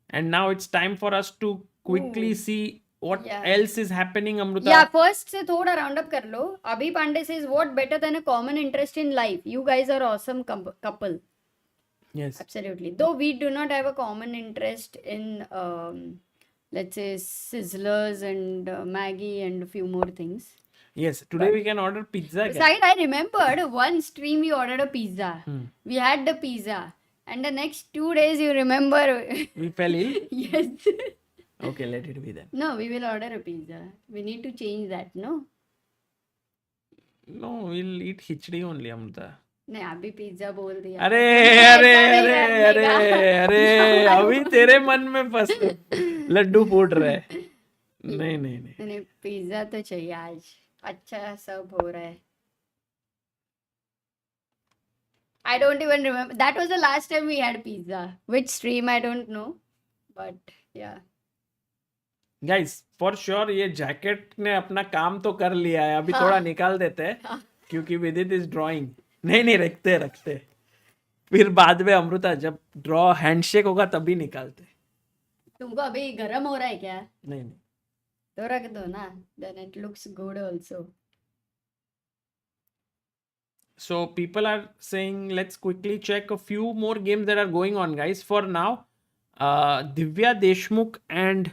And now it's time for us to quickly see what Yeah. else is happening, Amruta. Yeah, first से थोड़ा round up कर लो. Abhi Pandey says, what better than a common interest in life? You guys are awesome couple. Yes. Absolutely. Though we do not have a common interest in, let's say, Sizzlers and Maggie and a few more things. Yes, today we can order pizza again. Besides, I remembered one stream we ordered a pizza. Hmm. We had the pizza. And the next 2 days, you remember. We fell ill? Yes. Okay, let it be then. No, we will order a pizza. We need to change that, no? No, we'll eat khichdi only, Amruta. नहीं अभी pizza बोल दिया अरे ऐसा अरे नहीं अरे करने अरे का। अरे अभी तेरे मन में फंस लड्डू फूट रहे नहीं नहीं नहीं नहीं पिज्जा तो चाहिए आज अच्छा सब हो रहा है I don't even remember. That was the last time we had pizza. Which stream I don't know. But yeah. Guys for sure ये जैकेट ने अपना काम तो कर लिया है अभी थोड़ा निकाल देते हैं क्योंकि विदित इज ड्राइंग नहीं रखते फिर बाद में अमृता जब ड्रॉ हैंडशेक होगा तभी निकालते तुमको अभी गरम हो रहा है क्या नहीं तो रख दो ना then it looks good also. So people are saying let's quickly check a few more games that are going on, guys. For now, Divya Deshmukh and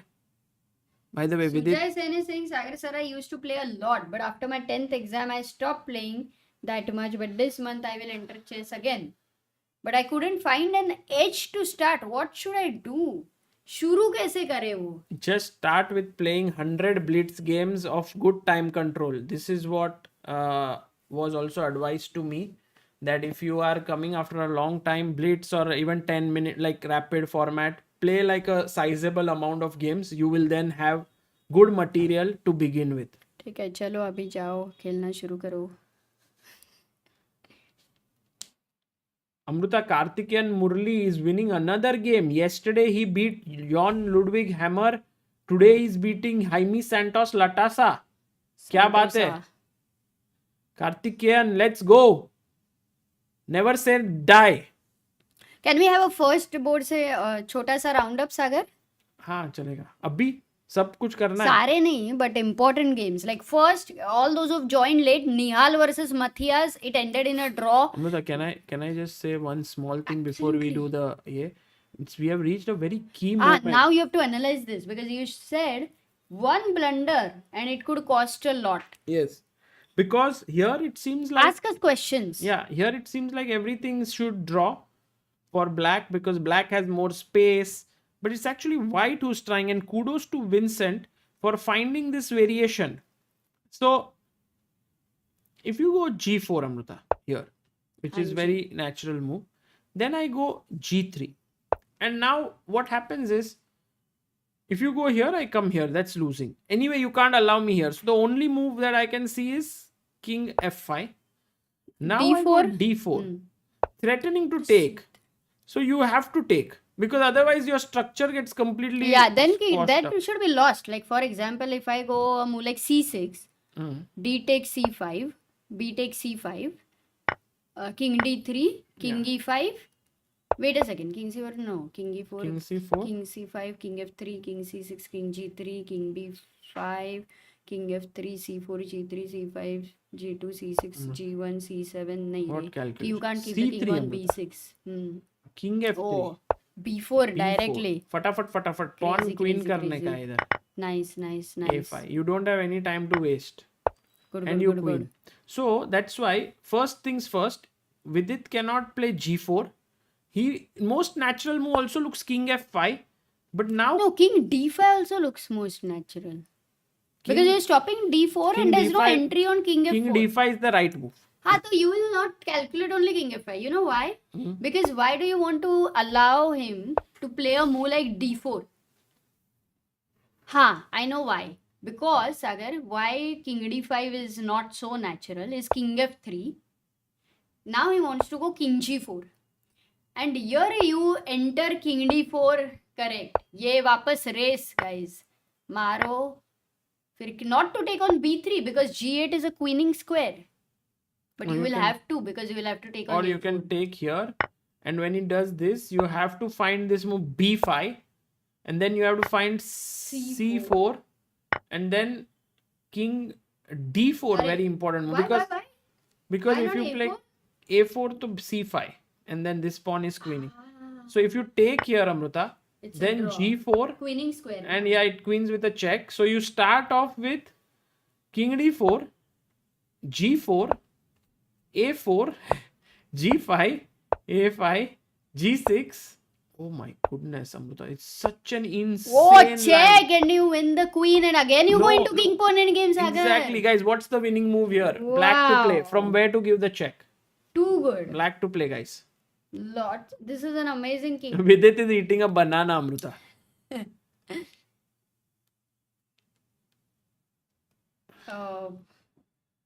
by the way, Vidit. Sujay Sen is saying Sagar sir I used to play a lot but after my 10th exam I stopped playing that much but this month I will enter chess again. But I couldn't find an edge to start. What should I do? शुरू कैसे करे वो? Just start with playing 100 blitz games of good time control. This is what was also advised to me that if you are coming after a long time blitz or even 10-minute like rapid format, play like a sizable amount of games. You will then have good material to begin with. ठीक है चलो अभी जाओ खेलना शुरू करो. Amruta Karthikeyan Murli is winning another game. Yesterday he beat Jon Ludwig Hammer. Today he is beating Jaime Santos Latasa. क्या बात है? Karthikeyan, let's go. Never say die. Can we have a first board से छोटा सा round up सागर? हाँ चलेगा. अभी सब कुछ करना है. सारे नहीं but important games like first all those who've joined late Nihal versus Matthias it ended in a draw. Amruta, can I just say one small thing before we do the we have reached a very key moment. Now you have to analyze this because you said one blunder and it could cost a lot. Yes. Because here it seems like Ask us questions. yeah, here it seems like everything should draw for black because black has more space. But it's actually white who's trying, and kudos to Vincent for finding this variation. So, if you go G4, Amruta, here, which is very natural move, then I go G3. And now what happens is, if you go here, I come here, that's losing. Anyway, you can't allow me here. So, the only move that I can see is King F5. Now I go D4. D4, threatening to take. So, you have to take. Because otherwise your structure gets completely Then that up. should be lost. Like for example, if I go a move like C6, D takes C5, B takes C5, King D3, King E5. Wait a second, King C4, no, King E4, King C4, King C5, King F3, King C6, King G3, King B5, King F3, C4, G3, C5, G2, C6, G1, C7. What नहीं, calculation? you can't keep C3 the king on Amruta. B6. King F3. Oh, B4 directly. फटाफट pawn Crazy, queen crazy, करने crazy. का इधर. Nice. A5. You don't have any time to waste. Good, And good, you good, queen. good. So that's why first things first, Vidit cannot play G4. Most natural move also looks King F5. But now No, King D5 also looks most natural. Because you're stopping D4 King and there's no D5 entry on King F4. King D5 is the right move. So you will not calculate only King F5. You know why? Because why do you want to allow him to play a move like D4? I know why. Because Sagar, why king d5 is not so natural is king f3. Now he wants to go king g4. And here you enter king d4, correct. ये वापस race, guys. मारो. फिर not to take on b3 because g8 is a queening square. But Or you you will can- have to because you will have to take on Or you a4. can take here, and when he does this, you have to find this move b5, and then you have to find c4, and then king d4. Arre, Very important move, Why? because Why if not you play a4? a4 to c5, and then this pawn is queening. So if you take here, Amruta, It's a then draw. g4, Queening square. and yeah, it queens with a check. So you start off with king d4, g4, a4, g5, a5, g6. Oh my goodness, Amruta, it's such an insane Oh, line. check and you win the queen and again you go No, into king pawn endgame, Sagar. Exactly, guys. What's the winning move here? Black to play. Wow. From where to give the check? Too good. Black to play, guys. Lot. This is an amazing king. Vidit is eating a banana, Amruta.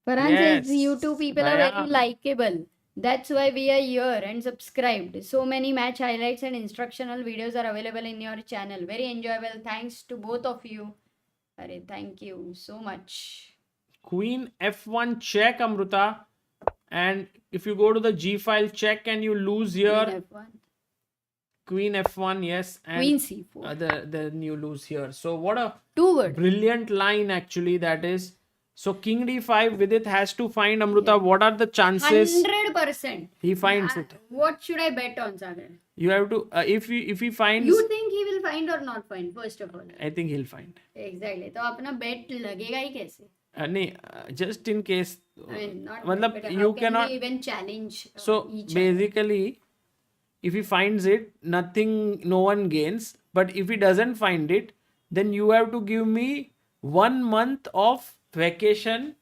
Farhan Yes. says you two people are Bhaiya. very likable. That's why we are here and subscribed. So many match highlights and instructional videos are available in your channel. Very enjoyable. Thanks to both of you. Arre, thank you so much. Queen f1 check, Amruta. And if you go to the g file, check and you lose here. Queen f1. Queen f1, yes. And Queen c4. then you lose here. So what a Too good. brilliant line actually that is. So king d5, Vidit has to find, Amruta, what are the chances 100%. he finds it. What should I bet on, Sagar? You have to, if he finds, You think he will find or not find, first of all? I think he'll find. Exactly. तो अपना bet लगेगा ही कैसे? नहीं, just in case. I mean, not मतलब bet, but you how can cannot. we even challenge So each other? basically, if he finds it, no one gains. But if he doesn't find it, then you have to give me 1 month of vacation.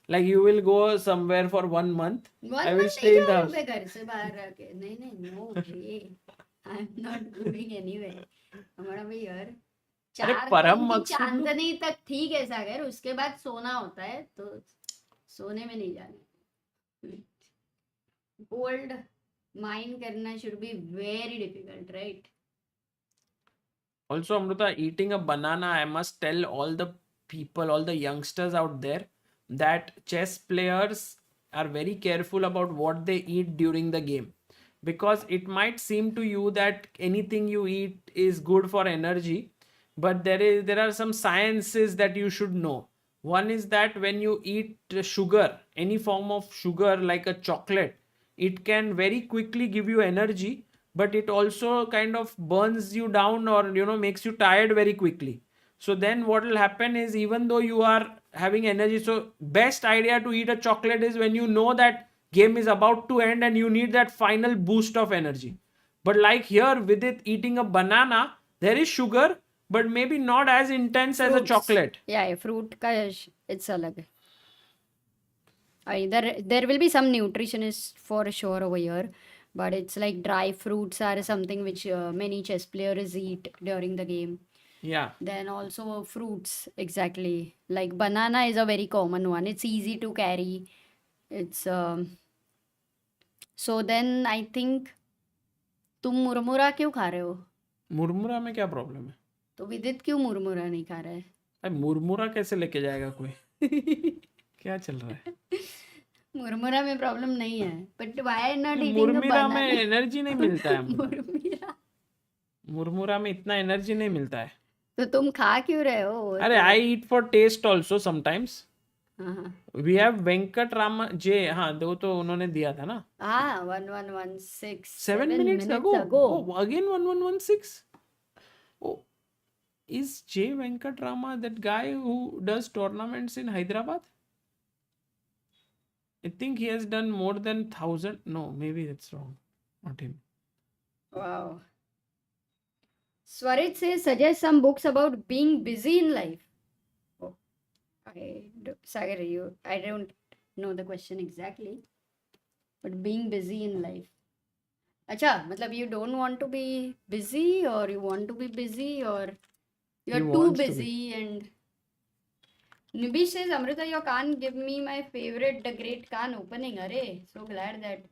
Like you will go somewhere for 1 month. I will stay in the house. घर से बाहर रह के नहीं no way. I'm not going anywhere. हमारा भी यार अरे 4 परम दिन की मकसूद चांदनी तक ठीक है सागर, उसके बाद सोना होता है तो सोने में नहीं जाना. Gold mine करना should be very difficult, right? Also, Amruta, eating a banana, I must tell all the people, all the youngsters out there, that chess players are very careful about what they eat during the game. Because it might seem to you that anything you eat is good for energy, but there are some sciences that you should know. One is that when you eat sugar, any form of sugar like a chocolate, it can very quickly give you energy, but it also kind of burns you down or makes you tired very quickly. So then what will happen is, even though you are having energy, so best idea to eat a chocolate is when you know that game is about to end and you need that final boost of energy. But like here with it eating a banana, there is sugar, but maybe not as intense as a Fruits. chocolate. Yeah, fruit का it's अलग है. There will be some nutritionists for sure over here, but it's like dry fruits are something which many chess players eat during the game. Yeah. Then also fruits, exactly. Like banana is a very common one. It's easy to carry. It's so then I think तुम मुरमुरा क्यों खा रहे हो? मुरमुरा में क्या problem है? तो विदित क्यों मुरमुरा नहीं खा रहा है? अरे मुरमुरा कैसे लेके जाएगा कोई? क्या चल रहा है? मुरमुरा में प्रॉब्लम नहीं है, but why not eating a मुरमुरा बनाना? में एनर्जी नहीं मिलता है हमको. मुरमुरा मुरमुरा में इतना एनर्जी नहीं मिलता है. तो तुम खा क्यों रहे हो? अरे I eat for taste also sometimes. हाँ we have Venkat Rama J. हाँ, वो तो उन्होंने दिया था ना. हाँ 1116 7 minutes ago. Oh, again 1116. Oh, is J Venkat Rama that guy who does tournaments in Hyderabad? I think he has done more than 1,000. No, maybe that's wrong. Not him. Wow. Swarit says suggest some books about being busy in life. Oh, Sagar, I don't know the question exactly, but being busy in life. अच्छा, मतलब you don't want to be busy or you want to be busy or you He are too wants to be. busy and Nibish says, Amrita, you can't give me my favorite, the great Khan opening. Array, so glad that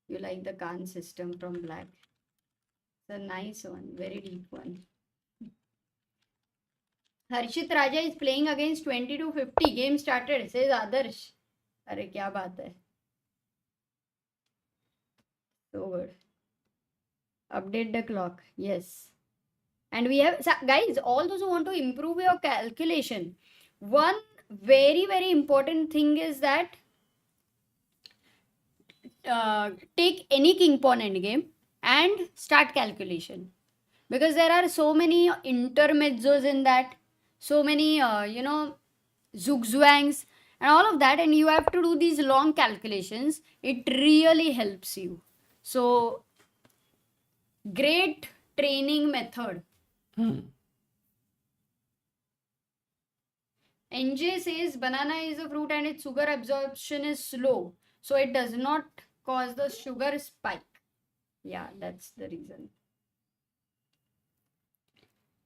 you like the Khan system from Black. It's a nice one, very deep one. Harshit Raja is playing against 20 to 50. Game started, says Adarsh. Arey, kya baat hai? So good. Update the clock. Yes. And we have, guys, all those who want to improve your calculation, one very, very important thing is that take any king pawn endgame and start calculation. Because there are so many intermezzos in that, so many, zugzwangs and all of that, and you have to do these long calculations. It really helps you. So, great training method. NJ says banana is a fruit and its sugar absorption is slow, so it does not cause the sugar spike. Yeah, that's the reason.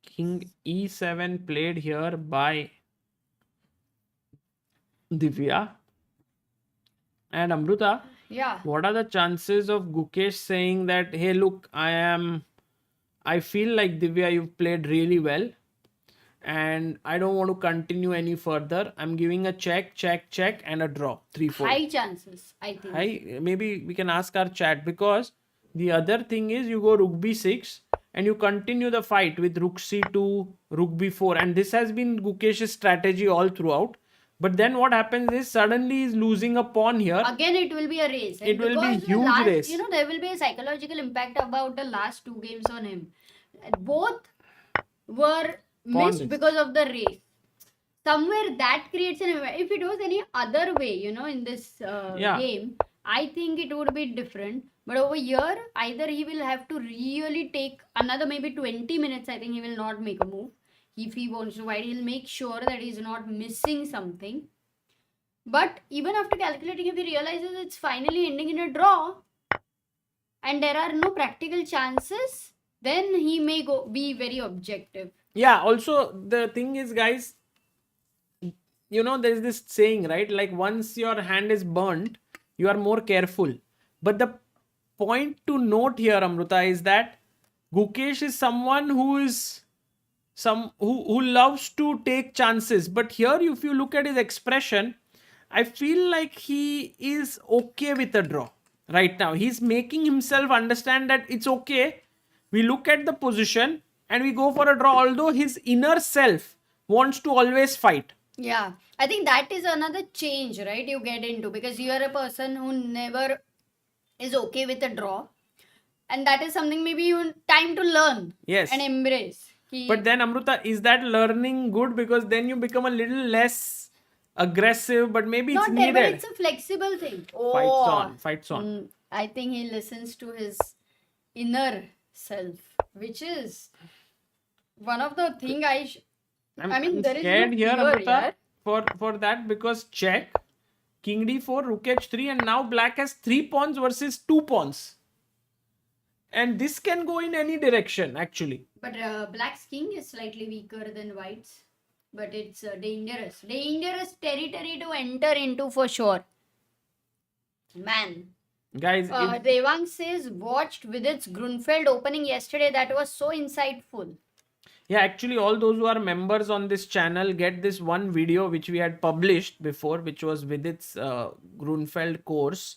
King E7 played here by Divya. And Amruta, Yeah. what are the chances of Gukesh saying that, hey, look, I feel like Divya, you've played really well, and I don't want to continue any further. I'm giving a check, and a draw. 3-4. High chances, I think. Hi, maybe we can ask our chat, because the other thing is you go rook b6 and you continue the fight with rook c2, rook b4, and this has been Gukesh's strategy all throughout. But then what happens is suddenly he's losing a pawn here. Again, it will be a race. It will be because the huge last, race. There will be a psychological impact about the last two games on him. Both were missed race. because of the race. Somewhere that creates an. If it was any other way, in this game, I think it would be different. But over here, either he will have to really take another maybe 20 minutes. I think he will not make a move. If he wants to fight, he'll make sure that he's not missing something. But even after calculating, if he realizes it's finally ending in a draw and there are no practical chances, then he may be very objective. Yeah, also the thing is, guys, there's this saying, right? Like, once your hand is burnt, you are more careful. But the point to note here, Amruta, is that Gukesh is someone who loves to take chances. But here, if you look at his expression, I feel like he is okay with a draw right now. He's making himself understand that it's okay. We look at the position and we go for a draw, although his inner self wants to always fight. Yeah, I think that is another change, right? You get into, because you are a person who never is okay with a draw, and that is something maybe you time to learn. Yes. And embrace. But then, Amruta, is that learning good? Because then you become a little less aggressive, but maybe it's not needed. But it's a flexible thing. Fights on. I think he listens to his inner self, which is one of the thing I'm there scared is here, no fear Amruta, here. for that, because check, king d4, rook h3, and now black has 3 pawns versus 2 pawns. And this can go in any direction, actually. But black's king is slightly weaker than white's. But it's dangerous. Dangerous territory to enter into for sure. Man. Guys, Devang says, watched Vidit's Grunfeld opening yesterday. That was so insightful. yeah, actually, all those who are members on this channel get this one video which we had published before, which was Vidit's Grunfeld course.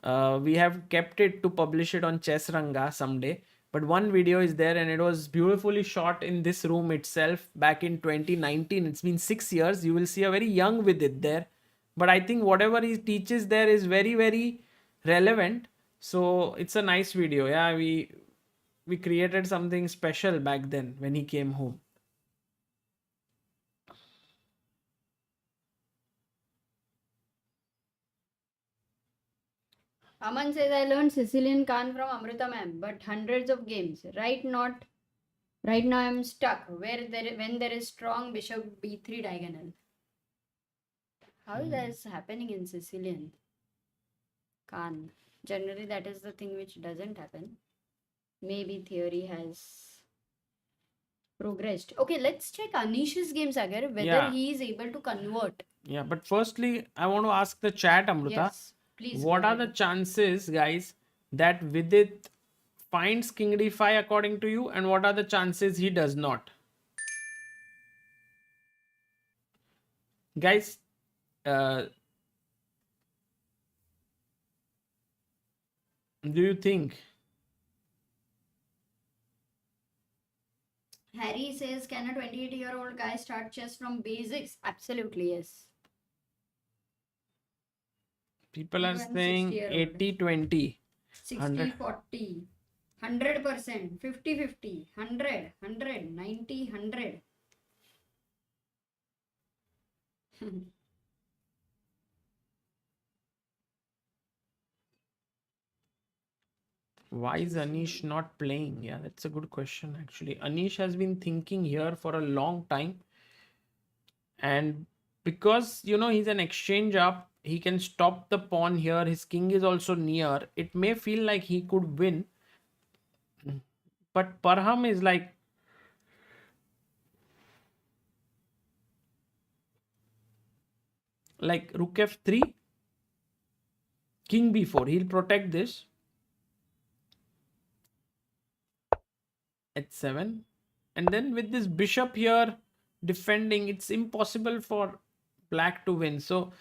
We have kept it to publish it on Chess Ranga someday. But one video is there, and it was beautifully shot in this room itself back in 2019. It's been 6 years. You will see a very young Vidit there. But I think whatever he teaches there is very, very relevant. So it's a nice video. Yeah, we created something special back then when he came home. Aman says, I learned Sicilian Khan from Amrita ma'am, but hundreds of games. Right now I'm stuck when there is strong bishop b3 diagonal. How is this happening in Sicilian Khan? Generally, that is the thing which doesn't happen. Maybe theory has progressed. Okay, let's check Anish's games again, whether Yeah. he is able to convert. Yeah, but firstly, I want to ask the chat, Amruta. Yes, please. What go are the ahead. chances, guys, that Vidit finds King D5 according to you, and what are the chances he does not? Guys, do you think? Harry says, can a 28-year-old guy start chess from basics? Absolutely, yes. People are Even saying 60-year-old. 80-20. 60-40, 100%, 50-50, 100, 100, 90, 100. Why is Anish not playing? Yeah, that's a good question actually. Anish has been thinking here for a long time, and because he's an exchange up, he can stop the pawn here. His king is also near. It may feel like he could win, but Parham is like rook f3, king b4. He'll protect this. h7, and then with this bishop here defending, it's impossible for black to win. So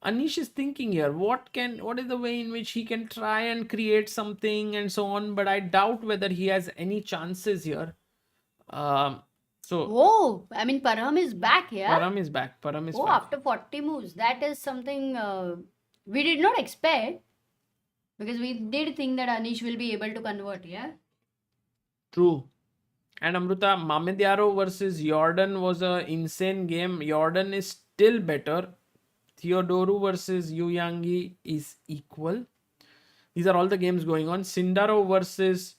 Anish is thinking here, what is the way in which he can try and create something and so on, but I doubt whether he has any chances here. So Oh, I mean, Parham is back, yeah? Param is back. Param is Oh, back. after 40 moves. That is something we did not expect, because we did think that Anish will be able to convert, yeah? True. And Amruta, Mamedyaro versus Jordan was a insane game. Jordan is still better. Theodoru versus Yu Yangi is equal. These are all the games going on. Sindaro versus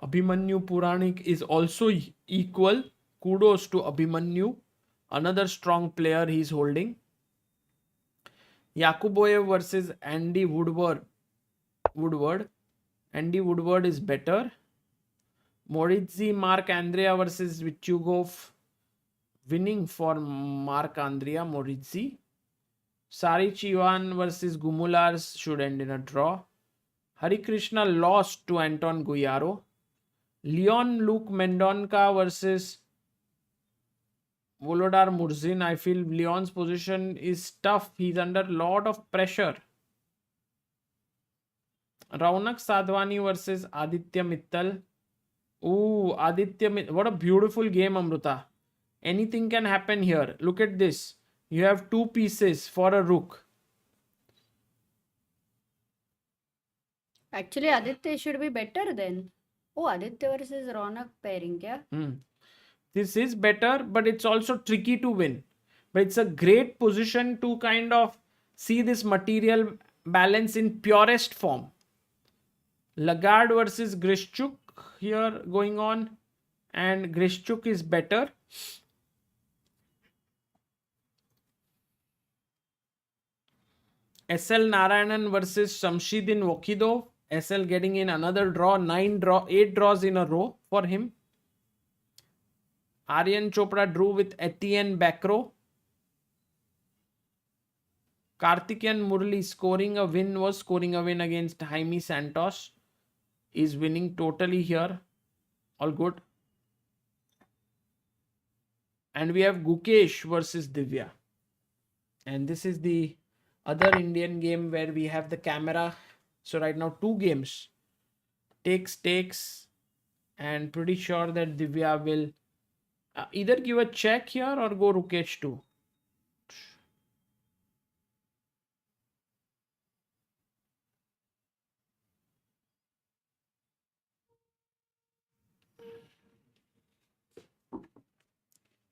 Abhimanyu Puranik is also equal. Kudos to Abhimanyu. Another strong player he's holding. Yakuboyev versus Andy Woodward. Andy Woodward is better. Moritzi Mark Andrea versus Vichugov. Winning for Mark Andrea Moritzi. Saric Ivan versus Gumulars should end in a draw. Hari Krishna lost to Anton Guyaro. Leon Luke Mendonca versus Volodar Murzin. I feel Leon's position is tough. He's under a lot of pressure. Raunak Sadhwani versus Aditya Mittal. Ooh, what a beautiful game, Amruta. Anything can happen here. Look at this. You have two pieces for a rook. Actually, Aditya should be better then. Oh, Aditya versus Ronak pairing, yeah? This is better, but it's also tricky to win. But it's a great position to kind of see this material balance in purest form. Lagarde versus Grishchuk here going on, and Grishchuk is better. SL Narayanan versus Shamshidin Wokidov. SL getting in another draw, 8 draws in a row for him. Aryan Chopra drew with Etienne Bakro. Karthikeyan Murli scoring a win against Jaime Santos. Is winning totally here. All good. And we have Gukesh versus Divya. And this is the other Indian game where we have the camera. So right now 2 games. Takes. And pretty sure that Divya will either give a check here or go rook h2.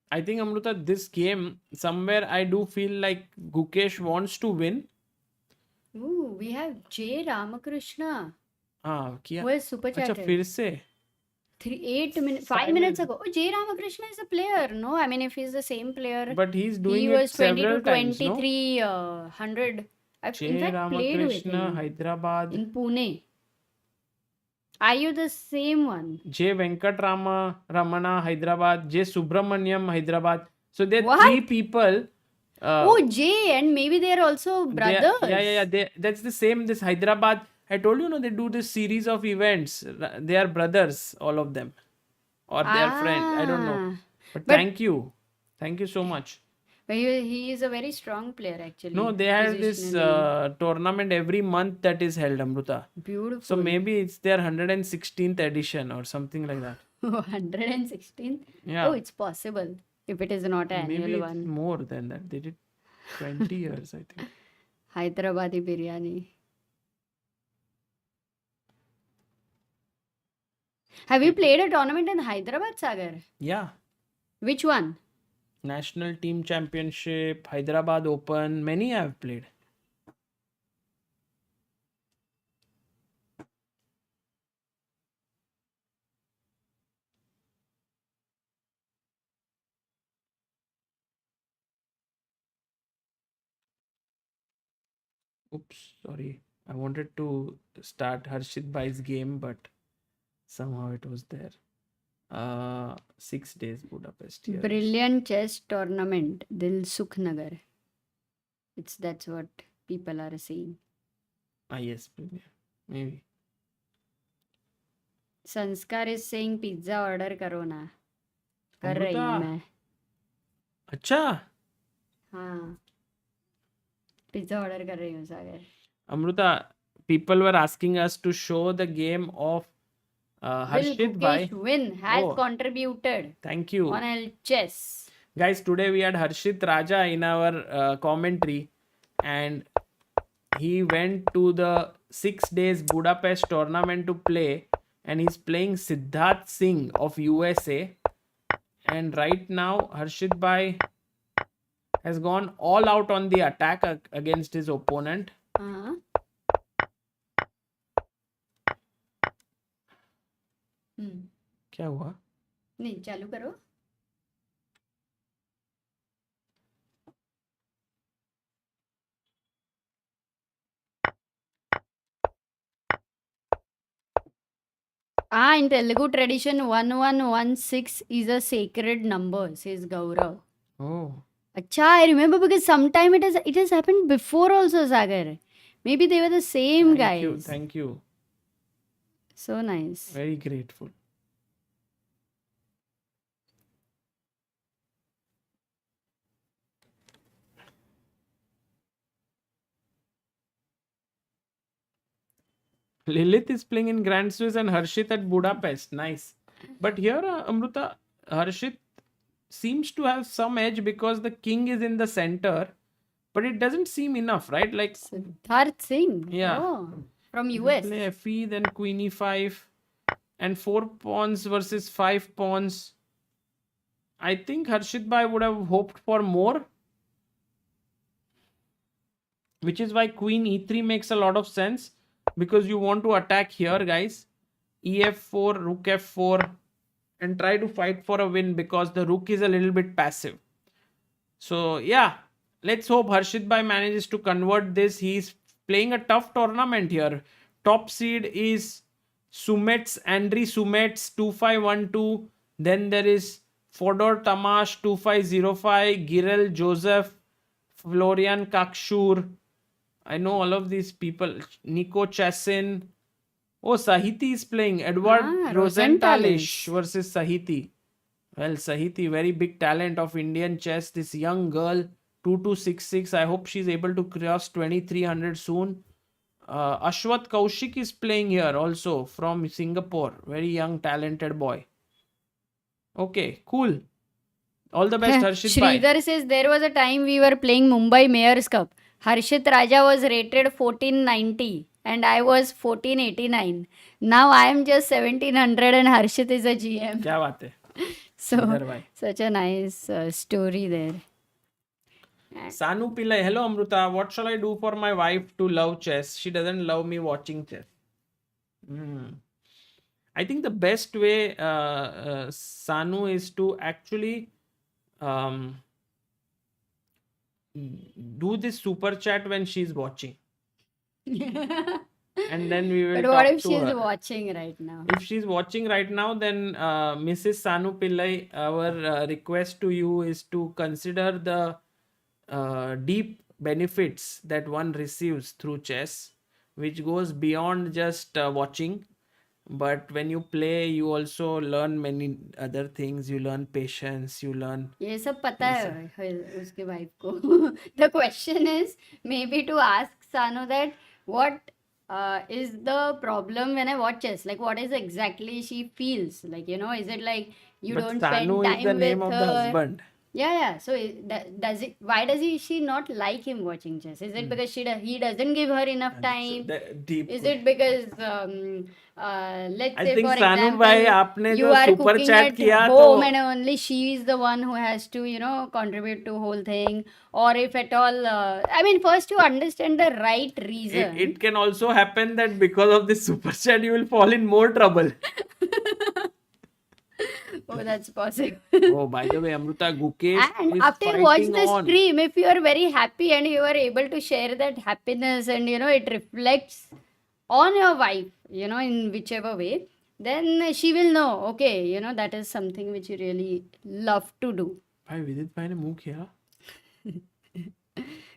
I think, Amruta, this game, somewhere I do feel like Gukesh wants to win. Ooh, we have J. Ramakrishna, किया. who is super अच्छा, chatted. फिर से 5 minutes ago. Oh, J. Ramakrishna is a player, no? I mean, if he's the same player. But he's doing he it was 20 several to times, no? 23, 100. I've in J. fact played with Ramakrishna, him Hyderabad. in Pune. Are you the same one? J. Ramana, Hyderabad. J. Subramaniam, Hyderabad. So there are What? 3 people. Oh, Jay, and maybe they're also brothers. Yeah. That's the same. This Hyderabad. I told you, they do this series of events. They are brothers, all of them, or they are friends. I don't know. Ah. But But- thank you so much. But he is a very strong player, actually. No, they have this positionally. tournament every month that is held, Amruta. Beautiful. So maybe it's their 116th edition or something like that. 116? Yeah. Oh, it's possible. If it is not an Maybe annual it's one. more than that. They did 20 years, I think. Hyderabadi biryani. Have you played a tournament in Hyderabad, Sagar? Yeah. Which one? National Team Championship, Hyderabad Open, many I have played. Oops, sorry. I wanted to start Harshit Bhai's game, but somehow it was there. 6 days Budapest. Here. Brilliant chess tournament, Dil Sukh Nagar. That's what people are saying. Yes, maybe. Sanskar is saying pizza order करो ना. कर रही हूँ मैं. अच्छा. हाँ. Pizza order कर रही हूँ सागर. Amruta, people were asking us to show the game of Harshit Bhai. Gukesh win has Oh. contributed Thank you. on L chess. Guys, today we had Harshit Raja in our commentary, and he went to the 6 days Budapest tournament to play, and he's playing Siddharth Singh of USA. And right now, Harshit Bhai has gone all out on the attack against his opponent. हाँ. क्या हुआ? नहीं चालू करो. In Telugu tradition, 1116 is a sacred number, says Gaurav. Oh. Acha, I remember because sometime it has happened before also, Sagar. Maybe they were the same guys. Thank you. So nice. Very grateful. Lilith is playing in Grand Swiss and Harshit at Budapest. Nice. But here, Amruta, Harshit seems to have some edge because the king is in the center, but it doesn't seem enough, right? Like Siddharth Singh. Yeah. Oh, from you US. play FE, then Queen E5, and 4 pawns versus 5 pawns. I think Harshit Bhai would have hoped for more, which is why Queen E3 makes a lot of sense, because you want to attack here, guys. EF4, Rook F4, and try to fight for a win because the Rook is a little bit passive. So yeah, let's hope Harshit Bhai manages to convert this. He's playing a tough tournament here. Top seed is Andriy Sumets 2512. Then there is Fodor Tamash 2505, Girel Joseph, Florian Kakshur. I know all of these people. Nico Chasin. Oh, Sahiti is playing. Edward Rosentalish versus Sahiti. Well, Sahiti, very big talent of Indian chess. This young girl, 2266. I hope she's able to cross 2300 soon. Ashwat Kaushik is playing here also from Singapore. Very young, talented boy. Okay, cool. All the best, Harshit Bhai. Sridhar says there was a time we were playing Mumbai Mayor's Cup. Harshit Raja was rated 1490 and I was 1489. Now I am just 1700 and Harshit is a GM. क्या बात है? So, Sridhar bhai. such a nice story there. Sanu Pillai, hello Amruta. What shall I do for my wife to love chess? She doesn't love me watching chess. I think the best way, Sanu, is to actually do this super chat when she's watching. and then we will But what talk if to she's her. watching right now? If she's watching right now, then Mrs. Sanu Pillai, our request to you is to consider the deep benefits that one receives through chess, which goes beyond just watching. But when you play, you also learn many other things. You learn patience, you learn. ये सब पता है उसके wife को. The question is maybe to ask Sanu that what is the problem when I watch chess? Like what is exactly she feels? Like is it like you But don't spend Sanu is the time name with of the her? husband. Yeah. So does it? Why does she not like him watching chess? Is it because he doesn't give her enough And so time? deep. Is it because let's I say think for Sanu bhai, example आपने you जो are super cooking chat at किया home तो and only she is the one who has to contribute to whole thing, or if at all I mean first you understand the right reason. it can also happen that because of this super chat you will fall in more trouble. Oh, that's possible. Oh, by the way, Amruta, Gukesh And is after you watch fighting the on. stream, if you are very happy and you are able to share that happiness and it reflects on your wife, in whichever way, then she will know, okay, that is something which you really love to do. भाई विदित भाई ने मुंह किया.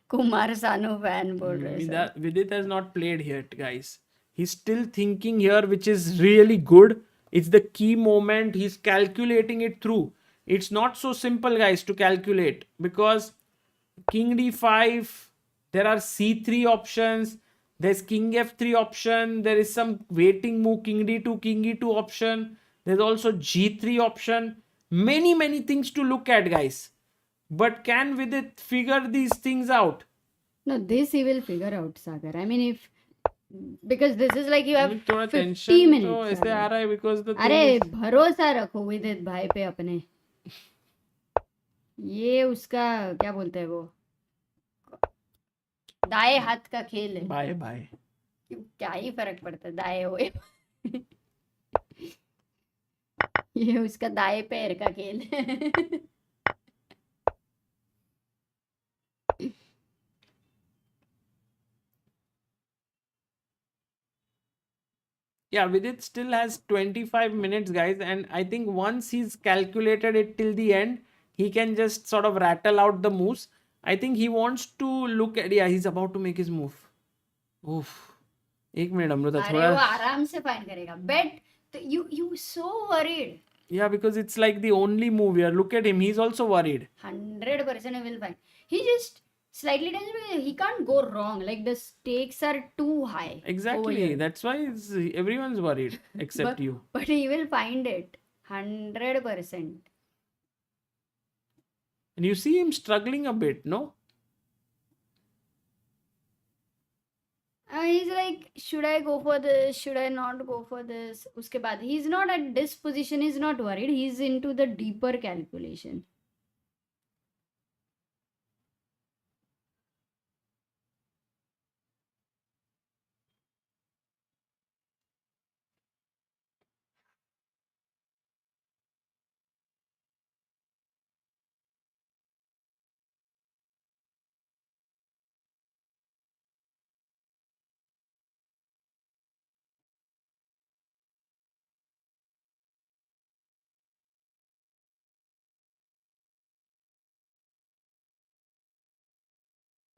Kumar Sanu fan बोल रहे sir. Vidit has not played yet, guys. He's still thinking here, which is really good. It's the key moment. He's calculating it through. It's not so simple, guys, to calculate because King D5, there are C3 options. There's King F3 option. There is some waiting move, King D2, King E2 option. There's also G3 option. Many things to look at, guys. But can Vidit figure these things out? No, this he will figure out, Sagar. I mean, because this is like you have मुझे थोड़ा 50 tension minutes. तो ऐसे आ रहा है because the अरे thing is भरोसा रखो विदित भाई पे अपने. ये उसका क्या बोलते हैं वो दाएं हाथ का खेल है. Bye bye. क्या ही फर्क पड़ता है दाएं हुए. ये उसका दाएं पैर का खेल है. Yeah, Vidit still has 25 minutes, guys, and I think once he's calculated it till the end, he can just sort of rattle out the moves. I think he wants to look at. Yeah, he's about to make his move. Oof. एक minute Amrita अरे थोड़ा. वो आराम से fine करेगा. बेट you so worried. Yeah, because it's like the only move here. Look at him. He's also worried. 100% he will find. He just slightly tells me he can't go wrong. Like the stakes are too high. over Exactly. here. That's why everyone's worried except But- you. But he will find it. 100%. And you see him struggling a bit, no? He's like, should I go for this? Should I not go for this? उसके बाद he's not at this position. He's not worried. He's into the deeper calculation.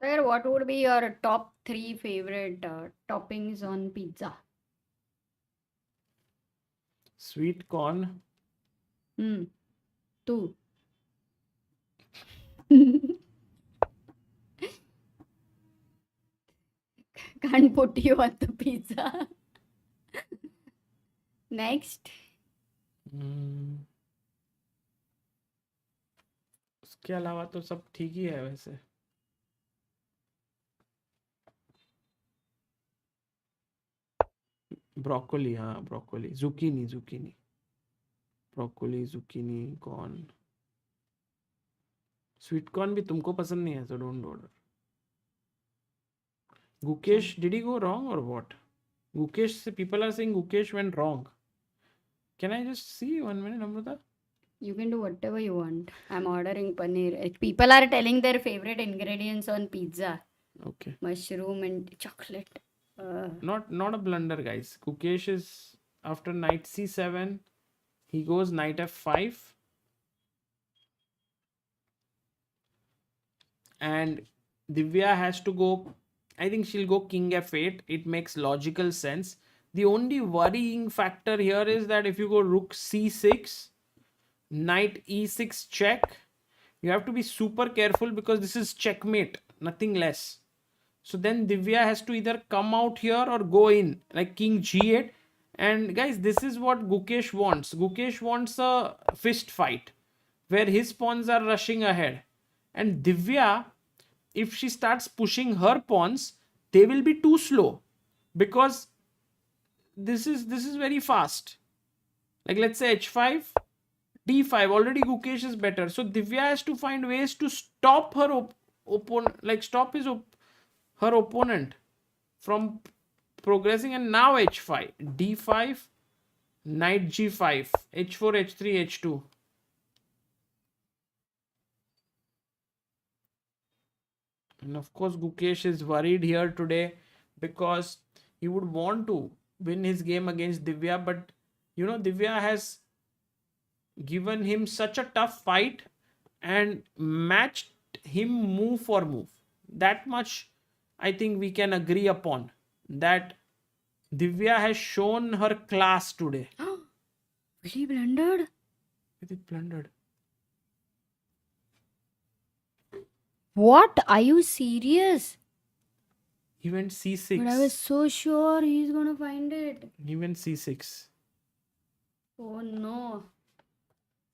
Sir, what would be your top 3 favorite toppings on pizza? Sweet corn. 2. Can't put you on the pizza. Next. उसके अलावा तो सब ठीक ही है वैसे. Broccoli, हाँ broccoli. zucchini broccoli, zucchini, corn. Sweet corn भी तुमको पसंद नहीं है so don't order. Gukesh, did he go wrong or what? Gukesh, people are saying Gukesh went wrong. Can I just see 1 minute, Amrita? You can do whatever you want. I'm ordering paneer. People are telling their favorite ingredients on pizza. Okay. Mushroom and chocolate. Not a blunder, guys. Gukesh is after knight c7. He goes knight f5. And Divya has to go. I think she'll go king f8. It makes logical sense. The only worrying factor here is that if you go rook c6, knight e6 check, you have to be super careful because this is checkmate, nothing less. So then Divya has to either come out here or go in, like king g8. And guys, this is what Gukesh wants. Gukesh wants a fist fight where his pawns are rushing ahead. And Divya, if she starts pushing her pawns, they will be too slow because this is very fast. Like let's say h5, d5. Already Gukesh is better. So Divya has to find ways to stop her opponent, like stop her opponent from progressing. And now h5, d5, knight g5, h4, h3, h2. And of course, Gukesh is worried here today because he would want to win his game against Divya. But you know, Divya has given him such a tough fight and matched him move for move. That much I think we can agree upon, that Divya has shown her class today. Really blundered? It blundered. What? Are you serious? He went c6. But I was so sure he's gonna find it. He went c6. Oh no.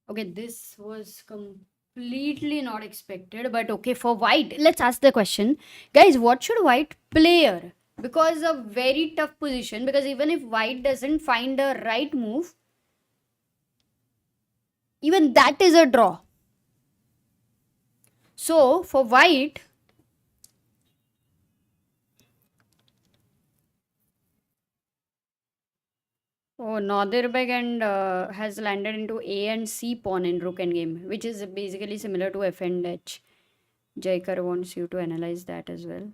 Okay, this was completely not expected, but okay, for white, let's ask the question. Guys, what should white play here? Because a very tough position, because even if white doesn't find the right move, even that is a draw. So, for white, oh, Nordirbeg and has landed into A and C pawn in rook endgame, which is basically similar to F and H. Jaikar wants you to analyze that as well.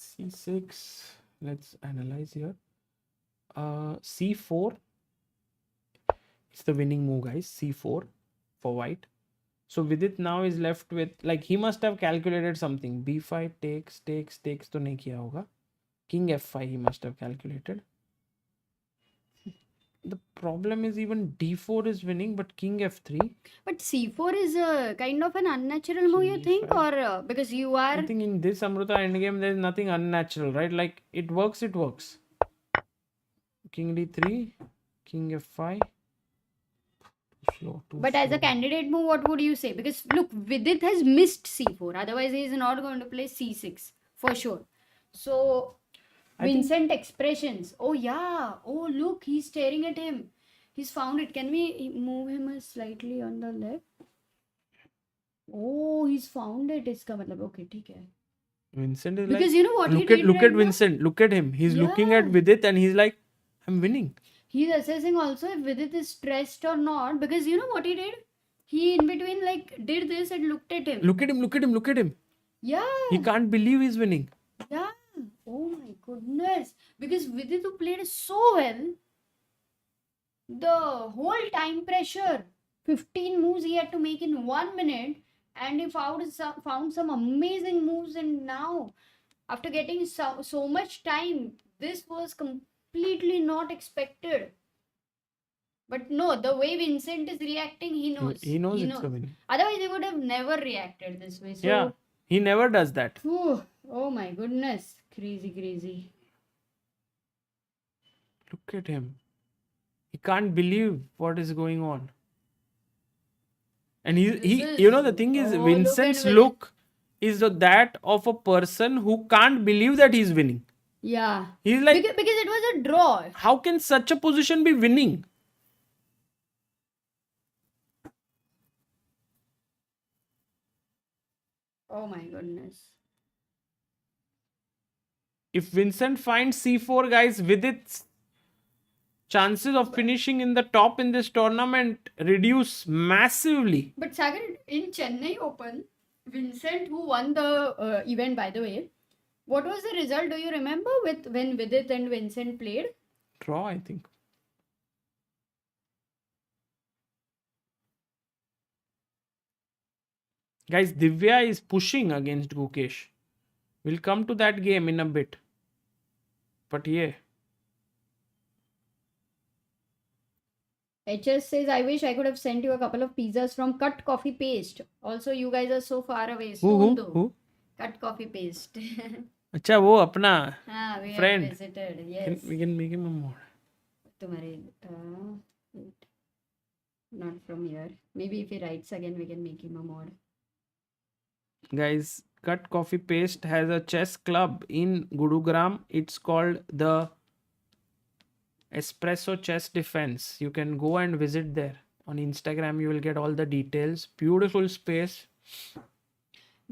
c6. Let's analyze here. c4. It's the winning move, guys. c4 for white. So Vidit now is left with, like, he must have calculated something. b5 takes तो नहीं किया होगा. King f5 he must have calculated. The problem is even d4 is winning, but king f3. But c4 is a kind of an unnatural move, you think? C5. Or because you are... I think in this Amruta endgame there is nothing unnatural, right? Like, it works, it works. King d3, king f5. Slow, But as a candidate move, what would you say? Because look, Vidit has missed c4. Otherwise, he is not going to play c6 for sure. So, Vincent expressions. Oh yeah. Oh look, he's staring at him. He's found it. Can we move him slightly on the left? Oh, he's found it. Iska matlab. Okay, ठीक है. Vincent is Because like, you know what he look did at right now? Vincent. Look at him. He's looking at Vidit and he's like, I'm winning. He's assessing also if Vidit is stressed or not. Because you know what he did? He in between like did this and looked at him. Look at him. Yeah. He can't believe he's winning. Yeah. Oh my goodness. Because Vidit who played so well, the whole time pressure, 15 moves he had to make in 1 minute, and he found some amazing moves. And now, after getting so much time, this was completely not expected. But no, the way Vincent is reacting, he knows. He knows it's coming. Otherwise, he would have never reacted this way. So, Yeah, he never does that. oh my goodness. Crazy. Look at him. He can't believe what is going on. And the thing is, Vincent's look is that of a person who can't believe that he's winning. Yeah. He's like, because it was a draw. How can such a position be winning? Oh my goodness. If Vincent finds c4, guys, Vidit's chances of finishing in the top in this tournament reduce massively. But Sagar, in Chennai Open, Vincent, who won the event by the way, What was the result? Do you remember with when Vidit and Vincent played? Draw, I think. Guys, Divya is pushing against Gukesh. We'll come to that game in a bit. But yeah. HS says, I wish I could have sent you a couple of pizzas from Cut Coffee Paste. Also, you guys are so far away. Soon though. Who? Cut Coffee Paste. अच्छा वो अपना We friend. have visited. Yes. We can make him a mod. तुम्हारे wait. Not from here. Maybe if he writes again, we can make him a mod. Guys, Cut Coffee Paste has a chess club in Gurugram. It's called the Espresso Chess Defense. You can go and visit there. On Instagram, you will get all the details. Beautiful space.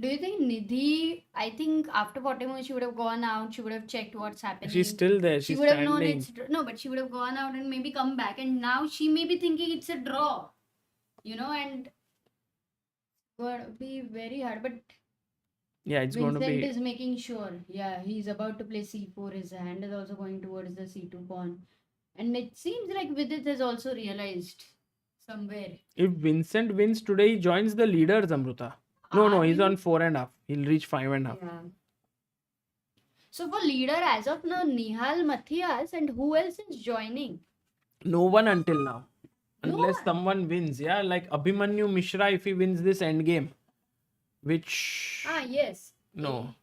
Do you think Nidhi, I think after 40 minutes she would have gone out, she would have checked what's happening. She's still there. She She's would have known standing. it's no, but she would have gone out and maybe come back, and now she may be thinking it's a draw, and would be very hard. But Yeah, it's going to Vincent be. is making sure. Yeah, he's about to play c4. His hand is also going towards the c2 pawn, and it seems like Vidit has also realized somewhere. If Vincent wins today, he joins the leaders, Amruta. No, he's on 4.5. He'll reach 5.5. Yeah. So for leader as of now, Nihal, Matthias, and who else is joining? No one until now. No Unless one. someone wins. Yeah, like Abhimanyu Mishra if he wins this endgame. Which... Yes. No.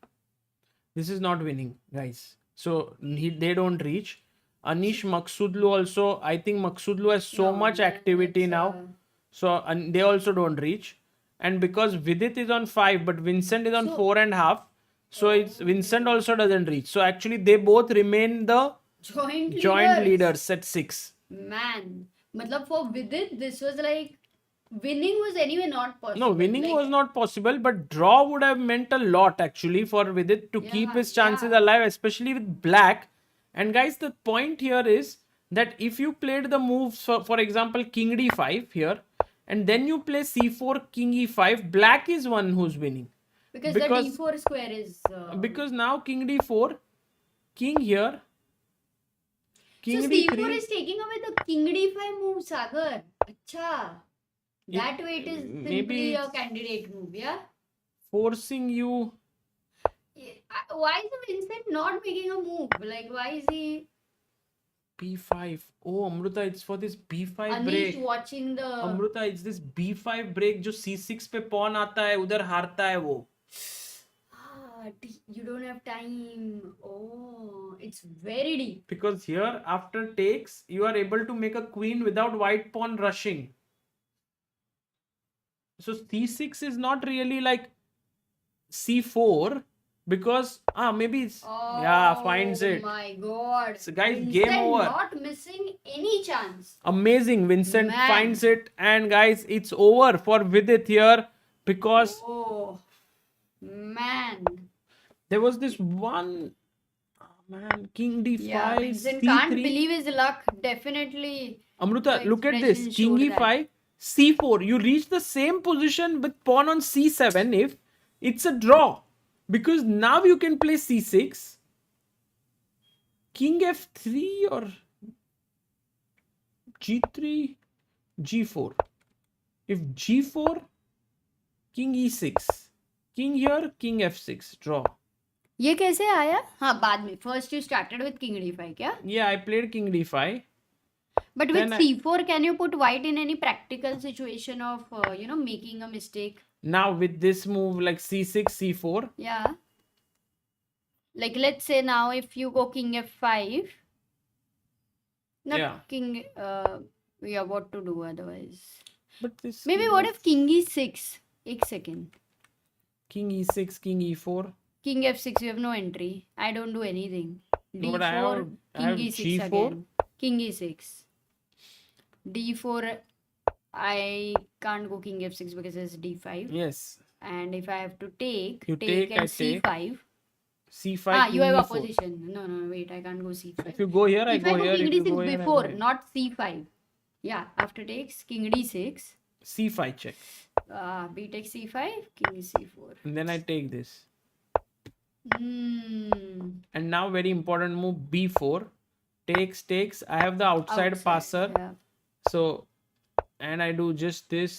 This is not winning, guys. So they don't reach. Anish Maksudlu also. I think Maksudlu has so No, much man, activity it's, now. So and they also don't reach. And because Vidit is on 5, but Vincent is on So- 4.5. So it's Vincent also doesn't reach. So actually they both remain the joint leaders at 6. Man, matlab for Vidit, this was like winning was anyway not possible. No, winning Like, was not possible, but draw would have meant a lot actually for Vidit to keep his chances alive, especially with black. And guys, the point here is that if you played the moves, for example, King D5 here, and then you play C4, King E5, black is one who's winning. because the the D4 square is. Because now King D4, King here, King so D3. C4 is taking away the King D5 move, Sagar. Acha. That way it is maybe simply a it's- candidate move, yeah? forcing you. Why is Vincent not making a move? Like, why is he B5. Oh, Amruta, it's for this B5 Anish break. watching the. Amruta it's this B5 break जो C6 पे pawn आता है उधर हारता है वो. You don't have time. Oh, it's very deep. Because here after takes you are able to make a queen without white pawn rushing. So C6 is not really like C4 because maybe it's finds it. Oh my god. So guys, Vincent game over. Not missing any chance. Amazing. Vincent Man. finds it, and guys, it's over for Vidit here because Oh man. there was this one King D5, Yeah, Vincent C3. can't believe his luck. Definitely. Amruta, The look at this. expression King showed E5, C4. You reach the same position with pawn on C7 if it's a draw. Because now you can play C6. King F3 or G3, G4. If G4, King E6. King here, King F6. Draw. ये कैसे आया? हाँ बाद में. First you started with King D5 क्या? Yeah, I played King D5. But with Then C4, can you put white in any practical situation of making a mistake? Now with this move like C6, C4. Yeah. Like let's say now if you go King F5. Not Yeah. King. What to do otherwise? But this Maybe King what if King E6? एक second. King E6, King E4. King F6, you have no entry. I don't do anything. No, D4, but I have King E6 G4. again. King E6. D4, I can't go King F6 because it's D5. Yes. And if I have to take, You take, and I take. C5. C5, You King have E4. opposition. No, wait, I can't go C5. If you go here, I If go I go here. King If you go D6 here, I before, go here. not C5. Yeah, after takes, King D6. C5 check. B takes C5, King C4. And then I take this. And now very important move, b4. Takes. I have the outside passer. Yeah. So, and I do just this,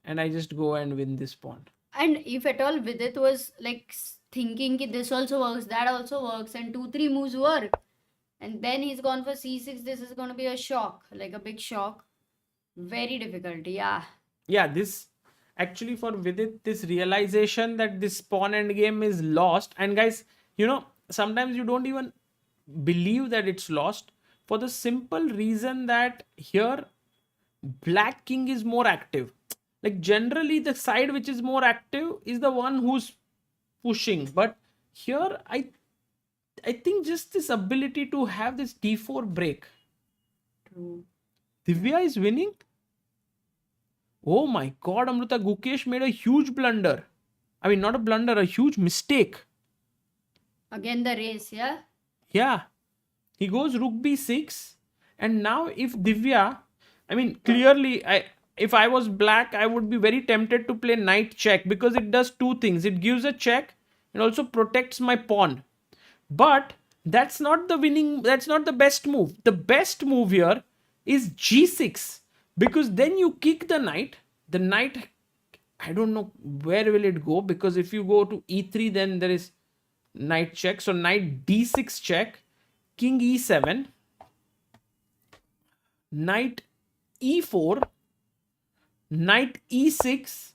and I just go and win this pawn. And if at all Vidit was like thinking ki this also works, that also works, and 2-3 moves work, and then he's gone for c6, this is going to be a shock, like a big shock. Very difficult. Yeah. Yeah, this actually for Vidit, this realization that this pawn end game is lost. And guys, sometimes you don't even believe that it's lost, for the simple reason that here black king is more active. Like generally the side which is more active is the one who's pushing, but here I think just this ability to have this d4 break. True. Divya is winning. Oh my god, Amrita, Gukesh made a huge blunder. I mean, not a blunder, a huge mistake. Again the race. Yeah. Yeah. He goes rook b6. And now if Divya, I mean, clearly, if I was black, I would be very tempted to play knight check, because it does two things. It gives a check and also protects my pawn. But that's not the best move. The best move here is g6, because then you kick the knight. The knight, I don't know where will it go, because if you go to e3, then there is knight check. So knight d6 check, king e7, knight e4, knight e6,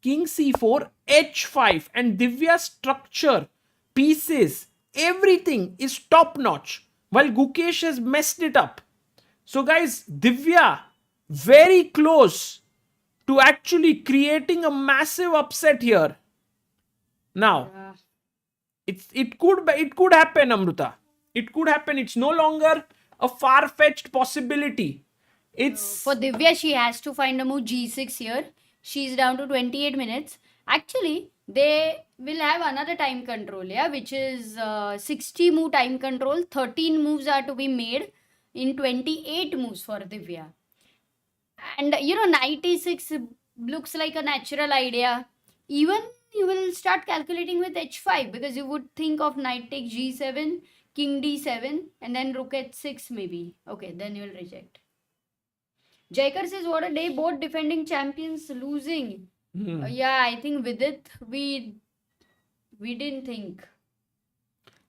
king c4, h5, and Divya's structure, pieces, everything is top notch, while Gukesh has messed it up. So guys, Divya very close to actually creating a massive upset here. Now, Yeah. it could happen, Amruta. It could happen. It's no longer a far-fetched possibility. It's For Divya, she has to find a move g6 here. She's down to 28 minutes. Actually, they will have another time control, yeah, which is 60 move time control. 13 moves are to be made in 28 moves for Divya. And knight e6 looks like a natural idea. Even you will start calculating with h5, because you would think of knight take g7, king d7, and then rook h6 maybe. Okay, then you will reject. Jaikar says, what a day, both defending champions losing. Yeah, I think Vidit, we didn't think.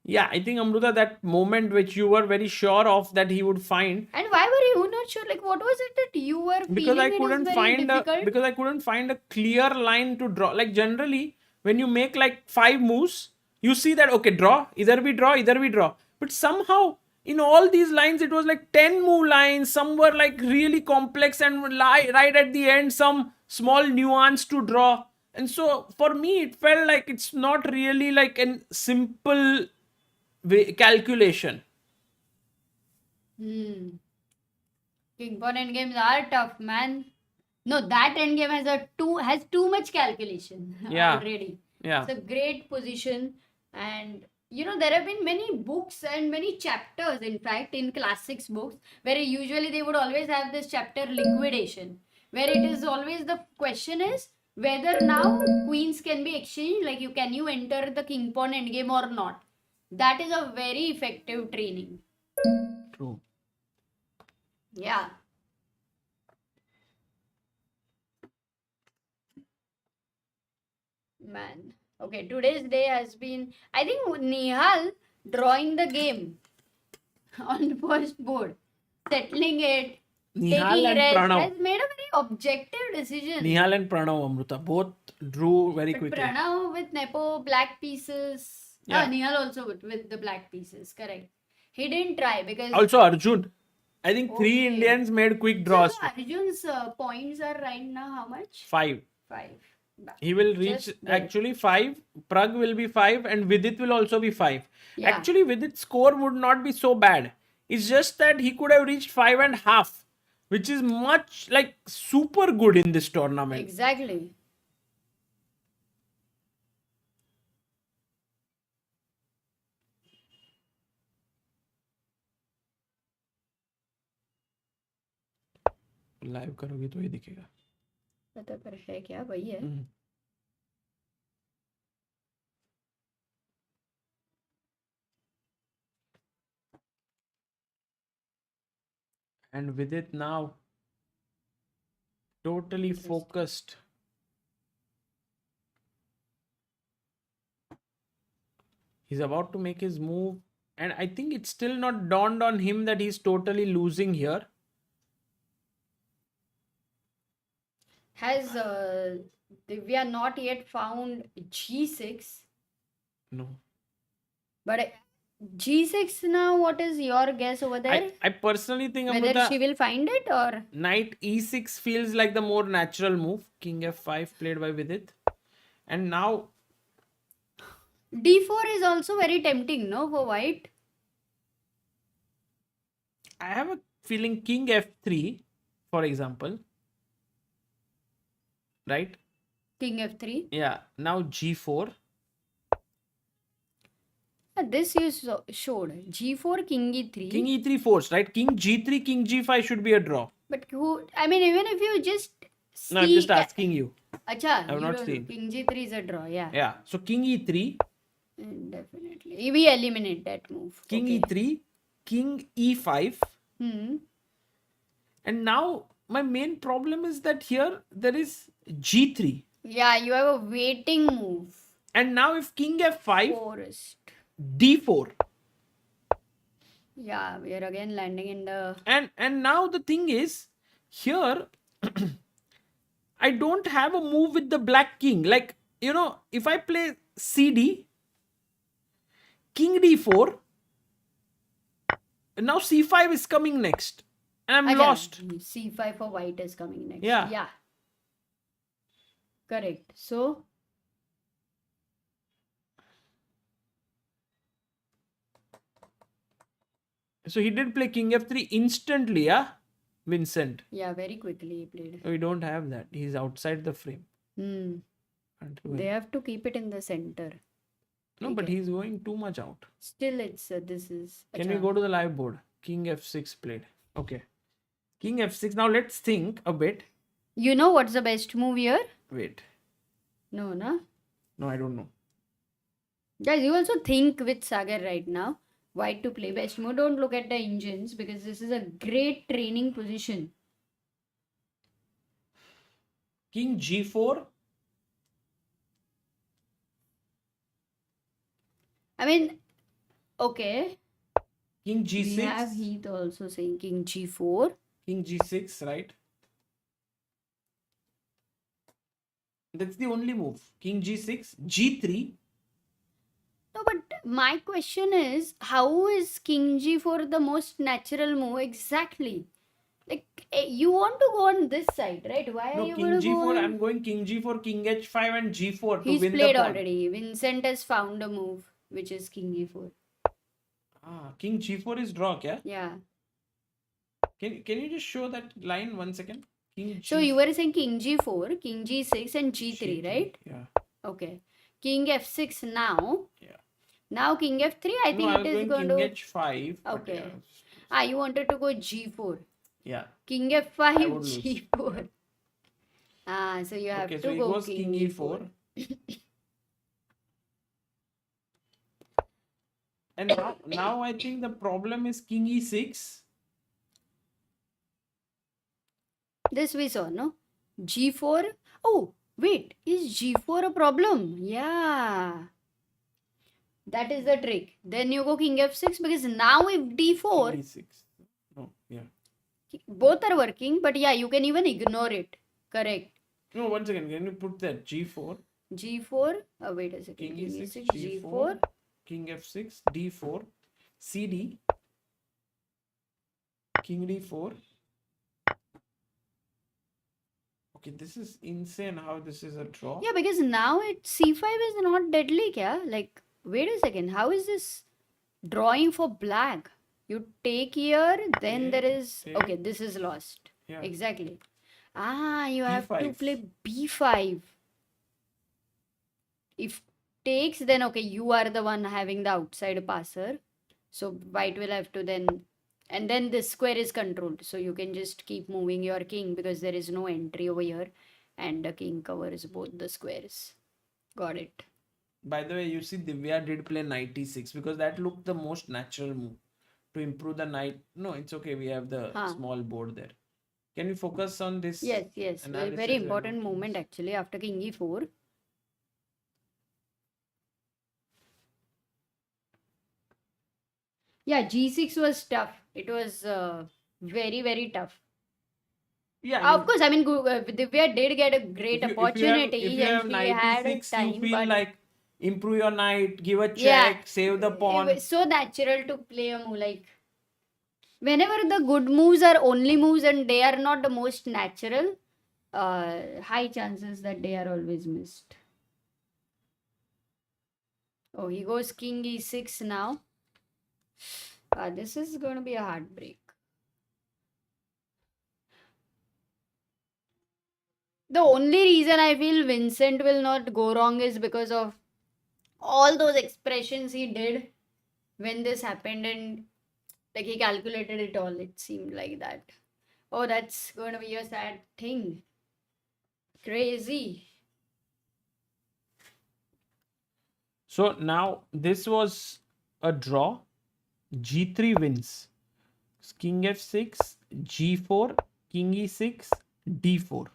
yeah, I think, Amruta, that moment which you were very sure of that he would find, And why were you not sure? Like, what was it that you were because feeling it is very difficult? I couldn't find a clear line to draw. Like generally, when you make like 5 moves, you see that okay, draw, either we draw, either we draw. But somehow in all these lines, it was like 10 move lines. Some were like really complex, and right at the end, some small nuance to draw. And so for me, it felt like it's not really like a simple calculation. King pawn endgames are tough, man. No, that endgame has too much calculation Yeah. already. Yeah. It's a great position, and there have been many books and many chapters, in fact, in classics books, where usually they would always have this chapter liquidation, where it is always the question is whether now queens can be exchanged, like can you enter the king pawn endgame or not. That is a very effective training. True. Yeah. Man. Okay, today's day has been, I think, Nihal drawing the game on the first board, settling it, Nihal taking and rest, Pranav. has made a very objective decision. Nihal and Pranav, Amruta, both drew very But quickly. Pranav with Nepo black pieces. Yeah. Nihal also with the black pieces, correct. He didn't try because Also Arjun. I think 3 Okay. Indians made quick draws. So Arjun's points are right now how much? 5. 5. He will reach Just there. actually 5. Pragg will be 5 and Vidit will also be 5. Yeah. Actually, Vidit's score would not be so bad. It's just that he could have reached 5.5, which is much like super good in this tournament. Exactly. Live करोगे तो ये दिखेगा. पता कर है क्या वही है. And Vidit now totally Interesting. focused. He's about to make his move, and I think it's still not dawned on him that he's totally losing here. Has Divya not yet found G6? No. But G6 now, what is your guess over there? I personally think Whether Amrita, she will find it or knight e6 feels like the more natural move. King f5 played by Vidit. And now D4 is also very tempting, no, for white? I have a feeling king f3, for example. Right? King F3. Yeah. Now g4. This you showed. G4, King E3. King e3 forced, right? King g3, king g5 should be a draw. But who? I mean, even if you just see. No, I'm just asking you. Acha, I've you not don't- seen. King G3 is a draw, yeah. Yeah. So king e3, Definitely. We eliminate that move. king Okay. e3, king e5. And now my main problem is that here there is g3. Yeah, you have a waiting move. And now if king f5, Forest. d4. Yeah, we are again landing in the. And now the thing is, here I don't have a move with the black king. Like, you know, if I play cd, king d4, now c5 is coming next. And I'm Acha, lost. C5 for white is coming next. Yeah. Yeah. Correct. So, So he did play king f3 instantly, yeah? Vincent. yeah, very quickly he played. We don't have that. He's outside the frame. Can't do They it. have to keep it in the center. No, but Okay. he's going too much out. Still, it's this is. Can we Acha. go to the live board? King f6 played. Okay. King f6. Now let's think a bit. You know what's the best move here? Wait. No, no. No, I don't know. Guys, you also think with Sagar right now. White to play best move. Don't look at the engines because this is a great training position. King g4. I mean, okay. King We have g6. Heath also saying King G4. King g6, right? That's the only move. King g6. g3. No, but my question is, how is King G4 the most natural move exactly? Like, you want to go on this side, right? Why are No, you king going to go g4. on? I'm going king g4, king h5 and g4 to He's win played the pawn. already. Vincent has found a move, which is King G4. Ah, king g4 is draw, kya? Yeah. Can you just show that line 1 second? King So you were saying King G4, King G6 and G3, right? Yeah. Okay. King F6 now. Yeah. Now King F3, I No, think I was it is going going king to... h5. but Okay. yeah. You wanted to go G4. Yeah. King I F5, would lose. G4. So you have Okay, to so he go goes king e4. And now I think the problem is king e6. This we saw, no? G4. Oh, wait. Is G4 a problem? Yeah. That is the trick. Then you go King F6 because now if D4, King e6. No, yeah. both are working, but yeah, you can even ignore it. Correct. No, 1 second. Can you put that g4? G4. Wait a second. King King e6, E6, g4, king f6, d4, cd, king d4. Okay, this is insane how this is a draw. Yeah, because now it C5 is not deadly, kya? Like, wait a second. How is this drawing for black? You take here, then Okay, there is... okay. Okay, this is lost. Yeah. Exactly. You have to B5. play B5. If takes, then okay, you are the one having the outside passer. So white will have to then... And then this square is controlled. So you can just keep moving your king because there is no entry over here. And the king covers both the squares. Got it. By the way, you see Divya did play knight e6 because that looked the most natural move. to improve the knight. No, it's okay. We have the Huh. small board there. Can we focus on this? Yes, yes. analysis Very and important not moment kings? actually after king e4. Yeah, g6 was tough. It was very, very tough. Yeah, I Of mean, course, I mean, Divya did get a great if you opportunity and have she knight had e6, you time, feel but like improve your knight, give a yeah, check, save the it pawn. was so natural to play a move. Like, whenever the good moves are only moves and they are not the most natural, high chances that they are always missed. Oh, he goes king e6 now. This is going to be a heartbreak. The only reason I feel Vincent will not go wrong is because of all those expressions he did when this happened, and like he calculated it all. It seemed like that. Oh, that's going to be a sad thing. Crazy. So now this was a draw. G3 wins. King f6, g4, king e6, d4.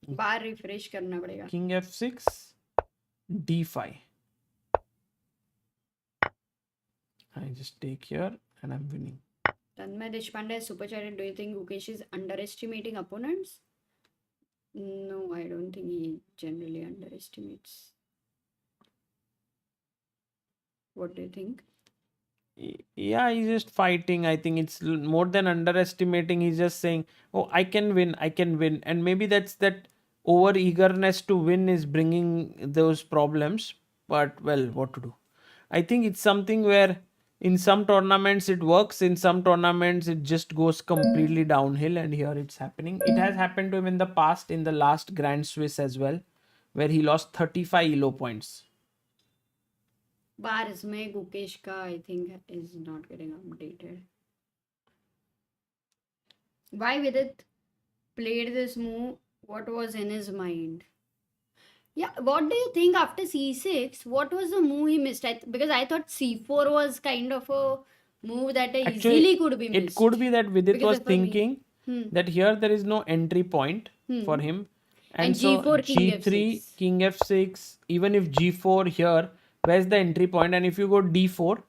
Bar refresh करना पड़ेगा. King f6, d5. I just take here and I'm winning. Tanmay Deshpande super chatted. Do you think Gukesh is underestimating opponents? No, I don't think he generally underestimates. What do you think? Yeah, he's just fighting. I think it's more than underestimating. He's just saying, "Oh, I can win. I can win." And maybe that's that over eagerness to win is bringing those problems. But well, what to do? I think it's something where in some tournaments it works, in some tournaments it just goes completely downhill, and here it's happening. It has happened to him in the past, in the last Grand Swiss as well, where he lost 35 elo points. बार इसमें गुकेश का I think is not getting updated. Why Vidit played this move? What was in his mind? Yeah, what do you think after c6? What was the move he missed? Because I thought c4 was kind of a move that Actually, easily could be missed. it could be that Vidit Because was for me- thinking that here there is no entry point for him. And so g4, king g3, f6. king f6, even if g4 here, where's the entry point? And if you go d4,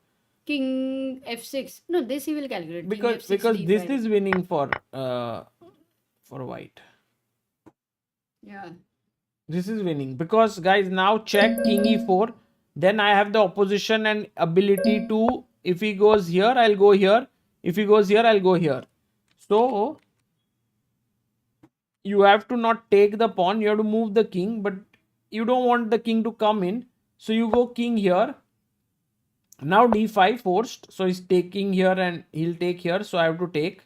King f6. No, this he will calculate. because king f6, this d5. is winning for white. Yeah. This is winning because guys, now check king e4. Then I have the opposition and ability to, if he goes here, I'll go here. If he goes here, I'll go here. So you have to not take the pawn, you have to move the king, but you don't want the king to come in. So you go king here. Now d5 forced. So he's taking here and he'll take here. So I have to take.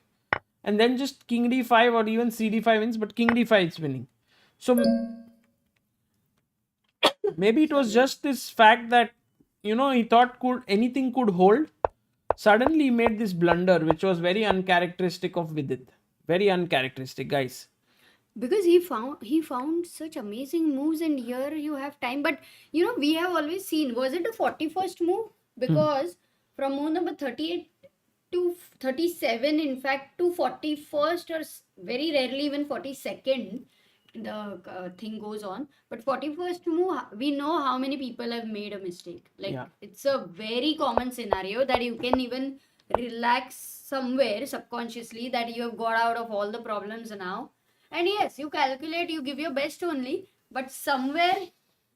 And then just king d5 or even cd5 wins, but king d5 is winning. So maybe it was just this fact that, he thought anything could hold. Suddenly he made this blunder, which was very uncharacteristic of Vidit. Very uncharacteristic, guys. Because he found such amazing moves, and here you have time. But we have always seen, was it a 41st move? Because from move number 38 to 37, in fact, to 41st or very rarely even 42nd, the thing goes on. But 41st move, we know how many people have made a mistake. Like, Yeah. it's a very common scenario that you can even relax somewhere subconsciously that you have got out of all the problems now. And yes, you calculate, you give your best only, but somewhere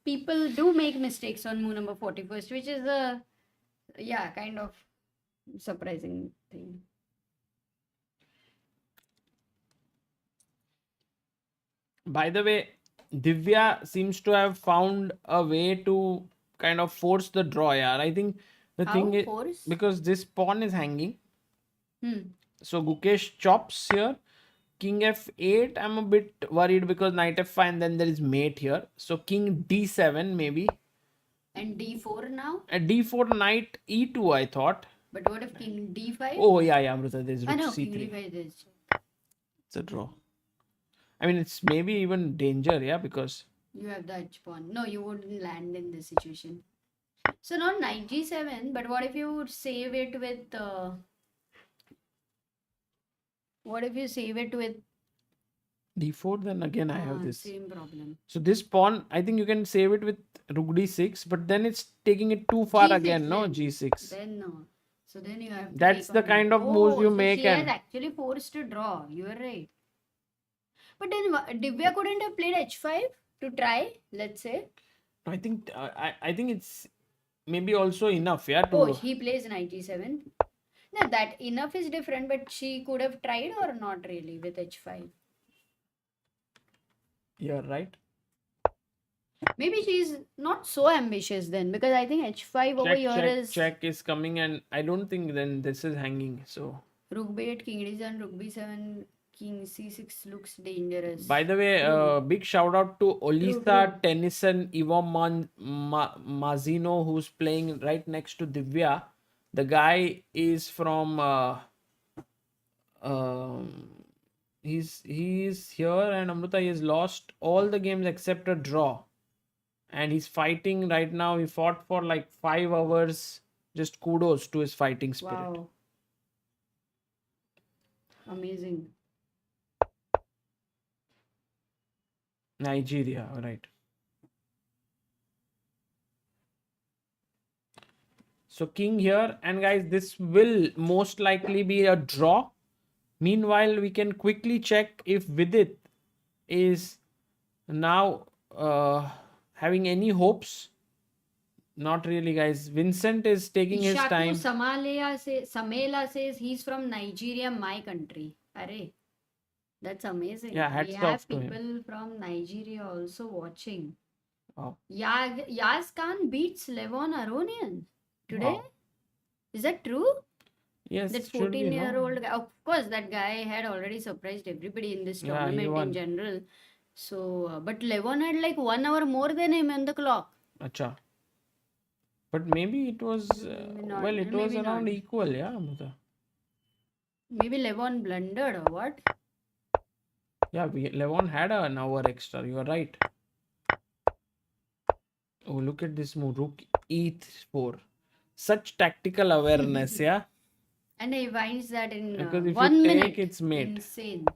people do make mistakes on move number 41st, which is a kind of surprising thing. By the way, Divya seems to have found a way to kind of force the draw. Yeah, I think the How thing is force? because this pawn is hanging. Hmm. So Gukesh chops here. King f8. I'm a bit worried because knight f5 and then there is mate here. So king d7 maybe. And d4 now? At d4 knight e2 I thought. But what if king d5? Oh yeah, Amrita. There's I rook know, king c3. d5 is. It's a draw. I mean, it's maybe even danger, yeah, because You have the h pawn. No, you wouldn't land in this situation. So not knight g7, but what if you save it with what if you save it with d4, then again I have this. same problem. So this pawn, I think you can save it with rook d6, but then it's taking it too far G6 again, no? then. g6. Then no. So then you have to That's take the on kind of oh, moves you so make she has and actually forced to draw. You are right. But then Divya couldn't have played h5 to try, let's say. I think I think it's maybe also enough, yeah, Oh, to he plays knight g7. No, that enough is different, but she could have tried or not really with h5. you're right. Maybe she's not so ambitious then, because I think h5 over here is Check is coming, and I don't think then this is hanging. So rook b8, king d7, rook b7, king c6 looks dangerous. by the way, big shout out to Olisa Tennyson Ivan Mazino, who's playing right next to Divya. The guy is from he's here, and Amruta, he has lost all the games except a draw, and he's fighting right now. He fought for like 5 hours. Just kudos to his fighting spirit. Wow. Amazing. Nigeria, right. So king here, and guys, this will most likely be a draw. Meanwhile, we can quickly check if Vidit is now having any hopes. Not really, guys. Vincent is taking his time. Samela says he's from Nigeria, my country. Arey, that's amazing. Yeah, hats we off have to him. people from Nigeria also watching. Wow. Yaz Khan beats Levon Aronian today. Wow. Is that true? Yes, That should be, no? 14-year-old guy. Of course, that guy had already surprised everybody in this Yeah, he tournament in won. general. So, but Levon had like 1 hour more than him on the clock. Acha. But maybe it was, Maybe not, well, it was maybe around not. equal, yeah, Amruta. Maybe Levon blundered or what? Yeah, Levon had an hour extra. You are right. Oh, look at this move. Rook e4. Such tactical awareness, yeah? And he finds that in Because if 1 you minute. take, it's mate. Insane.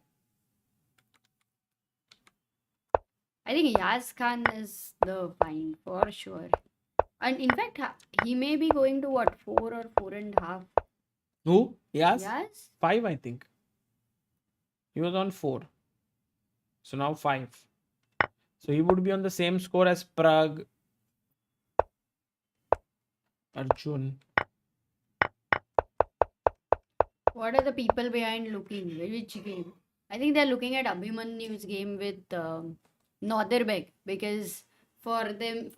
I think Yaz Khan is the find for sure. And in fact, he may be going to what, 4 or 4.5. Who? Yes? Yaz? 5, I think. He was on 4. So now 5. So he would be on the same score as Pragg, Arjun. What are the people behind looking? Which game? I think they're looking at Abhimanyu's game with Noderbeg, because for them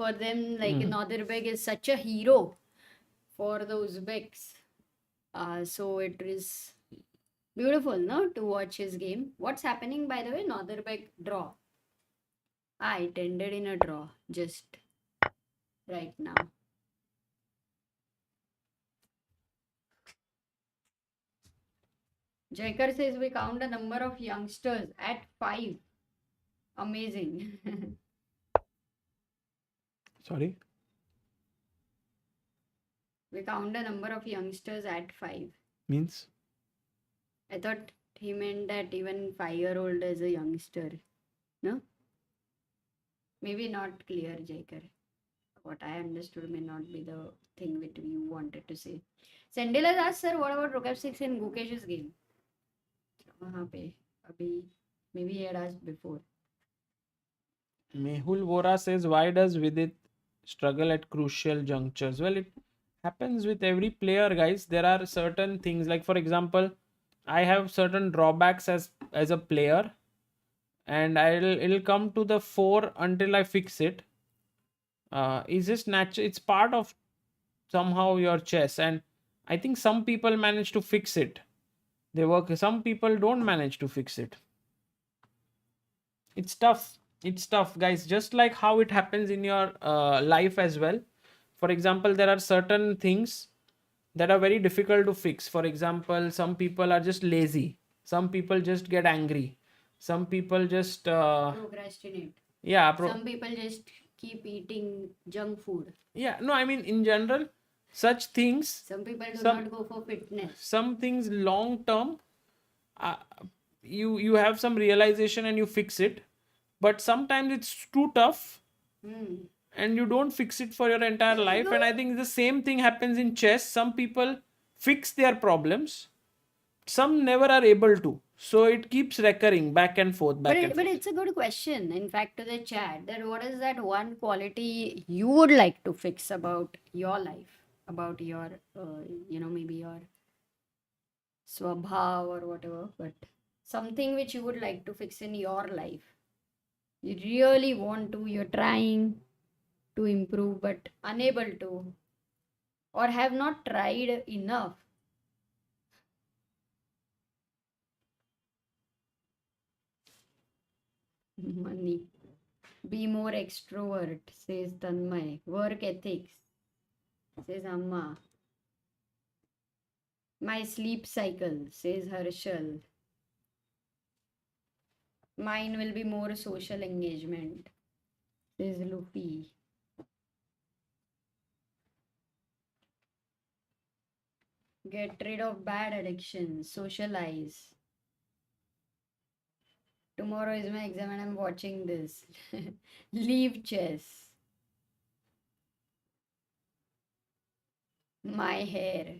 like Noderbeg is such a hero for the Uzbeks. So it is beautiful, no, to watch his game. What's happening, by the way? Noderbeg draw. It ended in a draw just right now. Jaikar says we count the number of youngsters at 5. Amazing. Sorry? We count the number of youngsters at 5. Means? I thought he meant that even 5-year-old is a youngster. No? Maybe not clear, Jaikar. What I understood may not be the thing which you wanted to say. Sendil has asked, sir, what about rook f6 in Gukesh's game? Maybe he had asked before. Mehul Vora says, why does Vidit struggle at crucial junctures? Well, it happens with every player, guys. There are certain things, like for example, I have certain drawbacks as a player, and it'll come to the fore until I fix it. It's just natural. It's part of somehow your chess, and I think some people manage to fix it. They work. Some people don't manage to fix it. It's tough. It's tough, guys. Just like how it happens in your life as well. For example, there are certain things that are very difficult to fix. For example, some people are just lazy. Some people just get angry. Some people just Procrastinate. yeah. Some people just keep eating junk food. Yeah, no, I mean in general, such things, Some people do Some- not go for fitness. some things long term, uh, you have some realization and you fix it, but sometimes it's too tough and you don't fix it for your entire life. And I think the same thing happens in chess. Some people fix their problems, some never are able to, so it keeps recurring back and forth, But it's a good question, in fact, to the chat, that what is that one quality you would like to fix about your life, about your, maybe your swabhav or whatever, but something which you would like to fix in your life. You really want to, you're trying to improve, but unable to, or have not tried enough. Money. Be more extrovert, says Tanmay. Work ethics, says Amma. My sleep cycle, says Harshal. Mine will be more social engagement, says Luffy. Get rid of bad addictions, socialize. Tomorrow is my exam and I'm watching this. Leave chess. My hair.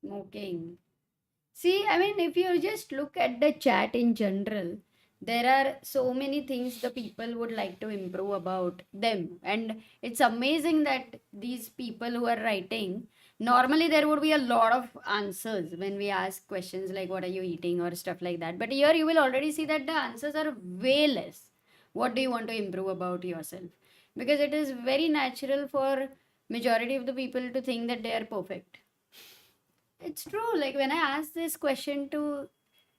Smoking. See, I mean, if you just look at the chat in general, there are so many things the people would like to improve about them. And it's amazing that these people who are writing, normally there would be a lot of answers when we ask questions like, what are you eating or stuff like that. But here you will already see that the answers are way less. What do you want to improve about yourself? Because it is very natural for majority of the people to think that they are perfect. It's true. Like when I ask this question to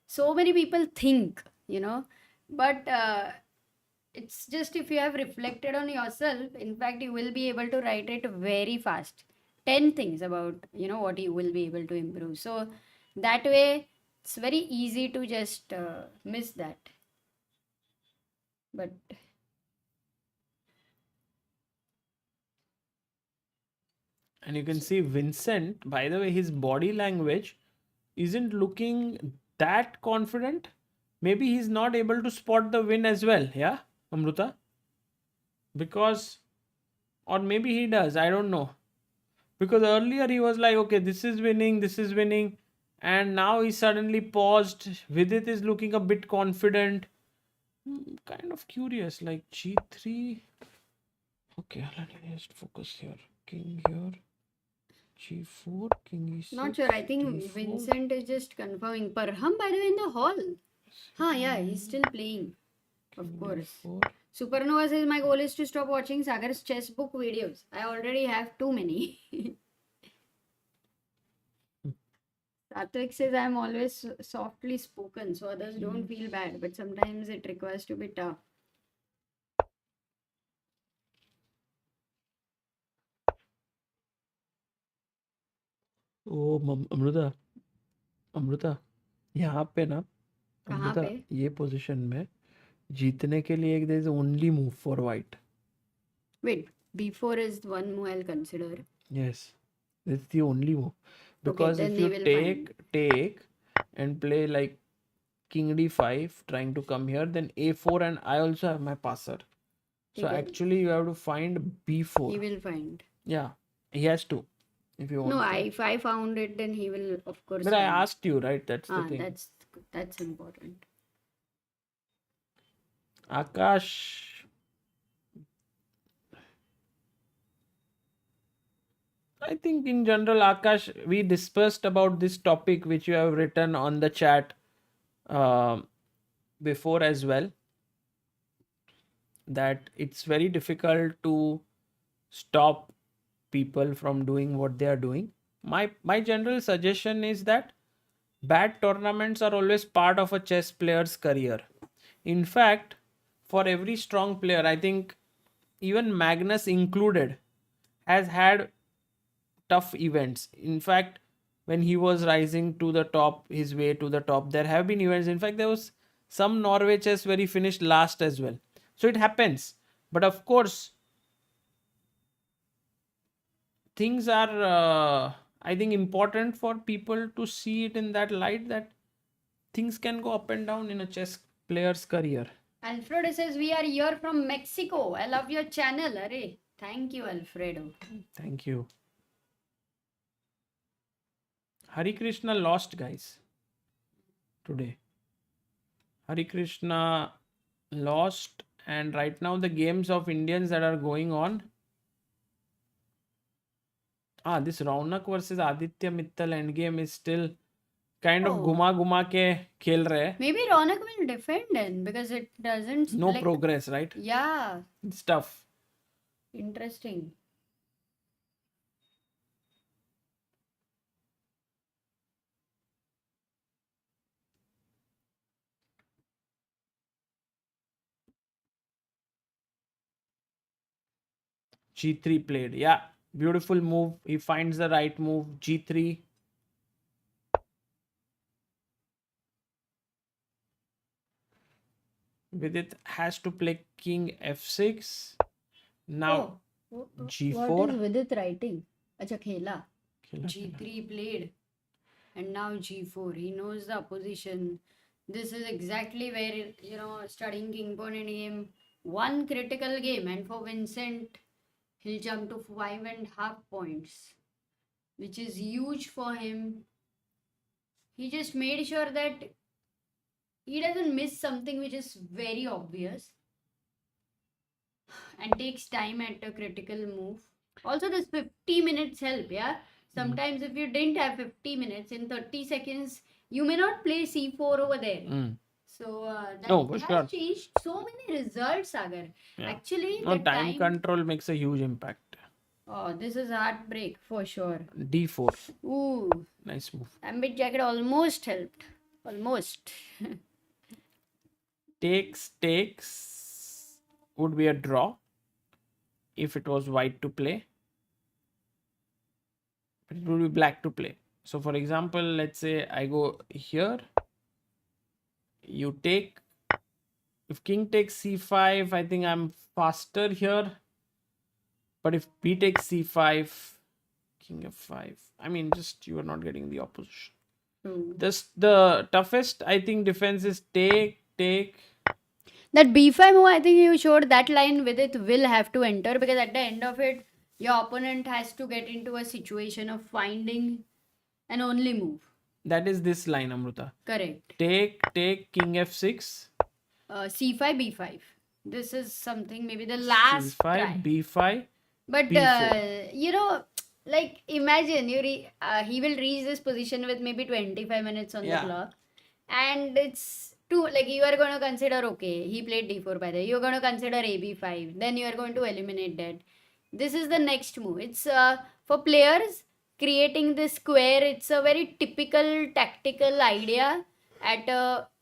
so many people think, but it's just if you have reflected on yourself, in fact, you will be able to write it very fast. 10 things about, what you will be able to improve. So that way, it's very easy to just miss that. But And you can see Vincent, by the way, his body language isn't looking that confident. Maybe he's not able to spot the win as well. Yeah, Amruta? Because, or maybe he does, I don't know. Because earlier he was like, okay, this is winning, this is winning. And now he suddenly paused. Vidit is looking a bit confident. Kind of curious, like G3. Okay, let me just focus here. King here. G4, King E6. not sure. I think D4. Vincent is just confirming. Parham, by the way, in the hall. Yeah, he's still playing. Of course. D4. Supernova says my goal is to stop watching Sagar's chess book videos. I already have too many. Satvik says I'm always softly spoken so others don't feel bad, but sometimes it requires to be tough. ओ अमृता अमृता यहाँ पे ना कहाँ अमृता पे? ये position में जीतने के लिए एक there is only move for white Wait, b4 is one move I'll consider. Yes that's the only move because then if they you will take and play like king d5 trying to come here, then a4, and I also have my passer, so Okay. actually you have to find b4. He will find. Yeah, he has to if you want No, to. if I found it, then he will of course. But I find. asked you, right? That's the thing. That's important. Akash, I think in general, Akash, we discussed about this topic which you have written on the chat before as well, that it's very difficult to stop people from doing what they are doing. My general suggestion is that bad tournaments are always part of a chess player's career. In fact, for every strong player, I think even Magnus included has had tough events. In fact, when he was rising to the top, his way to the top, there have been events. In fact, there was some Norway chess where he finished last as well. So it happens. But of course, things are, I think, important for people to see it in that light, that things can go up and down in a chess player's career. Alfredo says we are here from Mexico. I love your channel. Arey, thank you, Alfredo. Thank you. Hari Krishna lost, guys, today. Hari Krishna lost, and right now the games of Indians that are going on. This Raunak versus Aditya Mittal endgame is still kind of Oh. guma ke khel rahe hai. Maybe Ronak will defend then because it doesn't. No like, progress, right? Yeah, It's tough. interesting. G3 played. Yeah, beautiful move. He finds the right move. G3. Vidit has to play king f6. Now G4. What is Vidit writing? Acha, khela. Khela, G3 played. And now G4. He knows the opposition. This is exactly where, studying king pawn endgame, one critical game. And for Vincent, he'll jump to 5.5 points, which is huge for him. He just made sure that he doesn't miss something which is very obvious and takes time at a critical move. Also, this 50 minutes help, yeah? Sometimes if you didn't have 50 minutes, in 30 seconds, you may not play c4 over there. So that No, for has sure. changed so many results, Sagar. Yeah. Actually, No, the time control makes a huge impact. Oh, this is heartbreak for sure. D4. Ooh, Nice move. ambit jacket almost helped. Almost. Takes would be a draw if it was white to play, but it would be black to play. So for example, let's say I go here, you take. If king takes c5, I think I'm faster here, but if b takes c5, king f5, I mean, just you are not getting the opposition. The toughest, I think, defense is take. That b5 move, I think you showed that line with it will have to enter, because at the end of it, your opponent has to get into a situation of finding an only move. That is this line, Amruta. Correct. Take, king f6. C5, b5. This is something maybe the last c5, try. b5. But b4. like imagine he will reach this position with maybe 25 minutes on Yeah. the clock, and it's too, like, you are going to consider, okay, he played d4 by the way, you're going to consider ab5, then you are going to eliminate that. This is the next move. It's for players creating this square. It's a very typical tactical idea at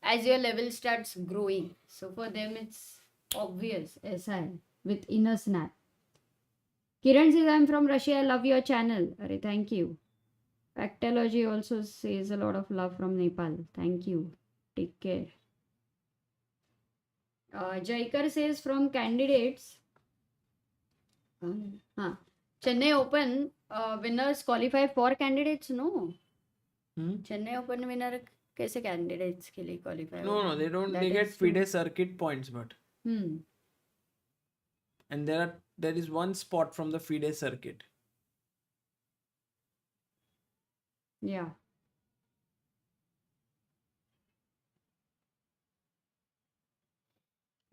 as your level starts growing. So for them it's obvious. SI with inner snap. Kiran says, I'm from Russia. I love your channel. Arre, thank you. Actology also says a lot of love from Nepal. Thank you. Take care. Jaikar says from candidates. Chennai Open winners qualify for candidates? No. Chennai Open winner कैसे candidates के लिए qualify? No, they don't. That They get is true. FIDE circuit points, but and there is one spot from the FIDE circuit. Yeah.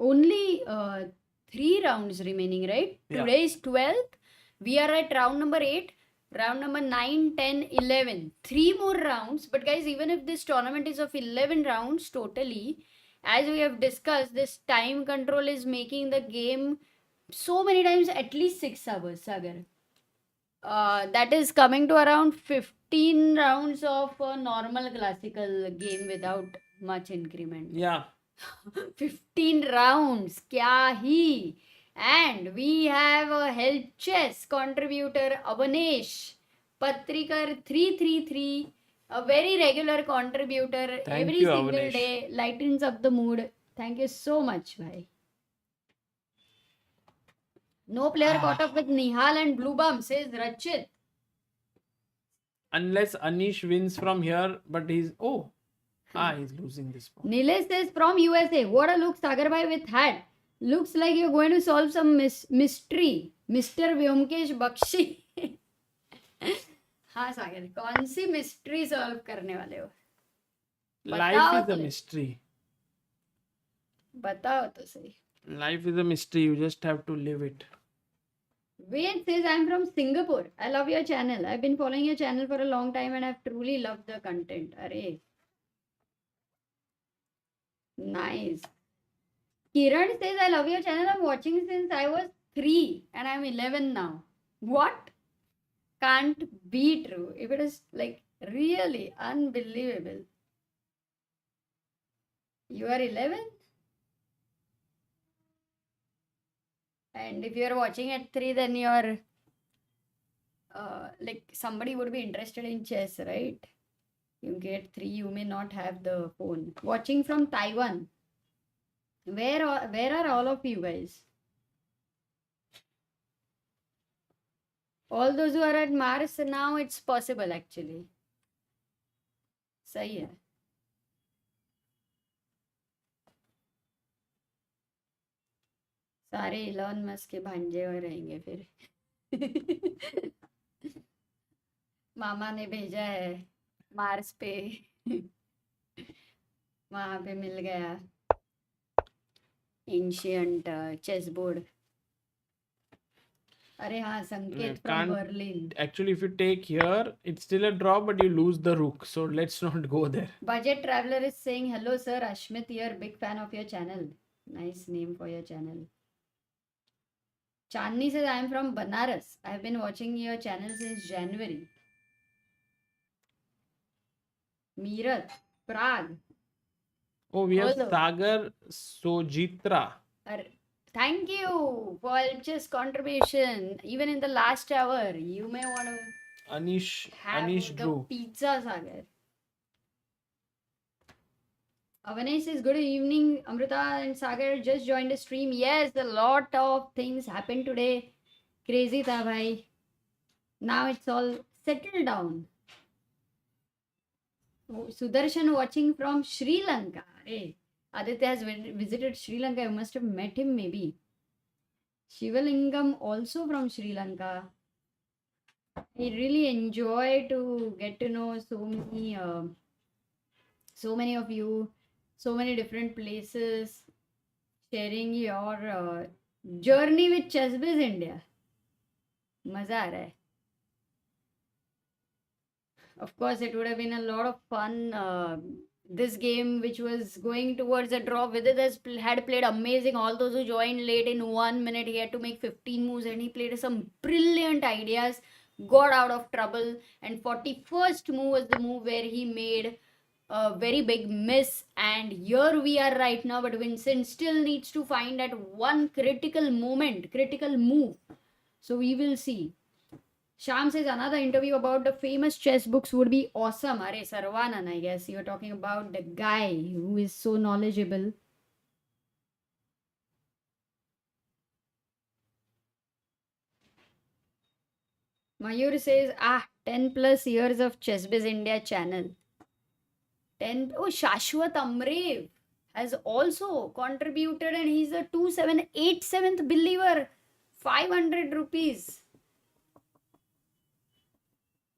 Only 3 rounds remaining, right? Yeah. Today is 12th. We are at round number 8, round number 9, 10, 11. 3 more rounds. But guys, even if this tournament is of 11 rounds totally, as we have discussed, this time control is making the game so many times at least 6 hours, Sagar. That is coming to around 15 rounds of a normal classical game without much increment. Yeah. 15 rounds, kya hi. And we have a health chess contributor Avanesh Patrikar 333, a very regular contributor. Thank every you, single Avanesh. day, lightens up the mood. Thank you so much, bhai. No player caught up with Nihal and Blue Bum, says Rachit. Unless Anish wins from here, but he's he's losing this one. Nilesh says from USA, what a look Sagar bhai with hat. Looks like you're going to solve some mystery. Mr. Vyomkesh Bakshi. हाँ सागर कौन सी mystery solve करने वाले हो Life is तो a mystery. बताओ तो सही. Life is a mystery. You just have to live it. Wade says I'm from Singapore. I love your channel. I've been following your channel for a long time and I've truly loved the content. Arey. Nice. Kiran says I love your channel. I'm watching since I was 3 and I'm 11 now. What? Can't be true. If it is like really unbelievable. You are 11? And if you are watching at 3, then you're like somebody would be interested in chess, right? You get 3, you may not have the phone. Watching from Taiwan. Where are all of you guys? All those who are at Mars now, it's possible actually. सही है. सारे Elon Musk के भांजे हो रहेंगे फिर. मामा ने भेजा है मार्स पे. वहां पे मिल गया एंशियंट चेस बोर्ड. अरे हाँ संकेत from Berlin. Actually, if you take here, it's still a draw, but you lose the rook. So let's not go there. Budget Traveler is saying hello sir, Ashmit here, big fan of your channel. Nice name for your channel. Chandni says I am from Banaras. I have been watching your channel since January. Meerut, Pragg. Oh, we have Hello. Sagar Sojitra. Thank you for just contribution. Even in the last hour, you may want to have Anish the Drew. pizza, Sagar. Avanesh says, good evening, Amrita and Sagar just joined the stream. Yes, a lot of things happened today. Crazy tha bhai. Now it's all settled down. Oh, Sudarshan watching from Sri Lanka. Hey, Aditya has visited Sri Lanka. You must have met him maybe. Shivalingam also from Sri Lanka. I really enjoy to get to know so many of you, so many different places, sharing your journey with ChessBiz India. मजा आ रहा है. Of course, it would have been a lot of fun. This game, which was going towards a draw, Vidit had played amazing. All those who joined late, in 1 minute, he had to make 15 moves and he played some brilliant ideas, got out of trouble. And 41st move was the move where he made a very big miss. And here we are right now, but Vincent still needs to find that one critical moment, critical move. So we will see. Sham says another interview about the famous chess books would be awesome. Are Sarvanan, I guess you're talking about the guy who is so knowledgeable. Mayur says 10 plus years of ChessBiz India channel. 10. Oh, Shashwat Amrev has also contributed and he's a 2787th believer. 500 rupees.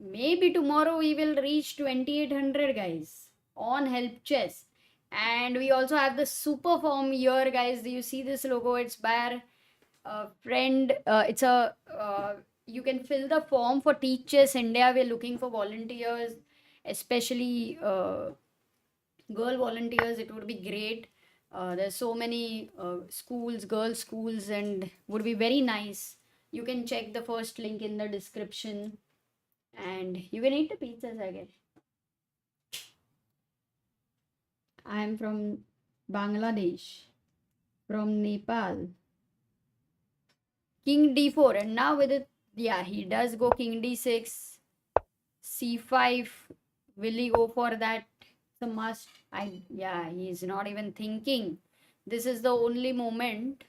Maybe tomorrow we will reach 2800 guys on Help Chess. And we also have the super form here, guys. Do you see this logo? It's by our friend. It's a you can fill the form for Teach Chess India. We're looking for volunteers, especially girl volunteers. It would be great. There's so many schools, girls schools, and would be very nice. You can check the first link in the description. And you can eat the pizzas again. I am from Bangladesh, from Nepal. King d4, and now with it, yeah, he does go king d6, c5. Will he go for that? It's a must. He's not even thinking. This is the only moment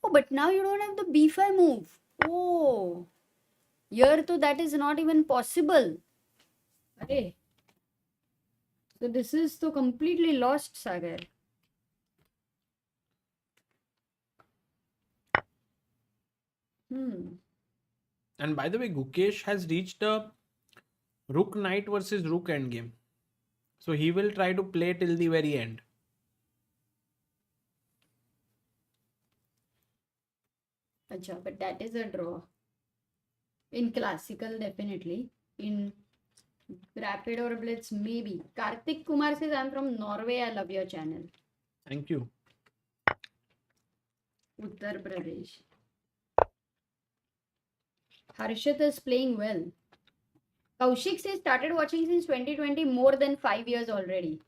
Oh, but now you don't have the b5 move. Oh, here too that is not even possible. Okay. So this is so completely lost, Sagar. And by the way, Gukesh has reached a rook knight versus rook endgame. So he will try to play till the very end. Acha, but that is a draw. In classical, definitely. In rapid or blitz, maybe. Karthik Kumar says, I'm from Norway. I love your channel. Thank you. Uttar Pradesh. Harshit is playing well. Kaushik says, started watching since 2020, more than 5 years already.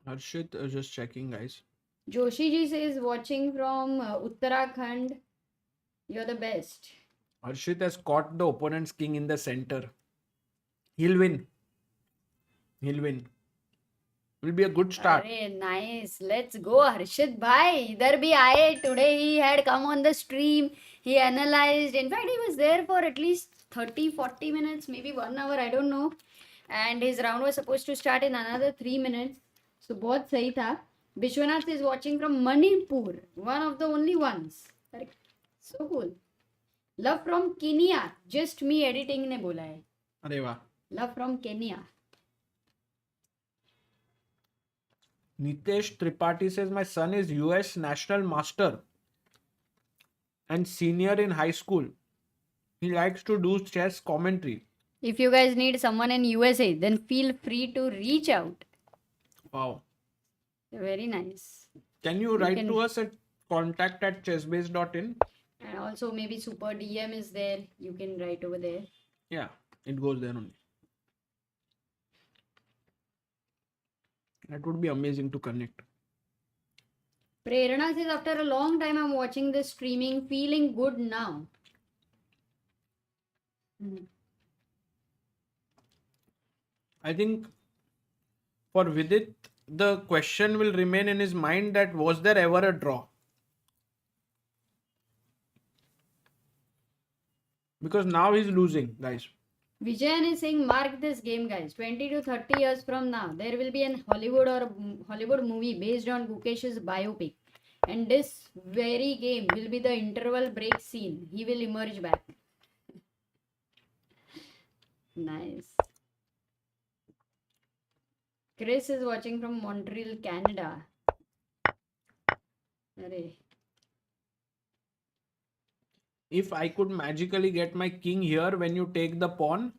Harshit, just checking, guys. Joshi ji says, watching from Uttarakhand. You're the best. Harshit has caught the opponent's king in the center. He'll win. He'll win. Will be a good start. Arey, nice. Let's go, Harshit bhai. Idhar bhi aaye. Today he had come on the stream. He analyzed. In fact, he was there for at least 30-40 minutes, maybe 1 hour, I don't know. And his round was supposed to start in another 3 minutes. So, bahut sahi tha. Vishwanath is watching from Manipur. One of the only ones. So cool. Love from Kenya. Just me editing ne bola hai. Arey wah. Love from Kenya. Nitesh Tripathi says, my son is US National Master and senior in high school. He likes to do chess commentary. If you guys need someone in USA, then feel free to reach out. Wow. Very nice. Can you write to us at contact@chessbase.in? And also maybe Super DM is there. You can write over there. Yeah, it goes there only. That would be amazing to connect. Prerna says, after a long time I'm watching this streaming, feeling good now. I think for Vidit, the question will remain in his mind that was there ever a draw? Because now he's losing, guys. Vijayan is saying, mark this game, guys. 20 to 30 years from now, there will be an Hollywood movie based on Gukesh's biopic. And this very game will be the interval break scene. He will emerge back. Nice. Chris is watching from Montreal, Canada. Arey. If I could magically get my king here when you take the pawn,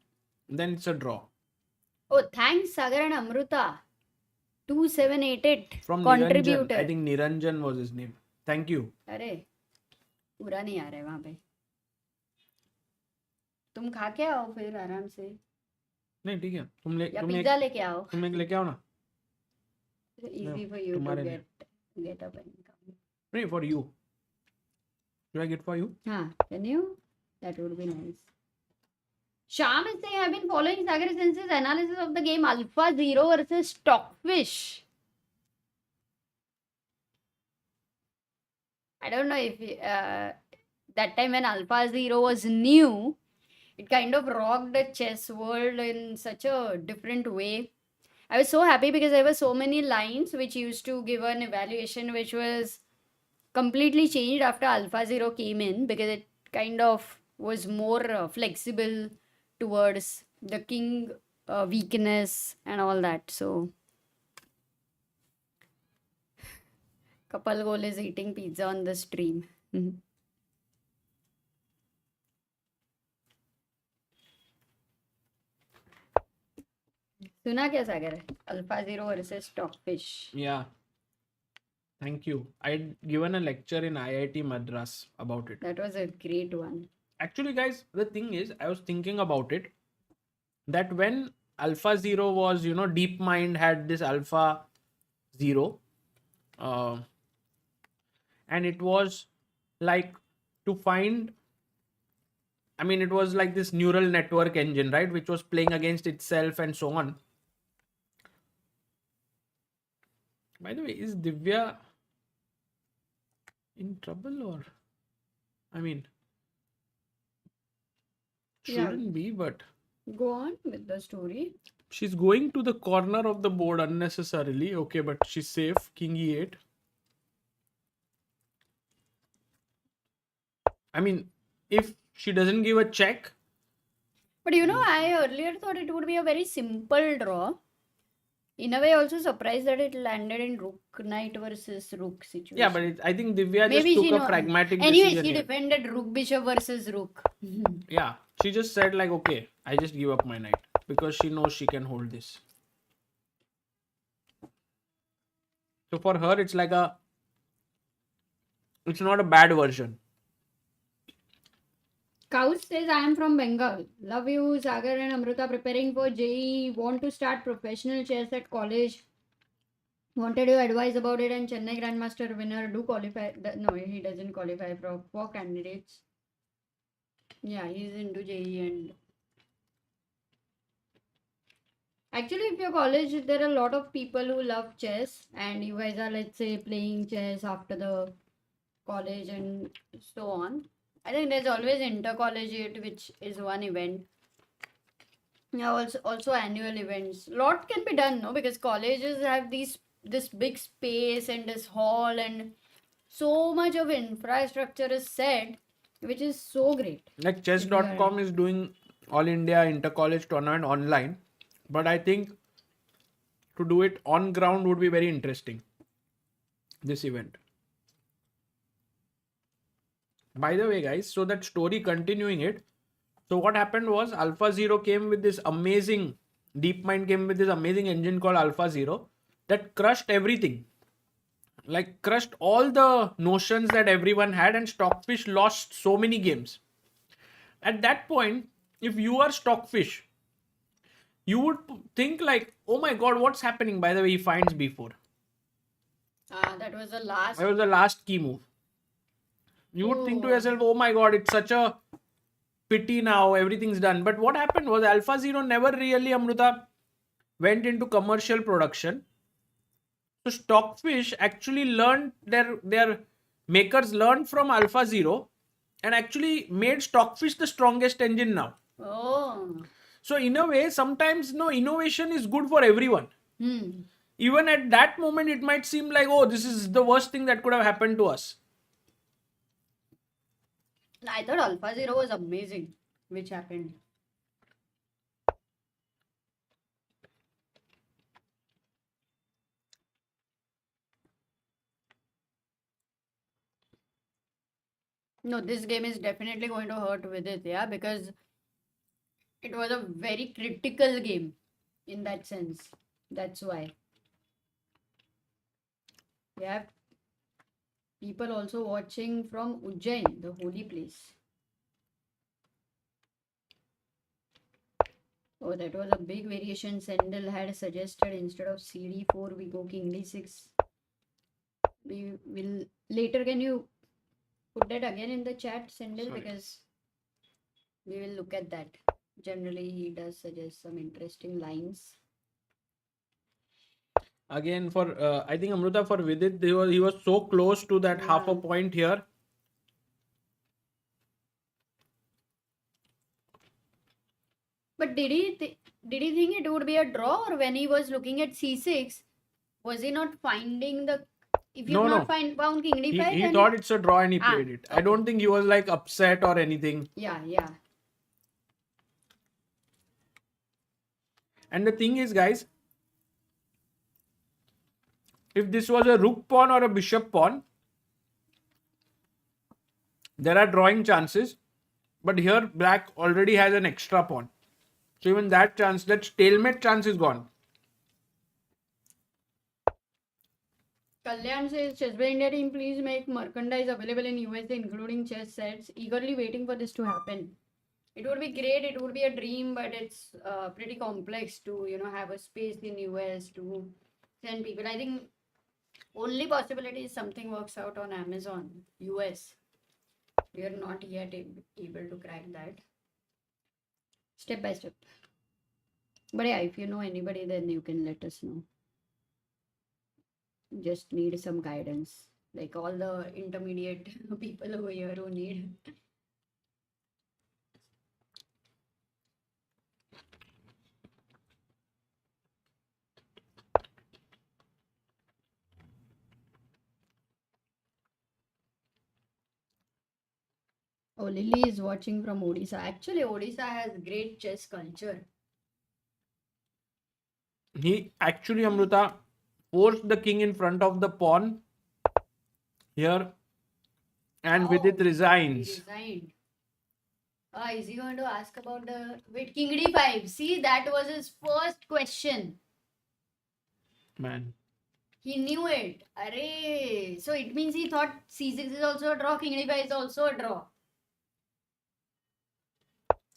then it's a draw. Oh, thanks, Sagar and Amruta. 2788 From contributor. Niranjan. I think Niranjan was his name. Thank you. अरे पूरा नहीं आ रहा है वहां पे. तुम खा के आओ फिर आराम से. नहीं ठीक है. या पिज्जा लेके आओ. तुम एक लेके आओ ना. Easy for you to get up and come. नहीं, for you. Should I get for you? हाँ, can you? That would be nice. Sham is saying, I've been following Sagar since his analysis of the game Alpha Zero versus Stockfish. I don't know if that time when Alpha Zero was new, it kind of rocked the chess world in such a different way. I was so happy because there were so many lines which used to give an evaluation which was completely changed after Alpha Zero came in, because it kind of was more flexible towards the king weakness and all that. So Kapal Gol is eating pizza on the stream. सुना क्या सागर? Alpha Zero versus Stockfish. Yeah. Thank you. I'd given a lecture in IIT Madras about it. That was a great one. Actually, guys, the thing is, I was thinking about it, that when Alpha Zero was, DeepMind had this Alpha Zero, and it was like to find, it was like this neural network engine, right, which was playing against itself and so on. By the way, is Divya in trouble, or I mean, Yeah. shouldn't be, but Go on with the story. she's going to the corner of the board unnecessarily. Okay, but she's safe. King e8. I mean, if she doesn't give a check, But you know, I earlier thought it would be a very simple draw. In a way, also surprised that it landed in rook knight versus rook situation. yeah, but I think Divya Maybe just she took a know. pragmatic Anyway, decision she here. defended rook bishop versus rook. Yeah, she just said like, okay, I just give up my knight because she knows she can hold this. So for her, it's like it's not a bad version. Kaus says, I am from Bengal. Love you, Sagar and Amrita. Preparing for JEE. Want to start professional chess at college. Wanted your advice about it, and Chennai Grandmaster winner do qualify. No, he doesn't qualify for candidates. Yeah, he's into JEE. And actually, if your college, there are a lot of people who love chess, and you guys are, let's say, playing chess after the college and so on. I think there's always intercollegiate, which is one event. Yeah, also annual events. Lot can be done, no? Because colleges have this big space and this hall, and so much of infrastructure is set, which is so great. Like chess.com is doing All India Inter-College Tournament online, but I think to do it on ground would be very interesting. This event. By the way, guys, so that story continuing it. So what happened was Alpha Zero came with this amazing DeepMind came with this amazing engine called Alpha Zero that crushed everything. Like crushed all the notions that everyone had, and Stockfish lost so many games. At that point, if you are Stockfish, you would think like, oh my god, what's happening? By the way, he finds b4. That was the last. That was the last key move. You would think to Oh. yourself, oh my god, it's such a pity now, everything's done. But what happened was Alpha Zero never really, Amruta, went into commercial production. So Stockfish actually learned, their makers learned from Alpha Zero and actually made Stockfish the strongest engine now. Oh. So in a way, sometimes no, innovation is good for everyone. Even at that moment, it might seem like, oh, this is the worst thing that could have happened to us. I thought Alpha Zero was amazing, which happened. No, this game is definitely going to hurt with it, yeah, because it was a very critical game in that sense. That's why. We have people also watching from Ujjain, the holy place. Oh, that was a big variation. Sendel had suggested instead of CD4, we go King D6. We will later. Can you put that again in the chat, Sendel? Sorry. Because we will look at that. Generally, he does suggest some interesting lines. Again, for I think Amruta, for Vidit, he was so close to that half a Yeah. point here. But did he think it would be a draw, or when he was looking at C6, was he not finding the? If you No, not no. found King D5, He then thought it's a draw and he Ah, played it. I okay. don't think he was like upset or anything. yeah. And the thing is, guys, if this was a rook pawn or a bishop pawn, there are drawing chances. But here, black already has an extra pawn. So even that chance, that stalemate chance is gone. Kalyan says, Chessplay India team, please make merchandise available in USA, including chess sets. Eagerly waiting for this to happen. It would be great. It would be a dream, but it's pretty complex to have a space in US to send people. I think only possibility is something works out on Amazon US. We are not yet able to crack that. Step by step. But yeah, if you know anybody, then you can let us know. Just need some guidance. Like all the intermediate people over here who need. Oh, Lily is watching from Odisha. Actually, Odisha has great chess culture. He actually, Amruta, forced the king in front of the pawn here, and Vidit He resigns. resigned. Is he going to ask about the wait King D5? See, that was his first question. Man. He knew it. Array. So it means he thought C6 is also a draw, King D5 is also a draw.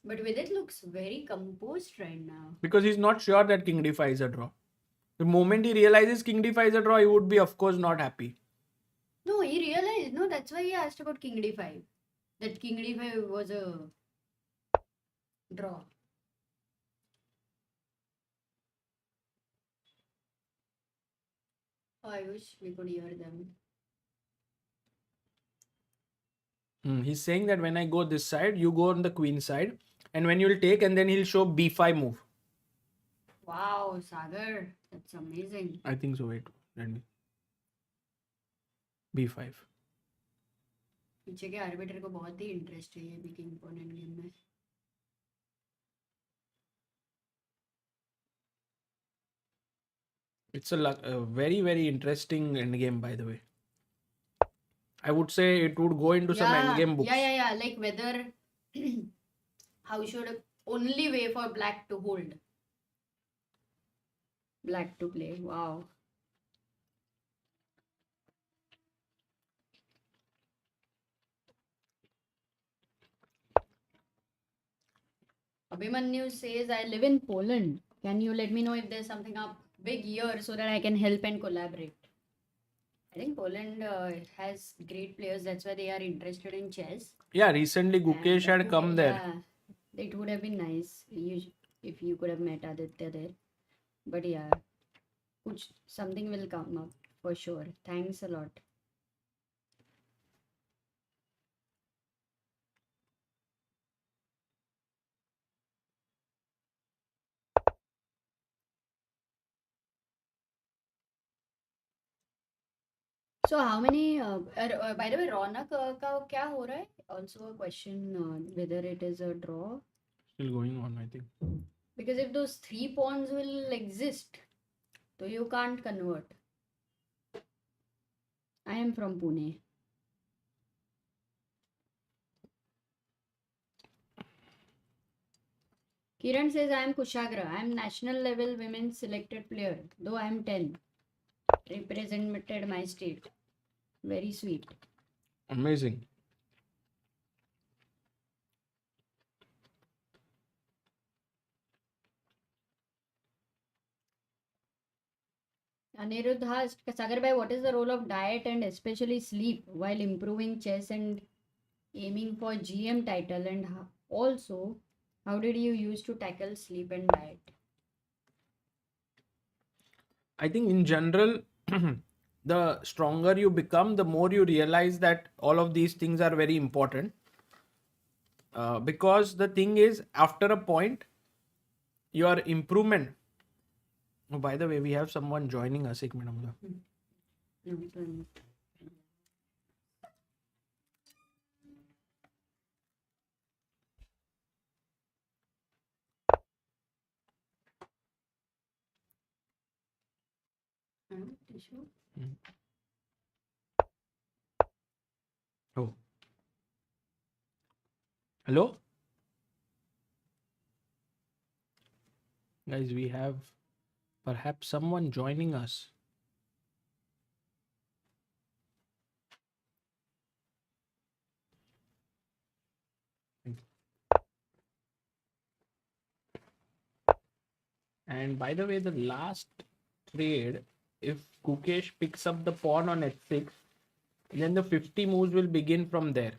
But Vidit looks very composed right now. Because he's not sure that king d5 is a draw. The moment he realizes king d5 is a draw, he would be, of course, not happy. No, he realized. No, that's why he asked about King D5. That King D5 was a draw. Oh, I wish we could hear them. He's saying that when I go this side, you go on the queen side, and when you'll take, and then he'll show b5 move. Wow, Sagar, that's amazing. I think so. Wait, let me. b5. पीछे के orbiter को बहुत ही interest है ये भी king pawn end game में. It's a very, very interesting endgame, by the way. I would say it would go into some endgame books. Yeah. Like whether how should only way for black to hold. Black to play. Wow. Abhimanyu says, I live in Poland. Can you let me know if there's something up big here so that I can help and collaborate? I think Poland has great players. That's why they are interested in chess. Yeah, recently Gukesh had come there. Yeah, it would have been nice if you could have met Aditya there. But yeah, something will come up for sure. Thanks a lot. So how many? By the way, Ronak का क्या हो रहा है? Also a question whether it is a draw. Still going on, I think. Because if those 3 pawns will exist, so you can't convert. I am from Pune. Kiran says I am Kushagra. I am national level women's selected player. Though I am 10. Represented my state. Very sweet. Amazing. Anirudh asked, Sagar bhai, what is the role of diet and especially sleep while improving chess and aiming for GM title? And also, how did you use to tackle sleep and diet? I think in general, the stronger you become, the more you realize that all of these things are very important. Because the thing is, after a point, your improvement. Oh, by the way, we have someone joining us. Ek minute. Oh. Hello? Guys, we have perhaps someone joining us. And by the way, the last trade, if Gukesh picks up the pawn on h6, then the 50 moves will begin from there.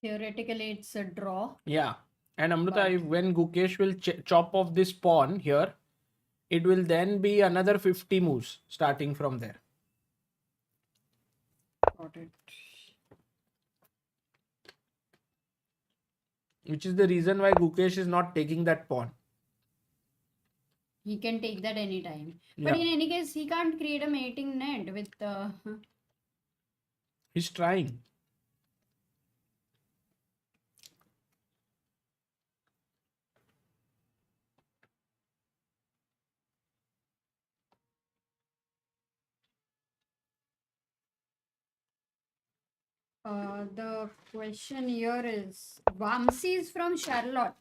Theoretically, it's a draw. Yeah. And Amrita, But- when Gukesh will chop off this pawn here, it will then be another 50 moves starting from there. Got it. Which is the reason why Gukesh is not taking that pawn. He can take that anytime. But Yeah. in any case, he can't create a mating net with He's trying. the question here is Vamsi is from Charlotte,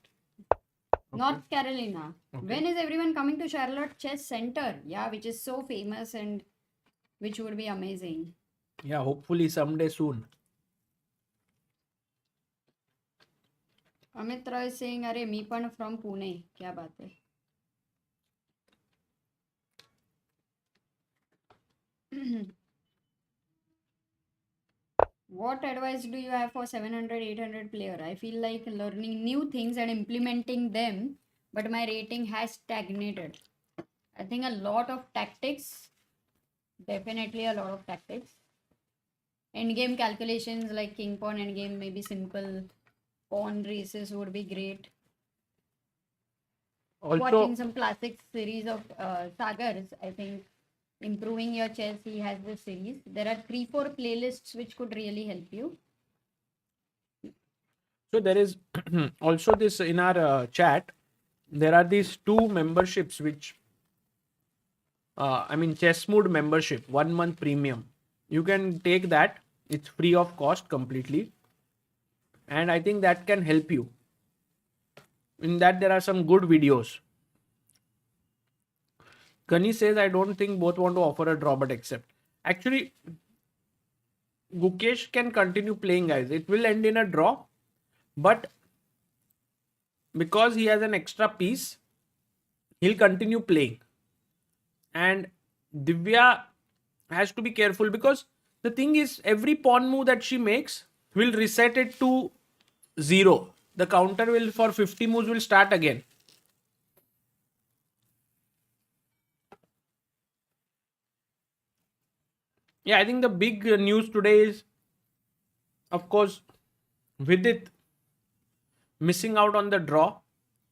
North Carolina. Okay. When is everyone coming to Charlotte Chess Center? Yeah, which is so famous and which would be amazing. Yeah, hopefully someday soon. Amit Roy is saying, "अरे मी पण from Pune." क्या बात है? What advice do you have for 700, 800 player? I feel like learning new things and implementing them, but my rating has stagnated. I think a lot of tactics, definitely a lot of tactics. Endgame calculations like king pawn endgame, maybe simple pawn races would be great. Also, Watching some classic series of Sagars, I think improving your chess, he has this series. There are 3-4 playlists which could really help you. so there is also this in our chat. There are these two memberships which, Chess Mood membership, 1 month premium. You can take that. It's free of cost completely. And I think that can help you. In that, there are some good videos. Kani says, I don't think both want to offer a draw but accept. Actually, Gukesh can continue playing, guys. It will end in a draw. But because he has an extra piece, he'll continue playing. And Divya has to be careful because the thing is, every pawn move that she makes will reset it to 0. The counter will for 50 moves will start again. Yeah, I think the big news today is, of course, Vidit missing out on the draw.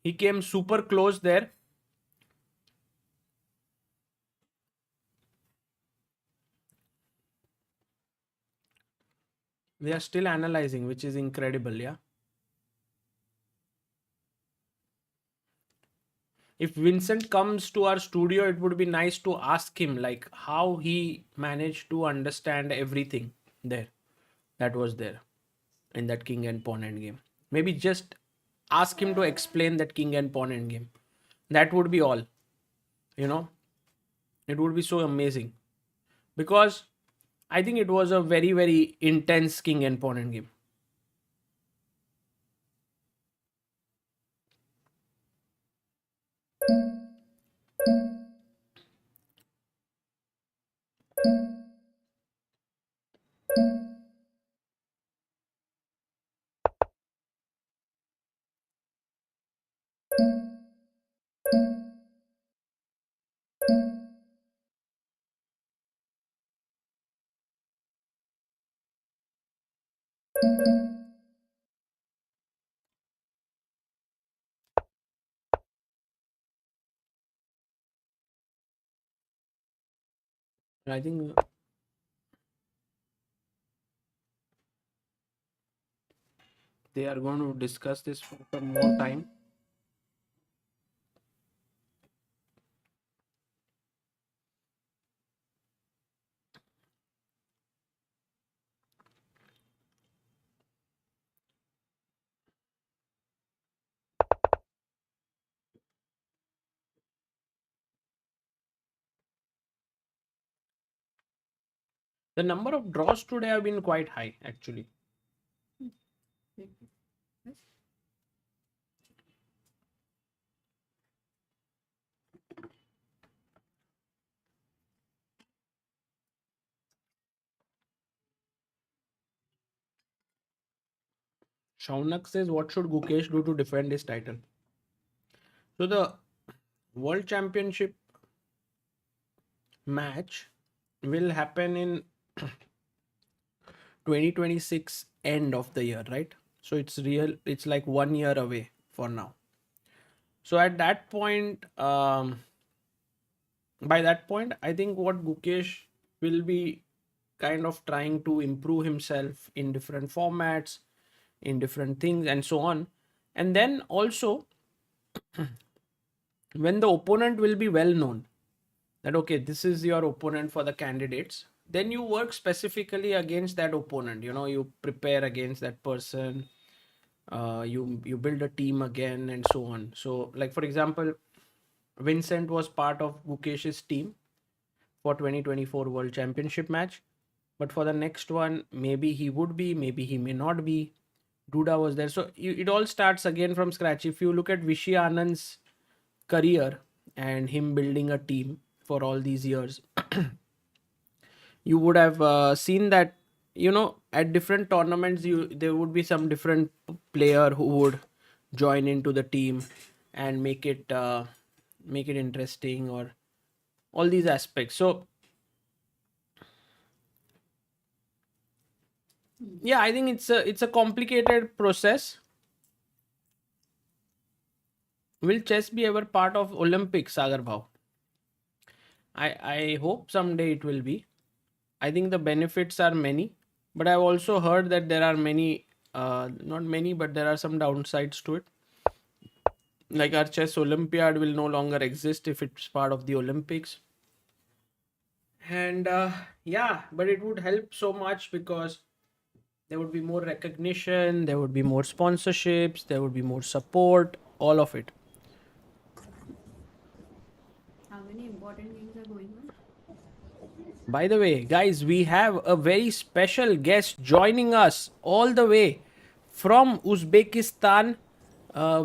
He came super close there. They are still analyzing, which is incredible, yeah. If Vincent comes to our studio, it would be nice to ask him like how he managed to understand everything there that was there in that king and pawn end game. Maybe just ask him to explain that king and pawn end game. That would be all. You know, it would be so amazing because I think it was a very, very intense king and pawn end game. I think they are going to discuss this for some more time. The number of draws today have been quite high, actually. Shaunak says, what should Gukesh do to defend his title? So the World Championship match will happen in 2026 end of the year, right? So it's like 1 year away for now. So at that point, by that point, I think what Gukesh will be kind of trying to improve himself in different formats, in different things, and so on. And then also, when the opponent will be well known, that okay, this is your opponent for the candidates, then you work specifically against that opponent. You prepare against that person. You build a team again and so on. So like for example, Vincent was part of Gukesh's team for 2024 World Championship match, but for the next one, maybe he would be, maybe he may not be. Duda was there, so it all starts again from scratch. If you look at Vishy Anand's career and him building a team for all these years, you would have seen that at different tournaments there would be some different player who would join into the team and make it interesting, or all these aspects. So yeah, I think it's a complicated process. Will chess be ever part of Olympics, Sagar Bhav? I hope someday it will be. I think the benefits are many, but I've also heard that there are many, not many, but there are some downsides to it. Like our chess Olympiad will no longer exist if it's part of the Olympics. And yeah, but it would help so much because there would be more recognition, there would be more sponsorships, there would be more support, all of it. How many important games are going on? By the way, guys, we have a very special guest joining us all the way from Uzbekistan.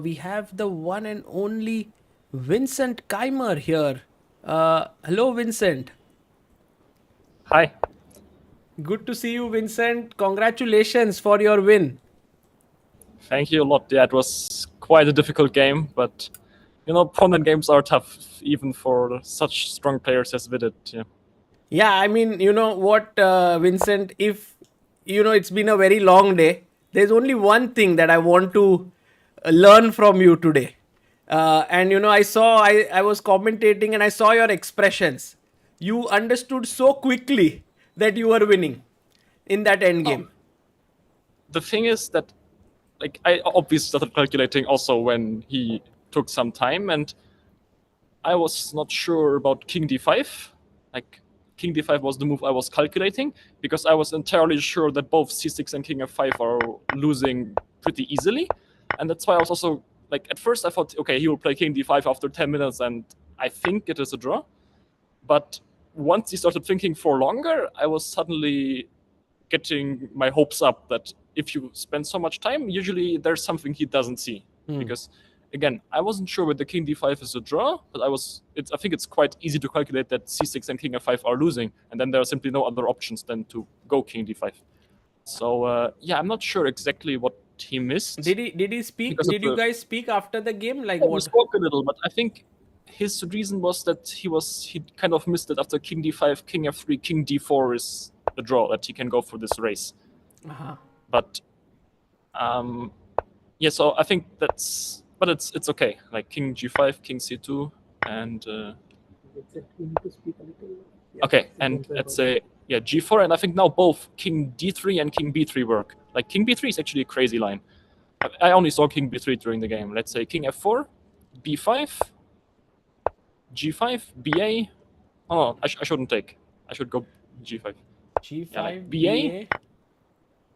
We have the one and only Vincent Keimer here. Hello, Vincent. Hi. Good to see you, Vincent. Congratulations for your win. Thank you a lot. Yeah, it was quite a difficult game, but opponent games are tough, even for such strong players as Vidit. Yeah. Yeah, I mean, you know what, Vincent, if it's been a very long day, there's only one thing that I want to learn from you today. And I was commentating and I saw your expressions. You understood so quickly that you were winning in that end game. The thing is that, like, I obviously started calculating also when he took some time, and I was not sure about King D5. Like, King D5 was the move I was calculating because I was entirely sure that both C6 and King F5 are losing pretty easily. And that's why I was also, like, at first I thought, okay, he will play King D5 after 10 minutes and I think it is a draw. But once he started thinking for longer, I was suddenly getting my hopes up that if you spend so much time, usually there's something he doesn't see. Because again, I wasn't sure whether King D5 is a draw, but I think it's quite easy to calculate that C6 and King F5 are losing, and then there are simply no other options than to go King D5. So yeah, I'm not sure exactly what he missed. Did he speak? Did you guys speak after the game? Like Yeah, what? we spoke a little, but I think his reason was that he kind of missed it after King D5, King F3, King D4 is the draw that he can go for this race. But yeah, so I think but it's okay. Like King G5, King C2, and okay, and let's say G4, and I think now both King D3 and King B3 work. Like King B3 is actually a crazy line. I only saw King B3 during the game. Let's say King F4, B5, G5, BA. Oh, I shouldn't take. I should go G5. G5, Yeah, like BA,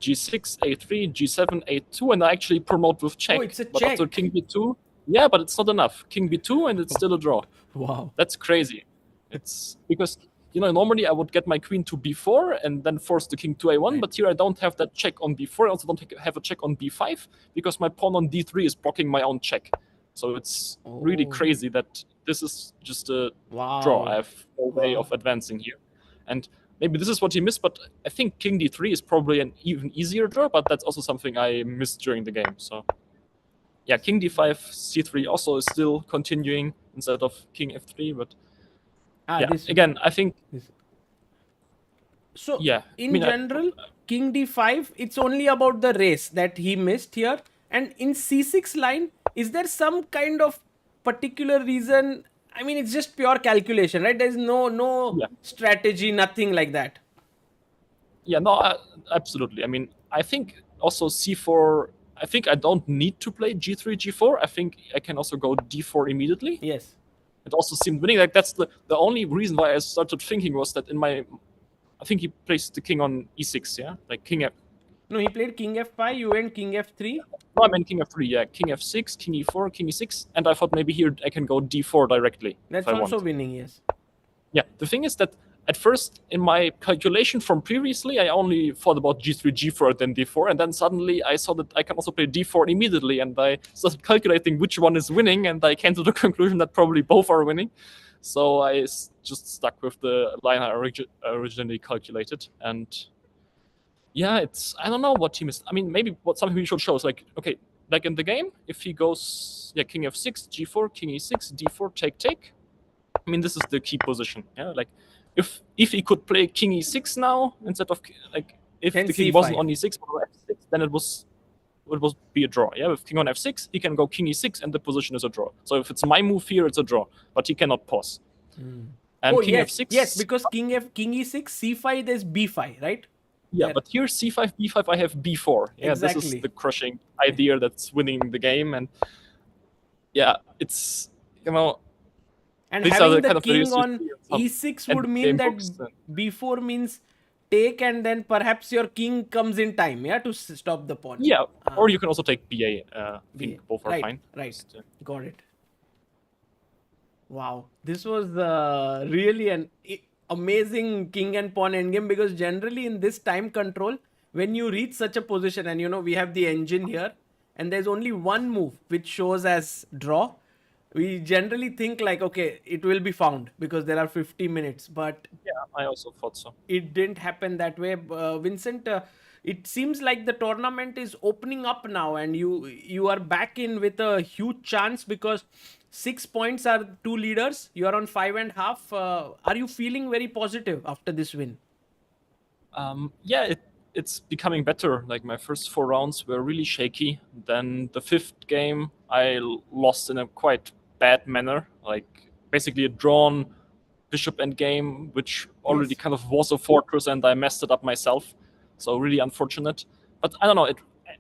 G6, A3, G7, A2, and I actually promote with check. Oh, it's a but after check. King B2, yeah, but it's not enough. King B2 and it's still a draw. Wow. That's crazy. It's because normally I would get my queen to B4 and then force the king to A1, but here I don't have that check on B4. I also don't have a check on B5 because my pawn on D3 is blocking my own check. So it's really crazy that this is just a draw. I have no way of advancing here. And maybe this is what he missed, but I think king d3 is probably an even easier draw, but that's also something I missed during the game. So yeah, king d5, c3 also is still continuing instead of king f3, but yeah, This again, I think, this. So yeah, in general, king d5, it's only about the race that he missed here. And in c6 line, is there some kind of particular reason? I mean, it's just pure calculation, right? There's no Yeah. strategy, nothing like that. Yeah, no, absolutely. I mean, I think also c4, I think I don't need to play g3, g4. I think I can also go d4 immediately. Yes. It also seemed winning. Like, that's the only reason why I started thinking was that I think he placed the king on e6, yeah? Like king f... No, he played king f5, you went king f3. No, I meant king f3, yeah. King f6, king e4, king e6. And I thought maybe here I can go d4 directly. That's if I also want. winning, yes. Yeah, the thing is that at first, in my calculation from previously, I only thought about g3, g4, then d4, and then suddenly I saw that I can also play d4 immediately, and I started calculating which one is winning, and I came to the conclusion that probably both are winning. So I just stuck with the line I originally calculated, and yeah, I don't know what he missed. I mean, maybe something we should show is like, okay, like in the game, if he goes, yeah, king f6, g4, king e6, d4, take. I mean, this is the key position. Yeah, like if he could play king e6 now instead of like if Then the king c5. wasn't on e6 but on f6, then it would be a draw. Yeah, with king on f6, he can go king e6 and the position is a draw. So if it's my move here, it's a draw, but he cannot pause. And king yes, f6. yes, because king e6, c5, there's b5, right? Yeah, but here c5, b5, I have b4. Yeah, Exactly. This is the crushing idea that's winning the game, and yeah, it's And these having are the the kind of king videos on you see in some e6 would mean endgame that books and- b4 means take, and then perhaps your king comes in time, yeah, to stop the pawn. Yeah, or you can also take ba. I think both are right, fine. Right, Just, got it. Wow, this was really an amazing king and pawn endgame, because generally in this time control, when you reach such a position, and we have the engine here, and there's only one move which shows as draw, we generally think like, okay, it will be found because there are 50 minutes, but yeah, I also thought so. it didn't happen that way. Vincent, it seems like the tournament is opening up now, and you are back in with a huge chance, because 6 points are two leaders. You are on 5.5. Are you feeling very positive after this win? Yeah, it's becoming better. Like, my first 4 rounds were really shaky. Then the 5th game, I lost in a quite bad manner. Like, basically a drawn bishop endgame, which already kind of was a fortress, and I messed it up myself. So really unfortunate. But I don't know.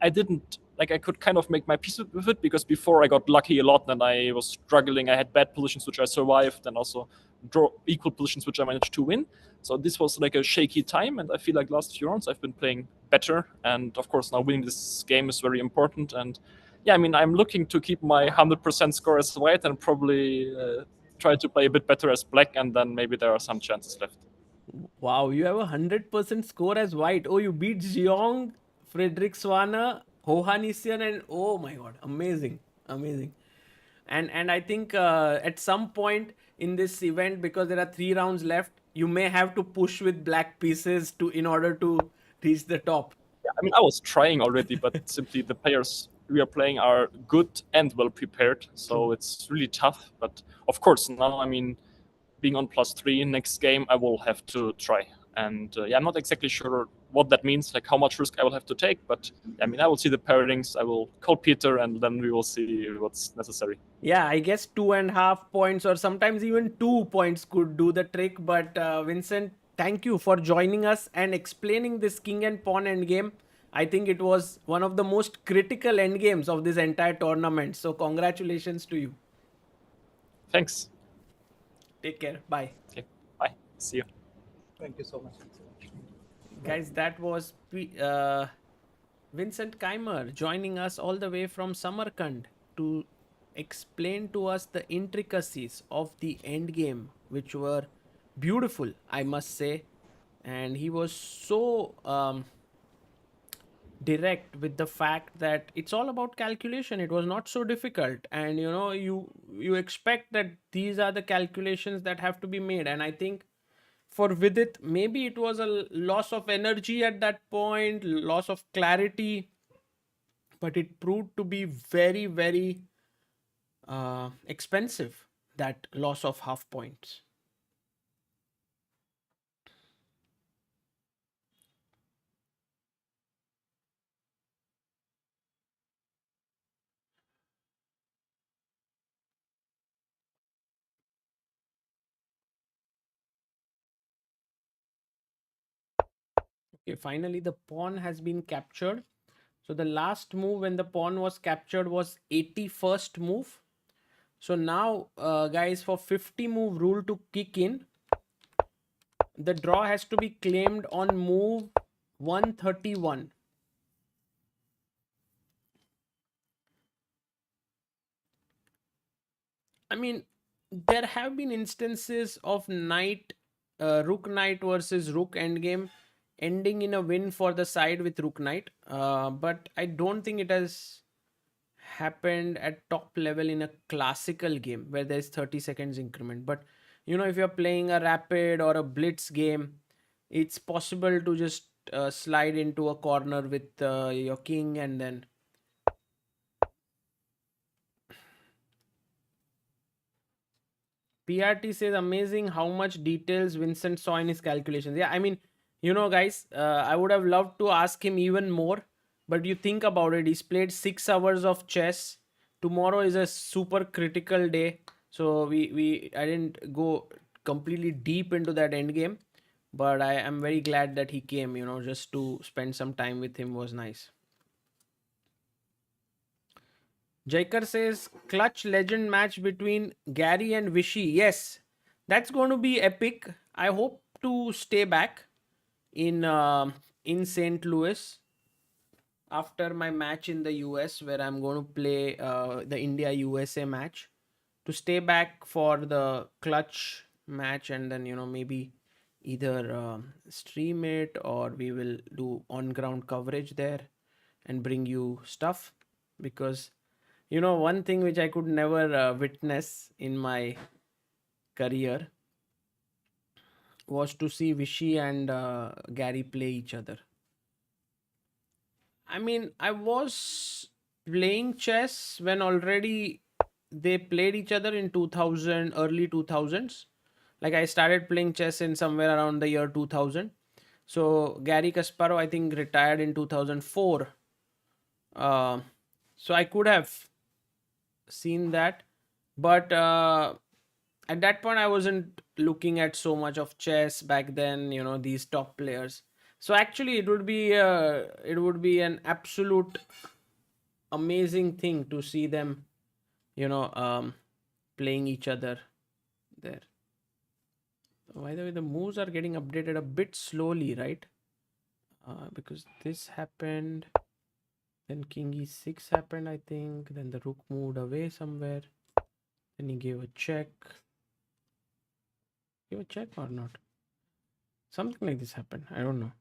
I didn't like. I could kind of make my peace with it, because before I got lucky a lot, and I was struggling. I had bad positions which I survived, and also draw equal positions which I managed to win. So this was like a shaky time, and I feel like last few rounds I've been playing better. And of course, now winning this game is very important. And yeah, I mean, I'm looking to keep my 100% score as white, and probably try to play a bit better as black, and then maybe there are some chances left. Wow, you have a 100% score as white. Oh, you beat Jeong, Frederick Swana, Hohanisian, and oh my god, amazing. And I think at some point in this event, because there are 3 rounds left, you may have to push with black pieces in order to reach the top. Yeah, I mean, I was trying already, but simply the players we are playing are good and well prepared, so it's really tough. But of course, now, I mean, being on +3 next game, I will have to try. And yeah, I'm not exactly sure what that means, like how much risk I will have to take. But I mean, I will see the pairings, I will call Peter, and then we will see what's necessary. Yeah, I guess 2.5 points, or sometimes even 2 points could do the trick. But Vincent, thank you for joining us and explaining this king and pawn endgame. I think it was one of the most critical endgames of this entire tournament. So congratulations to you. Thanks. Take care. Bye. Okay, bye. See you. Thank you so much. Guys, that was Vincent Keimer joining us all the way from Samarkand to explain to us the intricacies of the endgame, which were beautiful, I must say. And he was so direct with the fact that it's all about calculation. It was not so difficult, and you expect that these are the calculations that have to be made. And I think for Vidit. Maybe it was a loss of energy at that point, loss of clarity, but it proved to be very, very expensive, that loss of half points. Okay, finally the pawn has been captured. So the last move when the pawn was captured was 81st move. So now, guys, for 50 move rule to kick in, the draw has to be claimed on move 131. I mean, there have been instances of rook knight versus rook endgame ending in a win for the side with rook knight. But I don't think it has happened at top level in a classical game where there's 30 seconds increment. But if you're playing a rapid or a blitz game, it's possible to just slide into a corner with your king, and then PRT says amazing how much details Vincent saw in his calculations. Yeah, I mean, guys, I would have loved to ask him even more, but you think about it, he's played 6 hours of chess. Tomorrow is a super critical day, so I didn't go completely deep into that end game, but I am very glad that he came. Just to spend some time with him was nice. Jaikar says clutch legend match between Gary and Vishy. Yes, that's going to be epic. I hope to stay back in St. Louis after my match in the US, where I'm going to play the India USA match, to stay back for the clutch match, and then maybe either stream it, or we will do on ground coverage there and bring you stuff, because one thing which I could never witness in my career was to see Vishy and Gary play each other. I mean, I was playing chess when already they played each other in 2000, early 2000s. Like, I started playing chess in somewhere around the year 2000. So Gary Kasparov, I think, retired in 2004. So I could have seen that, but at that point I wasn't looking at so much of chess back then, these top players. So actually it would be an absolute amazing thing to see them playing each other there. By the way, the moves are getting updated a bit slowly, right? Because this happened, then king e6 happened, I think, then the rook moved away somewhere, then he gave a check. Give a check or not? Something like this happened. I don't know.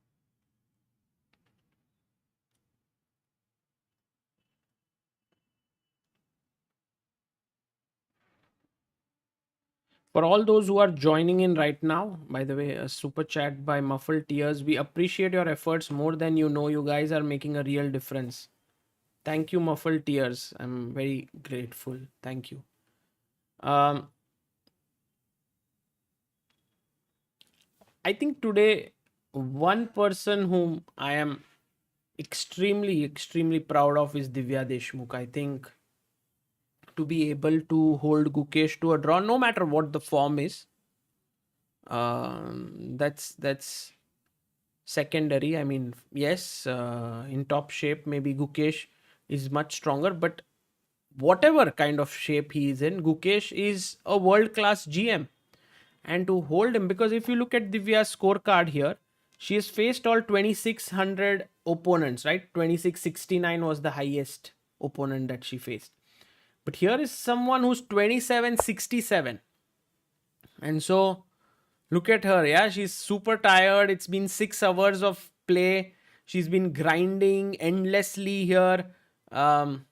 For all those who are joining in right now, by the way, a super chat by Muffled Tears. We appreciate your efforts more than you know. You guys are making a real difference. Thank you, Muffled Tears. I'm very grateful. Thank you. I think today, one person whom I am extremely, extremely proud of is Divya Deshmukh. I think to be able to hold Gukesh to a draw, no matter what the form is, that's secondary. I mean, yes, in top shape, maybe Gukesh is much stronger, but whatever kind of shape he is in, Gukesh is a world class GM. And to hold him, because if you look at Divya's scorecard here, she has faced all 2600 opponents, right? 2669 was the highest opponent that she faced. But here is someone who's 2767. And so look at her. Yeah, she's super tired. It's been 6 hours of play. She's been grinding endlessly here. And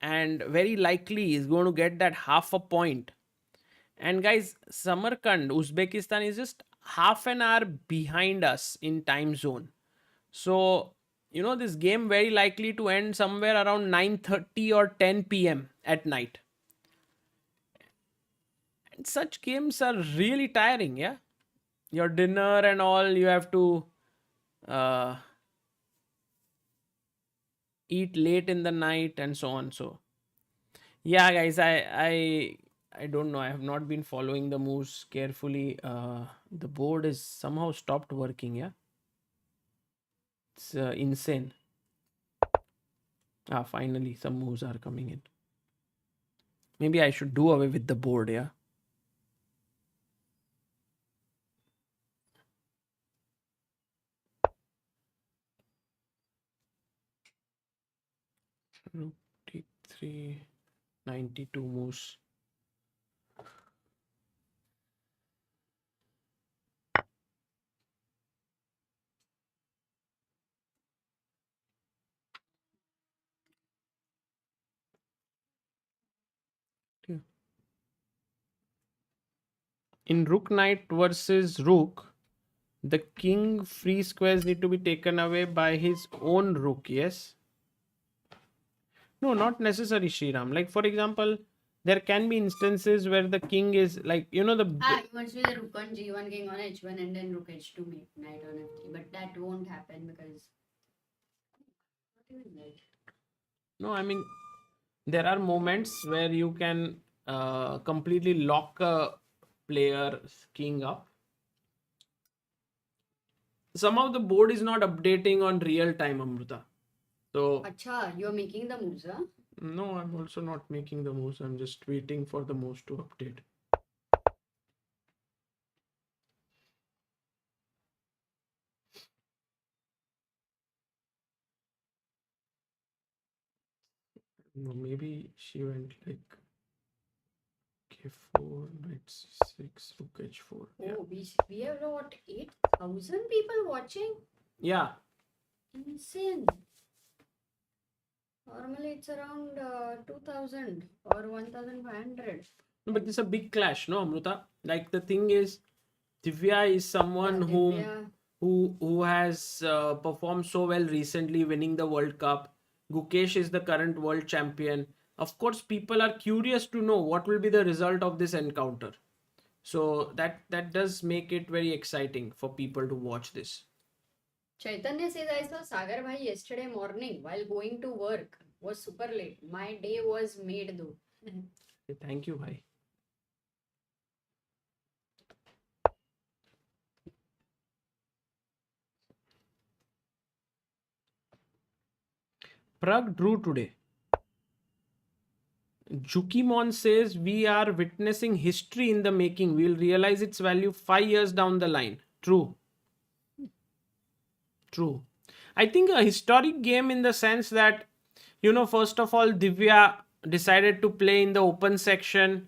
very likely is going to get that half a point. And guys, Samarkand, Uzbekistan is just half an hour behind us in time zone. So, this game very likely to end somewhere around 9:30 or 10 p.m. at night. And such games are really tiring, yeah? Your dinner and all, you have to uh, eat late in the night and so on. So, yeah, guys, I don't know. I have not been following the moves carefully. The board is somehow stopped working, yeah? It's insane. Finally, some moves are coming in. Maybe I should do away with the board, yeah? Rook d3, 92 moves. In rook knight versus rook, the king free squares need to be taken away by his own rook, yes? No, not necessary, Shriram. Like, for example, there can be instances where the king is like, He wants to be the rook on g1, king on h1, and then rook h2, knight on f3. But that won't happen because. Not even that. no, I mean, there are moments where you can completely lock a player's king up. Somehow the board is not updating on real time, Amruta. So, Acha, you're making the moves, huh? no, I'm also not making the moves. I'm just waiting for the moves to update. No, maybe she went like k4, knight c6, rook h4. Yeah. Oh, we have what, 8,000 people watching? Yeah. Insane. Normally it's around 2,000 or 1,500. No, but it's a big clash, no, Amruta? Like the thing is, Divya is someone Divya. who has performed so well recently, winning the World Cup. Gukesh is the current world champion. Of course, people are curious to know what will be the result of this encounter. So that does make it very exciting for people to watch this. Chaitanya says, I saw Sagar Bhai yesterday morning while going to work. Was super late. My day was made though. Thank you, bhai. Pragg drew today. Jukimon says we are witnessing history in the making. We will realize its value 5 years down the line. True. True. I think a historic game in the sense that, first of all, Divya decided to play in the open section.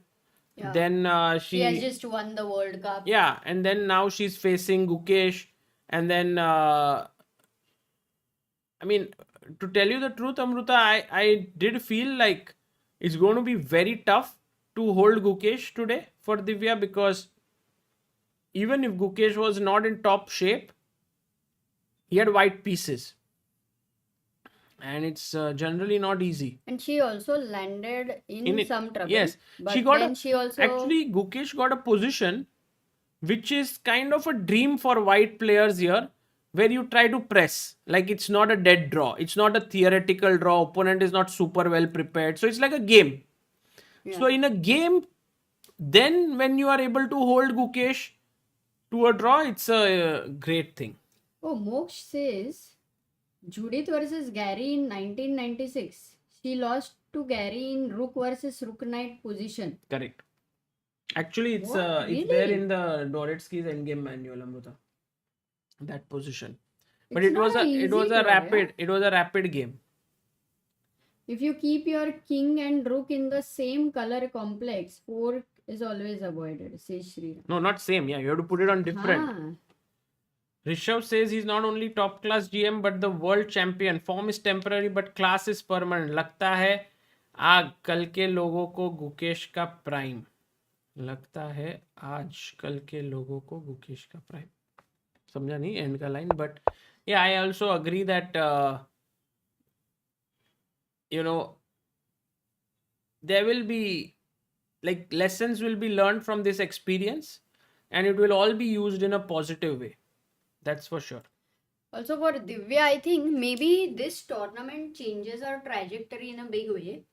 Yeah. Then She has just won the World Cup. yeah, and then now she's facing Gukesh. And then, I mean, to tell you the truth, Amruta, I did feel like it's going to be very tough to hold Gukesh today for Divya, because even if Gukesh was not in top shape, he had white pieces. And it's generally not easy. And she also landed in it. some trouble. Yes. But She got then a- she also. Actually, Gukesh got a position which is kind of a dream for white players here, where you try to press. Like, it's not a dead draw. It's not a theoretical draw. Opponent is not super well prepared. So it's like a game. Yeah. So in a game, then when you are able to hold Gukesh to a draw, it's a great thing. Oh, Moksh says Judith versus Gary in 1996. She lost to Gary in Rook versus Rook Knight position. Correct. Actually, it's What? it's there Really? in the Doretsky's endgame manual, Amruta. That position. But It's it was not a an it was easy a draw, yeah? rapid game. If you keep your king and rook in the same color complex, fork is always avoided, says Shri. No, not same. Yeah, you have to put it on different. Ah, Rishabh says he's not only top class GM but the world champion. Form is temporary but class is permanent. लगता है आग कल के लोगों को गुकेश का prime. लगता है आजकल के लोगों को गुकेश का प्राइम समझा नहीं एंड का line but yeah I also agree that you know there will be like lessons will be learned from this experience and it will all be used in a positive way, that's for sure. Also for Divya, I think maybe this tournament changes her trajectory in a big way.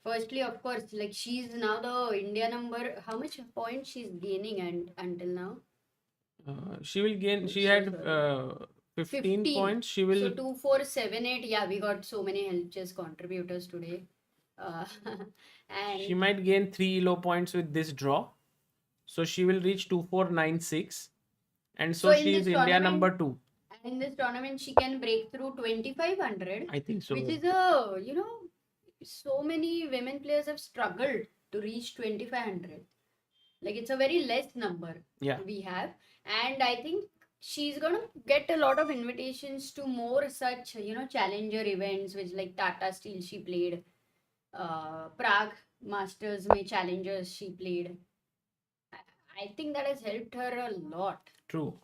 Firstly, of course, like she's now the India number. How much points she's gaining and until now? She will gain, she had 15 points, she will. So 2, 4, 7, 8. Yeah, we got so many helpers contributors today. And She might gain 3 low points with this draw. So she will reach 2496. And so, So in she is this India tournament- number 2. in this tournament, she can break through 2500. I think so. Which is a, so many women players have struggled to reach 2500. Like it's a very less number Yeah. we have. And I think she's going to get a lot of invitations to more such, challenger events, which like Tata Steel she played. Prague Masters में challengers she played. I think that has helped her a lot. True.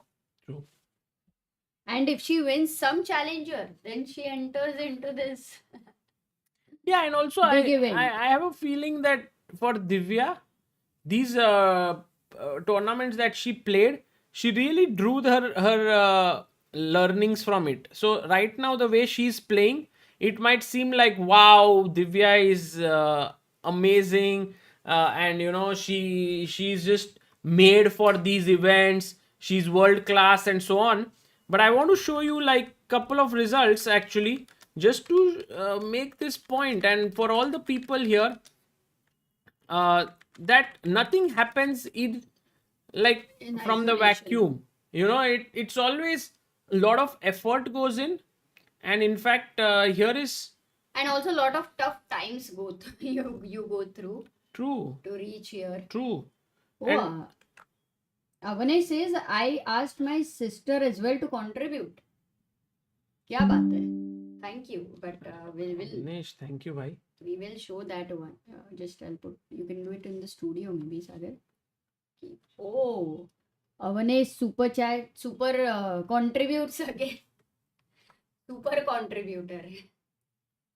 And if she wins some challenger, then she enters into this. Yeah, and also Big event. I have a feeling that for Divya, these tournaments that she played, she really drew her learnings from it. So right now, the way she's playing, it might seem like wow, Divya is amazing, and she's just made for these events. She's world class and so on. But I want to show you like couple of results actually, just to make this point, and for all the people here, that nothing happens in from the isolation. vacuum. It's always a lot of effort goes in, and in fact, here is And also a lot of tough times you go through true. to reach here. True. Oh, Avane says, I asked my sister as well to contribute. क्या बात है? Thank you, but Dinesh, thank you, bhai. we will show that one. Just I'll put. You can do it in the studio, maybe, Sagar. Oh, Avane super chat, super contributes again. Super contributor.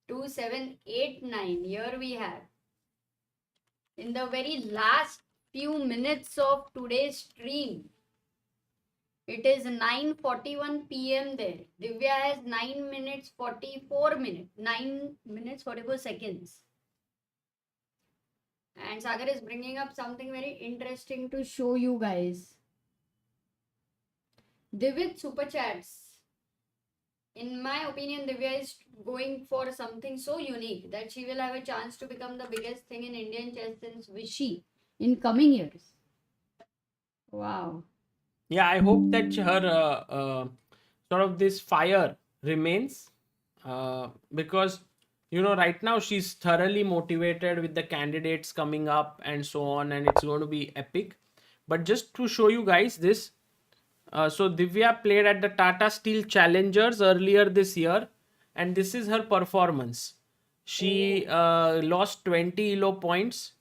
2789. Here we have. In the very last few minutes of today's stream, it is 9:41 p.m. there. Divya has 9 minutes 44 minutes. 9 minutes 44 seconds. And Sagar is bringing up something very interesting to show you guys. Divya super chats. In my opinion, Divya is going for something so unique that she will have a chance to become the biggest thing in Indian chess since Vishali in coming years. Wow. Yeah, I hope that her sort of this fire remains, because right now she's thoroughly motivated with the candidates coming up and so on, and it's going to be epic. But just to show you guys this, so Divya played at the Tata Steel Challengers earlier this year, and this is her performance. She lost 20 elo points.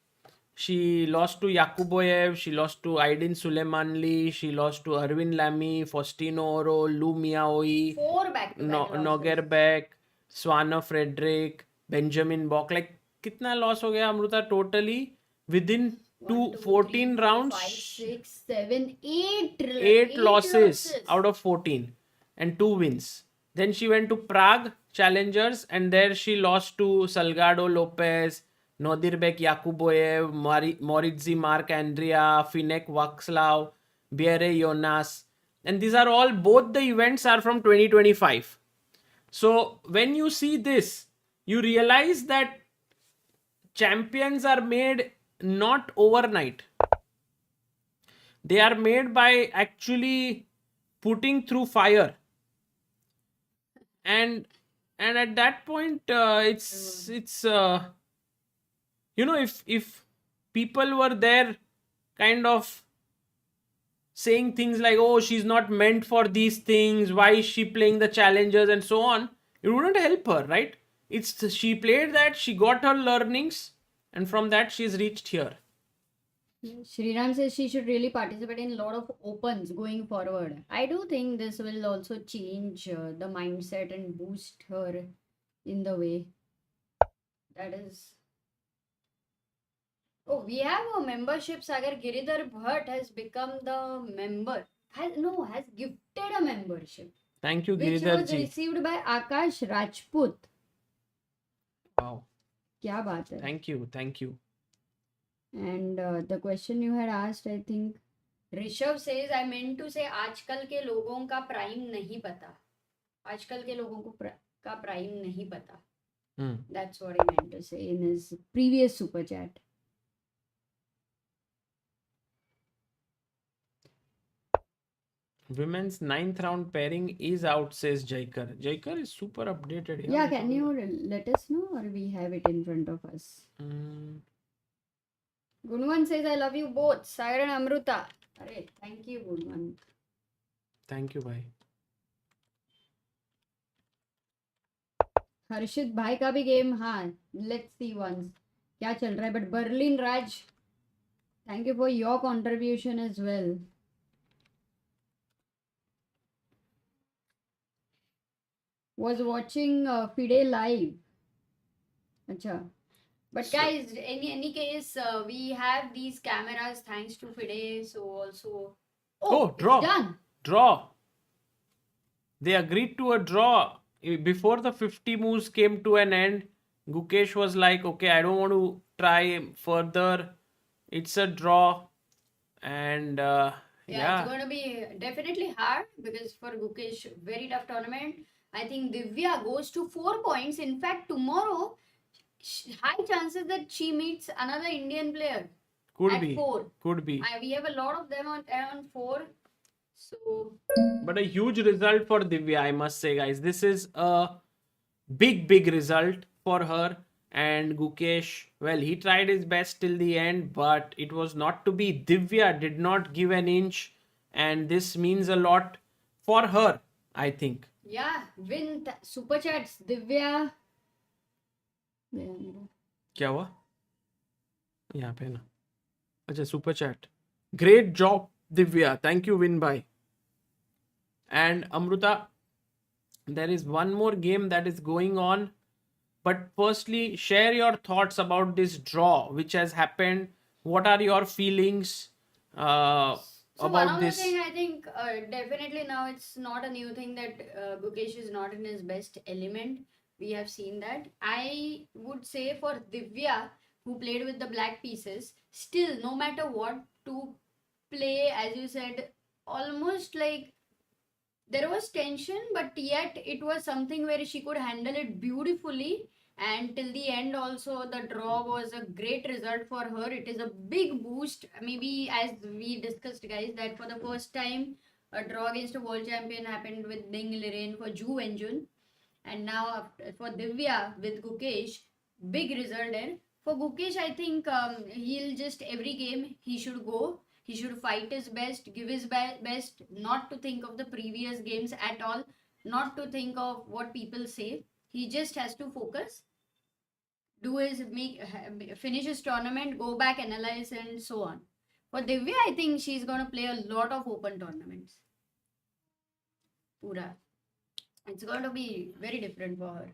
She lost to Yakuboyev, she lost to Aydin Suleimanli, she lost to Erwin Lamy, Faustino Oro, Lu Miaoi, 4 back-to-back losses. Nogerbeck, Swana Frederick, Benjamin Bock. Like, kitna loss ho gaya Amruta totally within 14 rounds? 5, 6, 7, 8. 8 losses out of 14 and 2 wins. Then she went to Prague Challengers, and there she lost to Salgado Lopez, Nodirbek Yakuboyev, Moritzi Mark Andrea, Finek Václav, Bierre Jonas. And these are all, both the events are from 2025. So when you see this, you realize that champions are made not overnight. They are made by actually putting through fire. And at that point, it's if people were there kind of saying things like, oh, she's not meant for these things, why is she playing the challengers and so on, it wouldn't help her, right? She played that, she got her learnings, and from that she's reached here. Shriram says she should really participate in a lot of opens going forward. I do think this will also change the mindset and boost her in the way. That is. Oh, we have a membership. Sagar Giridhar Bhatt has become the member. Has gifted a membership, Thank you, which Giridhar was ji. received by Akash Rajput. Wow. क्या बात है? Thank you. Thank you. And the question you had asked, I think, Rishabh says, I meant to say, आजकल के लोगों का prime नहीं पता. आजकल के लोगों को का प्राइम नहीं पता. That's what he meant to say in his previous super chat. Women's 9th round pairing is out, says Jaikar. Jaikar is super updated. Yeah, can you let us know, or we have it in front of us? Gunwan says, I love you both. Sagar and Amruta. Arey, thank you, Gunwan. Thank you, bhai. हर्षित भाई का भी game, हाँ, let's see once क्या चल रहा है. But Berlin Raj, thank you for your contribution as well. Was watching FIDE live. Acha. But guys, in any case, we have these cameras thanks to FIDE. So also. Oh, it's draw. done. Draw. They agreed to a draw. Before the 50 moves came to an end, Gukesh was like, okay, I don't want to try further. It's a draw. And Yeah, it's going to be definitely hard because for Gukesh, very tough tournament. I think Divya goes to 4 points. In fact, tomorrow, high chances that she meets another Indian player. Could at be. 4. Could be. We have a lot of them on 4. So. But a huge result for Divya, I must say, guys. This is a big result for her. And Gukesh, well, he tried his best till the end, but it was not to be. Divya did not give an inch, and this means a lot for her, I think. Yeah, win super chats, Divya. क्या हुआ यहाँ पे ना अच्छा super chat. Great job, Divya. Thank you, win by. And Amruta, there is one more game that is going on. But firstly, share your thoughts about this draw which has happened. What are your feelings So about one of this? the thing I think definitely now it's not a new thing that Gukesh is not in his best element. We have seen that. I would say for Divya, who played with the black pieces, still no matter what, to play, as you said, almost like there was tension, but yet it was something where she could handle it beautifully. And till the end, also, the draw was a great result for her. It is a big boost. Maybe, as we discussed, guys, that for the first time, a draw against a world champion happened with Ding Liren for Ju Wenjun. And now, for Divya with Gukesh, big result there. For Gukesh, I think he'll just every game he should go. He should fight his best, give his best, not to think of the previous games at all, not to think of what people say. He just has to focus, do his finish his tournament, go back, analyze, and so on. For Divya, I think she's gonna play a lot of open tournaments. Pura. It's going to be very different for her.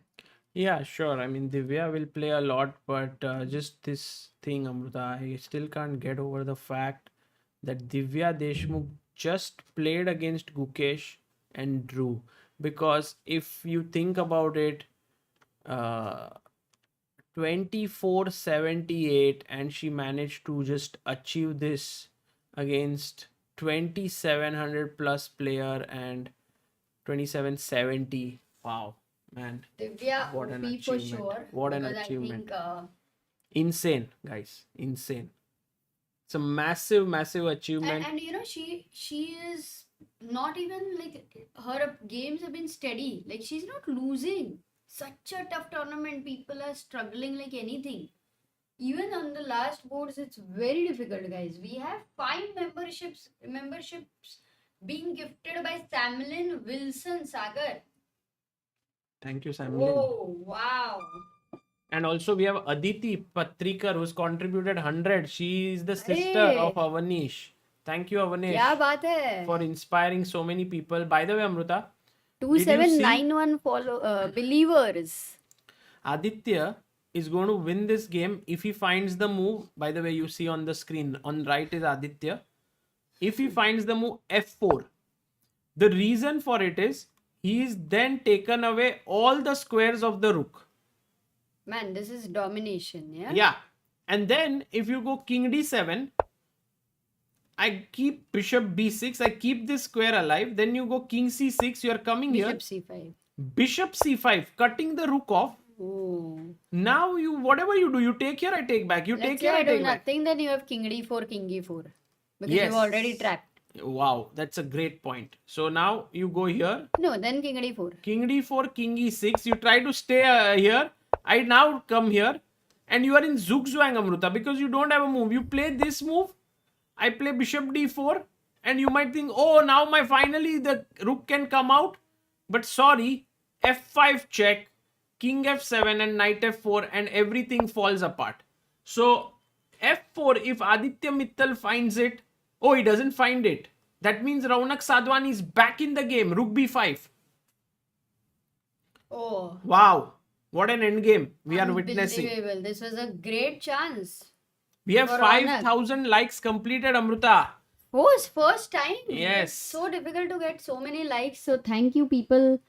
Yeah, sure. I mean, Divya will play a lot, but just this thing, Amruta, I still can't get over the fact that Divya Deshmukh just played against Gukesh and drew. Because if you think about it, 24-78, and she managed to just achieve this against 2700 plus player and 2770. Wow, man. Divya, What an OP for achievement. sure. What an because achievement. I think, Insane, guys. Insane. It's a massive achievement. and you know, she is not even like her games have been steady. Like she's not losing. Such a tough tournament. People are struggling like anything. Even on the last boards, it's very difficult, guys. We have 5 memberships being gifted by Samlin Wilson Sagar. Thank you, Sam. Oh, wow. And also we have Aditi Patrikar who's contributed 100. She is the sister Hey. of Avanish. Thank you, Avanish, क्या बात है? for inspiring so many people. By the way, Amruta, 2791 believers. Aditya is going to win this game if he finds the move. By the way, you see on the screen on right is Aditya. If he finds the move f4, the reason for it is he's then taken away all the squares of the rook. Man, this is domination, yeah? Yeah. And then if you go king d7, I keep bishop b6, I keep this square alive. Then you go king c6, you are coming Bishop here. c5. Bishop c5, cutting the rook off. Oh. Now you, whatever you do, you take here, I take back. You Let's take say here, I I do take back. nothing, then you have king d4, king e4. Because Yes. you've already trapped. Wow, that's a great point. So now you go here, No, then king d4. king d4, king e6. You try to stay here. I now come here, and you are in zugzwang, Amruta, because you don't have a move. You play this move, I play bishop d4, and you might think, oh, now my finally the rook can come out. But sorry, f5 check, king f7 and knight f4, and everything falls apart. So f4, if Aditya Mittal finds it, oh, he doesn't find it. That means Raunak Sadhwani is back in the game. Rook b5. Oh. Wow, what an endgame we are witnessing. Unbelievable. This was a great chance. We have For Raunak. 5,000 likes completed, Amruta. First time. Yes. It's so difficult to get so many likes. So thank you, people.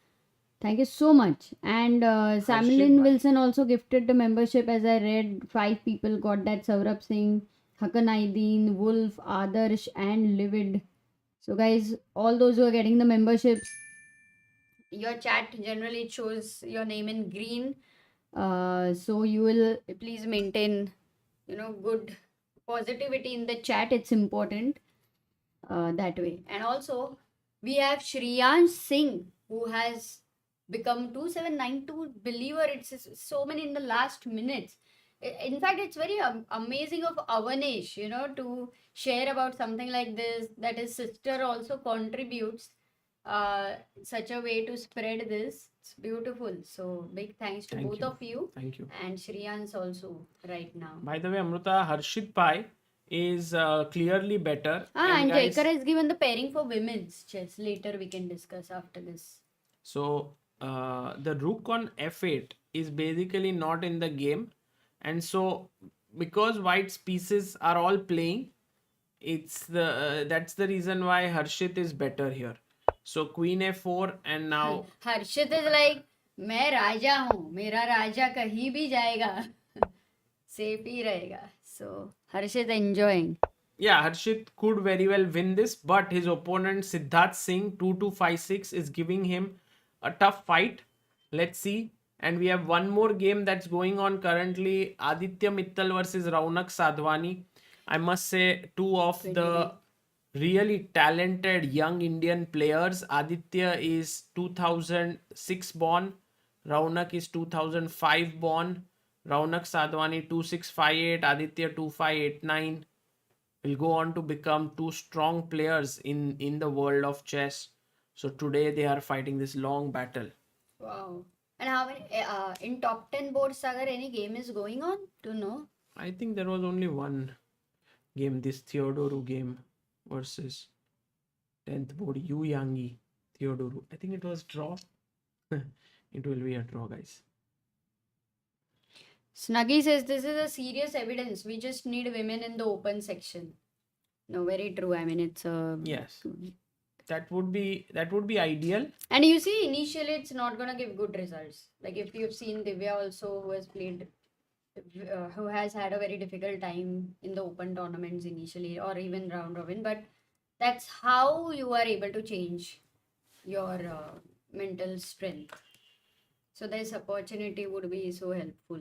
Thank you so much. And Samlin bhai. Wilson also gifted the membership. As I read, 5 people got that. Saurabh Singh, Hakan Aideen, Wolf, Adarsh, and Livid. So guys, all those who are getting the memberships, your chat generally shows your name in green. So you will please maintain, good positivity in the chat. It's important that way. And also, we have Shriyansh Singh, who has become 2792 believer. It's so many in the last minutes. In fact, it's very amazing of Avanish, to share about something like this, that his sister also contributes such a way to spread this. It's beautiful. So big thanks to Thank both you. of you. Thank you. And Shriyansh also right now. By the way, Amruta, Harshit Pai is clearly better. And guys, Jaikar has given the pairing for women's chess. Later we can discuss after this. so the rook on f8 is basically not in the game. And so because white's pieces are all playing, it's the that's the reason why Harshit is better here. So queen f4 and now Harshit is like, मैं राजा हूँ, मेरा राजा कहीं भी जाएगा, safe ही रहेगा. So Harshit enjoying. yeah, Harshit could very well win this, but his opponent Siddharth Singh 2256 is giving him a tough fight. Let's see. And we have one more game that's going on currently, Aditya Mittal versus Raunak Sadhwani. I must say, two of the really talented young Indian players. Aditya is 2006 born, Raunak is 2005 born. Raunak Sadhwani 2658, Aditya 2589 will go on to become two strong players in the world of chess. So today they are fighting this long battle. Wow. And how many in top 10 boards, Sagar, any game is going on? To know? I think there was only one game, this Theodoru game versus 10th board, Yu Yangi Theodoru. I think it was draw. It will be a draw, guys. Snuggy says this is a serious evidence. We just need women in the open section. No, very true. I mean, it's a Yes. That would be ideal. And you see, initially it's not gonna give good results. Like if you've seen Divya also, who has played, who has had a very difficult time in the open tournaments initially, or even round robin. But that's how you are able to change your mental strength. So this opportunity would be so helpful.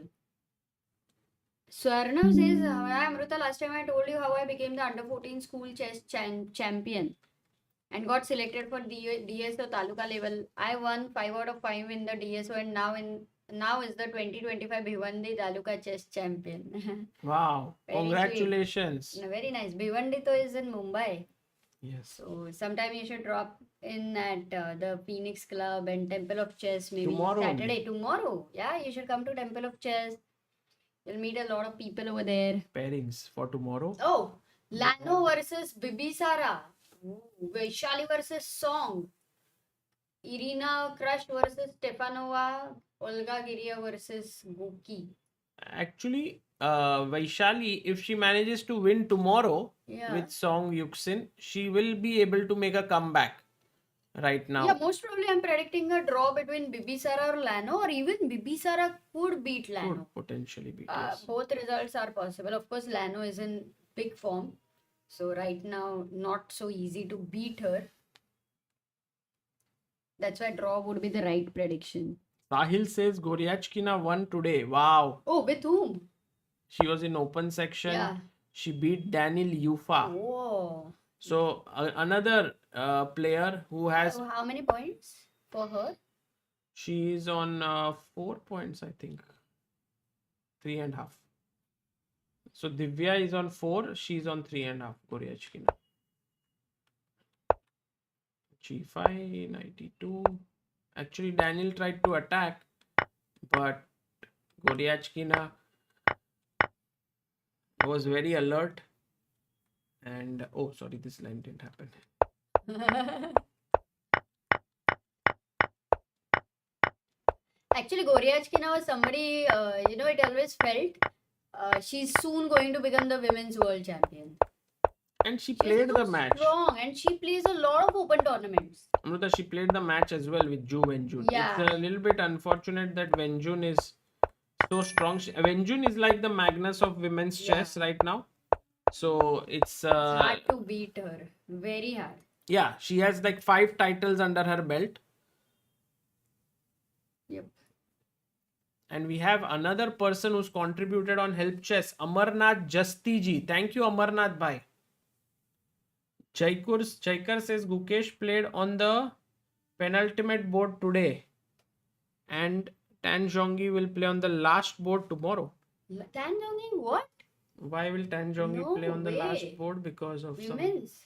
Swarnav says, "Hi Amrita, last time I told you how I became the under 14 school chess champion and got selected for DSO Taluka level. I won 5 out of 5 in the DSO and now is the 2025 Bhivandi Taluka chess champion." Wow. Very Congratulations. sweet. Very nice. Bhivandi to is in Mumbai. Yes. So sometime you should drop in at the Phoenix Club and Temple of Chess maybe Tomorrow Saturday. Tomorrow. Yeah, you should come to Temple of Chess. You'll meet a lot of people over there. Pairings for tomorrow. Oh, Lano versus Bibisara. Vishali versus Song. Irina Crush versus Stefanova. Olga Giria versus Guki. Actually, Vaishali, if she manages to win tomorrow Yeah. with Song Yuxin, she will be able to make a comeback right now. Yeah, most probably I'm predicting a draw between Bibisara or Lano, or even Bibisara could beat Could Lano. potentially be. Yes. Both results are possible. Of course, Lano is in big form. So right now, not so easy to beat her. That's why draw would be the right prediction. Sahil says Goryachkina won today. Wow. Oh, with whom? She was in open section. Yeah. She beat Daniel Yufa. Oh. So another player who has, So how many points for her? she is on 4 points, I think. 3.5. So Divya is on 4. She's on 3.5. Goryachkina. G5, 92. Actually, Daniel tried to attack, but Goryachkina was very alert. And oh, sorry, this line didn't happen. Actually, Goryachkina was somebody, it always felt she's soon going to become the women's world champion. And she She's played so the match. strong, and she plays a lot of open tournaments. Amrita, she played the match as well with Zhu Wenjun. Yeah. It's a little bit unfortunate that Wenjun is so strong. Wenjun is like the Magnus of women's Yeah. chess right now. So it's It's hard to beat her. Very hard. yeah, she has like 5 titles under her belt. Yep. And we have another person who's contributed on Help Chess, Amarnath Jastiji. Thank you, Amarnath bhai. Chaikar says Gukesh played on the penultimate board today. And Tan Zhongyi will play on the last board tomorrow. Tanjongi, what? Why will Tan Zhongyi No play on the way. last board? Because of some... Women's.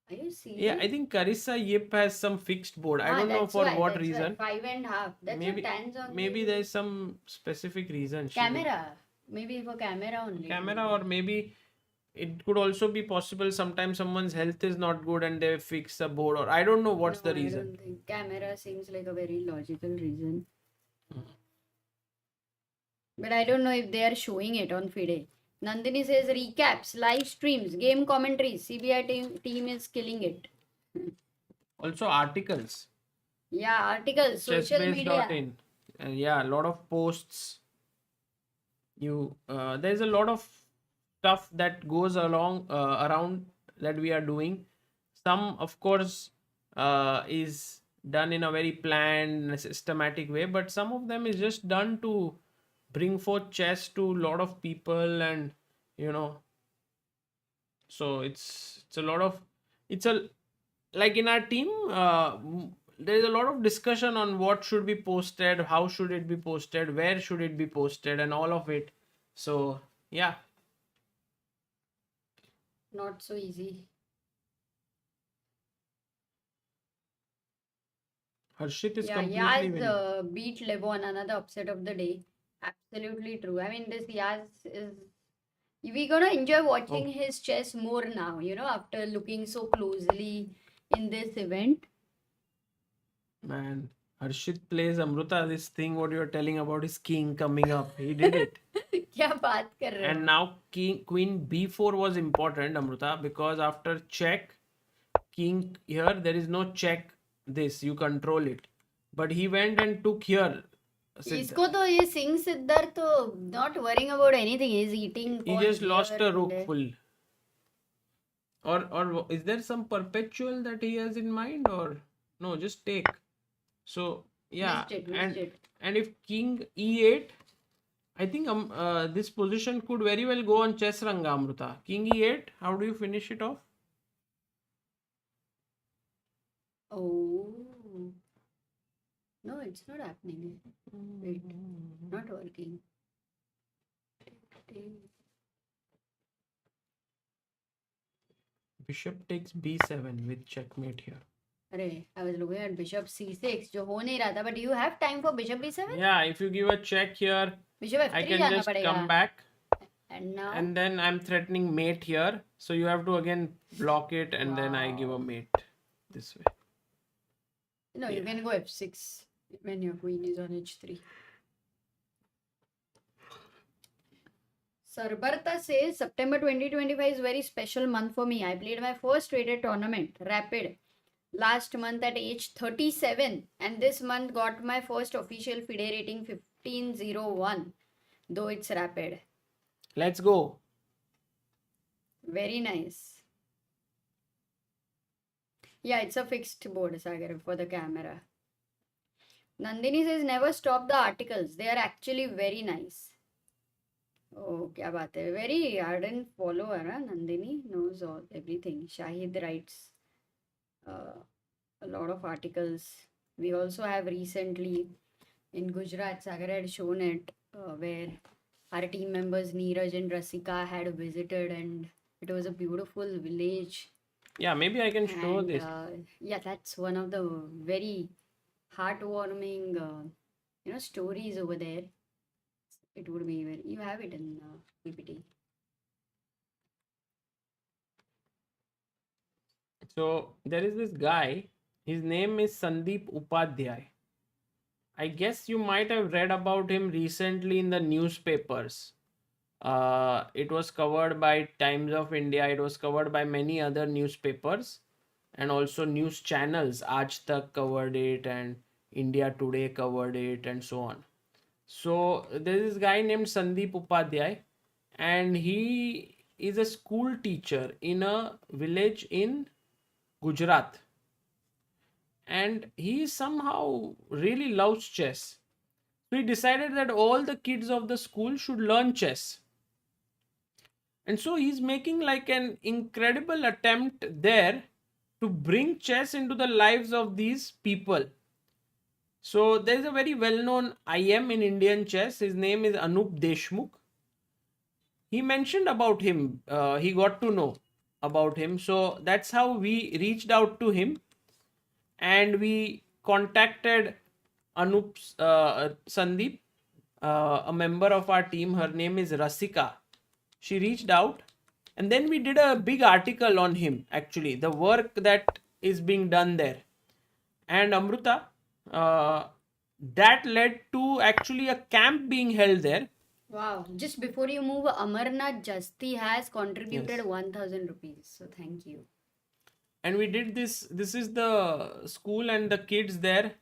Are you serious? Yeah, I think Carissa Yip has some fixed board. I don't know for what reason. 5.5. That's Maybe what Tanjongi. maybe there's some specific reason. Camera. Maybe for camera only. Camera, or maybe it could also be possible sometimes someone's health is not good and they fix the board, or I don't know what's the I reason. don't think camera seems like a very logical reason. But I don't know if they are showing it on FIDE. Nandini says recaps, live streams, game commentaries. CBI team is killing it. Also articles. Yeah, articles, social media. Chessbase.in. Yeah, a lot of posts. There's a lot of stuff that goes along around that we are doing. Some, of course, is done in a very planned, systematic way, but some of them is just done to bring forth chess to a lot of people, and so it's a lot of, like in our team, there's a lot of discussion on what should be posted, how should it be posted, where should it be posted, and all of it. So yeah. Not so easy. Harshit is Yeah, completely winning. Yaz beat Lebon, another upset of the day. Absolutely true. I mean, this Yaz is. We're gonna enjoy watching his chess more now, after looking so closely in this event. Man, Harshit plays Amruta, this thing what you're telling about his king coming up. He did it. क्या बात कर रहे हो? And now queen b4 was important, Amruta, because after check, king here, there is no check this, you control it. But he went and took here. इसको तो ये सिंह सिद्धार्थ तो not worrying about anything. He's eating. He pawn just here lost a and rook there. full. Or is there some perpetual that he has in mind, or no, just take. So yeah, Missed it. and if king e8, I think this position could very well go on chess ranga, Amruta. King e8, how do you finish it off? Oh. No, it's not happening. Wait, not working. Bishop takes b7 with checkmate here. अरे, I was looking at bishop c6 जो हो नहीं रहा था, but you have time for bishop b7? Yeah, if you give a check here, Bishop f3 I can जाना just पड़ेगा. come back. And now And then I'm threatening mate here. So you have to again block it and then I give a mate this way. no, you can go f6 when your queen is on h3. Sarbarta says September 2025 is very special month for me. I played my first rated tournament, Rapid, last month at age 37, and this month got my first official FIDE rating 1501, though it's Rapid. Let's go. Very nice. Yeah, it's a fixed board, Sagar, for the camera. Nandini says never stop the articles. They are actually very nice. Oh, क्या बात है. Very ardent follower, huh? Nandini knows everything. Shahid writes a lot of articles. We also have recently in Gujarat, Sagar had shown it, where our team members Neeraj and Rasika had visited, and it was a beautiful village. Yeah, maybe I can show And this. yeah, that's one of the very heartwarming, stories over there. It would be very. You have it in PPT. So there is this guy. His name is Sandeep Upadhyay. I guess you might have read about him recently in the newspapers. It was covered by Times of India. It was covered by many other newspapers and also news channels. Aaj Tak covered it and India Today covered it and so on. So there is this guy named Sandeep Upadhyay, and he is a school teacher in a village in Gujarat. And he somehow really loves chess. So he decided that all the kids of the school should learn chess. And so he's making like an incredible attempt there to bring chess into the lives of these people. So there's a very well-known IM in Indian chess. His name is Anup Deshmukh. He mentioned about him. He got to know about him. So that's how we reached out to him, and we contacted Anup's Sandeep, a member of our team. Her name is Rasika. She reached out, and then we did a big article on him, actually, the work that is being done there. And Amruta, that led to actually a camp being held there. Wow. Just before you move, Amarnath Jasti has contributed Yes. 1000 rupees. So thank you. And we did this. This is the school and the kids there.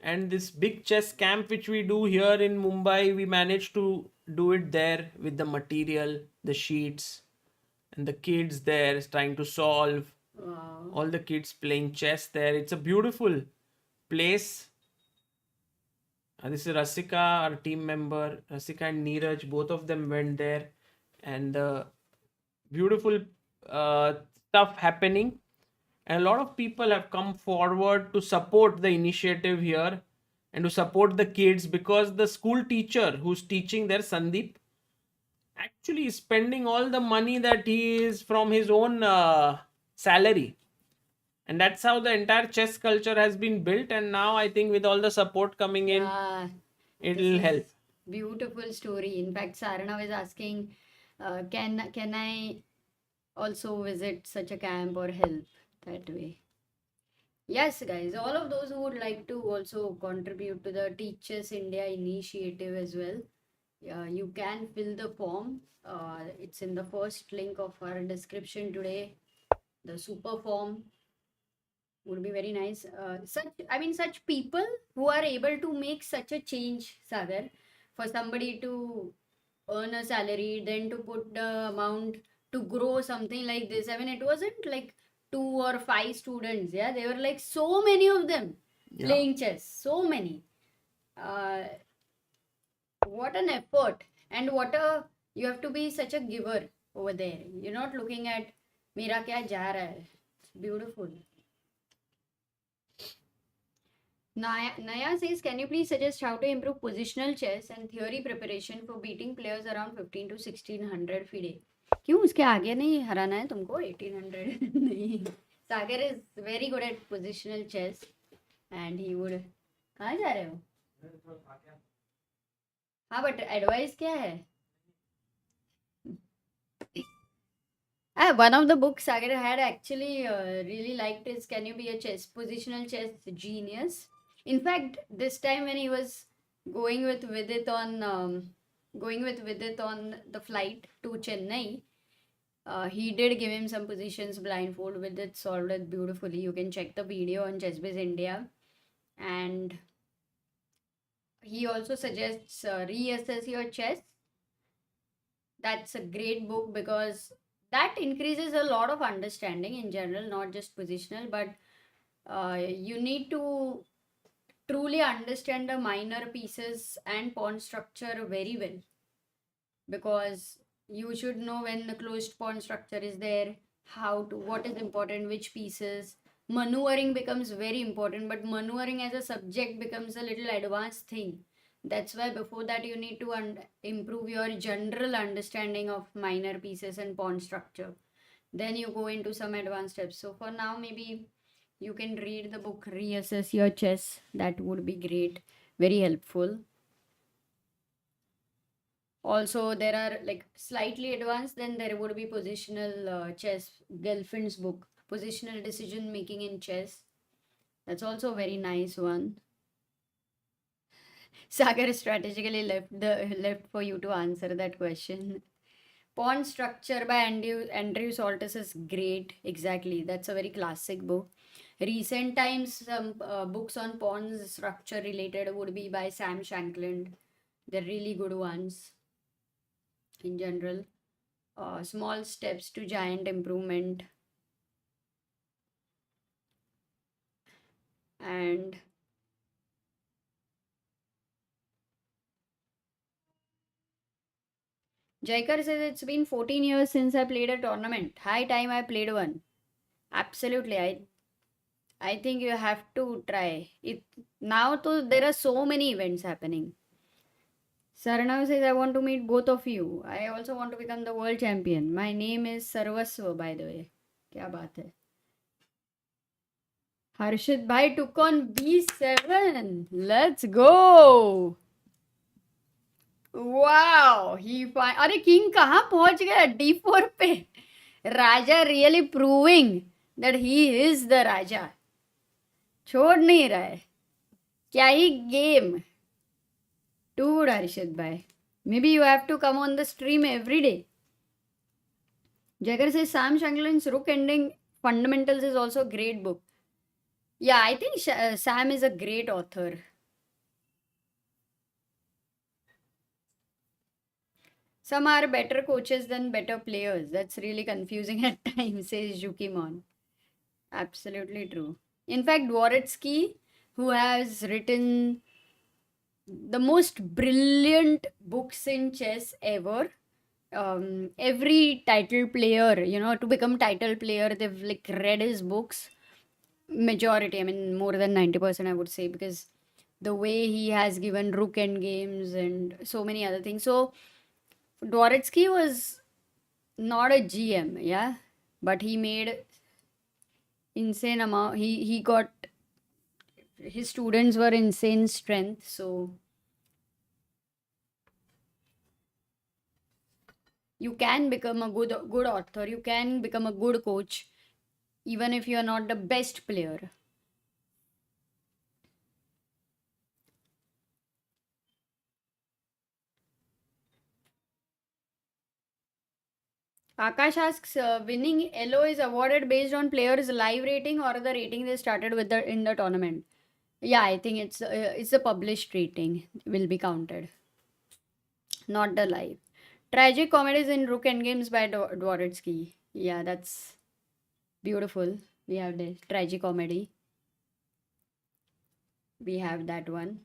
And this big chess camp which we do here in Mumbai, we managed to do it there with the material, the sheets, and the kids there trying to solve. Wow. All the kids playing chess there. It's a beautiful place. This is Rasika, our team member. Rasika and Neeraj, both of them went there. And beautiful stuff happening. And a lot of people have come forward to support the initiative here and to support the kids, because the school teacher who's teaching there, Sandeep, actually is spending all the money that he is from his own salary. And that's how the entire chess culture has been built. And now I think with all the support coming in, Yeah, it'll help. beautiful story. In fact, Sarana was asking, can I also visit such a camp or help that way? Yes, guys, all of those who would like to also contribute to the Teachers India initiative as well, you can fill the form. It's in the first link of our description today. The super form would be very nice. Such people who are able to make such a change, Sagar, for somebody to earn a salary, then to put the amount to grow something like this. I mean, it wasn't like 2 or 5 students. Yeah, there were like so many of them playing chess. So many. What an effort, and you have to be such a giver over there. You're not looking at मेरा क्या जा रहा है. It's beautiful. Naya says, can you please suggest how to improve positional chess and theory preparation for beating players around 15 to 1600 FIDE? क्यों उसके आगे नहीं हराना है तुमको? 1800 नहीं. Sagar is very good at positional chess and he would. कहाँ जा रहे हो? हाँ but advice क्या है? One of the books Sagar had actually really liked is Can You Be a Positional Chess Genius? In fact, this time when he was going with Vidit on the flight to Chennai, he did give him some positions blindfold. Vidit solved it beautifully. You can check the video on ChessBase India, and he also suggests Reassess Your Chess. That's a great book because that increases a lot of understanding in general, not just positional, but you need to truly understand the minor pieces and pawn structure very well, because you should know when the closed pawn structure is there, what is important, which pieces. Maneuvering becomes very important, but maneuvering as a subject becomes a little advanced thing. That's why before that you need to improve your general understanding of minor pieces and pawn structure. Then you go into some advanced steps. So for now, maybe you can read the book Reassess Your Chess. That would be great. Very helpful. Also, there are like slightly advanced, then there would be positional chess, Gelfand's book, Positional Decision Making in Chess. That's also a very nice one. Sagar strategically left for you to answer that question. Pawn Structure by Andrew Saltus is great. Exactly. That's a very classic book. Recent times, some books on pawn structure related would be by Sam Shankland. They're really good ones in general. Small Steps to Giant Improvement. And Jaikar says it's been 14 years since I played a tournament. High time I played one. Absolutely. I think you have to try it now. There are so many events happening. Saranav says I want to meet both of you. I also want to become the world champion. My name is Sarvasva, by the way. Kya baat hai? Harshit Bhai took on B7. Let's go. Wow. अरे king कहाँ पहुंच गया? D4 पे. Raja really proving that he is the Raja. छोड़ नहीं रहा है. क्या ही game. Dude, Harshit Bhai. Maybe you have to come on the stream every day. Jagger says Sam Shankland's Rook Ending Fundamentals is also a great book. Yeah, I think Sam is a great author. Some are better coaches than better players. That's really confusing at times, says Jukimon. Absolutely true. In fact, Dvoretsky, who has written the most brilliant books in chess ever, every title player, to become title player, they've like read his books. Majority, I mean more than 90%, I would say, because the way he has given rook endgames and so many other things. So Dvoretsky was not a GM, yeah, but he made insane amount. He got, his students were insane strength. So you can become a good author. You can become a good coach, even if you are not the best player. Akash asks, winning LO is awarded based on players' live rating or the rating they started with in the tournament. Yeah, I think it's the published rating will be counted, not the live. Tragic comedies in Rook Endgames by Dvoretsky. Yeah, that's beautiful. We have the tragic comedy. We have that one.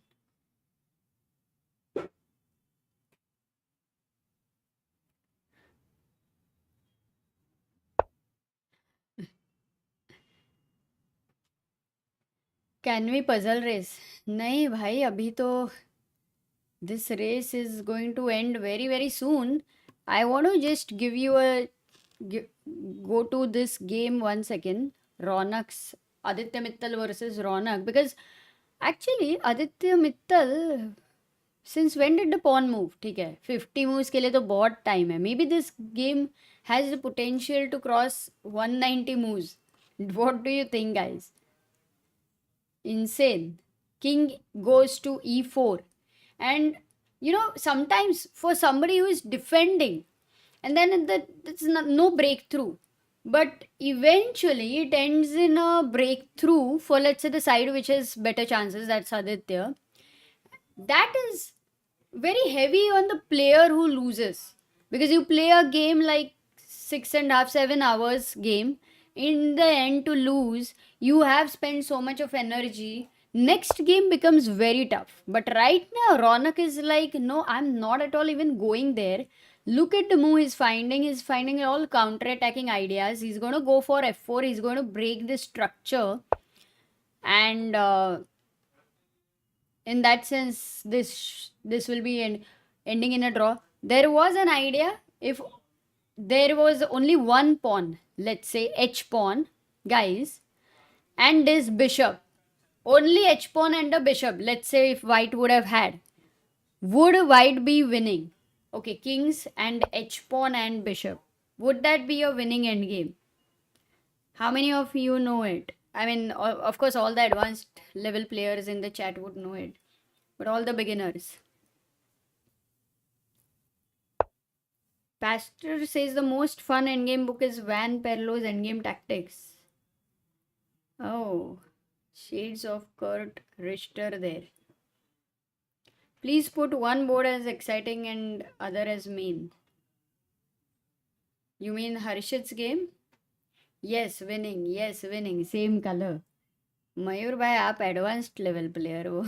Can we puzzle race? नहीं भाई, अभी तो this race is going to end very very soon. I want to just give you a go to this game 1 second. Ronak's Aditya Mittal versus Ronak, because actually Aditya Mittal, since when did the pawn move? ठीक है, 50 moves के लिए तो बहुत time है. Maybe this game has the potential to cross 190 moves. What do you think, guys? Insane. King goes to e4, and sometimes for somebody who is defending, and then it's no breakthrough, but eventually it ends in a breakthrough for, let's say, the side which has better chances, that's Aditya. That is very heavy on the player who loses, because you play a game like 6.5 7 hours game, in the end to lose, you have spent so much of energy, next game becomes very tough. But right now Ronak is like, no, I'm not at all even going there. Look at the move he's finding all counter-attacking ideas. He's going to go for f4, he's going to break the structure, and in that sense this will be ending in a draw. There was an idea, if there was only one pawn, let's say h pawn, guys, and this bishop, only h pawn and a bishop, let's say if white would have had, would white be winning? Okay, kings and h pawn and bishop, would that be a winning endgame? How many of you know it? I mean, of course, all the advanced level players in the chat would know it, but all the beginners. Pastor says the most fun endgame book is Van Perlo's Endgame Tactics. Oh, shades of Kurt Richter there. Please put one board as exciting and other as main. You mean Harshit's game? Yes, winning. Yes, winning. Same color. Mayur bhai, aap advanced level player ho.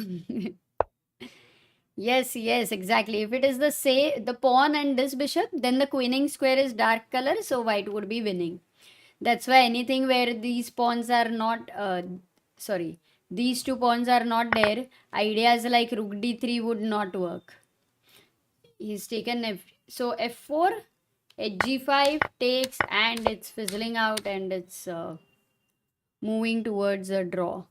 Yes, exactly. If it is the pawn and this bishop, then the queening square is dark color, so white would be winning. That's why anything where these pawns are not, these two pawns are not there, ideas like rook d3 would not work. He's taken so f4, hg5 takes, and it's fizzling out, and it's moving towards a draw.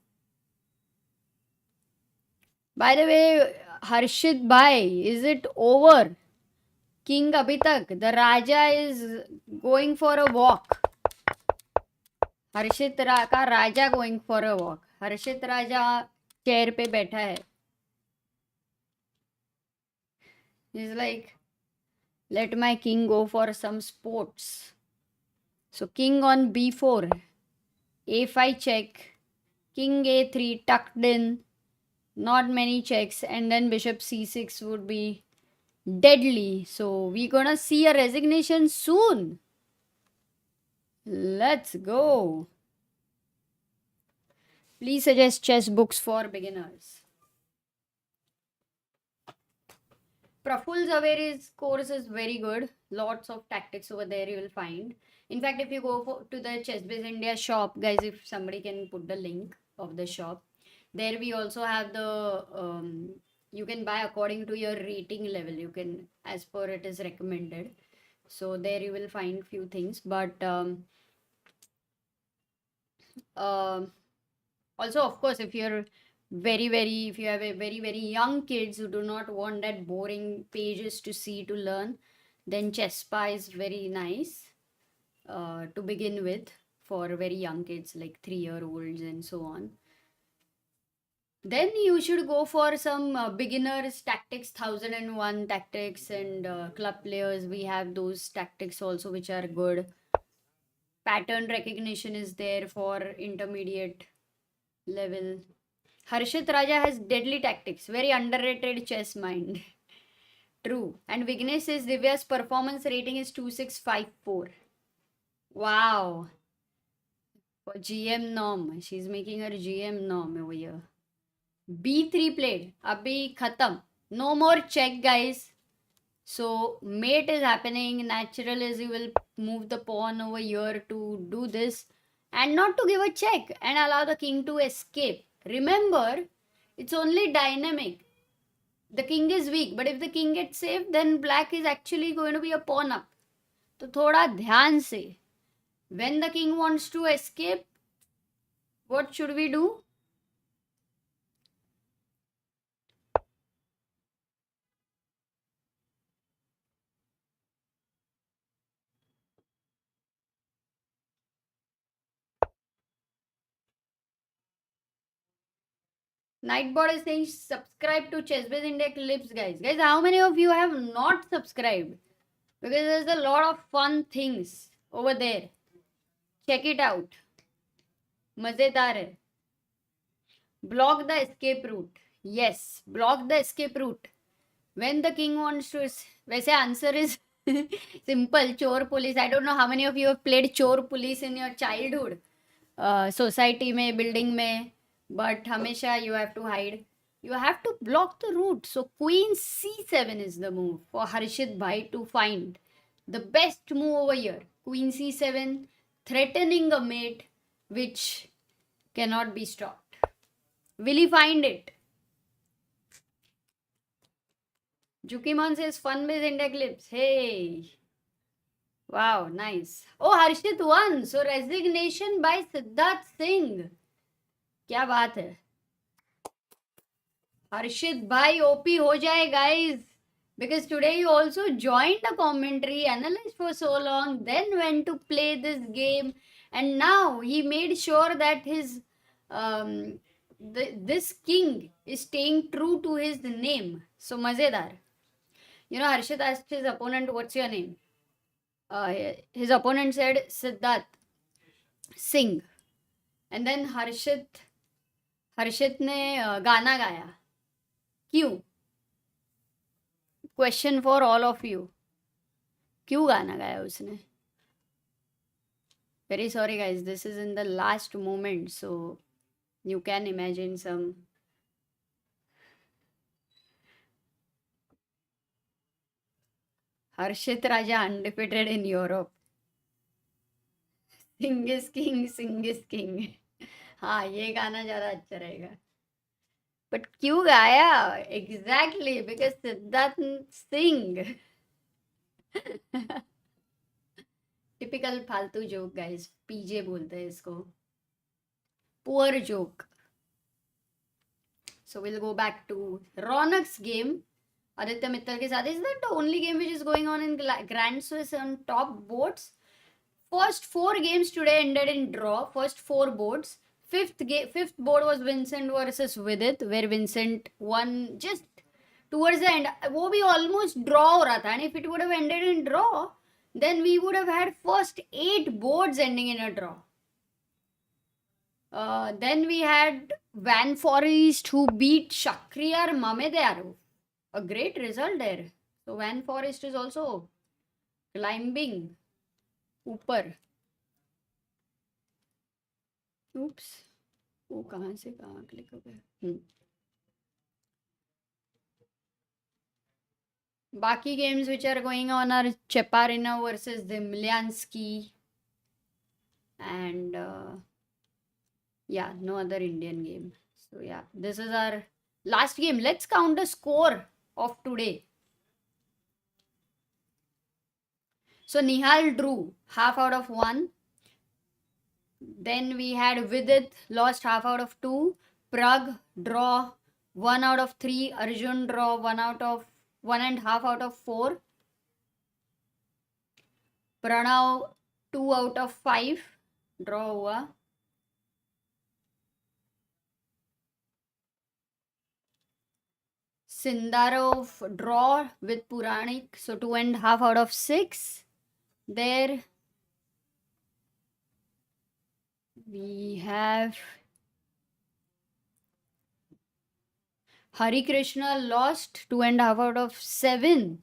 By the way, Harshit bhai, is it over? King abhi tak, the Raja is going for a walk. Harshit का Raja going for a walk. Harshit Raja chair पे बैठा है. He's like, let my king go for some sports. So king on b4, a5 check, king a3 tucked in, not many checks, and then bishop c6 would be deadly. So we're gonna see a resignation soon. Let's go. Please suggest chess books for beginners. Praful Zaveri's course is very good. Lots of tactics over there you will find. In fact, if you go to the ChessBase India shop, guys, if somebody can put the link of the shop, there we also have the, you can buy according to your rating level. You can, as per it is recommended. So there you will find few things. But also, of course, if you're if you have a very young kids who do not want that boring pages to see to learn, then Chespa is very nice to begin with for very young kids like 3-year-olds and so on. Then you should go for some beginners tactics, 1001 tactics, and club players. We have those tactics also, which are good. Pattern recognition is there for intermediate level. Harshit Raja has deadly tactics, very underrated chess mind. True. And Vignesh says Divya's performance rating is 2654. Wow. For GM norm, she's making her GM norm over here. b3 played. Abhi khatam. No more check, guys. So mate is happening. Natural is you will move the pawn over here to do this, and not to give a check and allow the king to escape. Remember, it's only dynamic. The king is weak, but if the king gets safe, then black is actually going to be a pawn up. So thoda dhyan se. When the king wants to escape, What should we do? Nightbot is saying subscribe to Chessbase India Clips, guys. Guys, how many of you have not subscribed? Because there's a lot of fun things over there. Check it out. मजेदार है. Block the escape route. Yes, block the escape route. When the king wants to... वैसे answer is simple. Chor police. I don't know how many of you have played chor police in your childhood. Society में, building में. But हमेशा you have to hide. You have to block the route. So queen c7 is the move for Harshit Bhai to find the best move over here. Queen c7, threatening a mate which cannot be stopped. Will he find it? Jukimon says fun with India clips. Hey. Wow, nice. Oh, Harshit won. So resignation by Siddharth Singh. क्या बात है? Harshit bhai OP ho jaye, guys. Because today you also joined the commentary, analyzed for so long, then went to play this game, and now he made sure that his this king is staying true to his name. So mazedar. You know, Harshit asked his opponent, "What's your name?" His opponent said Siddharth Singh, and then Harshit ने गाना गाया. क्यों? Question for all of you. क्यों गाना गाया उसने? Very sorry guys, this is in the last moment, so you can imagine some. Harshit Raja undefeated in Europe. Sing is king, sing is king. हाँ, ये गाना ज़्यादा अच्छा रहेगा. बट क्यों गाया? Exactly because Siddharth Singh. Typical फालतू जोक गाइस, पीजे बोलते हैं इसको. Poor joke. So will go back to Raunak's game Aditya Mittal के साथ. Is that the only game which is going on in grand Swiss on top boards? First 4 games today ended in draw. First 4 boards. Fifth board was Vincent versus Vidit, where Vincent won just towards the end. वो भी almost draw हो रहा था. And if it would have ended in draw, then we would have had first 8 boards ending in a draw. Then we had Van Forest who beat Shakriyar Mamedyaru. A great result there. So Van Forest is also climbing ऊपर. Oops. वो कहाँ से कहाँ click हो गया? बाकी games which are going on are Cheparina versus Zemlyansky, and yeah, no other Indian game. So yeah, this is our last game. Let's count the score of today. So Nihal drew half out of 1. Then we had Vidit lost half out of 2. Pragg draw 1 out of 3. Arjun draw 1.5 out of 4. Pranav 2 out of 5 draw हुआ. Sindarov draw with Puranik, so 2.5 out of 6. There we have Hari Krishna lost 2.5 out of 7.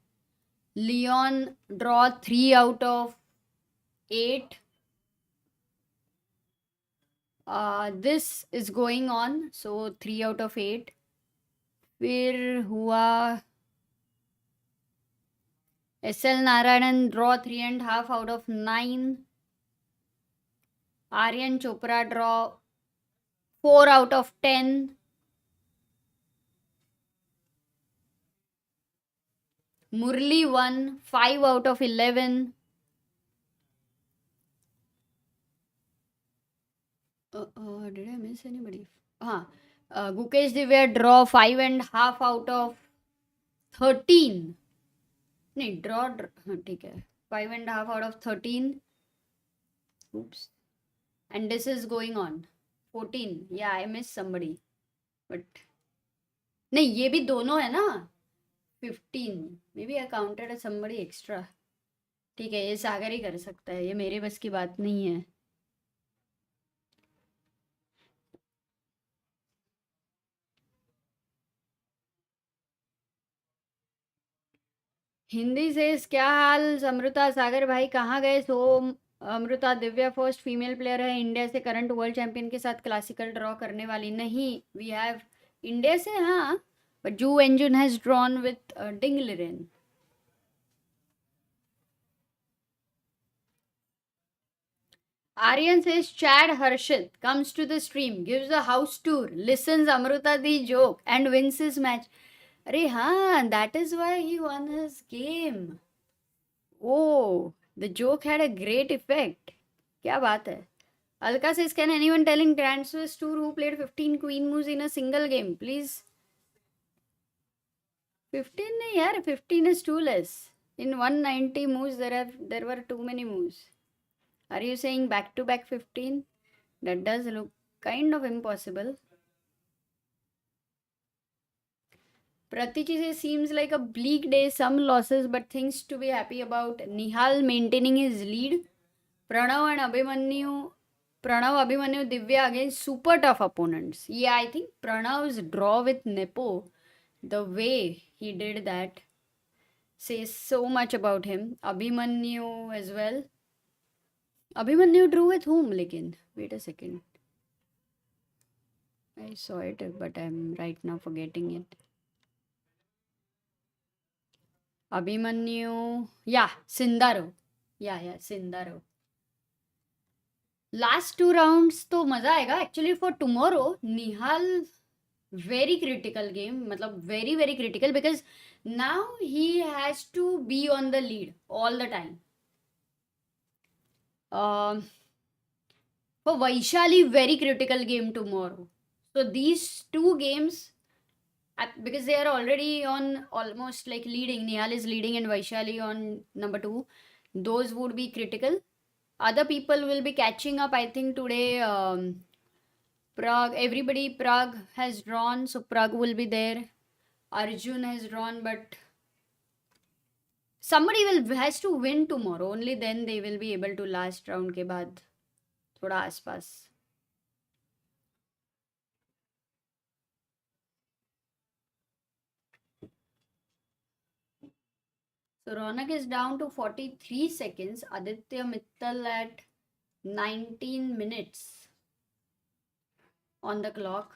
Leon draw 3 out of 8. This is going on, so 3 out of 8. फिर हुआ SL Narayanan draw 3.5 out of 9. Aryan Chopra draw 4 out of 10. Murli won 5 out of 11. Did I miss anybody? Gukesh Divya draw 5.5 out of 13. नहीं draw हाँ ठीक है 5.5 out of 13. Oops. And this is going on 14. Yeah, I missed somebody. But नहीं ये भी दोनों है ना 15. Maybe I counted as somebody extra. ठीक है ये सागर ही कर सकता है ये मेरे बस की बात नहीं है. हिंदी से क्या हाल अमृता सागर भाई कहाँ गए so Amrita Divya first female player है इंडिया से करंट वर्ल्ड चैंपियन के साथ क्लासिकल ड्रॉ करने वाली नहीं वी हैव इंडिया से हाँ but Ju Wenjun has drawn with Ding Liren. Aryan says Chad Harshit comes to the stream, gives a house tour, listens Amruta the joke, and wins his match. Arey haan, that is why he won his game. Oh, the joke had a great effect. क्या बात है? Alka says, can anyone tell in Grand Swiss Tour who played 15 queen moves in a single game? Please. 15 नहीं यार, 15 is too less. In 190 moves, there were too many moves. Are you saying back-to-back 15? That does look kind of impossible. Pratichi says, seems like a bleak day, some losses, but things to be happy about. Nihal maintaining his lead. Pranav, Abhimanyu, Divya against super tough opponents. Yeah, I think Pranav's draw with Nepo, the way he did that, says so much about him. Abhimanyu as well. Abhimanyu drew with whom, lekin? Wait a second. I saw it, but I'm right now forgetting it. Abhimanyu. Yeah, Sindaro. Yeah, Sindaro. Last 2 rounds तो मजा आएगा. Actually for tomorrow, Nihal very critical game. मतलब very very critical because now he has to be on the lead all the time. For Vaishali, very critical game tomorrow. So these 2 games, because they are already on almost like leading, Nihal is leading and Vaishali on number 2, those would be critical. Other people will be catching up, I think today. Pragg has drawn, so Pragg will be there. Arjun has drawn, but somebody has to win tomorrow. Only then they will be able to last round के बाद थोड़ा आसपास. So Ronak is down to 43 seconds. Aditya Mittal at 19 minutes on the clock.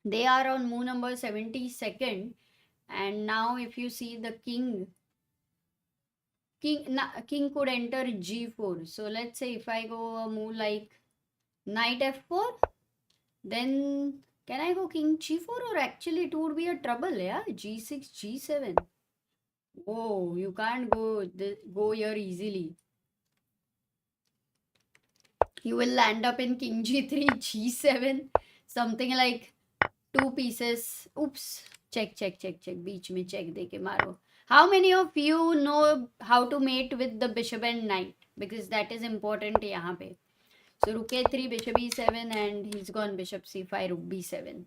They are on move number 72nd. And now if you see the king could enter g4. So let's say if I go a move like knight f4, then can I go king g4 or actually it would be a trouble, yeah? g6, g7. Oh, you can't go here easily. You will land up in king g3, g7, something like 2 pieces. Oops. Check. Beach में check देके मारो. How many of you know how to mate with the bishop and knight? Because that is important यहाँ पे. So rook a3, bishop e7, and he's gone bishop c5, rook b7.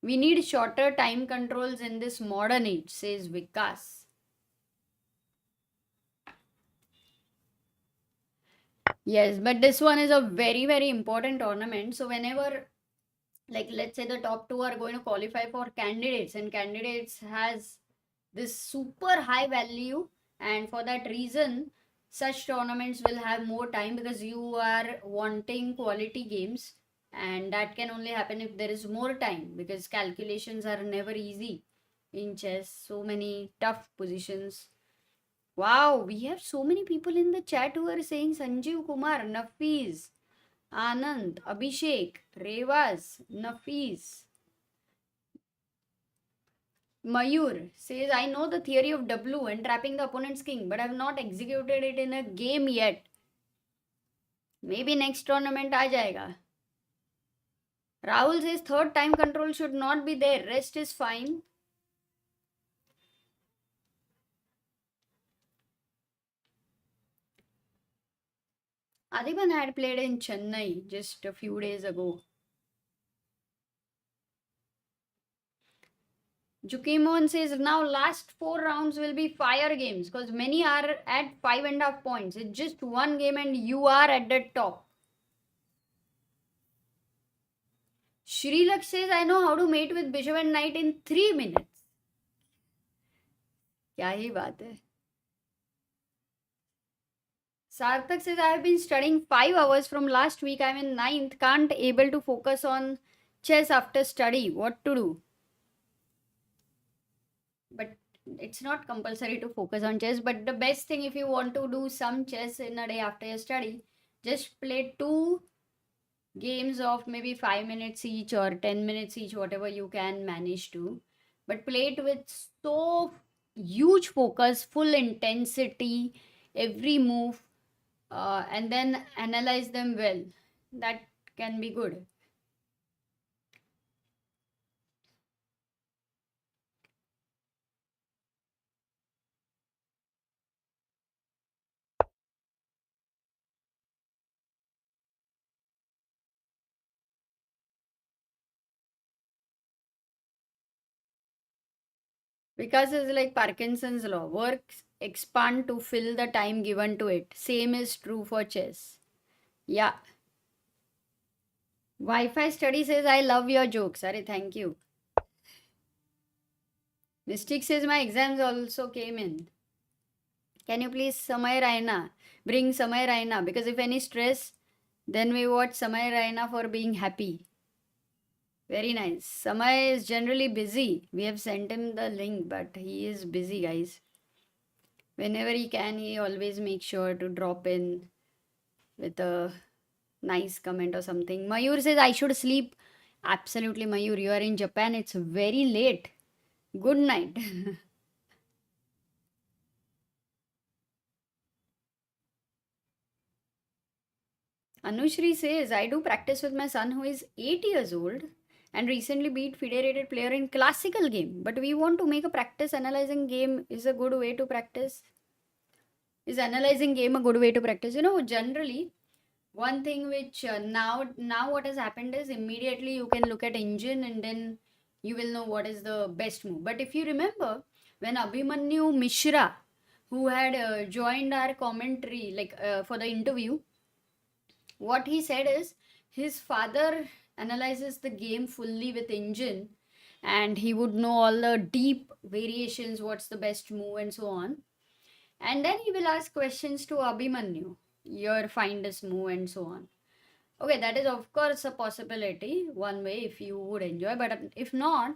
We need shorter time controls in this modern age, says Vikas. Yes, but this one is a very, very important tournament. So whenever, like let's say the top 2 are going to qualify for candidates, and candidates has this super high value, and for that reason, such tournaments will have more time because you are wanting quality games. And that can only happen if there is more time because calculations are never easy in chess. So many tough positions. Wow, we have so many people in the chat who are saying Sanjeev Kumar, Nafiz, Anand, Abhishek, Revas, Nafiz. Mayur says, I know the theory of W and trapping the opponent's king, but I have not executed it in a game yet. Maybe next tournament आ जाएगा. Rahul says third time control should not be there. Rest is fine. Adiban had played in Chennai just a few days ago. Jukimon says now last 4 rounds will be fire games because many are at 5.5 points. It's just one game and you are at the top. Shrilak says I know how to mate with bishop and knight in 3 minutes. क्या ही बात है. Sarthak says I have been studying 5 hours from last week. I'm in 9th. Can't able to focus on chess after study. What to do? But it's not compulsory to focus on chess. But the best thing if you want to do some chess in a day after your study, just play 2 games of maybe 5 minutes each or 10 minutes each, whatever you can manage to. But play it with so huge focus, full intensity, every move, and then analyze them well. That can be good. Because it's like Parkinson's law. Work expand to fill the time given to it. Same is true for chess. Yeah. Wi-Fi study says I love your jokes. Sorry, thank you. Mystic says my exams also came in. Can you please Samay Raina? Bring Samay Raina. Because if any stress, then we watch Samay Raina for being happy. Very nice. Samay is generally busy. We have sent him the link, but he is busy, guys. Whenever he can, he always makes sure to drop in with a nice comment or something. Mayur says, I should sleep. Absolutely, Mayur. You are in Japan. It's very late. Good night. Anushri says, I do practice with my son who is 8 years old and recently beat FIDE rated player in classical game. But we want to make a practice analyzing game is a good way to practice. Is analyzing game a good way to practice? You know, generally, one thing which now what has happened is immediately you can look at engine and then you will know what is the best move. But if you remember, when Abhimanyu Mishra, who had joined our commentary for the interview, what he said is his father analyzes the game fully with engine and he would know all the deep variations, what's the best move and so on. And then he will ask questions to Abhimanyu, your finest move and so on. Okay, that is of course a possibility, one way if you would enjoy. But if not,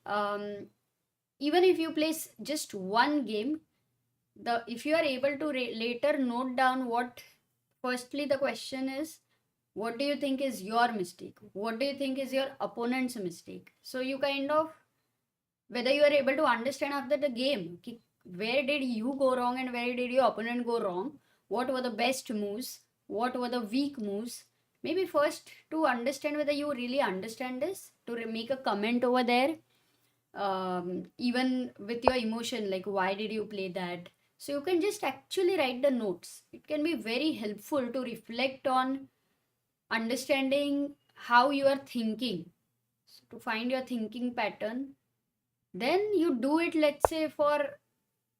even if you play just one game, if you are able to later note down what, firstly the question is, what do you think is your mistake? What do you think is your opponent's mistake? So you kind of, whether you are able to understand after the game, where did you go wrong and where did your opponent go wrong? What were the best moves? What were the weak moves? Maybe first to understand whether you really understand this, to make a comment over there, even with your emotion, like why did you play that? So you can just actually write the notes. It can be very helpful to reflect on understanding how you are thinking, so to find your thinking pattern. Then you do it, let's say, for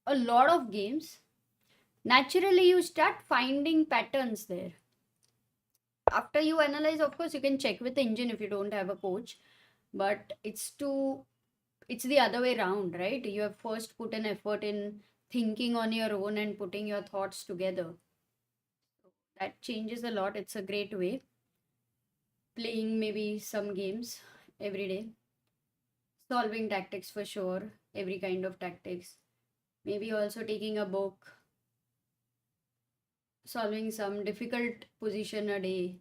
a lot of games. Naturally, you start finding patterns there. After you analyze, of course, you can check with the engine if you don't have a coach, but it's the other way around, right? You have first put an effort in thinking on your own and putting your thoughts together. That changes a lot. It's a great way. Playing maybe some games every day. Solving tactics for sure. Every kind of tactics. Maybe also taking a book. Solving some difficult position a day.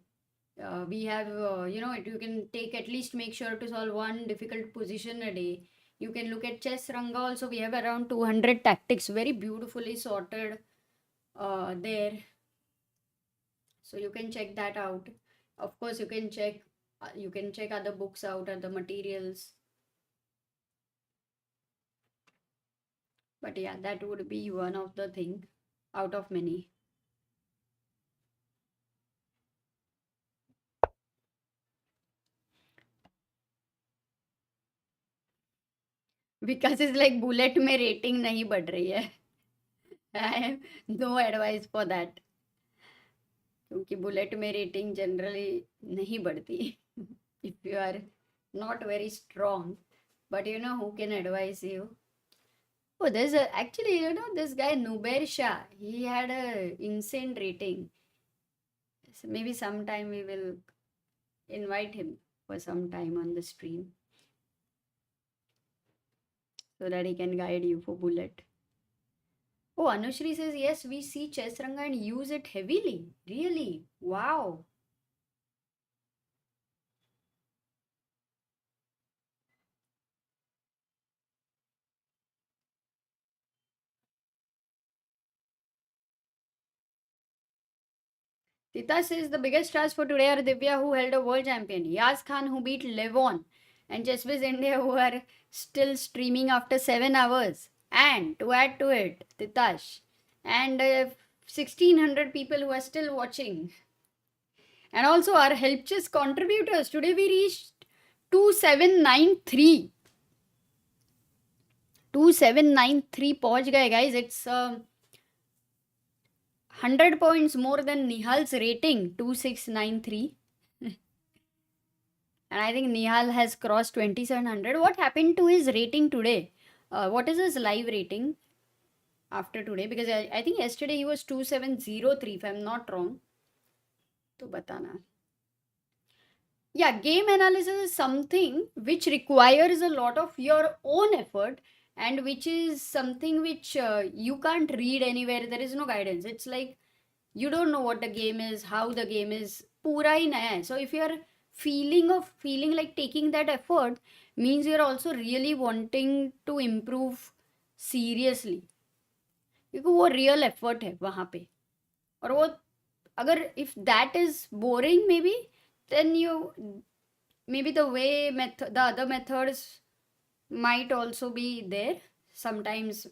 We have, you can take at least make sure to solve one difficult position a day. You can look at Chess Ranga also. We have around 200 tactics, very beautifully sorted there. So you can check that out. Of course, you can check other books out, other materials. But yeah, that would be one of the thing out of many. Because it's like bullet में rating नहीं बढ़ रही है. I have no advice for that. क्योंकि bullet में rating generally नहीं बढ़ती. If you are not very strong, but you know who can advise you? Oh, there's actually, this guy Nubair Shah, he had a insane rating. So maybe sometime we will invite him for some time on the stream so that he can guide you for bullet. Oh, Anushri says, yes, we see Chess Ranga and use it heavily. Really? Wow. Tita says the biggest stars for today are Divya, who held a world champion, Yas Khan, who beat Levon, and Chessbiz India, who are still streaming after 7 hours. And to add to it, Titash, and 1600 people who are still watching. And also our help chess contributors. Today we reached 2793. 2793 पहुंच गए guys. It's 100 points more than Nihal's rating, 2693. And I think Nihal has crossed 2700. What happened to his rating today? What is his live rating after today? Because I think yesterday he was 2703 if I'm not wrong. तो बताना. Yeah, game analysis is something which requires a lot of your own effort and which is something which you can't read anywhere. There is no guidance. It's like you don't know what the game is, how the game is. Pura hi naya hai. So if you're feeling like taking that effort means you're also really wanting to improve seriously. क्योंकि वो real effort है वहाँ पे. और वो अगर if that is boring maybe, then maybe the other methods might also be there. Sometimes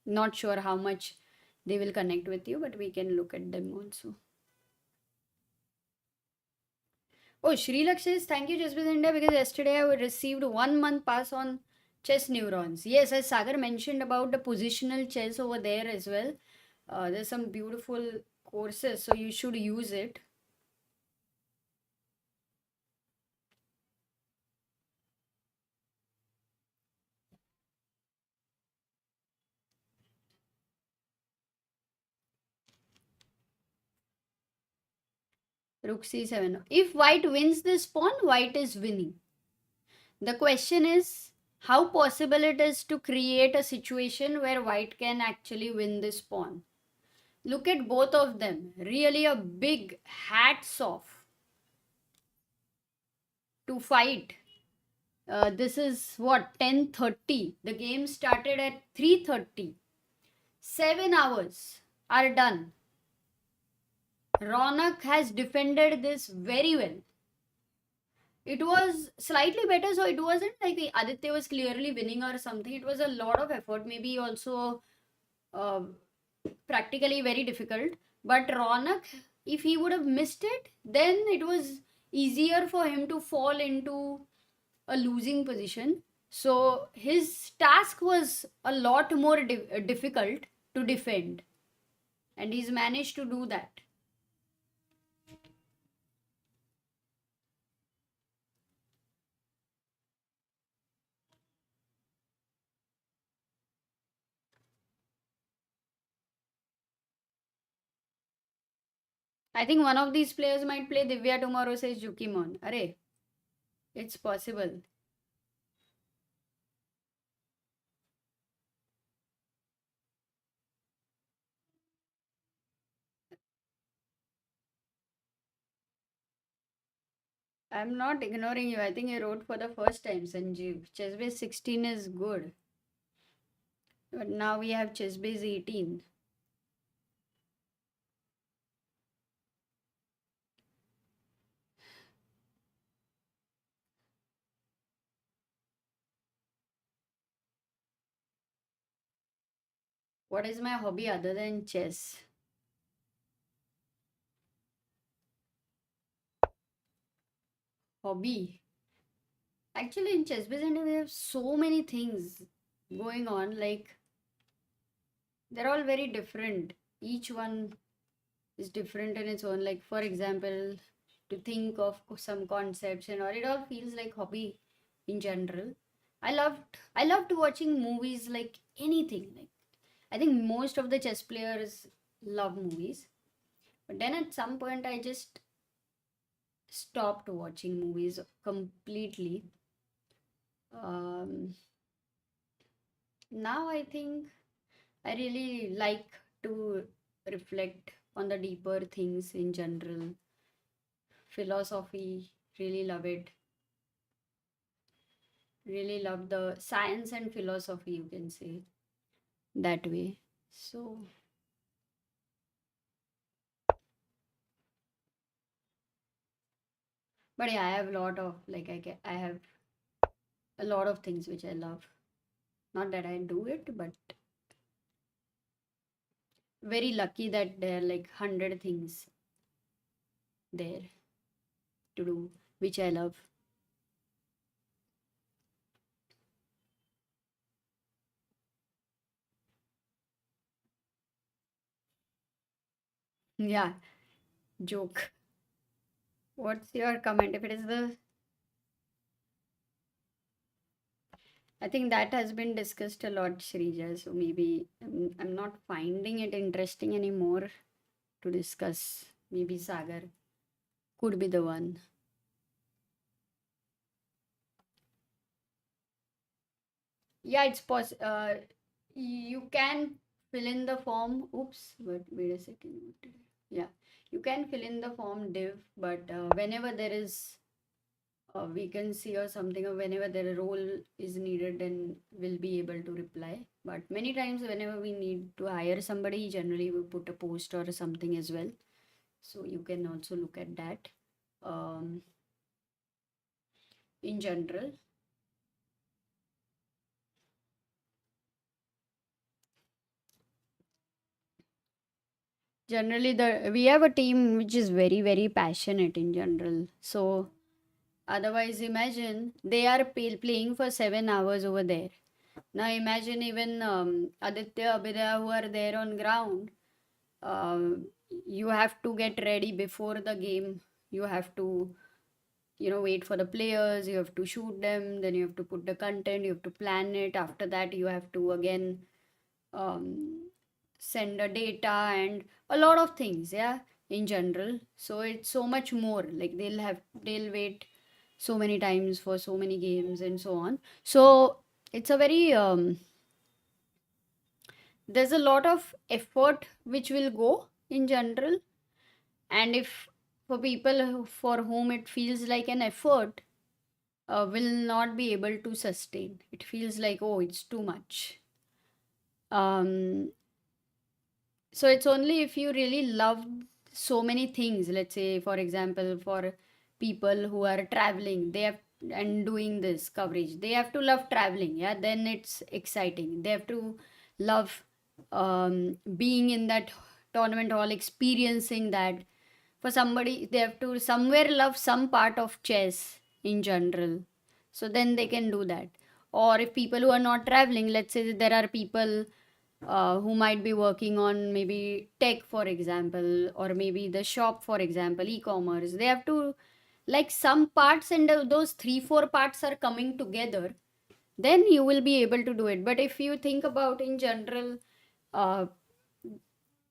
not sure how much they will connect with you, but we can look at them also. Oh, Srilak says, thank you, Chessbiz India, because yesterday I received 1 month pass on chess neurons. Yes, as Sagar mentioned about the positional chess over there as well. There's some beautiful courses, so you should use it. Rook c7. If white wins this pawn, white is winning. The question is how possible it is to create a situation where white can actually win this pawn. Look at both of them. Really a big hats off to fight. This is what, 10:30. The game started at 3:30. 7 hours are done. Ronak has defended this very well. It was slightly better, so it wasn't like the Aditya was clearly winning or something. It was a lot of effort, maybe also practically very difficult. But Ronak, if he would have missed it, then it was easier for him to fall into a losing position. So his task was a lot more difficult to defend, and he's managed to do that. I think one of these players might play Divya tomorrow, says Jukimon. Arey, it's possible. I'm not ignoring you. I think I wrote for the first time, Sanjeev. Chessbase 16 is good. But now we have Chessbase 18. What is my hobby other than chess? Hobby. Actually, in chess center we have so many things going on. Like they're all very different. Each one is different in its own. Like for example, to think of some concepts and all, it all feels like hobby in general. I loved watching movies, like anything. Like I think most of the chess players love movies. But then at some point I just stopped watching movies completely. Um, Now I think I really like to reflect on the deeper things in general. Philosophy, really love it. Really love the science and philosophy, you can say that way. So, but yeah, I have a lot of like I have a lot of things which I love. Not that I do it, but very lucky that there are like 100 things there to do which I love. Yeah, joke. What's your comment? If it is the, I think that has been discussed a lot, Shrija. So maybe I'm not finding it interesting anymore to discuss. Maybe Sagar could be the one. Yeah, it's possible. You can fill in the form. Oops, but wait a second. Yeah, you can fill in the form div, but whenever there is a vacancy or something, or whenever their role is needed, then we'll be able to reply. But many times, whenever we need to hire somebody, generally we put a post or something as well. So you can also look at that. Um, in general, we have a team which is very passionate in general. So otherwise, imagine they are playing for 7 hours over there. Now imagine even Aditya, Abhidaya, who are there on ground. You have to get ready before the game. You have to, wait for the players. You have to shoot them. Then you have to put the content. You have to plan it. After that, you have to again um, send the data and a lot of things. Yeah, in general. So it's so much more. Like they'll wait so many times for so many games and so on. So it's a very there's a lot of effort which will go in general, and if for people for whom it feels like an effort, will not be able to sustain. It feels like, oh, it's too much. um so it's only if you really love so many things. Let's say for example, for people who are traveling, they have and doing this coverage, they have to love traveling. Yeah, then it's exciting. They have to love being in that tournament hall, experiencing that. For somebody, they have to somewhere love some part of chess in general, so then they can do that. Or if people who are not traveling, let's say there are people who might be working on maybe tech, for example, or maybe the shop, for example, e-commerce, they have to like some parts, and those 3 4 parts are coming together, then you will be able to do it. But if you think about in general, uh,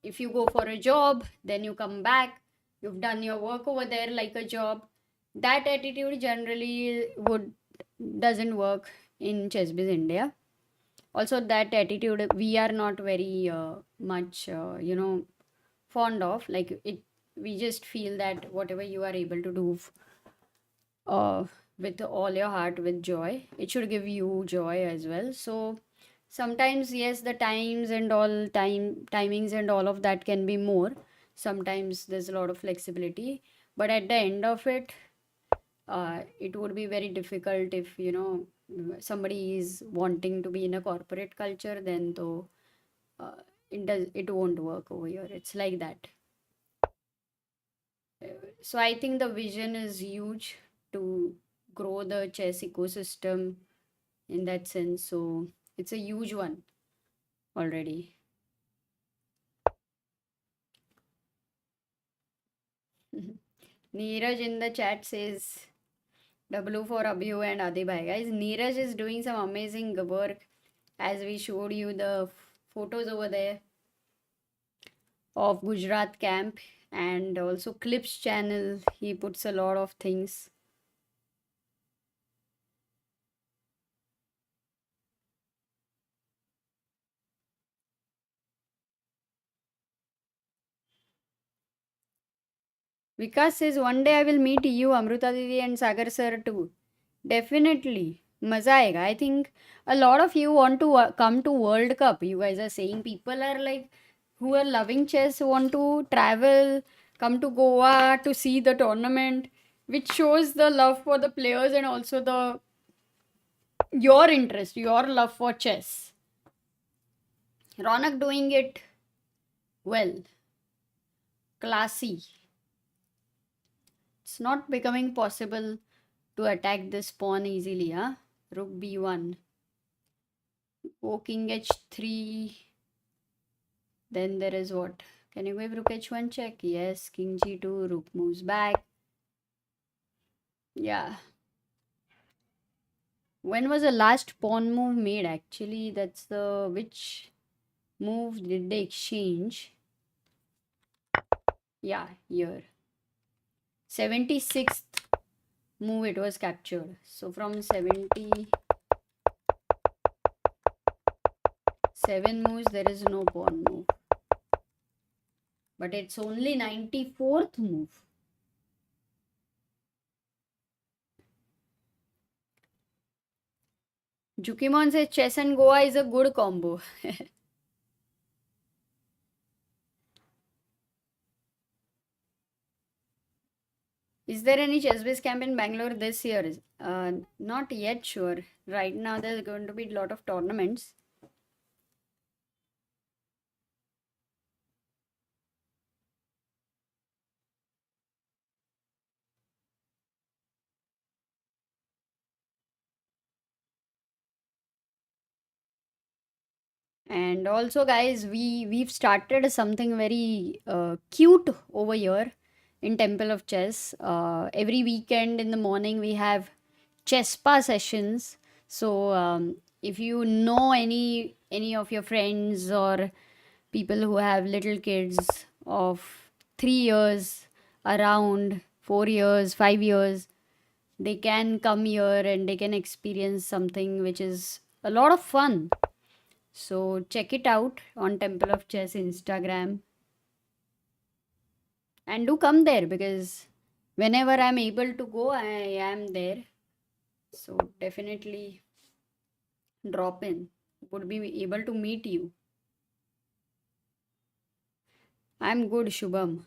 if you go for a job, then you come back, you've done your work over there like a job, that attitude generally would doesn't work in chessbiz India. Also that attitude we are not very much fond of. Like it, we just feel that whatever you are able to do uh, with all your heart, with joy, it should give you joy as well. So sometimes yes, the timings and all of that can be more. Sometimes there's a lot of flexibility, but at the end of it, it would be very difficult if somebody is wanting to be in a corporate culture. Then though it won't work over here. It's like that. So I think the vision is huge to grow the chess ecosystem in that sense. So it's a huge one already. Neeraj in the chat says W for Abhiyu and Adibhai. Guys, Neeraj is doing some amazing work, as we showed you the photos over there of Gujarat camp, and also Clips channel. He puts a lot of things. Vikas says one day I will meet you, Amruta Didi and Sagar sir too. Definitely. Maza aega. I think a lot of you want to come to World Cup. You guys are saying people are like who are loving chess want to travel, come to Goa to see the tournament, which shows the love for the players and also the your interest, your love for chess. Ronak doing it well. Classy. It's not becoming possible to attack this pawn easily, huh? Rook b1. O king h3. Then there is what? Can you give rook h1 check? Yes. King g2. Rook moves back. Yeah. When was the last pawn move made? Actually, that's the... Which move did they exchange? Yeah, here. 76th move it was captured. So from 77 moves, there is no pawn move. But it's only 94th move. Jukimon says chess and Goa is a good combo. Is there any chess-based camp in Bangalore this year? Not yet sure. Right now there's going to be a lot of tournaments. And also guys, we've started something very cute over here in Temple of Chess. Every weekend in the morning we have chess spa sessions. So if you know any of your friends or people who have little kids of 3 years, around 4 years, 5 years, they can come here and they can experience something which is a lot of fun. So check it out on Temple of Chess Instagram. And do come there because whenever I'm able to go, I am there. So definitely drop in. Would be able to meet you. I'm good, Shubham.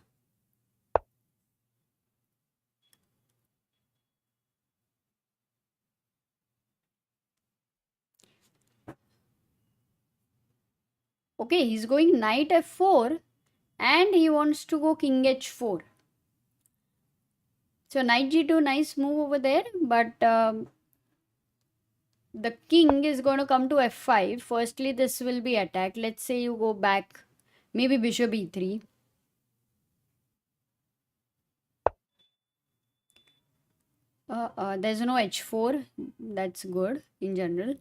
Okay, he's going knight f4 and he wants to go king h4. So knight g2, nice move over there, but the king is going to come to f5. Firstly, this will be attacked. Let's say you go back, maybe bishop e3. There's no h4. That's good in general.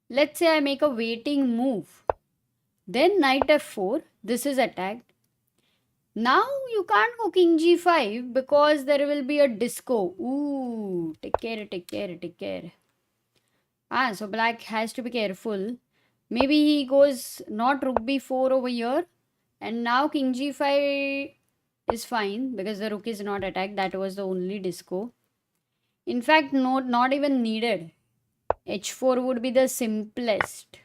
Let's say I make a waiting move. Then knight f4. This is attacked. Now you can't go king g5 because there will be a disco. Ooh, take care, take care, take care. So black has to be careful. Maybe he goes not rook b4 over here. And now king g5 is fine because the rook is not attacked. That was the only disco. In fact, no, not even needed. h4 would be the simplest.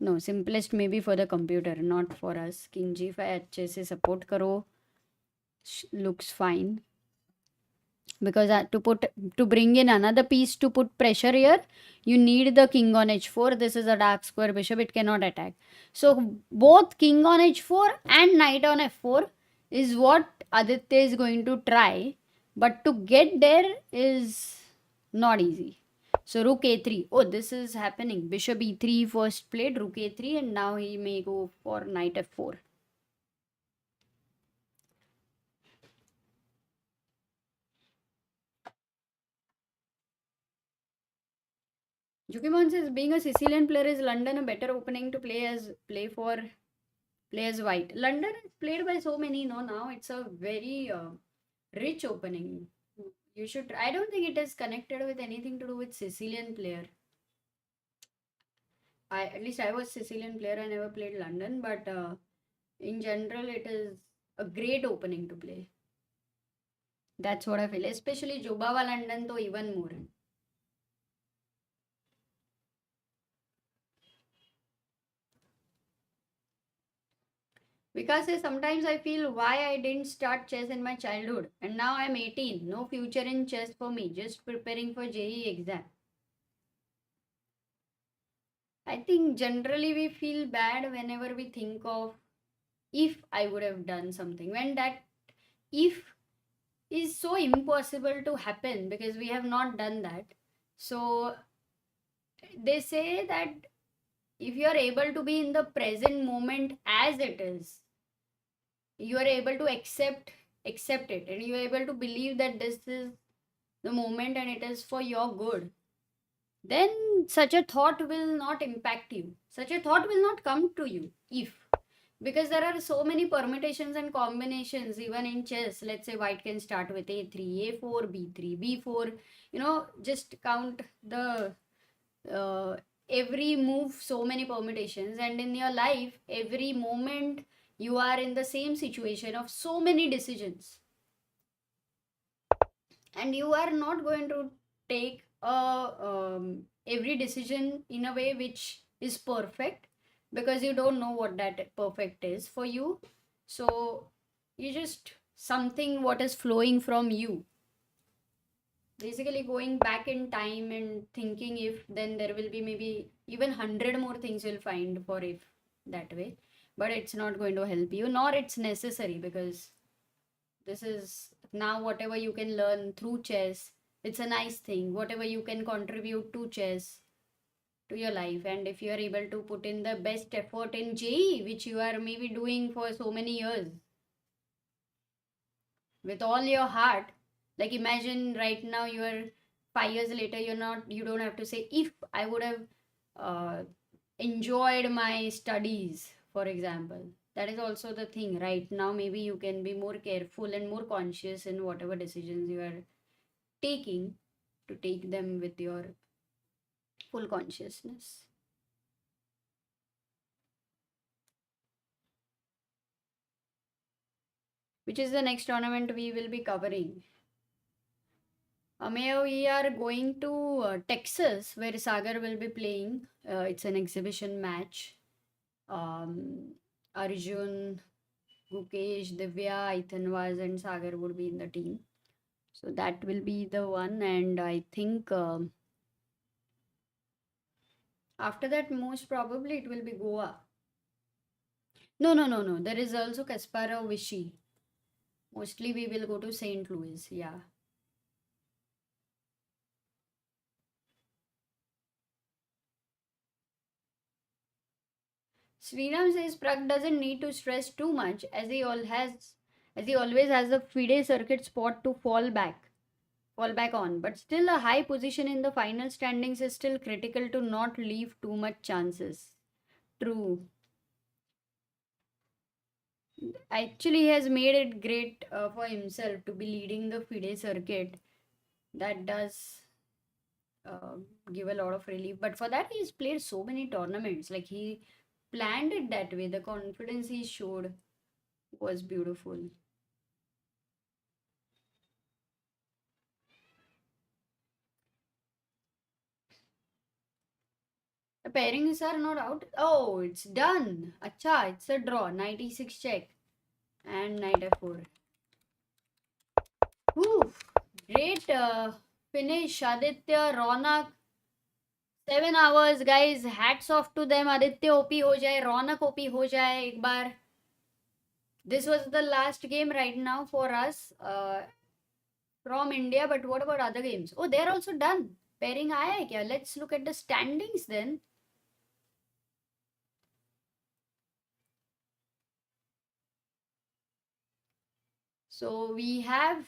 No, simplest maybe for the computer, not for us. King g5 अच्छे से support करो. Looks fine. because to bring in another piece to put pressure here, you need the king on h4. This is a dark square bishop, it cannot attack. So both king on h4 and knight on f4 is what Aditya is going to try, but to get there is not easy. So rook a3. Oh, this is happening. Bishop e3 first played, rook a3, and now he may go for knight f4. Jukimon says, being a Sicilian player, is London a better opening to play as white? London is played by so many, no, now it's a very rich opening. You should. I don't think it is connected with anything to do with Sicilian player. At least I was Sicilian player. I never played London, but in general, it is a great opening to play. That's what I feel. Especially Jobawa London, though even more. Because sometimes I feel why I didn't start chess in my childhood, and now I'm 18. No future in chess for me. Just preparing for JEE exam. I think generally we feel bad whenever we think of if I would have done something. When that if is so impossible to happen because we have not done that. So they say that if you are able to be in the present moment as it is, you are able to accept it, and you are able to believe that this is the moment and it is for your good, then such a thought will not impact you. Such a thought will not come to you because there are so many permutations and combinations even in chess. Let's say white can start with a3, a4, b3, b4. Just count the every move, so many permutations, and in your life every moment you are in the same situation of so many decisions, and you are not going to take every decision in a way which is perfect, because you don't know what that perfect is for you. So you just something what is flowing from you, basically going back in time and thinking if, then there will be maybe even 100 more things you'll find for if that way, but it's not going to help you, nor it's necessary, because this is now whatever you can learn through chess, it's a nice thing. Whatever you can contribute to chess, to your life, and if you are able to put in the best effort in JEE, which you are maybe doing for so many years with all your heart, like imagine right now you are 5 years later, you don't have to say if I would have enjoyed my studies, for example. That is also the thing. Right now maybe you can be more careful and more conscious in whatever decisions you are taking, to take them with your full consciousness. Which is the next tournament we will be covering? We are going to Texas, where Sagar will be playing. It's an exhibition match. Arjun, Gukesh, Divya, Ithanvaz, and Sagar would be in the team. So that will be the one, and I think after that, most probably it will be Goa. No. There is also Kasparov, Vichy. Mostly we will go to St. Louis. Yeah. Sriram says Pragg doesn't need to stress too much, as he always has the FIDE circuit spot to fall back on. But still, a high position in the final standings is still critical to not leave too much chances. True. Actually, he has made it great for himself to be leading the FIDE circuit. That does give a lot of relief. But for that, he's played so many tournaments. Like, he planned it that way. The confidence he showed was beautiful. The pairings are not out. Oh, it's done. Acha, it's a draw. 96 check. And knight f4. Oof. Great finish, Aditya, Ronak. 7 hours, guys. Hats off to them. Aditya OP हो जाए, Ronak OP हो जाए एक बार. This was the last game right now for us from India. But what about other games? Oh, they're also done. Pairing आया है क्या? Let's look at the standings then. So we have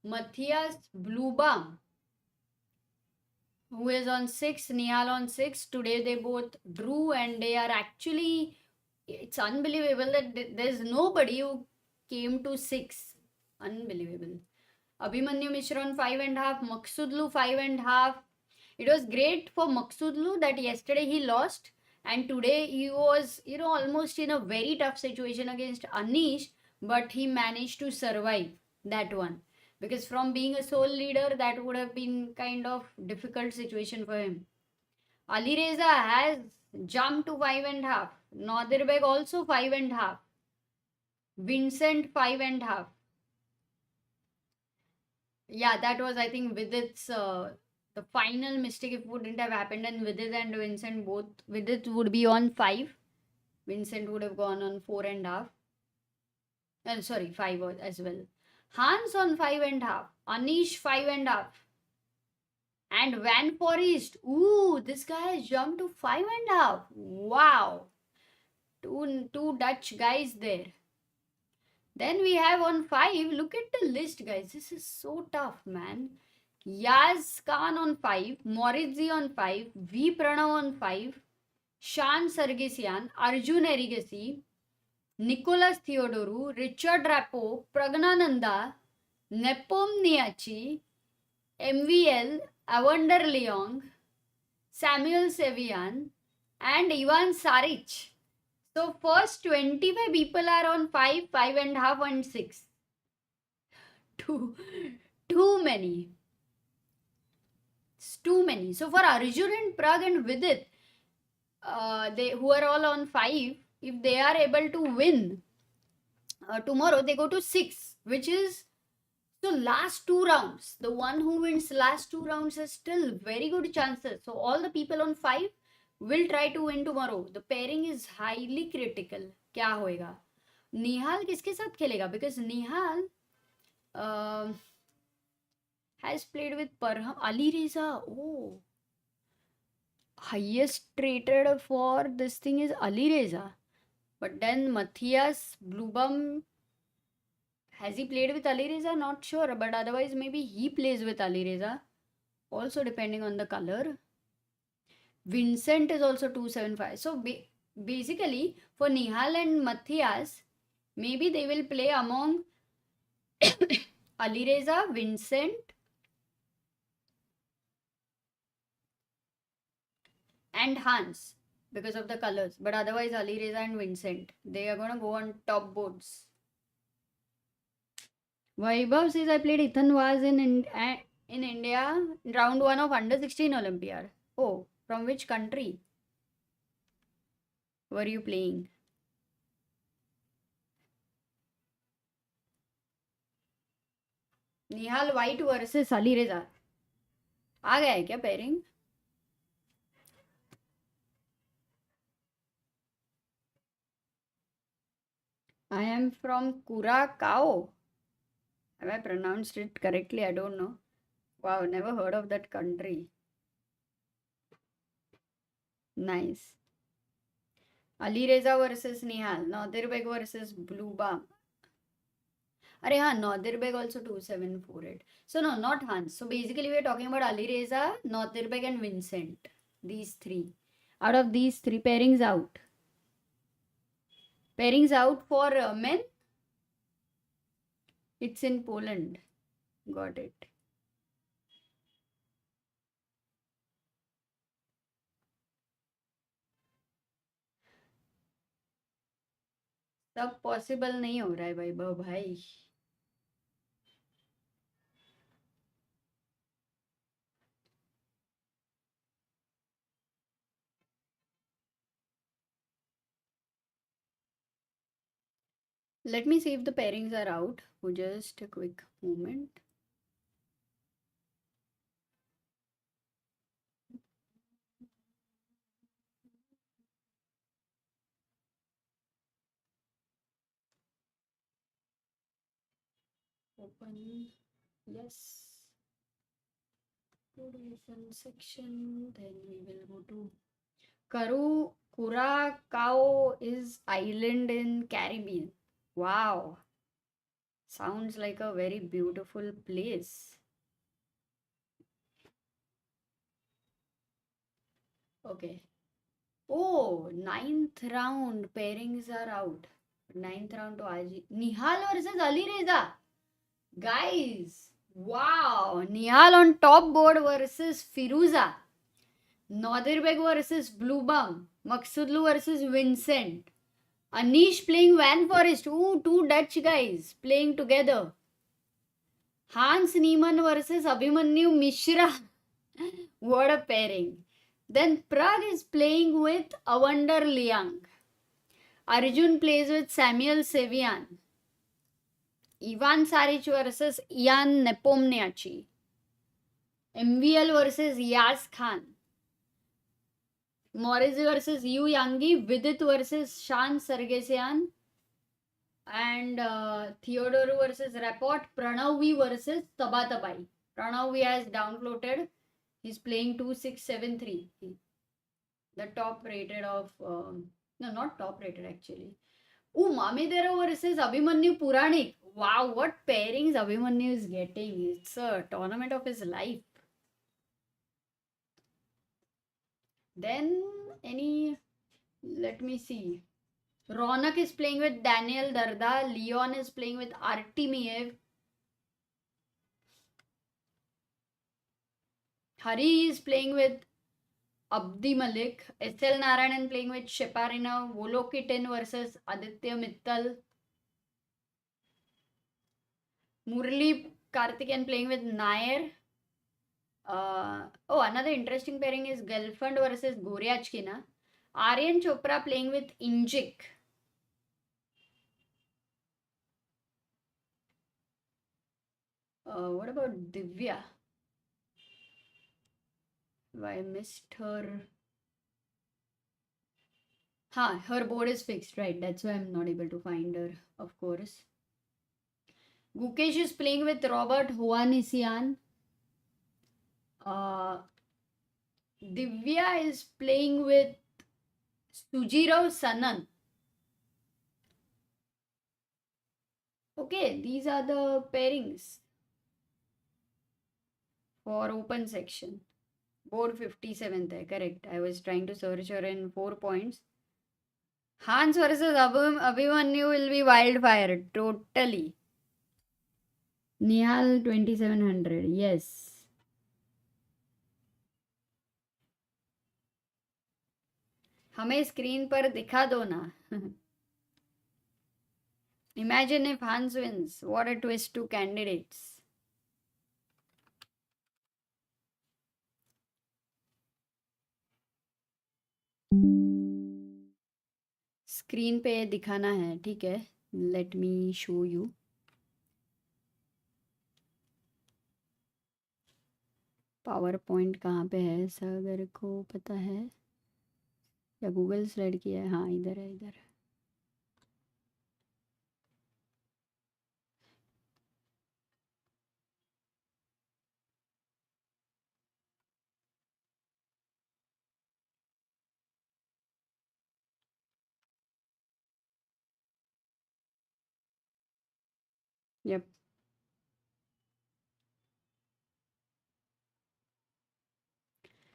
Matthias Blubam, who is on 6, Nihal on 6. Today they both drew and they are actually, it's unbelievable that there's nobody who came to 6. Unbelievable. Abhimanyu Mishra on 5.5, Maksudlu 5.5. It was great for Maksudlu that yesterday he lost and today he was, almost in a very tough situation against Anish, but he managed to survive that one. Because from being a sole leader, that would have been kind of difficult situation for him. Alireza has jumped to 5.5. Nadirbeg also 5.5. Vincent 5.5. Yeah, that was, I think, Vidit's the final mistake. If it wouldn't have happened, and Vidit and Vincent both, Vidit would be on 5. Vincent would have gone on 4.5. And sorry, 5 as well. Hans on 5.5. Anish 5.5. And Van Forest. Ooh, this guy has jumped to 5.5. Wow. Two Dutch guys there. Then we have on 5. Look at the list, guys. This is so tough, man. Yaz Khan on 5. Moritzi on 5. V Pranav on 5. Shan Sargisian. Arjun Erigasi. Nicholas Theodoru. Richard Rapo. Praggnanandhaa. Nepom Niachi. MVL. Avander Leong. Samuel Sevian. And Ivan Saric. So first 25 people are on 5, 5.5 and 6. Too many. It's too many. So for Arjun and Pragg and Vidit, they who are all on 5, if they are able to win tomorrow, they go to 6, which is so last 2 rounds. The one who wins last 2 rounds has still very good chances. So all the people on 5 will try to win tomorrow. The pairing is highly critical. क्या होएगा? निहाल किसके साथ खेलेगा? Because Nihal has played with Parham. Alireza. Oh, highest rated for this thing is Alireza. But then Matthias Blubam, has he played with Alireza? Not sure. But otherwise, maybe he plays with Alireza. Also depending on the color. Vincent is also 275. So basically, for Nihal and Matthias, maybe they will play among Alireza, Vincent, and Hans because of the colors. But otherwise, Alireza and Vincent, they are gonna go on top boards. Vaibhav says I played Ethan Vaz in India round 1 of under 16 Olympiad. Oh, from which country were you playing? Nihal White versus Alireza. आ गया है क्या pairing? I am from Curacao. Have I pronounced it correctly? I don't know. Wow, never heard of that country. Nice. Alireza versus Nihal. Nadirbeg versus Blubam. Arey haan, Nadirbeg also 2748. So no, not Hans. So basically we are talking about Alireza, Nadirbeg and Vincent. These 3. Out of these 3, pairings out. Pairings out for men. It's in Poland. Got it. सब possible नहीं हो रहा है भाई. Let me see if the pairings are out for just a quick moment. Open. Yes. Motivation section. Then we will go to Curacao is island in Caribbean. Wow. Sounds like a very beautiful place. Okay. Oh, ninth round. Pairings are out. Ninth round to RG. Nihal versus Alireza. Guys. Wow. Nihal on top board versus Firouzja. Nodirbek versus Bluebum. Maksudlu versus Vincent. Anish playing Van Forest. Ooh, two Dutch guys playing together. Hans Niemann versus Abhimanyu Mishra. What a pairing. Then Pragg is playing with Avander Liang. Arjun plays with Samuel Sevian. Ivan Saric versus Ian Nepomniachtchi. MVL versus Yas Khan. Morrissey versus Yu Yangi. Vidit versus Shan Sargesian. And Theodore versus Rapport. Pranav versus Tabatabai. Pranav has downfloated. He's playing 2673. The top rated of no, not top rated actually. Ooh, Mamedero versus Abhimanyu Puranik. Wow, what pairings Abhimanyu is getting. It's a tournament of his life. Then let me see. Ronak is playing with Daniel Darda. Leon is playing with Artemiev. Hari is playing with Abdi Malik. SL Narayanan playing with Sheparina. Volokitin versus Aditya Mittal. Murli Karthikeyan playing with Nair. Another interesting pairing is Gelfand versus Goryachkina. Aryan Chopra playing with Injik. What about Divya? I missed her. Her board is fixed, right? That's why I'm not able to find her, of course. Gukesh is playing with Robert Hovhannissian. Divya is playing with Sujirao Sanan. Okay, these are the pairings for open section. Board 57th, correct. I was trying to search her in 4 points. Hans versus Abhimanyu will be wildfire, totally. Nihal 2700, yes. हमें screen पर दिखा दो ना. Imagine if Hans wins. What a twist to candidates. Screen पे दिखाना है, ठीक है. Let me show you. Power point कहाँ पे है ऐसा अगर को पता है या गूगल स्लाइड किया है. हाँ, इधर है, इधर. Yep.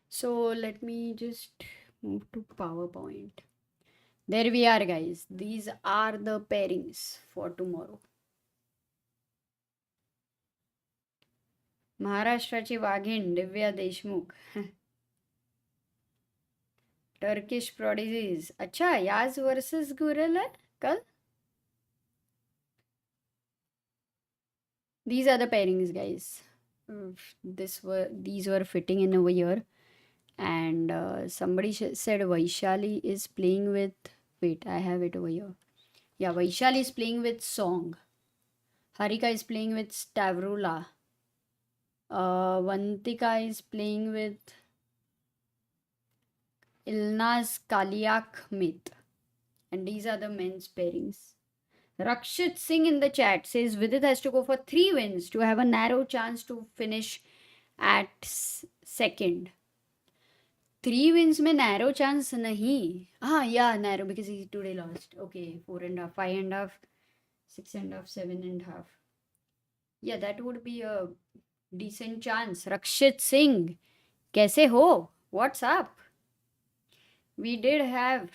So let me just move to PowerPoint. There we are, guys. These are the pairings for tomorrow. महाराष्ट्राची वाघीण दिव्या देशमुख. Turkish prodigies. अच्छा, याज वर्सेस गुरल है कल. These are the pairings, guys. These were fitting in over here. And somebody said Vishali is playing with. Wait, I have it over here. Yeah, Vishali is playing with Song. Harika is playing with Stavrula. Vantika is playing with Ilnaz Kaliak Mit. And these are the men's pairings. Rakshit Singh in the chat says Vidit has to go for 3 wins to have a narrow chance to finish at second. 3 wins में narrow chance नहीं. Yeah, narrow because he today lost. Okay, 4.5, 5.5, 6.5, 7.5. Yeah, that would be a decent chance. Rakshit Singh, कैसे हो? What's up? We did have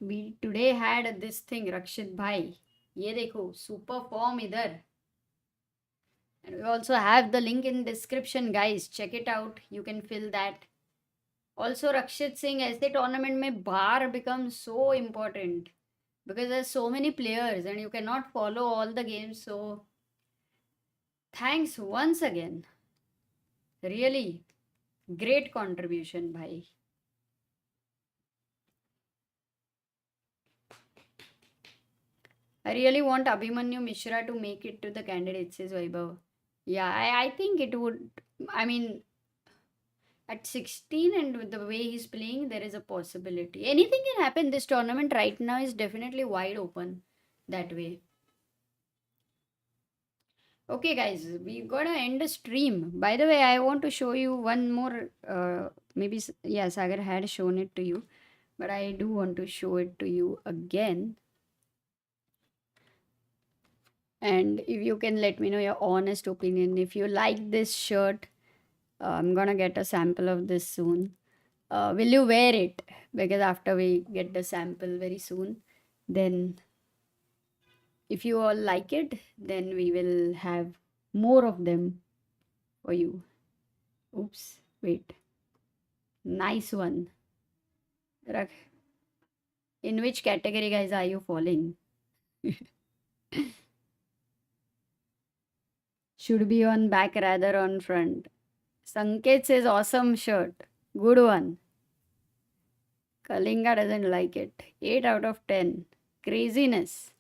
we today had this thing, Rakshit bhai. ये देखो, super form इधर. And we also have the link in description, guys. Check it out. You can fill that. Also, Rakshit Singh, ऐसे tournament में bar becomes so important because there's so many players and you cannot follow all the games. So, thanks once again. Really great contribution, bhai. I really want Abhimanyu Mishra to make it to the candidates, says Vaibhav. Yeah, I think it would. I mean, at 16 and with the way he's playing, there is a possibility. Anything can happen. This tournament right now is definitely wide open that way. Okay, guys, we're gonna end the stream. By the way, I want to show you one more. Maybe, yeah, Sagar had shown it to you, but I do want to show it to you again. And if you can let me know your honest opinion. If you like this shirt, I'm gonna get a sample of this soon. Will you wear it? Because after we get the sample very soon, then if you all like it, then we will have more of them for you. Oops, wait. Nice one. In which category, guys, are you falling? Should be on back rather on front. Sanket says awesome shirt. Good one. Kalinga doesn't like it. 8 out of 10. Craziness.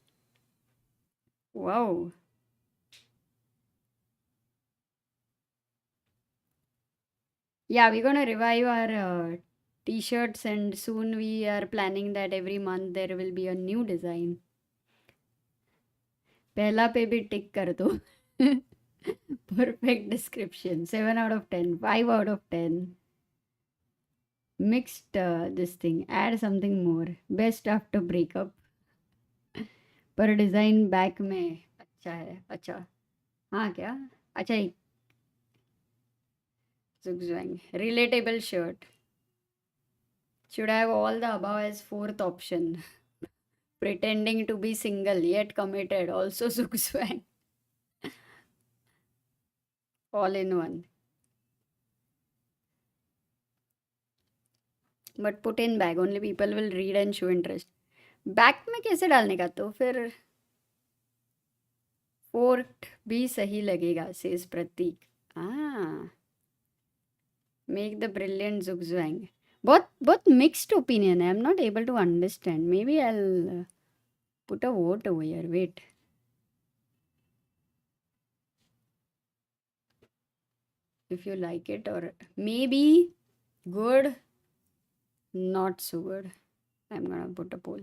Wow. Yeah, we're gonna revive our t-shirts and soon we are planning that every month there will be a new design. पहला पे भी टिक कर दो. Perfect description. 7 out of 10. 5 out of 10. Mixed this thing. Add something more. Best after breakup. पर design back में अच्छा है. अच्छा हाँ क्या अच्छा एक zigzag relatable shirt. Should have all the above as 4th option. Pretending to be single yet committed. Also zigzag. All in one. But put in bag. Only people will read and show interest. Back में कैसे डालने का तो फिर 4th भी सही लगेगा says Prateek. Make the brilliant zigzag. बहुत मिक्स्ड ओपिनियन है. I am not able to understand. Maybe I put a vote over here. Wait. If you like it or maybe good, not so good. I'm gonna put a poll.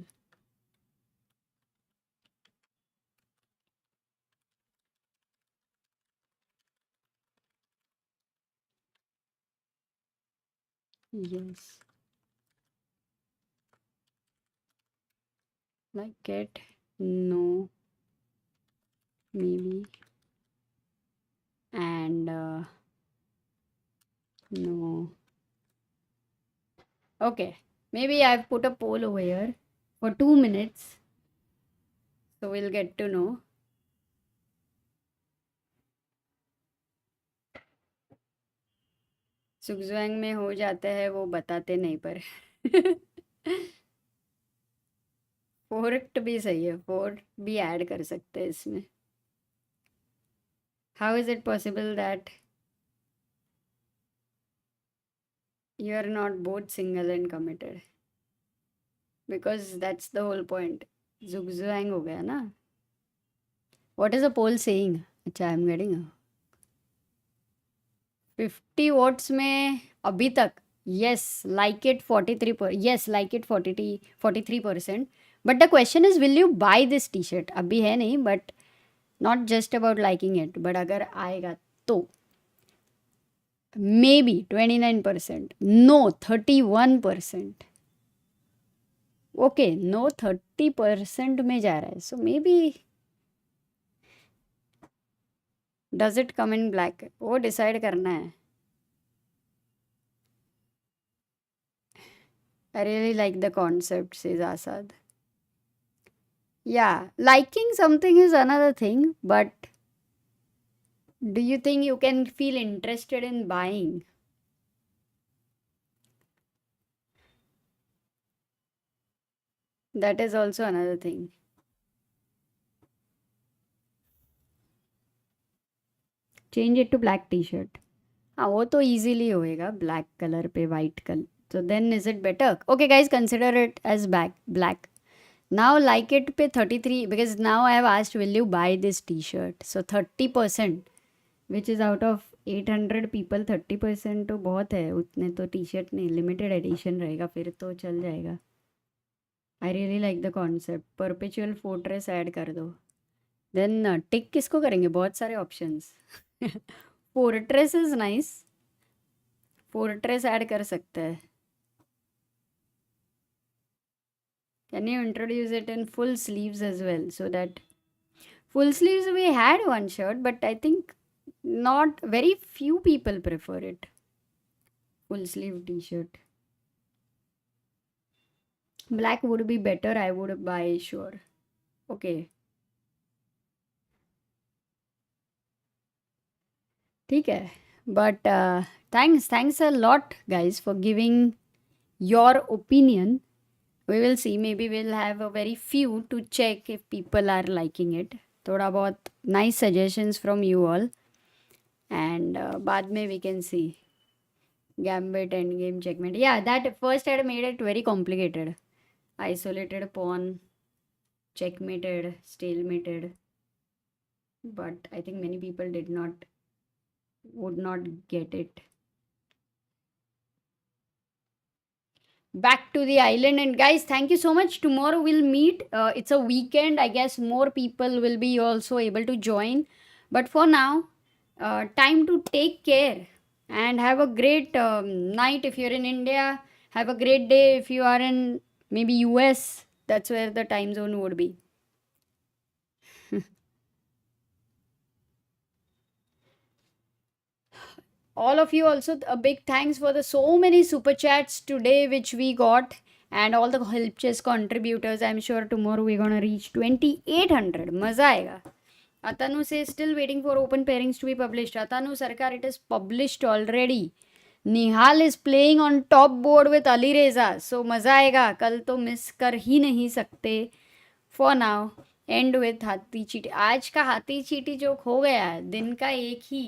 Yes. Like it? No. Maybe. And no. Okay. Maybe I've put a poll over here for 2 minutes. So we'll get to know. zigzag में हो जाता है वो बताते नहीं पर. 4th भी सही है. 4th भी ऐड कर सकते हैं इसमें. How is it possible that you are not both single and committed? Because that's the whole point. zigzag हो गया ना. What is the poll saying? अच्छा, I'm getting 50 votes में अभी तक Yes, like it 43%. Yes, like it 43%. But the question is, will you buy this t-shirt? अभी है नहीं, but not just about liking it. But अगर आएगा तो maybe 29%. No, 31%. Okay, no 30% में जा रहा है. So maybe does it come in black? वो decide करना है. I really like the concept, says Asad. Yeah, liking something is another thing, but do you think you can feel interested in buying? That is also another thing. Change it to black t-shirt. हाँ वो तो easily होएगा black color पे white color. So then is it better? Okay guys, consider it as black. Now like it पे 33 because now I have asked will you buy this t-shirt. So 30% which is out of 800 people 30% तो बहुत है. उतने तो t-shirt नहीं limited edition रहेगा फिर तो चल जाएगा. I really like the concept. Perpetual fortress add कर दो. Then tick किसको करेंगे? बहुत सारे options. Fortress is nice. Fortress add कर सकते हैं. Can you introduce it in full sleeves as well? So that full sleeves we had one shirt, but I think not very few people prefer it. Full sleeve t-shirt. Black would be better. I would buy sure. Okay. ठीक है. But thanks a lot guys for giving your opinion. We will see. Maybe we'll have a very few to check if people are liking it. थोड़ा बहुत nice suggestions from you all. And बाद में we can see. Gambit, endgame, checkmate. Yeah, that first had made it very complicated. Isolated pawn, checkmated, stalemated. But I think many people would not get it. Back to the island, and guys, thank you so much. Tomorrow we'll meet. It's a weekend. I guess more people will be also able to join. But for now, time to take care and have a great night if you're in India. Have a great day if you are in maybe US. That's where the time zone would be. All of you also a big thanks for the so many super chats today which we got and all the help chess contributors. I'm sure tomorrow we're gonna reach 2800. Maza aega. Atanu says still waiting for open pairings to be published. Atanu Sarkar, it is published already. Nihal is playing on top board with Alireza. So maza aega. Kal to miss kar hi nahi sakte. For now, end with हाथी चीटी. आज का हाथी चीटी joke हो गया है. दिन का एक ही.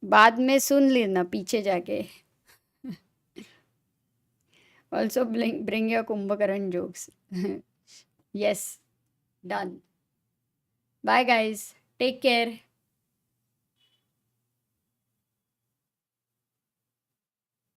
बाद में सुन लेना पीछे जाके. Also bring your Kumbhakaran jokes. Yes, done. Bye guys. Take care.